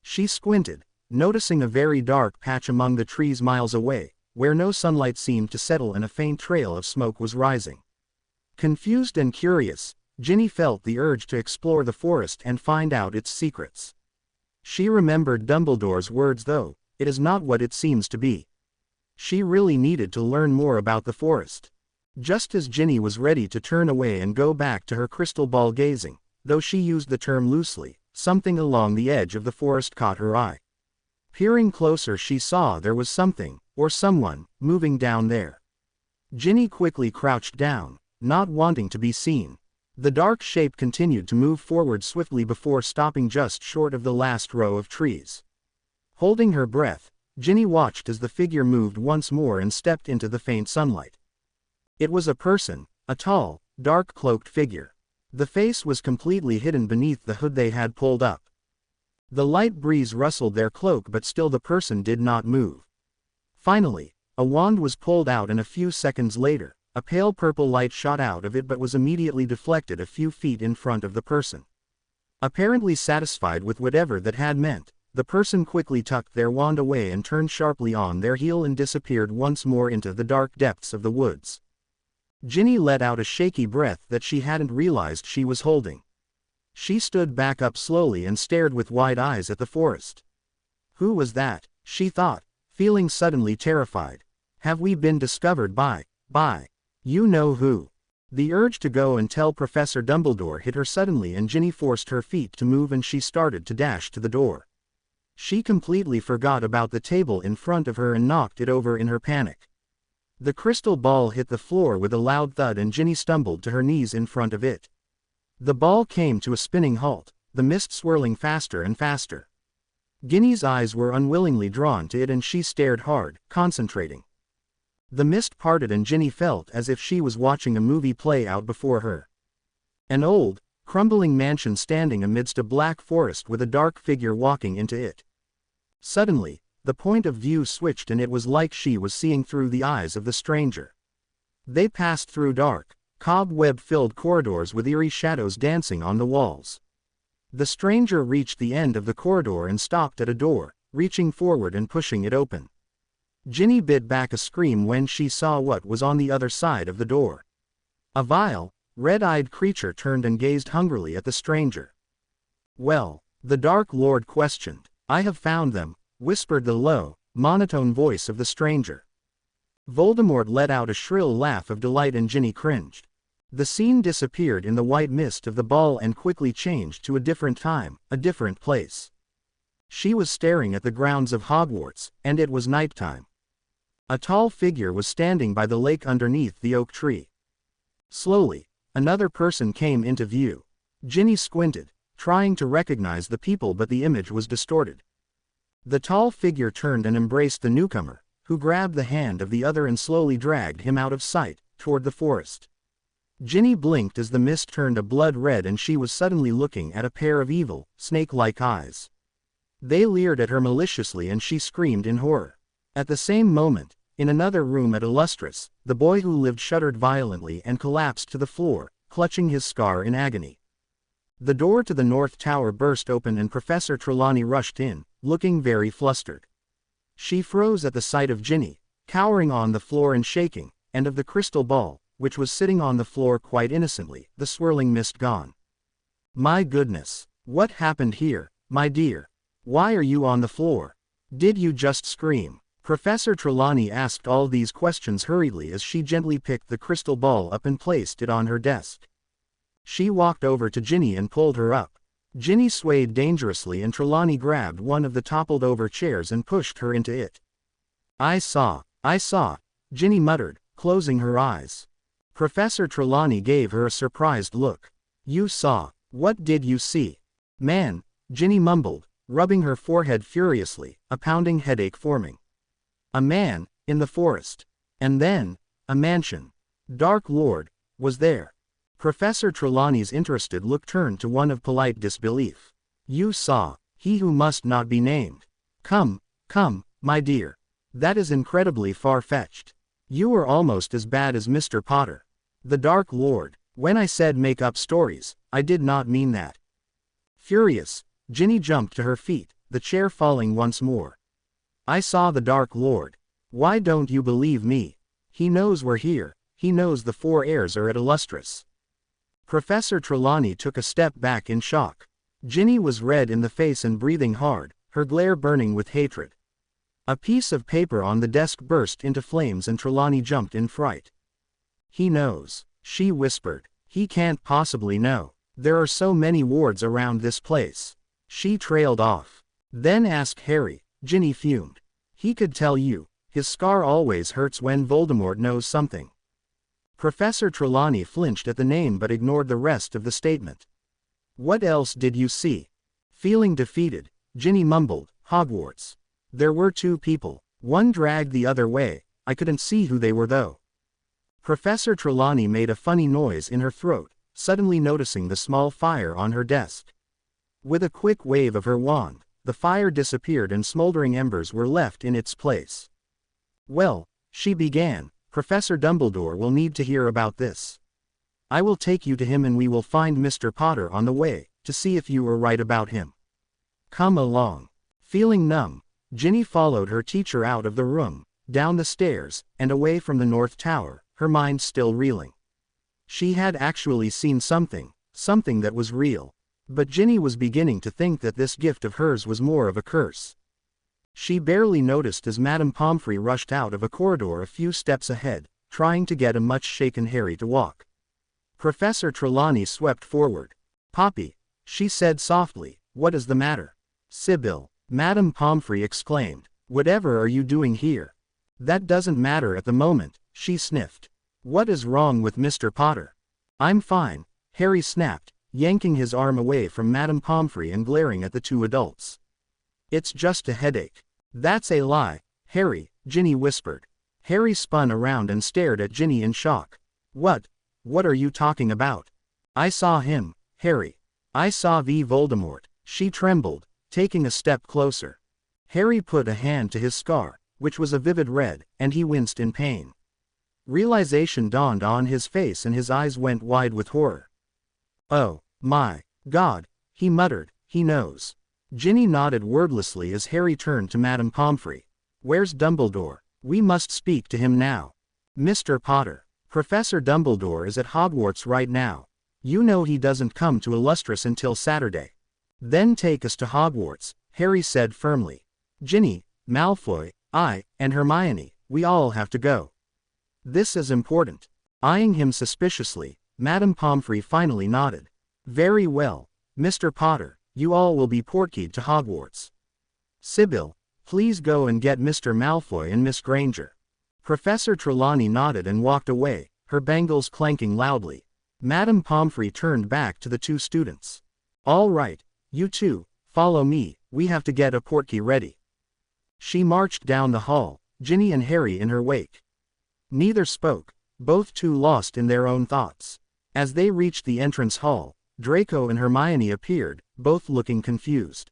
She squinted, noticing a very dark patch among the trees miles away, where no sunlight seemed to settle and a faint trail of smoke was rising. Confused and curious, Ginny felt the urge to explore the forest and find out its secrets. She remembered Dumbledore's words, though, it is not what it seems to be. She really needed to learn more about the forest. Just as Ginny was ready to turn away and go back to her crystal ball gazing, though she used the term loosely, something along the edge of the forest caught her eye. Peering closer, she saw there was something, or someone, moving down there. Ginny quickly crouched down, not wanting to be seen. The dark shape continued to move forward swiftly before stopping just short of the last row of trees. Holding her breath, Ginny watched as the figure moved once more and stepped into the faint sunlight. It was a person, a tall, dark-cloaked figure. The face was completely hidden beneath the hood they had pulled up. The light breeze rustled their cloak, but still the person did not move. Finally, a wand was pulled out, and a few seconds later, a pale purple light shot out of it but was immediately deflected a few feet in front of the person. Apparently satisfied with whatever that had meant, the person quickly tucked their wand away and turned sharply on their heel and disappeared once more into the dark depths of the woods. Ginny let out a shaky breath that she hadn't realized she was holding. She stood back up slowly and stared with wide eyes at the forest. Who was that? She thought, feeling suddenly terrified. Have we been discovered by you know who? The urge to go and tell Professor Dumbledore hit her suddenly, and Ginny forced her feet to move and she started to dash to the door. She completely forgot about the table in front of her and knocked it over in her panic. The crystal ball hit the floor with a loud thud and Ginny stumbled to her knees in front of it. The ball came to a spinning halt, the mist swirling faster and faster. Ginny's eyes were unwillingly drawn to it and she stared hard, concentrating. The mist parted and Ginny felt as if she was watching a movie play out before her. An old, crumbling mansion standing amidst a black forest with a dark figure walking into it. Suddenly, the point of view switched and it was like she was seeing through the eyes of the stranger. They passed through dark, cobweb-filled corridors with eerie shadows dancing on the walls. The stranger reached the end of the corridor and stopped at a door, reaching forward and pushing it open. Ginny bit back a scream when she saw what was on the other side of the door. A vile, red-eyed creature turned and gazed hungrily at the stranger. "Well," the Dark Lord questioned. "I have found them," whispered the low, monotone voice of the stranger. Voldemort let out a shrill laugh of delight and Ginny cringed. The scene disappeared in the white mist of the ball and quickly changed to a different time, a different place. She was staring at the grounds of Hogwarts, and it was nighttime. A tall figure was standing by the lake underneath the oak tree. Slowly, another person came into view. Ginny squinted, trying to recognize the people, but the image was distorted. The tall figure turned and embraced the newcomer, who grabbed the hand of the other and slowly dragged him out of sight, toward the forest. Ginny blinked as the mist turned a blood red and she was suddenly looking at a pair of evil, snake-like eyes. They leered at her maliciously and she screamed in horror. At the same moment, in another room at Illustris, the boy who lived shuddered violently and collapsed to the floor, clutching his scar in agony. The door to the North Tower burst open and Professor Trelawney rushed in, looking very flustered. She froze at the sight of Ginny, cowering on the floor and shaking, and of the crystal ball, which was sitting on the floor quite innocently, the swirling mist gone. "My goodness, What happened here, my dear? Why are you on the floor? Did you just scream? Professor Trelawney asked all these questions hurriedly as she gently picked the crystal ball up and placed it on her desk. She walked over to Ginny and pulled her up. Ginny swayed dangerously and Trelawney grabbed one of the toppled-over chairs and pushed her into it. I saw, Ginny muttered, closing her eyes. Professor Trelawney gave her a surprised look. You saw? What did you see? Man, Ginny mumbled, rubbing her forehead furiously, a pounding headache forming. A man, in the forest. And then, a mansion. Dark Lord, was there. Professor Trelawney's interested look turned to one of polite disbelief. You saw, he who must not be named. Come, my dear. That is incredibly far-fetched. You are almost as bad as Mr. Potter. The Dark Lord. When I said make up stories, I did not mean that. Furious, Ginny jumped to her feet, the chair falling once more. I saw the Dark Lord. Why don't you believe me? He knows we're here, he knows the four heirs are at Illustris. Professor Trelawney took a step back in shock. Ginny was red in the face and breathing hard, her glare burning with hatred. A piece of paper on the desk burst into flames and Trelawney jumped in fright. He knows, she whispered. He can't possibly know. There are so many wards around this place. She trailed off. Then ask Harry, Ginny fumed. He could tell you. His scar always hurts when Voldemort knows something. Professor Trelawney flinched at the name but ignored the rest of the statement. What else did you see? Feeling defeated, Ginny mumbled, Hogwarts. There were two people. One dragged the other way. I couldn't see who they were though. Professor Trelawney made a funny noise in her throat, suddenly noticing the small fire on her desk. With a quick wave of her wand, the fire disappeared and smoldering embers were left in its place. Well, she began, Professor Dumbledore will need to hear about this. I will take you to him and we will find Mr. Potter on the way, to see if you were right about him. Come along. Feeling numb, Ginny followed her teacher out of the room, down the stairs, and away from the North Tower, her mind still reeling. She had actually seen something that was real. But Ginny was beginning to think that this gift of hers was more of a curse. She barely noticed as Madame Pomfrey rushed out of a corridor a few steps ahead, trying to get a much-shaken Harry to walk. Professor Trelawney swept forward. Poppy, she said softly, what is the matter? Sibyl, Madame Pomfrey exclaimed, whatever are you doing here? That doesn't matter at the moment, she sniffed. What is wrong with Mr. Potter? I'm fine, Harry snapped, yanking his arm away from Madame Pomfrey and glaring at the two adults. It's just a headache. That's a lie, Harry, Ginny whispered. Harry spun around and stared at Ginny in shock. What are you talking about? I saw him, Harry. I saw Voldemort. She trembled, taking a step closer. Harry put a hand to his scar, which was a vivid red, and he winced in pain. Realization dawned on his face and his eyes went wide with horror. Oh, my God, he muttered, he knows. Ginny nodded wordlessly as Harry turned to Madame Pomfrey. Where's Dumbledore? We must speak to him now. Mr. Potter. Professor Dumbledore is at Hogwarts right now. You know he doesn't come to Illustris until Saturday. Then take us to Hogwarts, Harry said firmly. Ginny, Malfoy, I, and Hermione, we all have to go. This is important. Eyeing him suspiciously, Madame Pomfrey finally nodded. Very well, Mr. Potter, you all will be portkeyed to Hogwarts. Sibyl, please go and get Mr. Malfoy and Miss Granger. Professor Trelawney nodded and walked away, her bangles clanking loudly. Madame Pomfrey turned back to the two students. All right, you two, follow me, we have to get a portkey ready. She marched down the hall, Ginny and Harry in her wake. Neither spoke, both too lost in their own thoughts. As they reached the entrance hall, Draco and Hermione appeared, both looking confused.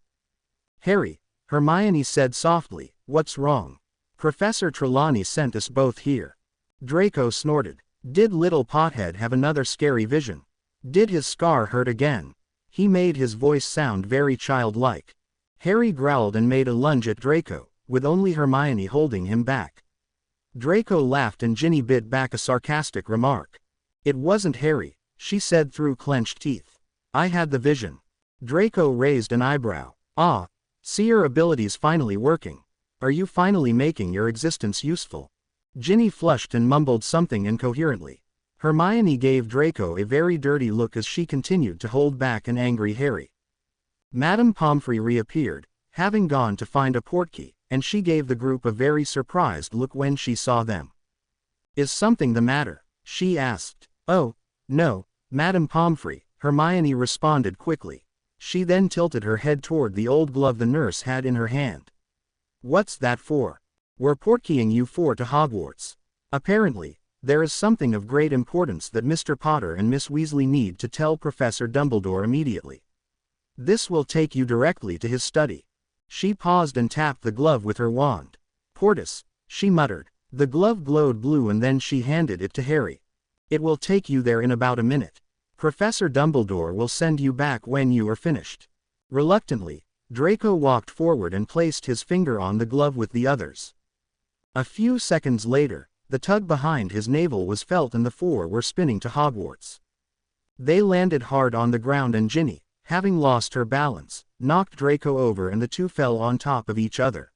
Harry, Hermione said softly, what's wrong? Professor Trelawney sent us both here. Draco snorted. Did little pothead have another scary vision? Did his scar hurt again? He made his voice sound very childlike. Harry growled and made a lunge at Draco, with only Hermione holding him back. Draco laughed and Ginny bit back a sarcastic remark. It wasn't Harry, she said through clenched teeth. I had the vision. Draco raised an eyebrow. Ah, see your abilities finally working. Are you finally making your existence useful? Ginny flushed and mumbled something incoherently. Hermione gave Draco a very dirty look as she continued to hold back an angry Harry. Madame Pomfrey reappeared, having gone to find a portkey, and she gave the group a very surprised look when she saw them. Is something the matter? She asked. Oh, no, Madame Pomfrey, Hermione responded quickly. She then tilted her head toward the old glove the nurse had in her hand. What's that for? We're portkeying you four to Hogwarts. Apparently, there is something of great importance that Mr. Potter and Miss Weasley need to tell Professor Dumbledore immediately. This will take you directly to his study. She paused and tapped the glove with her wand. Portus, she muttered. The glove glowed blue and then she handed it to Harry. It will take you there in about a minute. Professor Dumbledore will send you back when you are finished. Reluctantly, Draco walked forward and placed his finger on the glove with the others. A few seconds later, the tug behind his navel was felt and the four were spinning to Hogwarts. They landed hard on the ground and Ginny, having lost her balance, knocked Draco over and the two fell on top of each other.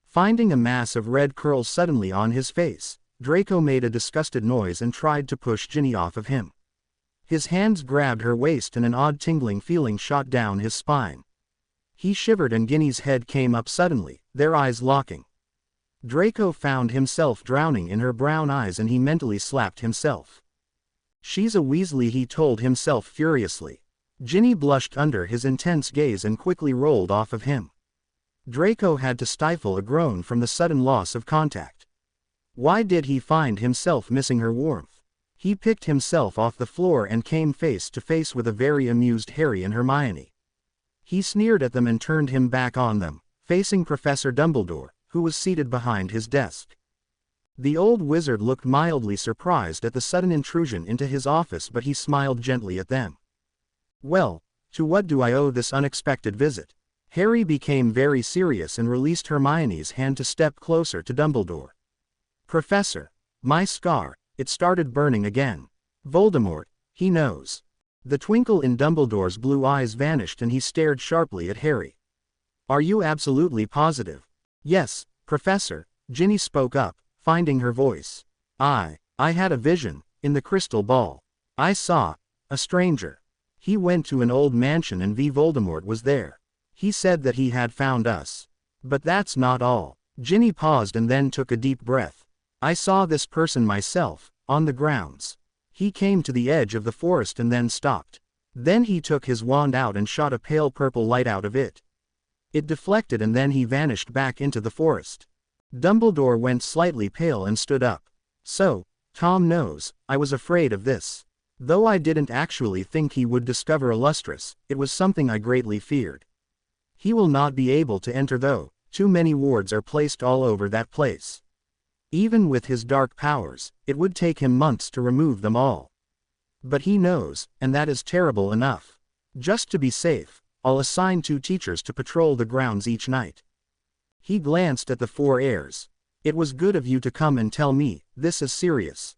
Finding a mass of red curls suddenly on his face, Draco made a disgusted noise and tried to push Ginny off of him. His hands grabbed her waist and an odd tingling feeling shot down his spine. He shivered and Ginny's head came up suddenly, their eyes locking. Draco found himself drowning in her brown eyes and he mentally slapped himself. She's a Weasley, he told himself furiously. Ginny blushed under his intense gaze and quickly rolled off of him. Draco had to stifle a groan from the sudden loss of contact. Why did he find himself missing her warmth? He picked himself off the floor and came face to face with a very amused Harry and Hermione. He sneered at them and turned him back on them, facing Professor Dumbledore, who was seated behind his desk. The old wizard looked mildly surprised at the sudden intrusion into his office, but he smiled gently at them. Well, to what do I owe this unexpected visit? Harry became very serious and released Hermione's hand to step closer to Dumbledore. Professor, my scar, it started burning again. Voldemort, he knows. The twinkle in Dumbledore's blue eyes vanished and he stared sharply at Harry. Are you absolutely positive? Yes, Professor, Ginny spoke up, finding her voice. I had a vision, in the crystal ball. I saw a stranger. He went to an old mansion and Voldemort was there. He said that he had found us. But that's not all. Ginny paused and then took a deep breath. I saw this person myself, on the grounds. He came to the edge of the forest and then stopped. Then he took his wand out and shot a pale purple light out of it. It deflected and then he vanished back into the forest. Dumbledore went slightly pale and stood up. So, Tom knows, I was afraid of this. Though I didn't actually think he would discover Illustris, it was something I greatly feared. He will not be able to enter though, too many wards are placed all over that place. Even with his dark powers, it would take him months to remove them all. But he knows, and that is terrible enough. Just to be safe, I'll assign 2 teachers to patrol the grounds each night. He glanced at the 4 heirs. It was good of you to come and tell me, this is serious.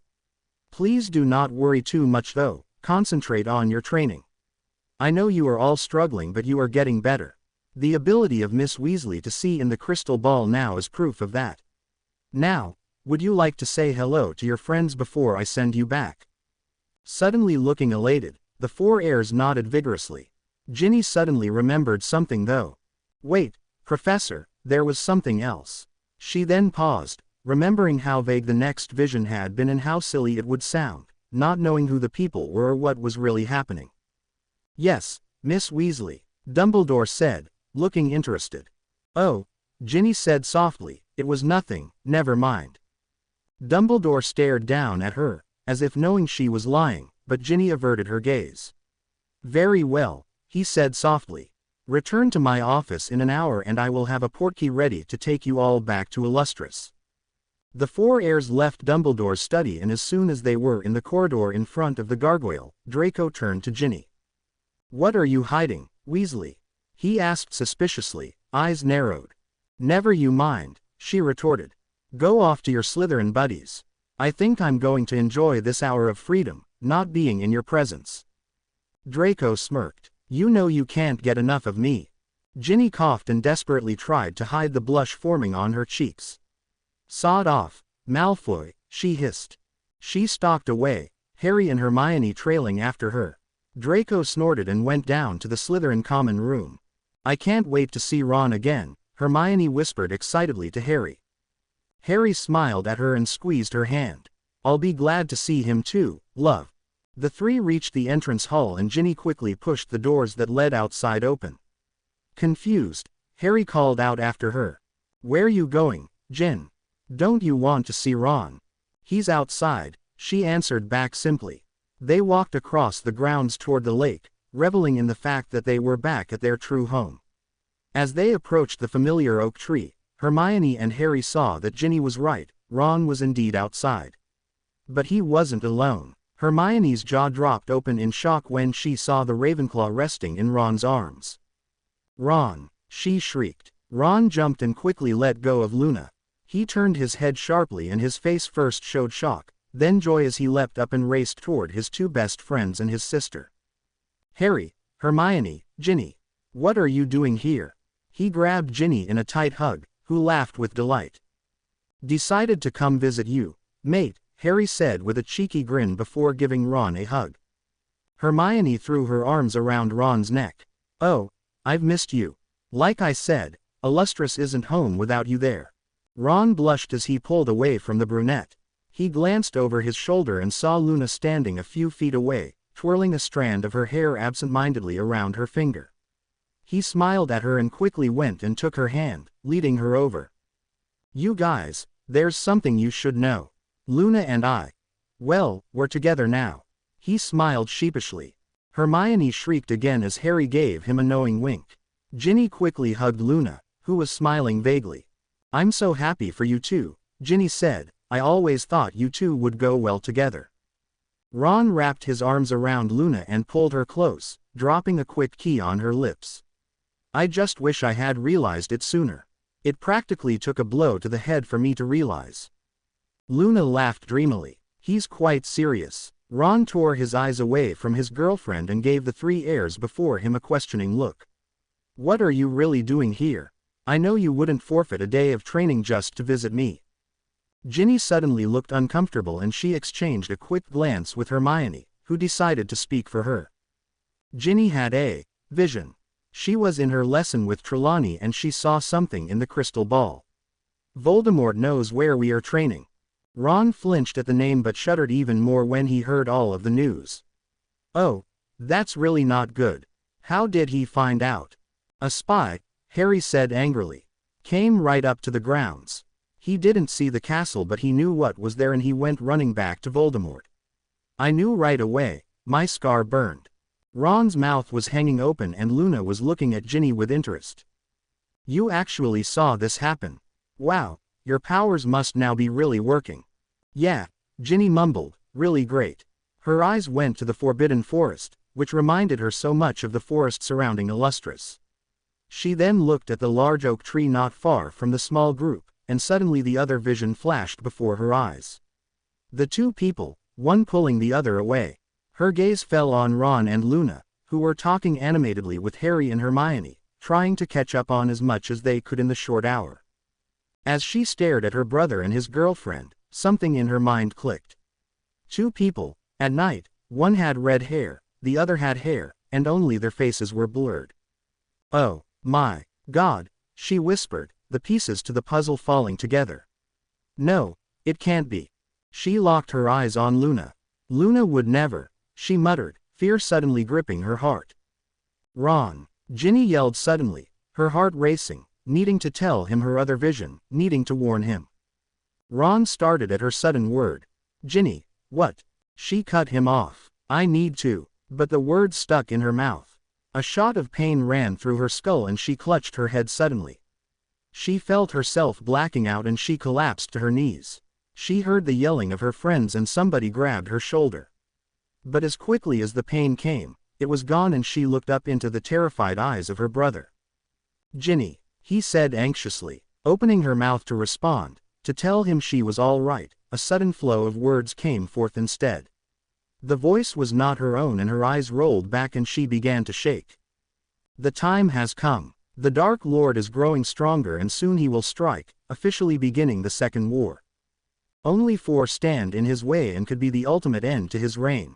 Please do not worry too much though, concentrate on your training. I know you are all struggling but you are getting better. The ability of Miss Weasley to see in the crystal ball now is proof of that. Now, would you like to say hello to your friends before I send you back? Suddenly looking elated, the 4 heirs nodded vigorously. Ginny suddenly remembered something though. Wait, Professor, there was something else. She then paused, remembering how vague the next vision had been and how silly it would sound, not knowing who the people were or what was really happening. Yes, Miss Weasley, Dumbledore said, looking interested. Oh, Ginny said softly, it was nothing, never mind. Dumbledore stared down at her, as if knowing she was lying, but Ginny averted her gaze. Very well, he said softly. Return to my office in an hour and I will have a portkey ready to take you all back to Illustris. The 4 heirs left Dumbledore's study and as soon as they were in the corridor in front of the gargoyle, Draco turned to Ginny. What are you hiding, Weasley? He asked suspiciously, eyes narrowed. Never you mind, she retorted. Go off to your Slytherin buddies. I think I'm going to enjoy this hour of freedom, not being in your presence. Draco smirked. You know you can't get enough of me." Ginny coughed and desperately tried to hide the blush forming on her cheeks. "Sod off, Malfoy," she hissed. She stalked away, Harry and Hermione trailing after her. Draco snorted and went down to the Slytherin common room. "I can't wait to see Ron again," Hermione whispered excitedly to Harry. Harry smiled at her and squeezed her hand. "I'll be glad to see him too, love." The three reached the entrance hall and Ginny quickly pushed the doors that led outside open. Confused, Harry called out after her. "Where you going, Gin? Don't you want to see Ron?" "He's outside," she answered back simply. They walked across the grounds toward the lake, reveling in the fact that they were back at their true home. As they approached the familiar oak tree, Hermione and Harry saw that Ginny was right, Ron was indeed outside. But he wasn't alone. Hermione's jaw dropped open in shock when she saw the Ravenclaw resting in Ron's arms. "Ron!" she shrieked. Ron jumped and quickly let go of Luna. He turned his head sharply and his face first showed shock, then joy as he leapt up and raced toward his two best friends and his sister. "Harry, Hermione, Ginny. What are you doing here?" He grabbed Ginny in a tight hug, who laughed with delight. "Decided to come visit you, mate," Harry said with a cheeky grin before giving Ron a hug. Hermione threw her arms around Ron's neck. "Oh, I've missed you. Like I said, Illustris isn't home without you there." Ron blushed as he pulled away from the brunette. He glanced over his shoulder and saw Luna standing a few feet away, twirling a strand of her hair absent-mindedly around her finger. He smiled at her and quickly went and took her hand, leading her over. "You guys, there's something you should know. Luna and I. Well, we're together now." He smiled sheepishly. Hermione shrieked again as Harry gave him a knowing wink. Ginny quickly hugged Luna, who was smiling vaguely. "I'm so happy for you two," Ginny said. "I always thought you two would go well together." Ron wrapped his arms around Luna and pulled her close, dropping a quick key on her lips. "I just wish I had realized it sooner. It practically took a blow to the head for me to realize." Luna laughed dreamily. "He's quite serious." Ron tore his eyes away from his girlfriend and gave the three heirs before him a questioning look. "What are you really doing here? I know you wouldn't forfeit a day of training just to visit me." Ginny suddenly looked uncomfortable and she exchanged a quick glance with Hermione, who decided to speak for her. Ginny had a vision. She was in her lesson with Trelawney and she saw something in the crystal ball. "Voldemort knows where we are training." Ron flinched at the name but shuddered even more when he heard all of the news. "Oh, that's really not good. How did he find out?" "A spy," Harry said angrily. "Came right up to the grounds. He didn't see the castle but he knew what was there and he went running back to Voldemort. I knew right away, my scar burned." Ron's mouth was hanging open and Luna was looking at Ginny with interest. "You actually saw this happen? Wow, your powers must now be really working." "Yeah," Ginny mumbled, "really great." Her eyes went to the Forbidden Forest, which reminded her so much of the forest surrounding Illustris. She then looked at the large oak tree not far from the small group, and suddenly the other vision flashed before her eyes. The two people, one pulling the other away. Her gaze fell on Ron and Luna, who were talking animatedly with Harry and Hermione, trying to catch up on as much as they could in the short hour. As she stared at her brother and his girlfriend, something in her mind clicked. Two people, at night, one had red hair, the other had hair, and only their faces were blurred. "Oh, my God," she whispered, the pieces to the puzzle falling together. "No, it can't be." She locked her eyes on Luna. "Luna would never," she muttered, fear suddenly gripping her heart. "Ron!" Ginny yelled suddenly, her heart racing, needing to tell him her other vision, needing to warn him. Ron started at her sudden word. "Ginny, what?" She cut him off. "I need to." But the words stuck in her mouth. A shot of pain ran through her skull and she clutched her head suddenly. She felt herself blacking out and she collapsed to her knees. She heard the yelling of her friends and somebody grabbed her shoulder. But as quickly as the pain came, it was gone and she looked up into the terrified eyes of her brother. "Ginny," he said anxiously, opening her mouth to respond, to tell him she was all right. A sudden flow of words came forth instead. The voice was not her own and her eyes rolled back and she began to shake. The time has come. The Dark Lord is growing stronger and soon he will strike, officially beginning the Second War. Only 4 stand in his way and could be the ultimate end to his reign.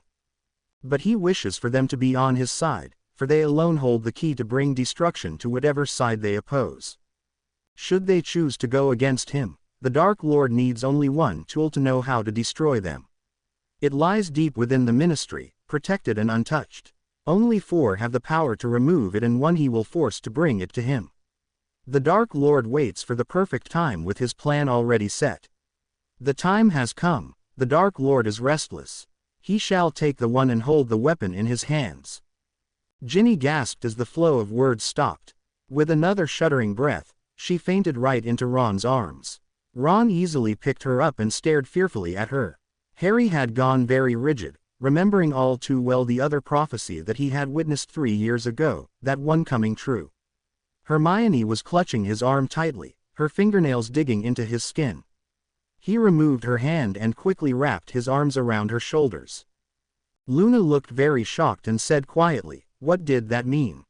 But he wishes for them to be on his side, for they alone hold the key to bring destruction to whatever side they oppose. Should they choose to go against him, the Dark Lord needs only one tool to know how to destroy them. It lies deep within the ministry, protected and untouched. Only 4 have the power to remove it and one he will force to bring it to him. The Dark Lord waits for the perfect time with his plan already set. The time has come. The Dark Lord is restless. He shall take the one and hold the weapon in his hands. Ginny gasped as the flow of words stopped. With another shuddering breath, she fainted right into Ron's arms. Ron easily picked her up and stared fearfully at her. Harry had gone very rigid, remembering all too well the other prophecy that he had witnessed 3 years ago, that one coming true. Hermione was clutching his arm tightly, her fingernails digging into his skin. He removed her hand and quickly wrapped his arms around her shoulders. Luna looked very shocked and said quietly, "What did that mean?"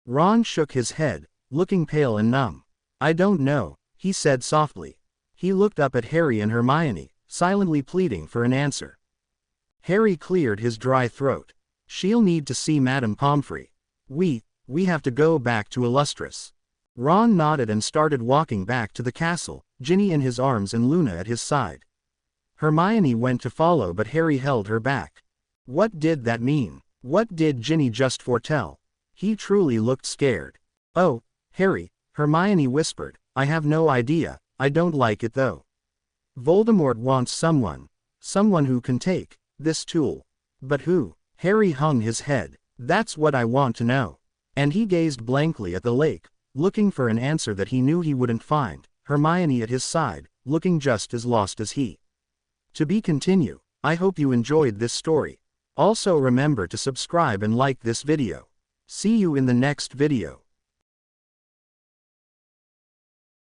Ron shook his head, looking pale and numb. "I don't know," he said softly. He looked up at Harry and Hermione, silently pleading for an answer. Harry cleared his dry throat. "She'll need to see Madame Pomfrey. We have to go back to Illustris." Ron nodded and started walking back to the castle, Ginny in his arms and Luna at his side. Hermione went to follow but Harry held her back. What did that mean? What did Ginny just foretell? He truly looked scared. "Oh, Harry," Hermione whispered, "I have no idea, I don't like it though. Voldemort wants someone who can take this tool. But who?" Harry hung his head. "That's what I want to know." And he gazed blankly at the lake, looking for an answer that he knew he wouldn't find, Hermione at his side, looking just as lost as he. To be continued. I hope you enjoyed this story. Also remember to subscribe and like this video. See you in the next video.